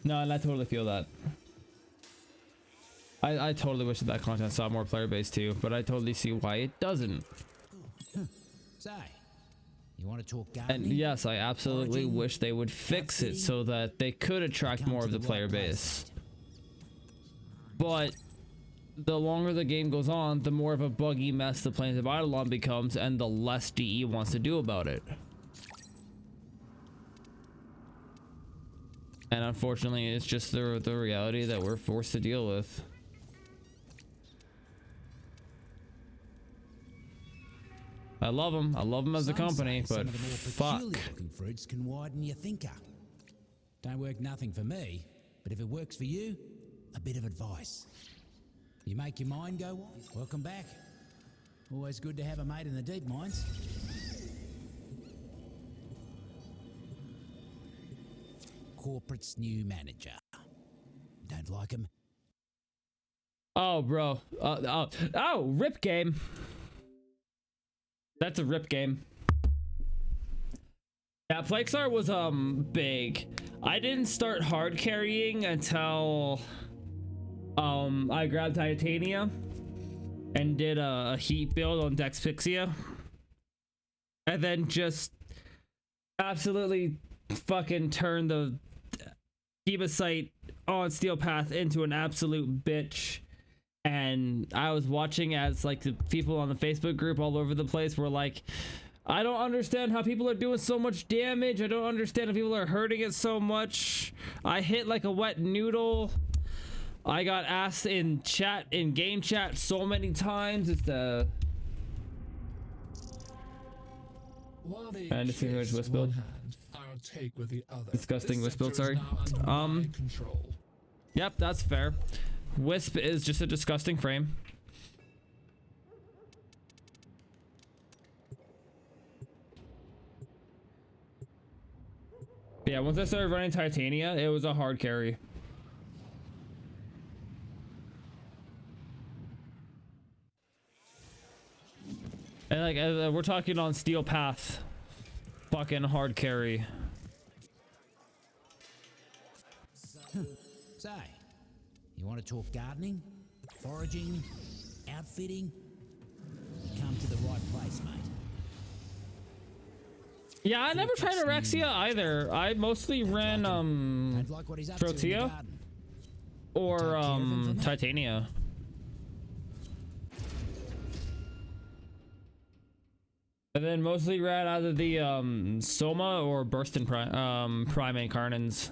No, and I totally feel that. I totally wish that content saw more player base too, but I totally see why it doesn't. Say, you want to talk gardening? And yes, I absolutely Foraging, wish they would fix it so that they could attract Come more to of the the player right base. place. But the longer the game goes on, the more of a buggy mess the Plains of Eidolon becomes, and the less DE wants to do about it. And unfortunately, it's just the reality that we're forced to deal with. I love them. I love them as a Some company, say but some of the more fuck. peculiar-looking fruits can widen your thinker. Don't work nothing for me, but if it works for you, a bit of advice. You make your mind go wild. Welcome back. Always good to have a mate in the deep mines. Corporate's new manager. Don't like him? Oh, bro. Rip game. That's a rip game. Yeah, Plaguestar was big. I didn't start hard carrying until I grabbed Titania and did a heat build on Dexpixia, and then just absolutely fucking turned the Hebasite on Steel Path into an absolute bitch. And I was watching as like the people on the Facebook group all over the place were like, I don't understand how people are doing so much damage. I don't understand how people are hurting it so much. I hit like a wet noodle. I got asked in chat, in game chat, so many times. It's the Fantasy Wisp build. I'll take with the other. Disgusting This Wisp build, sector is sorry. now under my control. Yep, that's fair. Wisp is just a disgusting frame. Yeah, once I started running Titania, it was a hard carry. And like, we're talking on Steel Path. Fucking hard carry. So, you want to talk gardening, foraging, outfitting? You come to the right place, mate. Yeah, I never tried Orexia either. I mostly ran Don't like what he's up to in the Protea garden. or Take care of him for me. Titania. And then mostly ran either the Soma or Burst and Prime Incarnans.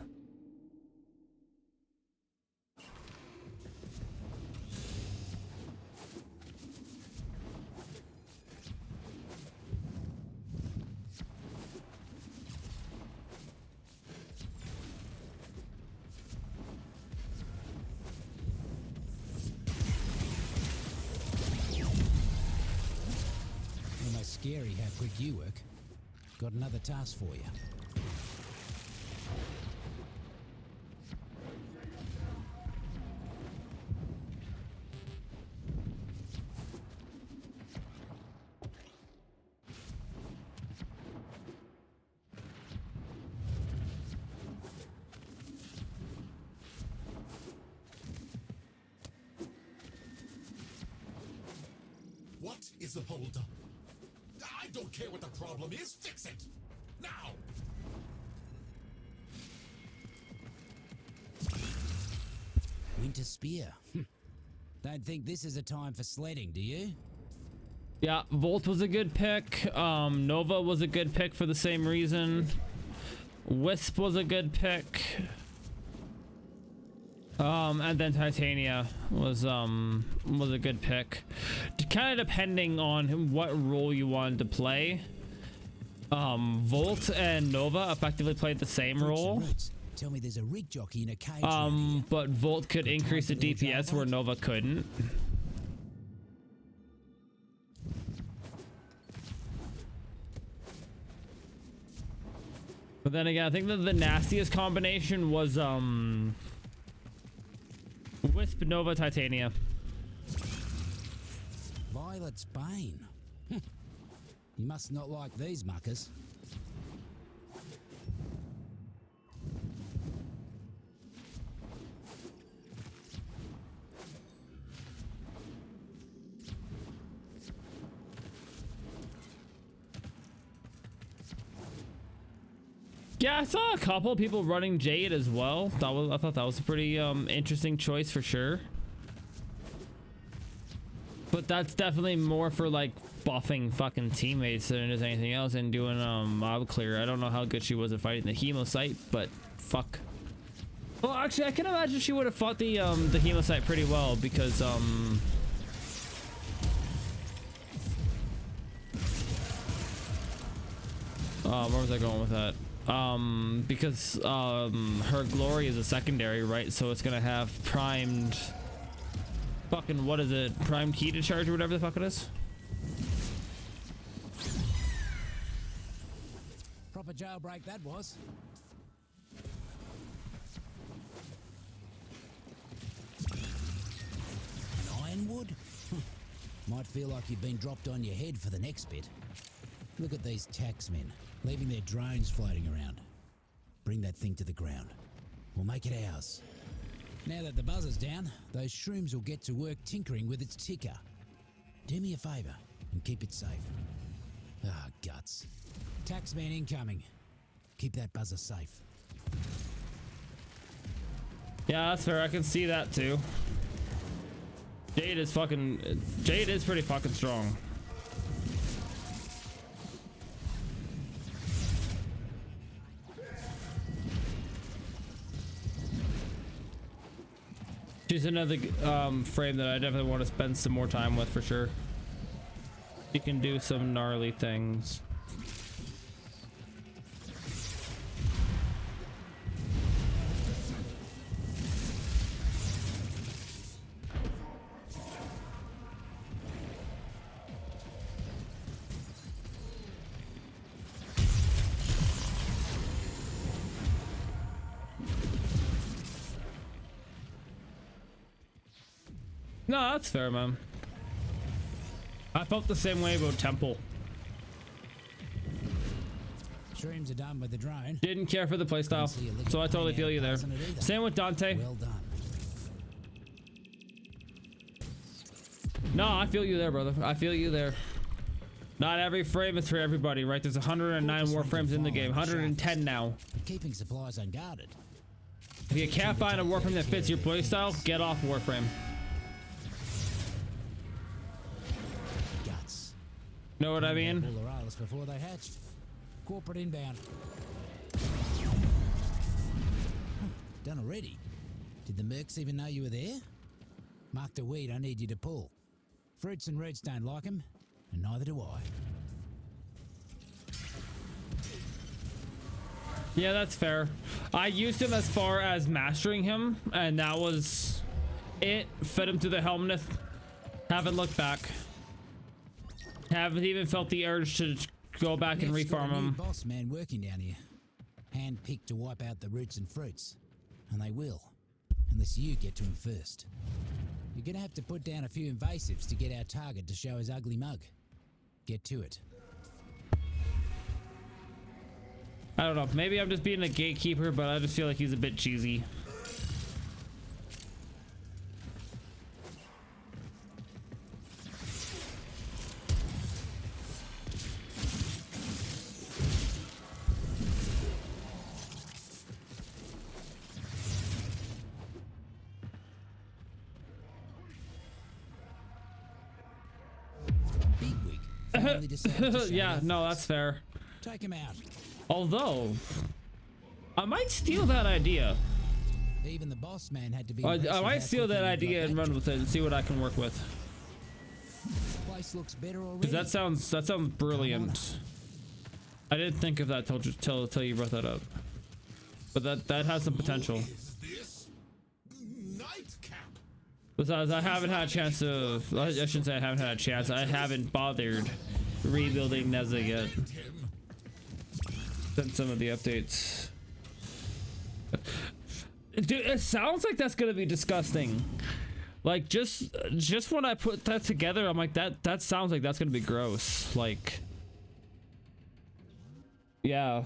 Almost scary how quick you work. Got another task for you. What is the holdup? I don't care what the problem is. Fix it now. Winter Spear. Don't think this is a time for sledding, do you? Yeah, Volt was a good pick. Nova was a good pick for the same reason. Wisp was a good pick. And then Titania was a good pick. Kind of depending on what role you wanted to play. Volt and Nova effectively played the same role. Tell me there's a rig jockey in a cage. around here. But Volt could increase the DPS where Nova couldn't. But then again, I think that the nastiest combination was Wisp, Nova, Titania. Violet's Bane. You must not like these muckers. Yeah, I saw a couple people running Jade as well. I thought that was a pretty interesting choice for sure. But that's definitely more for like buffing fucking teammates than it is anything else, and doing mob clear. I don't know how good she was at fighting the Hemosite, but fuck. Well, actually, I can imagine she would have fought the Hemosite pretty well because where was I going with that? Because her glory is a secondary, right? So it's gonna have primed fucking, what is it, primed key to charge or whatever the fuck it is. Proper jailbreak that was. An ironwood? Might feel like you've been dropped on your head for the next bit. Look at these taxmen, leaving their drones floating around. Bring that thing to the ground. We'll make it ours. Now that the buzzer's down, those shrooms will get to work tinkering with its ticker. Do me a favour and keep it safe. Ah, guts. Taxman incoming. Keep that buzzer safe. Yeah, that's fair. I can see that too. Jade is pretty fucking strong. She's another frame that I definitely want to spend some more time with for sure. She can do some gnarly things. No, that's fair, man. I felt the same way about Temple. Shrooms are done with the drone. Didn't care for the playstyle, so I totally feel you there. Same with Dante. Well done. No, I feel you there, brother. I feel you there. Not every frame is for everybody, right? There's 109 Warframes in the game. 110 now. Keeping supplies unguarded. If you can't find a Warframe that fits your playstyle, get off Warframe. Guts. Know what I mean? All the rails before they hatched. Corporate inbound. Done already. Did the mercs even know you were there? Mark the weed I need you to pull. Fruits and roots don't like 'em, and neither do I. Yeah, that's fair. I used him as far as mastering him, and that was it. Fed him to the helmet. Haven't looked back. Haven't even felt the urge to go back and Next, got refarm a new him. boss man working down here. Hand-picked to wipe out the roots and fruits. And they will. Unless you get to him first. You're gonna have to put down a few invasives to get our target to show his ugly mug. Get to it. I don't know. Maybe I'm just being a gatekeeper, but I just feel like he's a bit cheesy. Bigwig finally decided to show Yeah, their no, face. that's fair. Take him out. Although, I might steal that idea. Even the boss man had to be. I impressed with might how steal quickly that you idea got and that run job. with it and see what I can work with. Place looks better already. Because that sounds brilliant. I didn't think of that till you brought that up. But that has some potential. Is this nightcap? Besides, I haven't had a chance to. I shouldn't say I haven't had a chance. I haven't bothered rebuilding Neza yet. Him. Since some of the updates. Dude, it sounds like that's gonna be disgusting. Like just when I put that together, I'm like that sounds like that's gonna be gross. Like, yeah,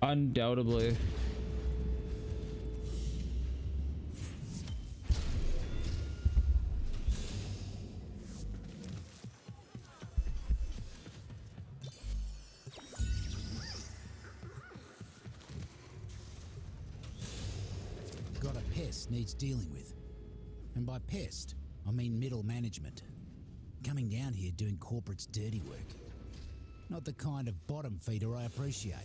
undoubtedly. Got a pest needs dealing with. And by pest, I mean middle management. Coming down here doing corporate's dirty work. Not the kind of bottom feeder I appreciate.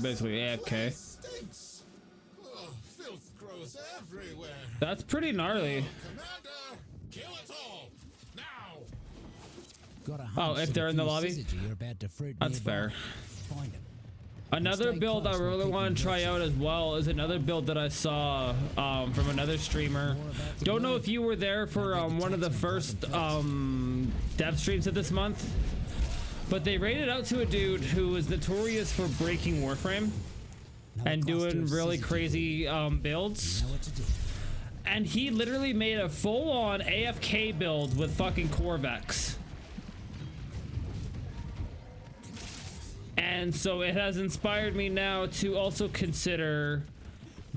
Basically, AFK. Place stinks. Oh, filth grows everywhere. That's pretty gnarly. Commander, kill it all now. Got a Oh, hunch if that they're a in the few lobby? syzygy are about to fruit That's nearby. fair. Find 'em. Another Stay build I close, we'll really keep want you to try out as well is another build that I saw from another streamer. Don't know if you were there for one of the first dev streams of this month, but they rated out to a dude who was notorious for breaking Warframe Another and cluster doing of really syzygy crazy builds. know what to do. And he literally made a full-on AFK build with fucking Corvex. And so it has inspired me now to also consider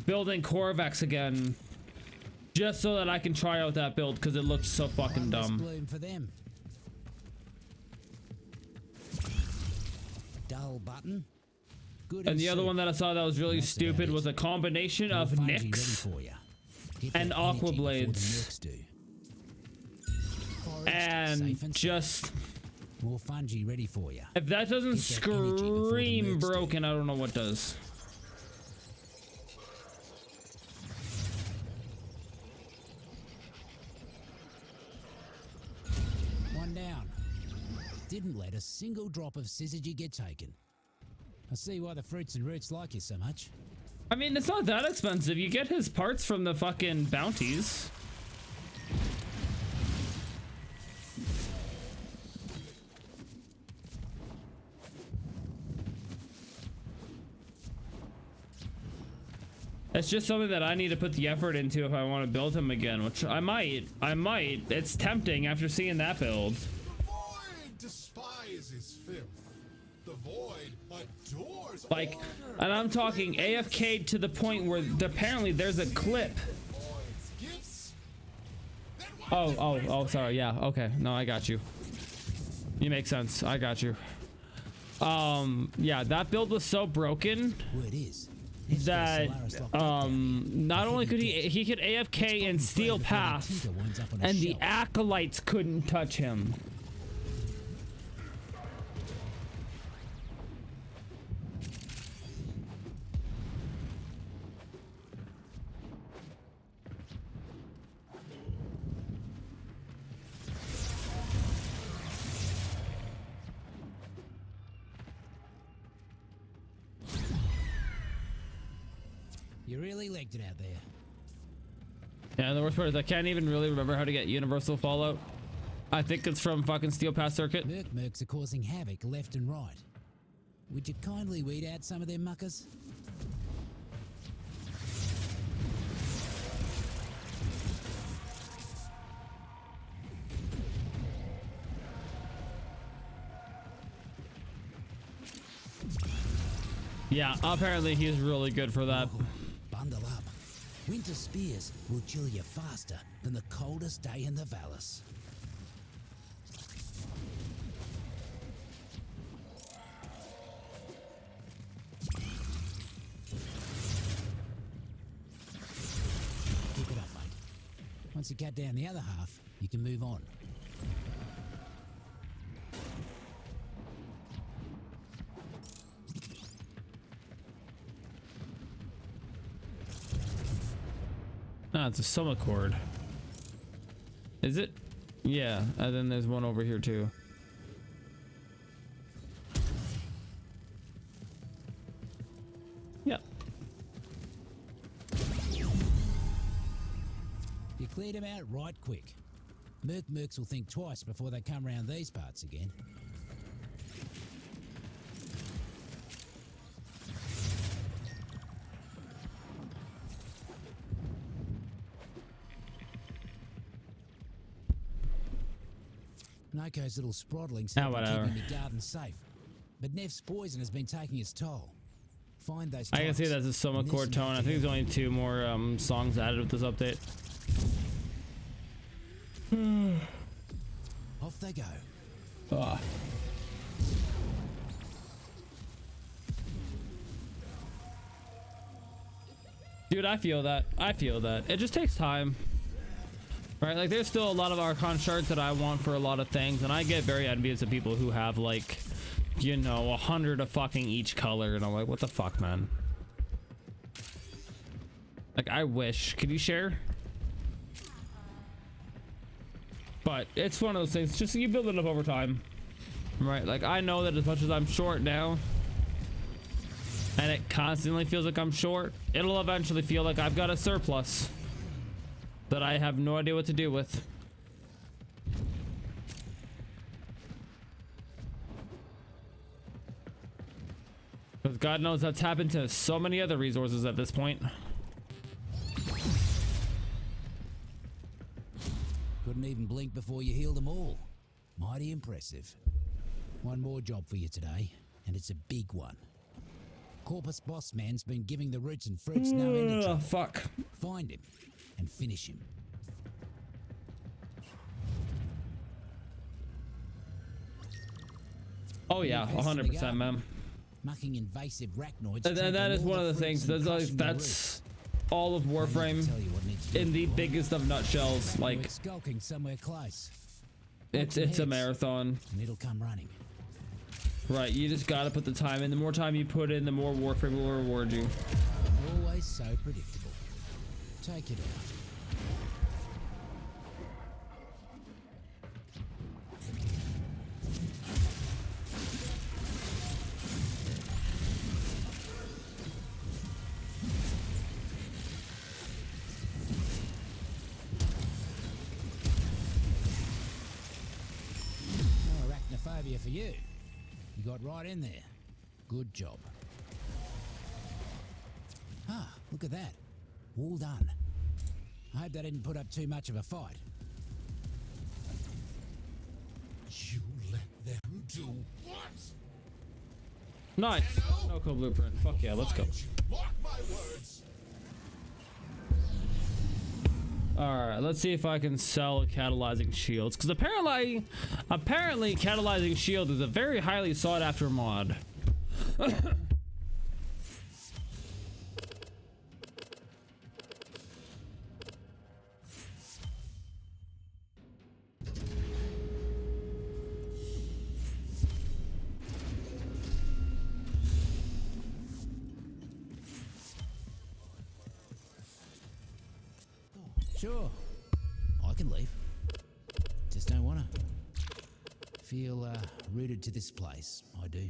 building Corvex again, just so that I can try out that build because it looks so fucking One less dumb. bloom for them. Dull button. Good And the other soup. one that I saw that was really That's about stupid it. was a combination More of fungi ready Nyx for ya. Get that and energy Aqua before the Blades. mercs do. Foraged, and safe and just more fungi ready for you. if that doesn't Get that energy before the scream mercs do. broken, I don't know what does. didn't let a single drop of syzygy get taken. I see why the fruits and roots like you so much. I mean, it's not that expensive. You get his parts from the fucking bounties. It's just something that I need to put the effort into if I want to build him again, which I might. It's tempting after seeing that build. The void despises filth. The void adores Like, order. and I'm talking AFK to the point where apparently there's a clip. Void's gifts. Then why Oh, sorry. Yeah, okay. No, I got you. You make sense. I got you. Yeah, that build was so broken Word is, that not only could he could AFK and steal path, and the acolytes couldn't touch him. You really legged it out there. Yeah, the worst part is I can't even really remember how to get universal fallout. I think it's from fucking Steel Path Circuit. Mercs are causing havoc left and right. Would you kindly weed out some of them muckers? Yeah, apparently he's really good for that. Bundle up. Winter spears will chill you faster than the coldest day in the Vallis. Keep it up, mate. Once you cut down the other half, you can move on. Ah, it's a summa cord. Is it? Yeah, and then there's one over here too. Yep. You cleared them out right quick. Mercs will think twice before they come round these parts again. Noko's little sproddlings have been whatever. keeping the garden safe, but Neff's poison has been taking its toll. Find those. I can see types, that's a summa and cord listen tone. I to think there's them. only 2 more songs added with this update. Off they go. Ah. Dude, I feel that. I feel that. It just takes time. Right? Like, there's still a lot of Archon shards that I want for a lot of things, and I get very envious of people who have, like, you know, 100 of fucking each color, and I'm like, what the fuck, man? Like, I wish. Could you share? But it's one of those things, just you build it up over time. Right? Like, I know that as much as I'm short now, and it constantly feels like I'm short, it'll eventually feel like I've got a surplus that I have no idea what to do with. Because God knows that's happened to so many other resources at this point. Couldn't even blink before you healed them all. Mighty impressive. One more job for you today, and it's a big one. Corpus Boss Man's been giving the roots and fruits no end of Ugh, trouble. fuck. Find him and finish him. Oh yeah, 100%, man. Mucking invasive arachnoids. And that is one of the things. That's all of Warframe in the biggest of nutshells. Like, Skulking somewhere close, it's a marathon. and it'll come running. Right, you just gotta put the time in. The more time you put in, the more Warframe will reward you. Always so predictable. Take it out. heavier for you. You got right in there. Good job. Ah, look at that. All done. I hope they didn't put up too much of a fight. You let them do what? Nice. No code blueprint. Fuck yeah, let's go. Find you. Mark my words. Alright, let's see if I can sell catalyzing shields. Because apparently catalyzing shield is a very highly sought after mod. Sure, I can leave. Just don't wanna. Feel rooted to this place, I do.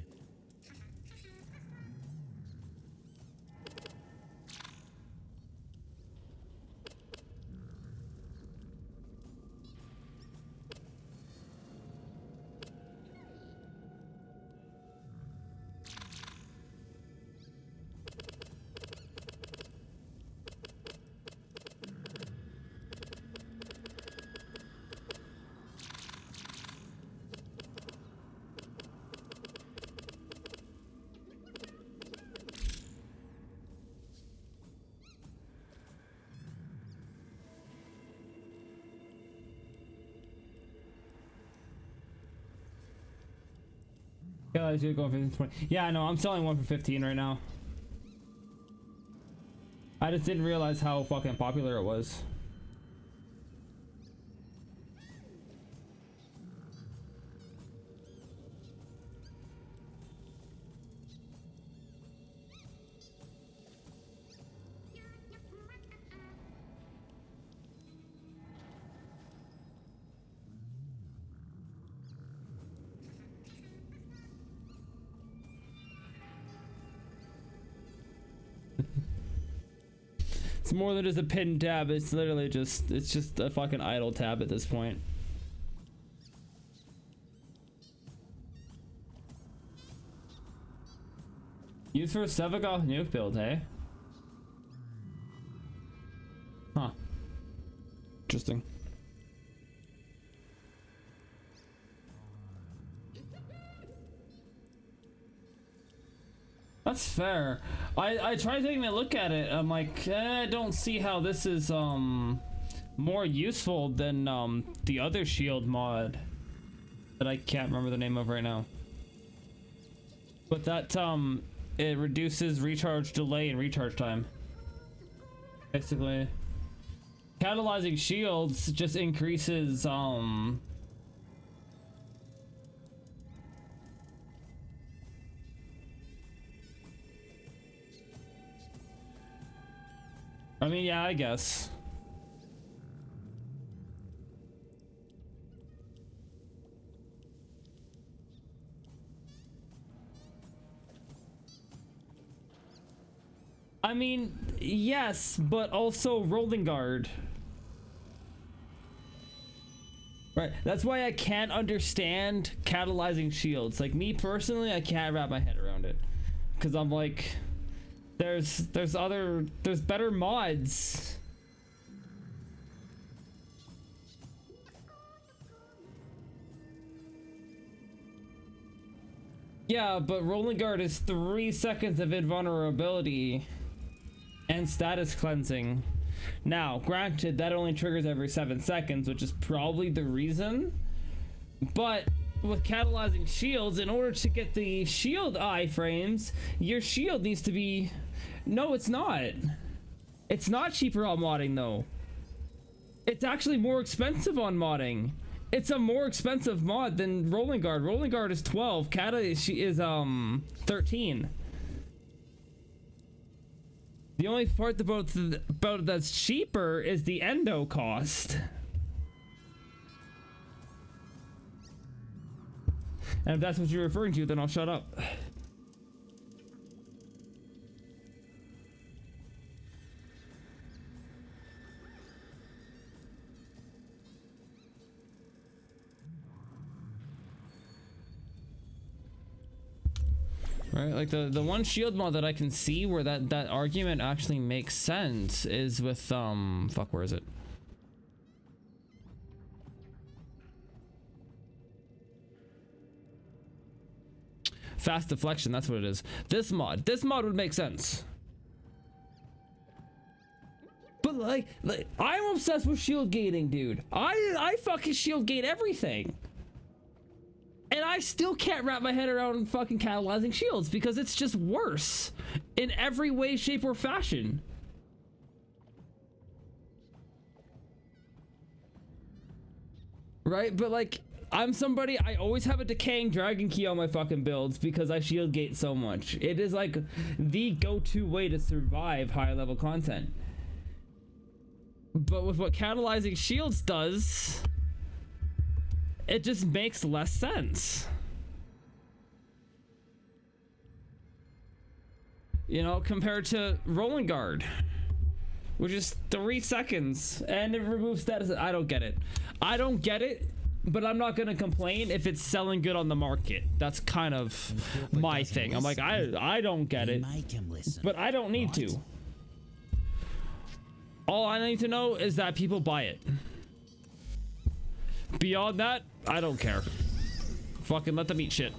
Yeah, you're going for 15, 20. Yeah, no, I'm selling one for 15 right now. I just didn't realize how fucking popular it was. It's more than just a pinned tab. It's literally just, it's just a fucking idle tab at this point. Used for a Sevagoth nuke build, hey? Huh. Interesting. That's fair. I tried taking a look at it. I'm like, I don't see how this is more useful than the other shield mod that I can't remember the name of right now. But that it reduces recharge delay and recharge time. Basically, catalyzing shields just increases I mean, yeah, I guess. I mean, yes, but also rolling guard. Right, that's why I can't understand catalyzing shields. Like, me personally, I can't wrap my head around it. Because I'm like, there's better mods. Yeah, but rolling guard is 3 seconds of invulnerability and status cleansing. Now, granted, that only triggers every 7 seconds, which is probably the reason. But with catalyzing shields, in order to get the shield iframes, your shield needs to be... No, it's not. It's not cheaper on modding, though. It's actually more expensive on modding. It's a more expensive mod than rolling guard. Rolling guard is 12. Cata is 13. The only part about that's cheaper is the endo cost. And if that's what you're referring to, then I'll shut up. Right, like the one shield mod that I can see where that argument actually makes sense is with fuck, where is it? Fast deflection, that's what it is. This mod would make sense. But like I'm obsessed with shield gating, dude. I fucking shield gate everything. And I still can't wrap my head around fucking catalyzing shields because it's just worse in every way, shape, or fashion. Right? But like, I'm somebody, I always have a decaying dragon key on my fucking builds because I shield gate so much. It is like the go-to way to survive high level content. But with what catalyzing shields does, it just makes less sense. You know, compared to rolling guard, which is 3 seconds and it removes status. I don't get it. I don't get it, but I'm not gonna complain if it's selling good on the market. That's kind of my thing. I'm like, I don't get it, but I don't need to. All I need to know is that people buy it. Beyond that, I don't care. Fucking let them eat shit.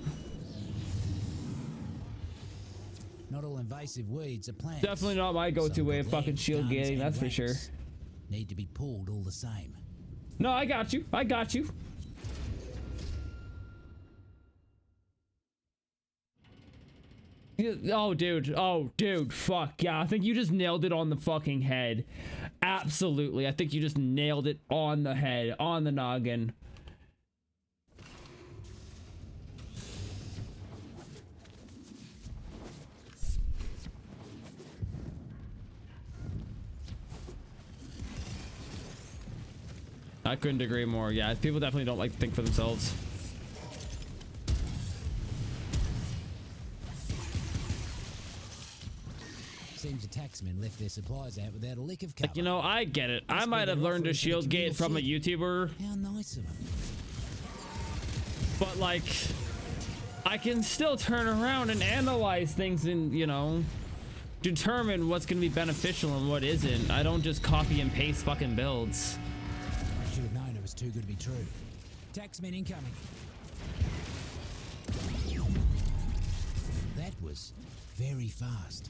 Not all invasive weeds are plants. Definitely not my go-to way of fucking shield gating, that's for sure. Need to be pulled all the same. No, I got you. I got you. Oh, dude. Oh, dude. Fuck. Yeah, I think you just nailed it on the fucking head. Absolutely. I think you just nailed it on the head, on the noggin. I couldn't agree more. Yeah, people definitely don't like to think for themselves. Seems the taxmen left their supplies out without a lick of cover. Like, you know, I get it. I might have learned to shield gate from a YouTuber. How nice of them. But like, I can still turn around and analyze things and, you know, determine what's going to be beneficial and what isn't. I don't just copy and paste fucking builds. I should have known it was too good to be true. Taxmen incoming. That was very fast.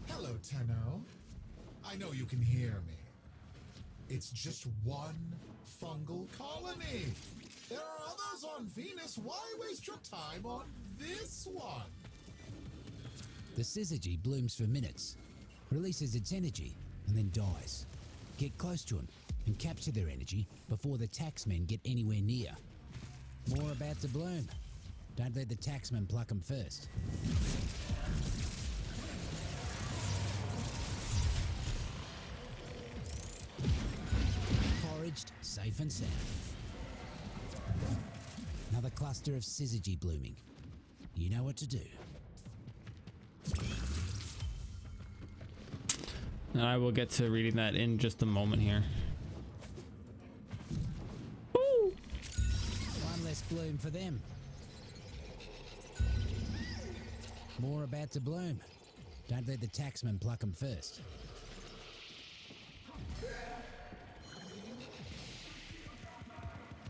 Hello, Tenno. I know you can hear me. It's just one fungal colony. There are others on Venus. Why waste your time on this one? The syzygy blooms for minutes, releases its energy, and then dies. Get close to them and capture their energy before the taxmen get anywhere near. More about to bloom. Don't let the taxmen pluck them first. Foraged, safe and sound. Another cluster of syzygy blooming. You know what to do. I will get to reading that in just a moment here. Woo! One less bloom for them. More about to bloom. Don't let the taxmen pluck them first.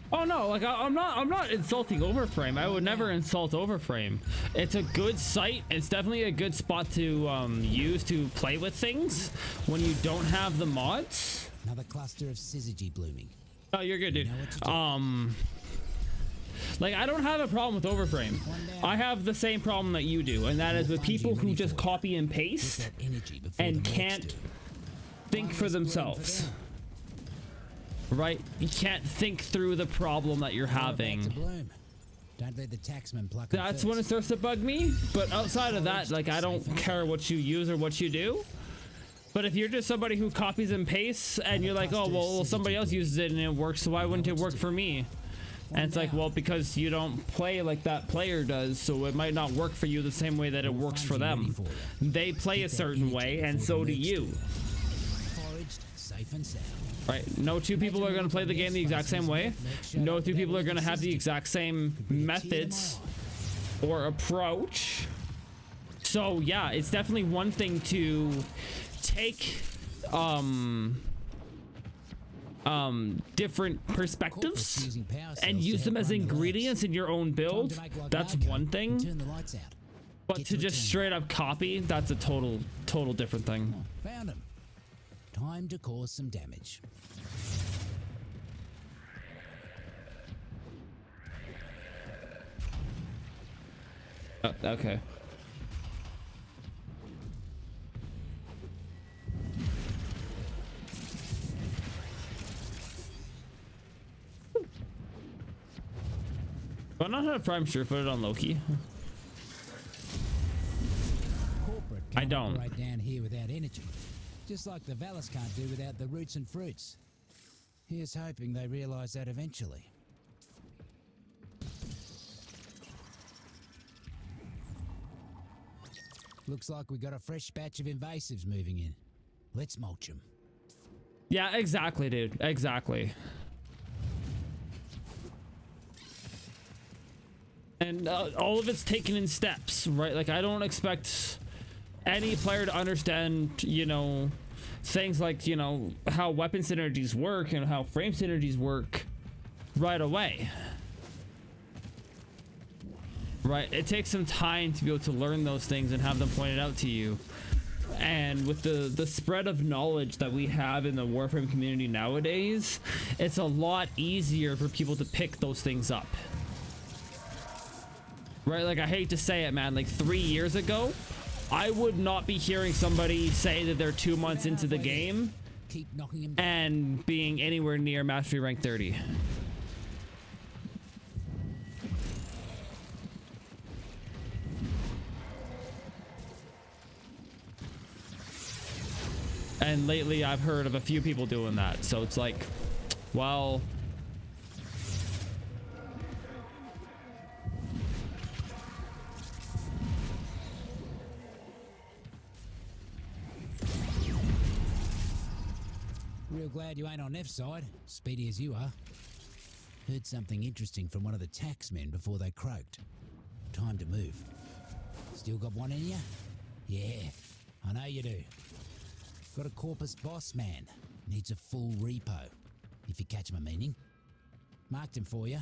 Oh no, like I'm not insulting Overframe. I would never insult Overframe. It's a good site. It's definitely a good spot to use to play with things when you don't have the mods. Another cluster of syzygy blooming. Oh, you're good, dude. You know what to do. Like, I don't have a problem with Overframe. I have the same problem that you do, and that is with people who just copy and paste and can't think for themselves. Right? You can't think through the problem that you're having. Don't let the taxmen pluck them That's first. when it starts to bug me. But outside of that, like, I don't care what you use or what you do. But if you're just somebody who copies and pastes and you're like, oh, well, somebody else uses it and it works, so why wouldn't it work for me? And it's like, well, because you don't play like that player does, so it might not work for you the same way that it works for them. They play a certain way, and so do you. Right? No two people are going to play the game the exact same way. No two people are going to have the exact same methods or approach. So yeah, it's definitely one thing to take different perspectives and use them as ingredients in your own build. That's one thing. But to just straight up copy, that's a total different thing. Found him. Time to cause some damage. Okay. Do I not have Prime Sure-Footed on Loki? Corporate I can't don't. operate down here without energy, just like the Valis can't do without the roots and fruits. Here's hoping they realise that eventually. Looks like we got a fresh batch of invasives moving in. Let's mulch them. Yeah, exactly, dude. Exactly. And all of it's taken in steps, right? Like, I don't expect any player to understand, you know, things like, you know, how weapon synergies work and how frame synergies work right away. Right? It takes some time to be able to learn those things and have them pointed out to you. And with the spread of knowledge that we have in the Warframe community nowadays, it's a lot easier for people to pick those things up. Right? Like, I hate to say it, man, like 3 years ago, I would not be hearing somebody say that they're 2 months into the game and being anywhere near mastery rank 30. And lately I've heard of a few people doing that. So it's like, well, Real glad you ain't on F's side, speedy as you are. Heard something interesting from one of the taxmen before they croaked. Time to move. Still got one in you? Yeah, I know you do. Got a Corpus boss man. Needs a full repo, if you catch my meaning. Marked him for you.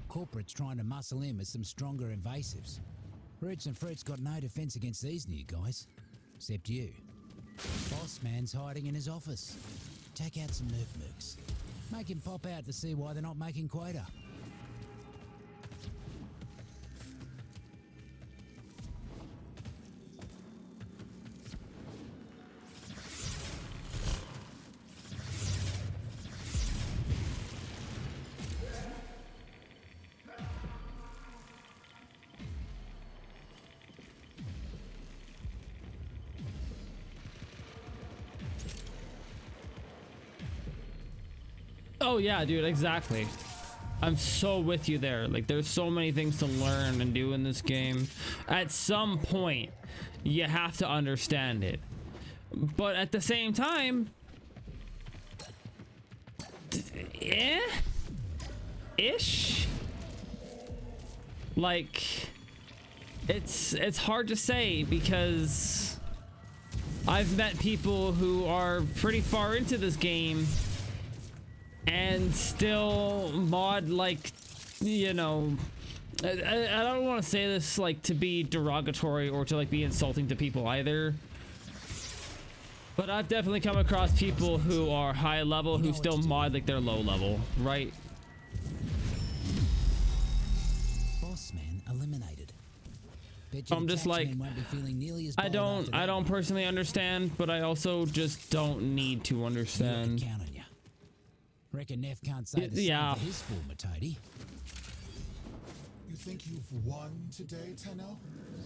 Corporate's trying to muscle in with some stronger invasives. Roots and Fruit's got no defense against these new guys. Except you. Boss man's hiding in his office. Take out some nerf mooks. Make him pop out to see why they're not making quota. oh yeah, dude, exactly. I'm so with you there. Like, there's so many things to learn and do in this game. At some point, you have to understand it. But at the same time, ish. Like, it's hard to say because I've met people who are pretty far into this game and still mod, like, you know, I don't want to say this like to be derogatory or to like be insulting to people either, but I've definitely come across people who are high level who still mod like they're low level, right? Boss man eliminated. I'm just like, I don't personally understand, but I also just don't need to understand. Count on you. Reckon Neff can't say the same for his former toady. You think you've won today, Tenno?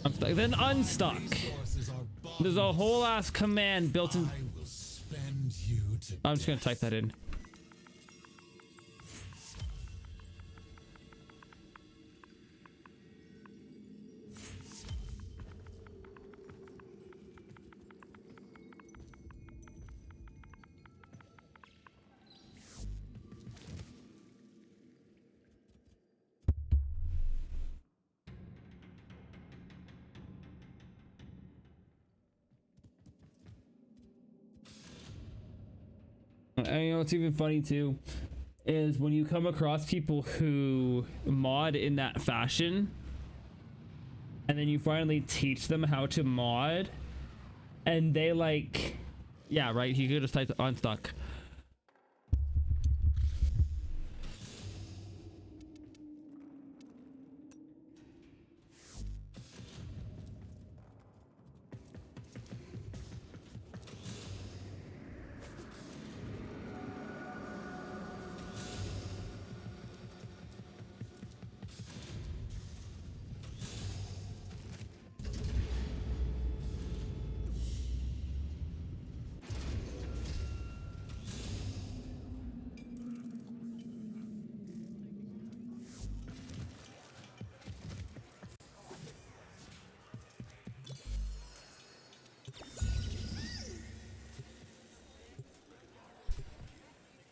I'm stuck. Then unstuck. Resources are There's a whole ass command built in. I will spend you to I'm just gonna type that in. And you know what's even funny too is when you come across people who mod in that fashion and then you finally teach them how to mod and they like, yeah, right, he could just type unstuck.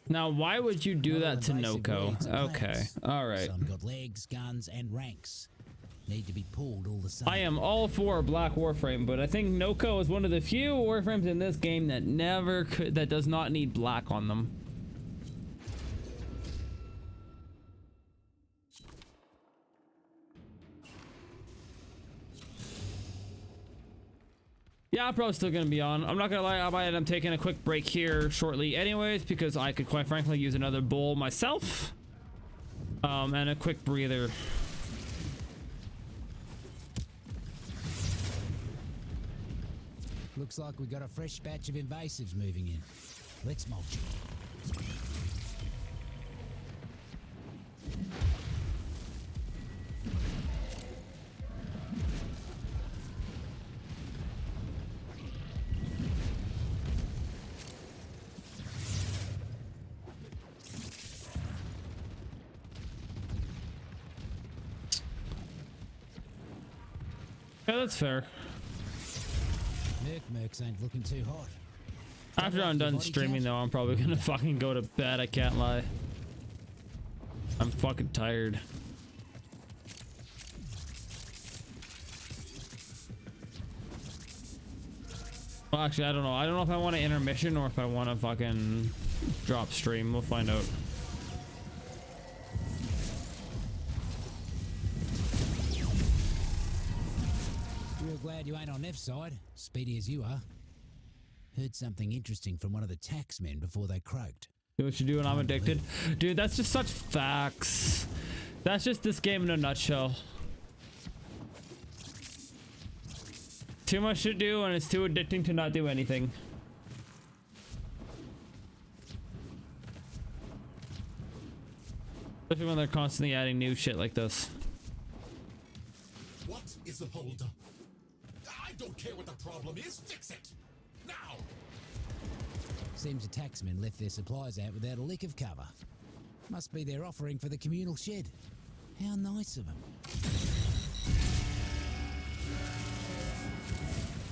Now, why would you do that to Noko? Okay, all right. Some got legs, guns, and ranks. Need to be pulled all the same. I am all for Black Warframe, but I think Noko is one of the few Warframes in this game that never could, that does not need black on them. Yeah, I'm probably still gonna be on. I'm not gonna lie, I might end up taking a quick break here shortly anyways, because I could quite frankly use another bowl myself. And a quick breather. Looks like we got a fresh batch of invasives moving in. Let's mulch it. Yeah, that's fair. Mercs ain't looking too hot. After I'm done streaming though, I'm probably gonna fucking go to bed, I can't lie. I'm fucking tired. Well, actually, I don't know. I don't know if I want an intermission or if I want to fucking drop stream. We'll find out. Real glad you ain't on F's side, speedy as you are. Heard something interesting from one of the taxmen before they croaked. Do what you do when I'm addicted. Dude, that's just such facts. That's just this game in a nutshell. Too much to do and it's too addicting to not do anything. Especially when they're constantly adding new shit like this. What is the holdup? I don't care what the problem is. Fix it now. Seems the taxmen left their supplies out without a lick of cover. Must be their offering for the communal shed. How nice of them.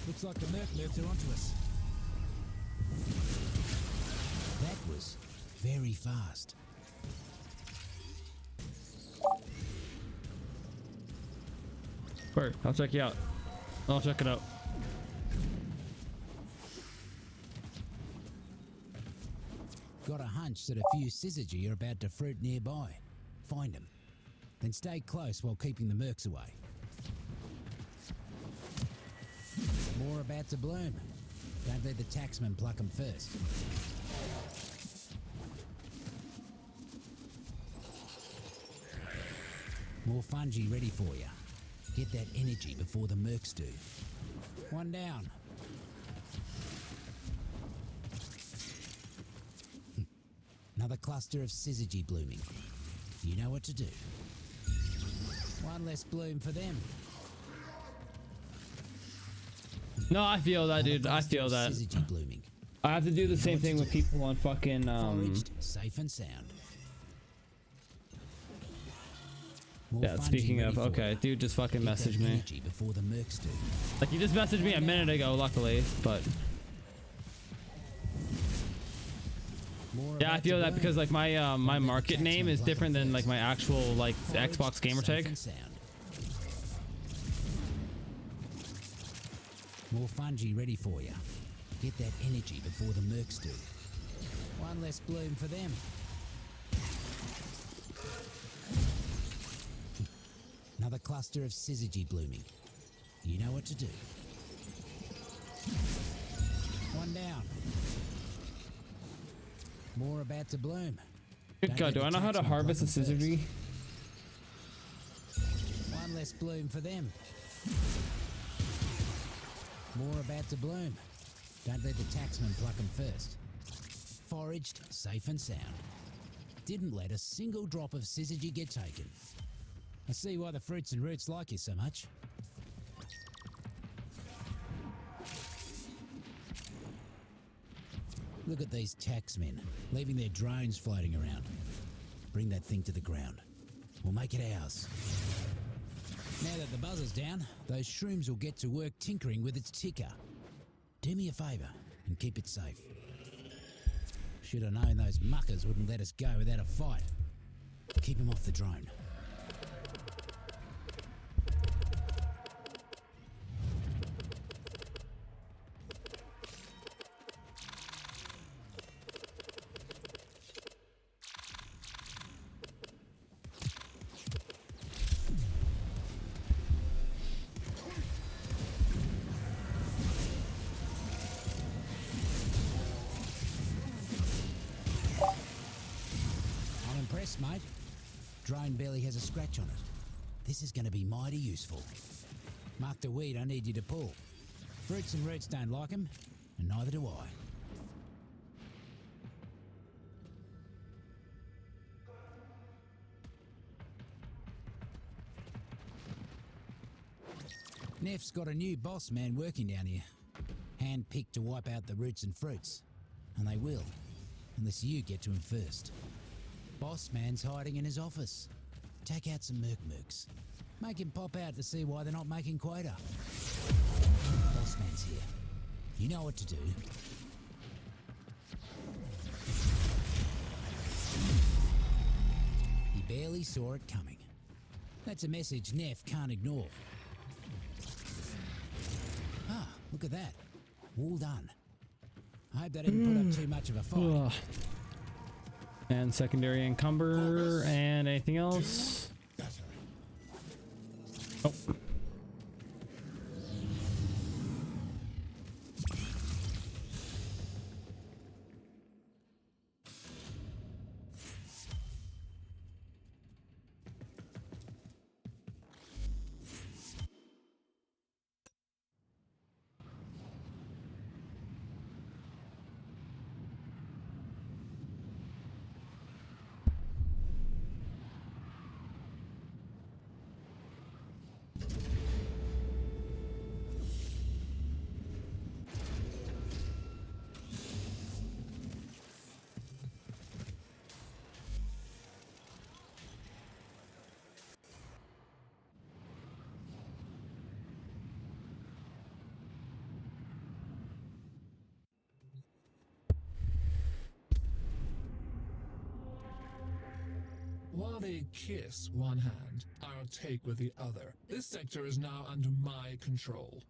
Looks like the merc nerfs are onto us. That was very fast. Word, I'll check you out. I'll check it out. Got a hunch that a few syzygy are about to fruit nearby. Find them. Then stay close while keeping the mercs away. More about to bloom. Don't let the taxman pluck them first. More fungi ready for you. Get that energy before the mercs do. One down. Another cluster of syzygy blooming. You know what to do. One less bloom for them. No, I feel that, dude. I feel that. Syzygy blooming. I have to do the same thing with people on fucking Foraged, safe and sound. More yeah, fungi speaking ready of, for okay, ya. dude just fucking Get that messaged me. energy before the mercs do. Like, he just messaged me a minute ago, luckily, but More yeah, I about feel to that bloom. because like my my Don't let the market name taxman is block different it than first. like my actual like Foraged, Xbox gamer safe tag. and sound. More fungi ready for you. Get that energy before the mercs do. One less bloom for them. Another cluster of syzygy blooming. You know what to do. One down. More about to bloom. Good Don't God, let do the I know how to taxman harvest a pluck 'em syzygy? first. One less bloom for them. More about to bloom. Don't let the taxman pluck 'em first. Foraged, safe and sound. Didn't let a single drop of syzygy get taken. I see why the fruits and roots like you so much. Look at these taxmen, leaving their drones floating around. Bring that thing to the ground. We'll make it ours. Now that the buzzer's down, those shrooms will get to work tinkering with its ticker. Do me a favour and keep it safe. Should have known those muckers wouldn't let us go without a fight. Keep them off the drone. I'm impressed, mate. Drone barely has a scratch on it. This is going to be mighty useful. Mark the weed I need you to pull. Fruits and roots don't like 'em, and neither do I. Neff's got a new boss man working down here. Hand-picked to wipe out the roots and fruits. And they will, unless you get to him first. Boss man's hiding in his office. Take out some mercs. Make him pop out to see why they're not making quota. Boss man's here. You know what to do. He barely saw it coming. That's a message Neff can't ignore. Ah, look at that. All done. I hope they didn't put up too much of a fight. Ugh. And secondary encumber and anything else? Better. Oh. While they kiss one hand, I'll take with the other. This sector is now under my control.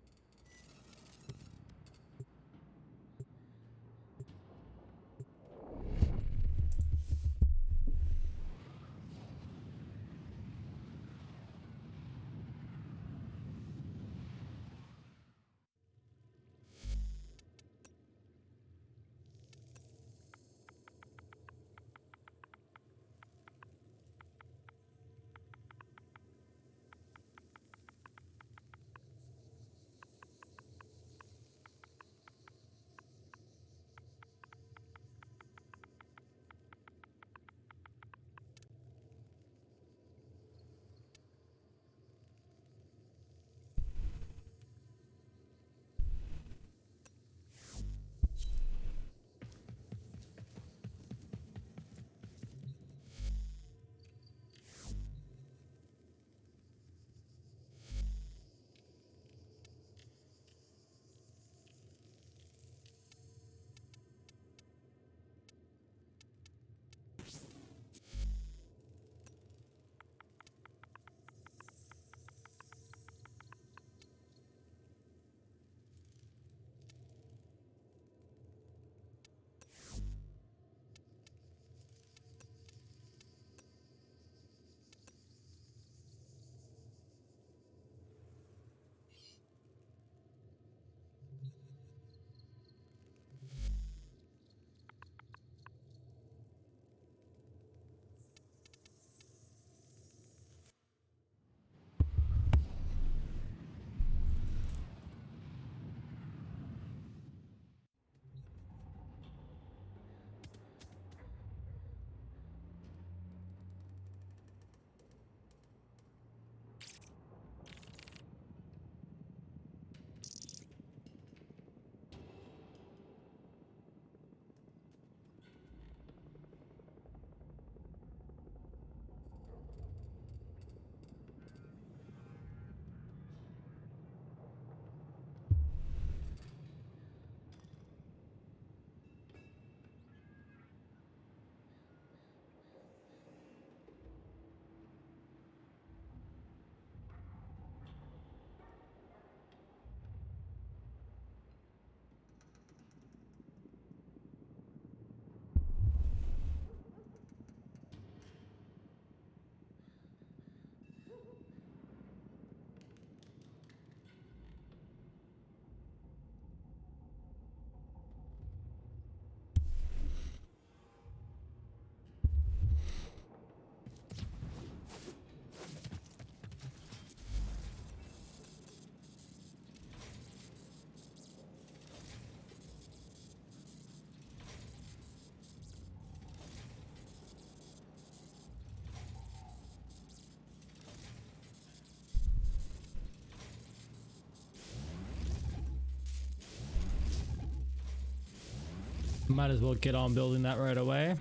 Might as well get on building that right away.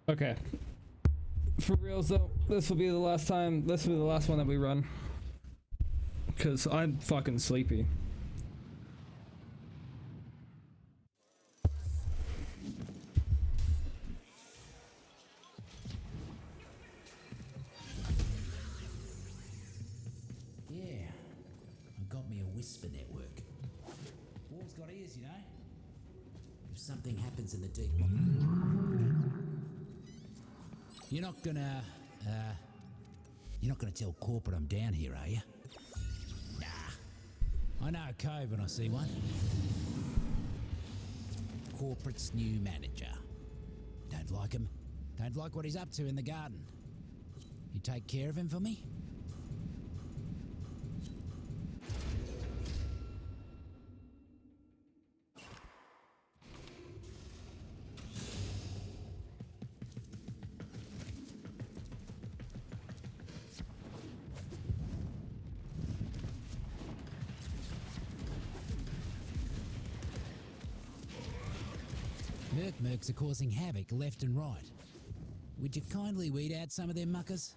Okay. For reals though, this will be the last time, this will be the last one that we run. Cause I'm fucking sleepy. Yeah, I got me a whisper network. Wall's got ears, you know. If something happens in the deep, you're not gonna tell corporate I'm down here, are you? Nah, I know a cove when I see one. Corporate's new manager. Don't like him. Don't like what he's up to in the garden. You take care of him for me? Mercs are causing havoc left and right. Would you kindly weed out some of them muckers?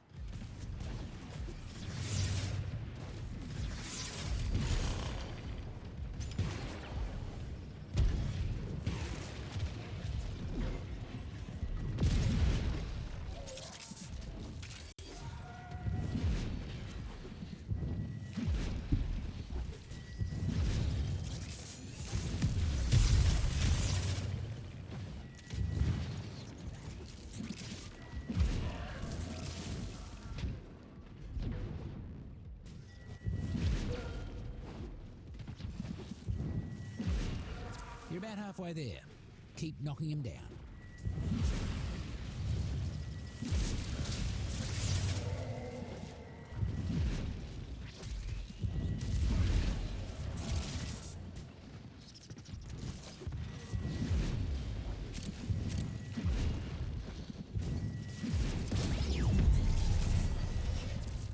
You're about halfway there. Keep knocking him down.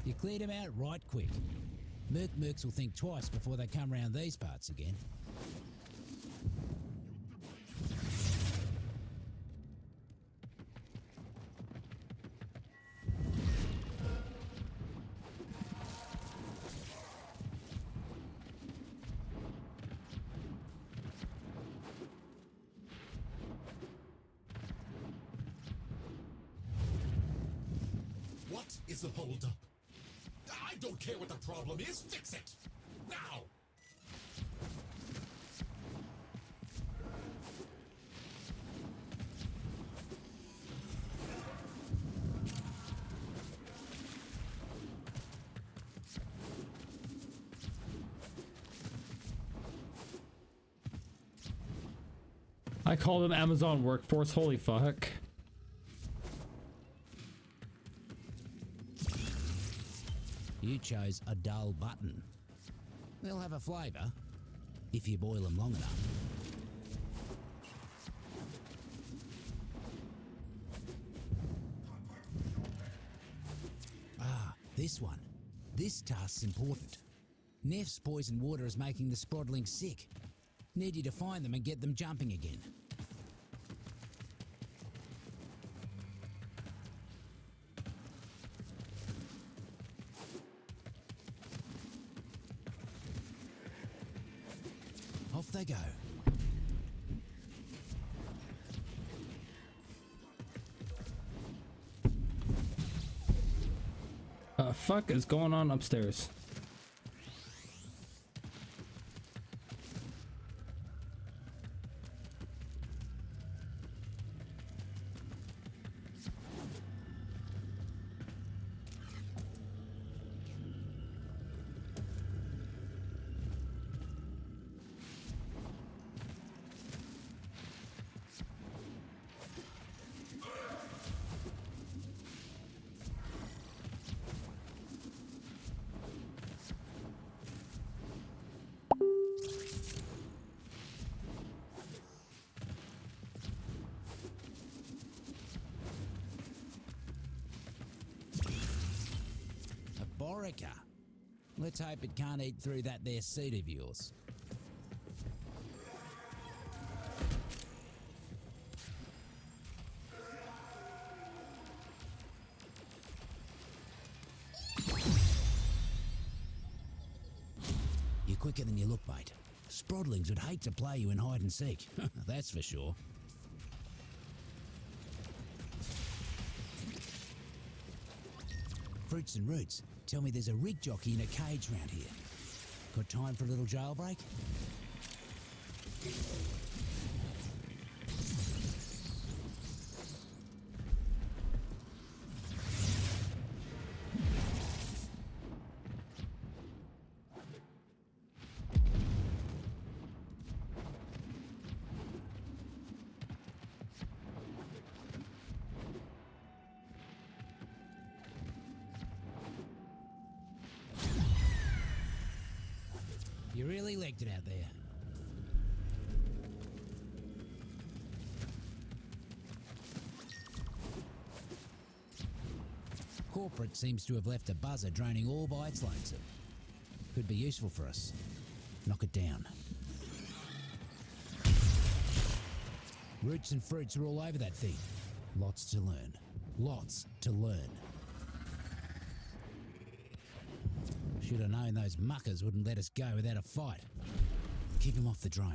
You cleared him out right quick. Mercs will think twice before they come round these parts again. What is the holdup? I don't care what the problem is. Fix it now. I call them Amazon workforce. Holy fuck. You chose a dull button. They'll have a flavour if you boil them long enough. Ah, this one. This task's important. Neff's poison water is making the Sprodlings sick. Need you to find them and get them jumping again. Off they go. Fuck is going on upstairs? Borica. Let's hope it can't eat through that there seed of yours. You're quicker than you look, mate. Sprodlings would hate to play you in hide and seek, that's for sure. Fruits and roots, tell me there's a rig jockey in a cage round here. Got time for a little jailbreak? You really legged it out there. Corporate seems to have left a buzzer droning all by its lonesome. Could be useful for us. Knock it down. Roots and fruits are all over that thing. Lots to learn. Lots to learn. Should have known those muckers wouldn't let us go without a fight. Keep him off the drone.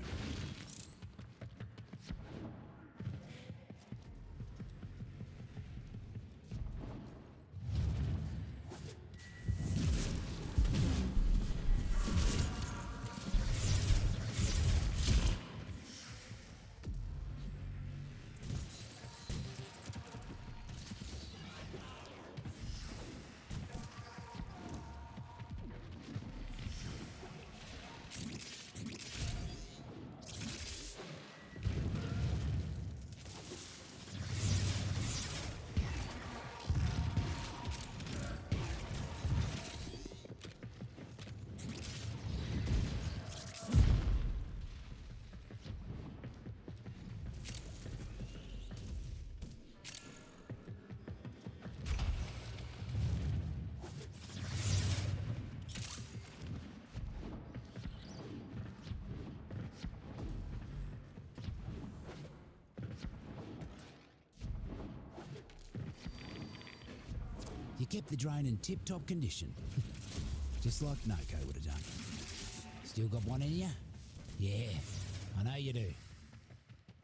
You kept the drone in tip-top condition. Just like Noko would have done. Still got one in you? Yeah, I know you do.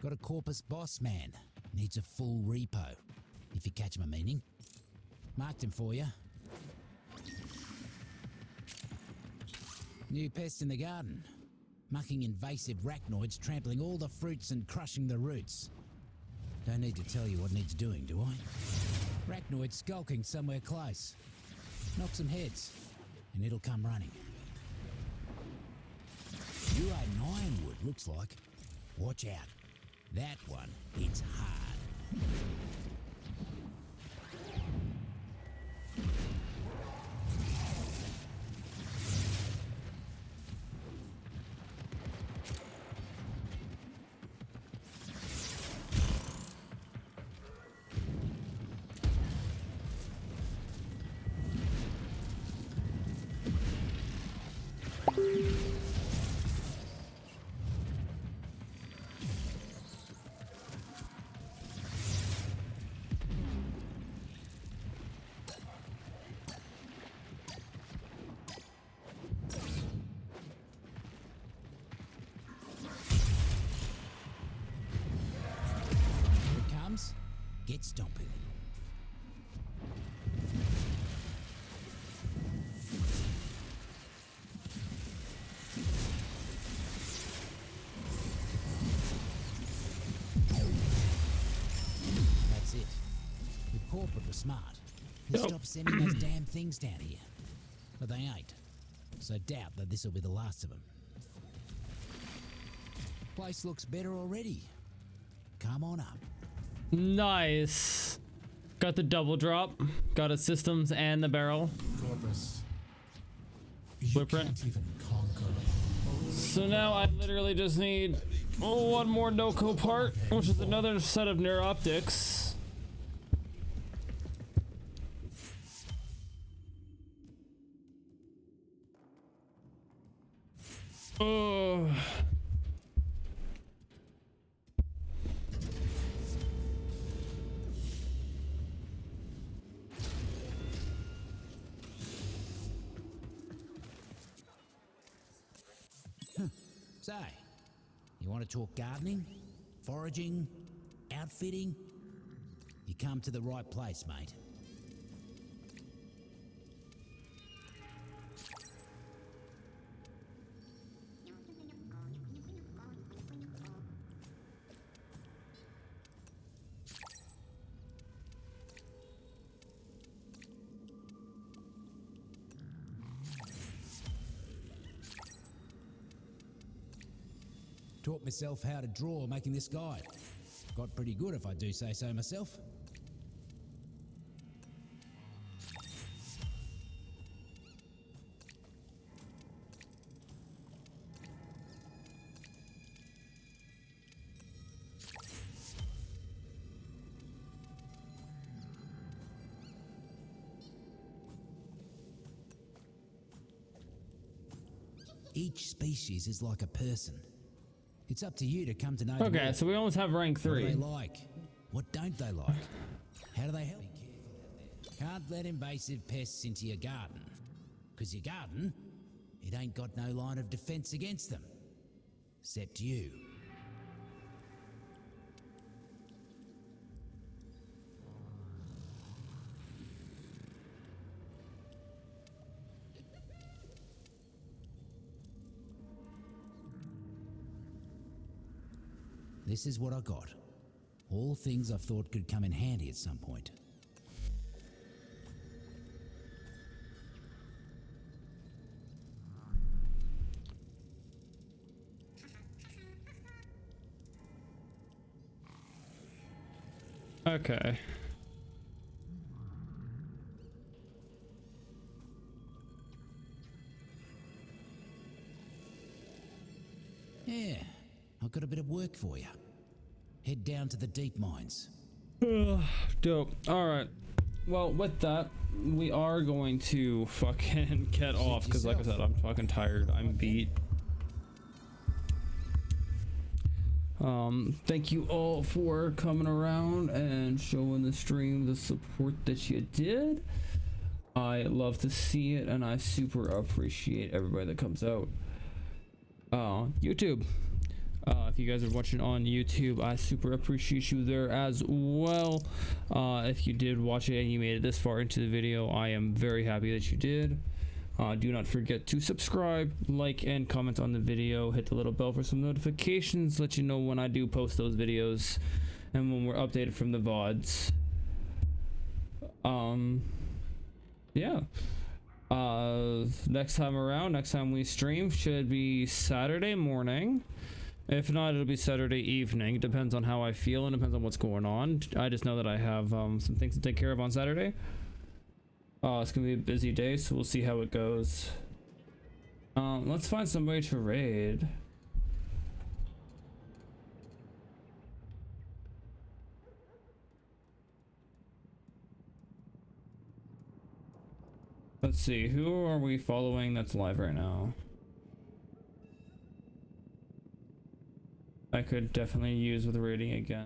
Got a Corpus boss, man. Needs a full repo, if you catch my meaning. Marked him for you. New pest in the garden. Mucking invasive arachnoids, trampling all the fruits and crushing the roots. Don't need to tell you what needs doing, do I? Arachnoid skulking somewhere close. Knock some heads, and it'll come running. You ate an ironwood, looks like. Watch out. That one hits hard. Get stomping. That's it. The corporate was smart. They stopped sending those damn things down here. But they ain't. So doubt that this'll be the last of them. Place looks better already. Come on up. Nice. Got the double drop. Got its systems and the barrel. Corpus, you Blueprint. can't even conquer. So now I literally just need one more Noko part, which is another set of neuroptics. Oh. So, you want to talk gardening, foraging, outfitting? You come to the right place, mate. Taught myself how to draw making this guide. Got pretty good if I do say so myself. Each species is like a person. It's up to you to come to know them Okay, all. so we almost have rank What do 3. they like? What don't they like? How do they help? Can't let invasive pests into your garden. Because your garden, it ain't got no line of defence against them. Except you. This is what I got. All things I thought could come in handy at some point. Okay. Yeah, I've got a bit of work for you. Head down to the deep mines. Dope. Alright. Well, with that, we are going to fucking get off, because like I said, I'm fucking tired. I'm beat. Thank you all for coming around and showing the stream the support that you did. I love to see it, and I super appreciate everybody that comes out. YouTube. If you guys are watching on YouTube, I super appreciate you there as well. If you did watch it and you made it this far into the video, I am very happy that you did. Do not forget to subscribe, like, and comment on the video. Hit the little bell for some notifications, let you know when I do post those videos and when we're updated from the VODs. Yeah. Next time we stream should be Saturday morning. If not, it'll be Saturday evening. Depends on how I feel and depends on what's going on. I just know that I have some things to take care of on Saturday. It's gonna be a busy day, so we'll see how it goes. Let's find somebody to raid. Let's see, who are we following that's live right now? I could definitely use with raiding again.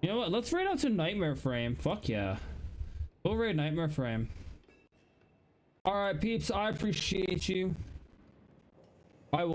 You know what? Let's raid out to Nightmare Frame. Fuck yeah. We'll raid Nightmare Frame. Alright, peeps. I appreciate you.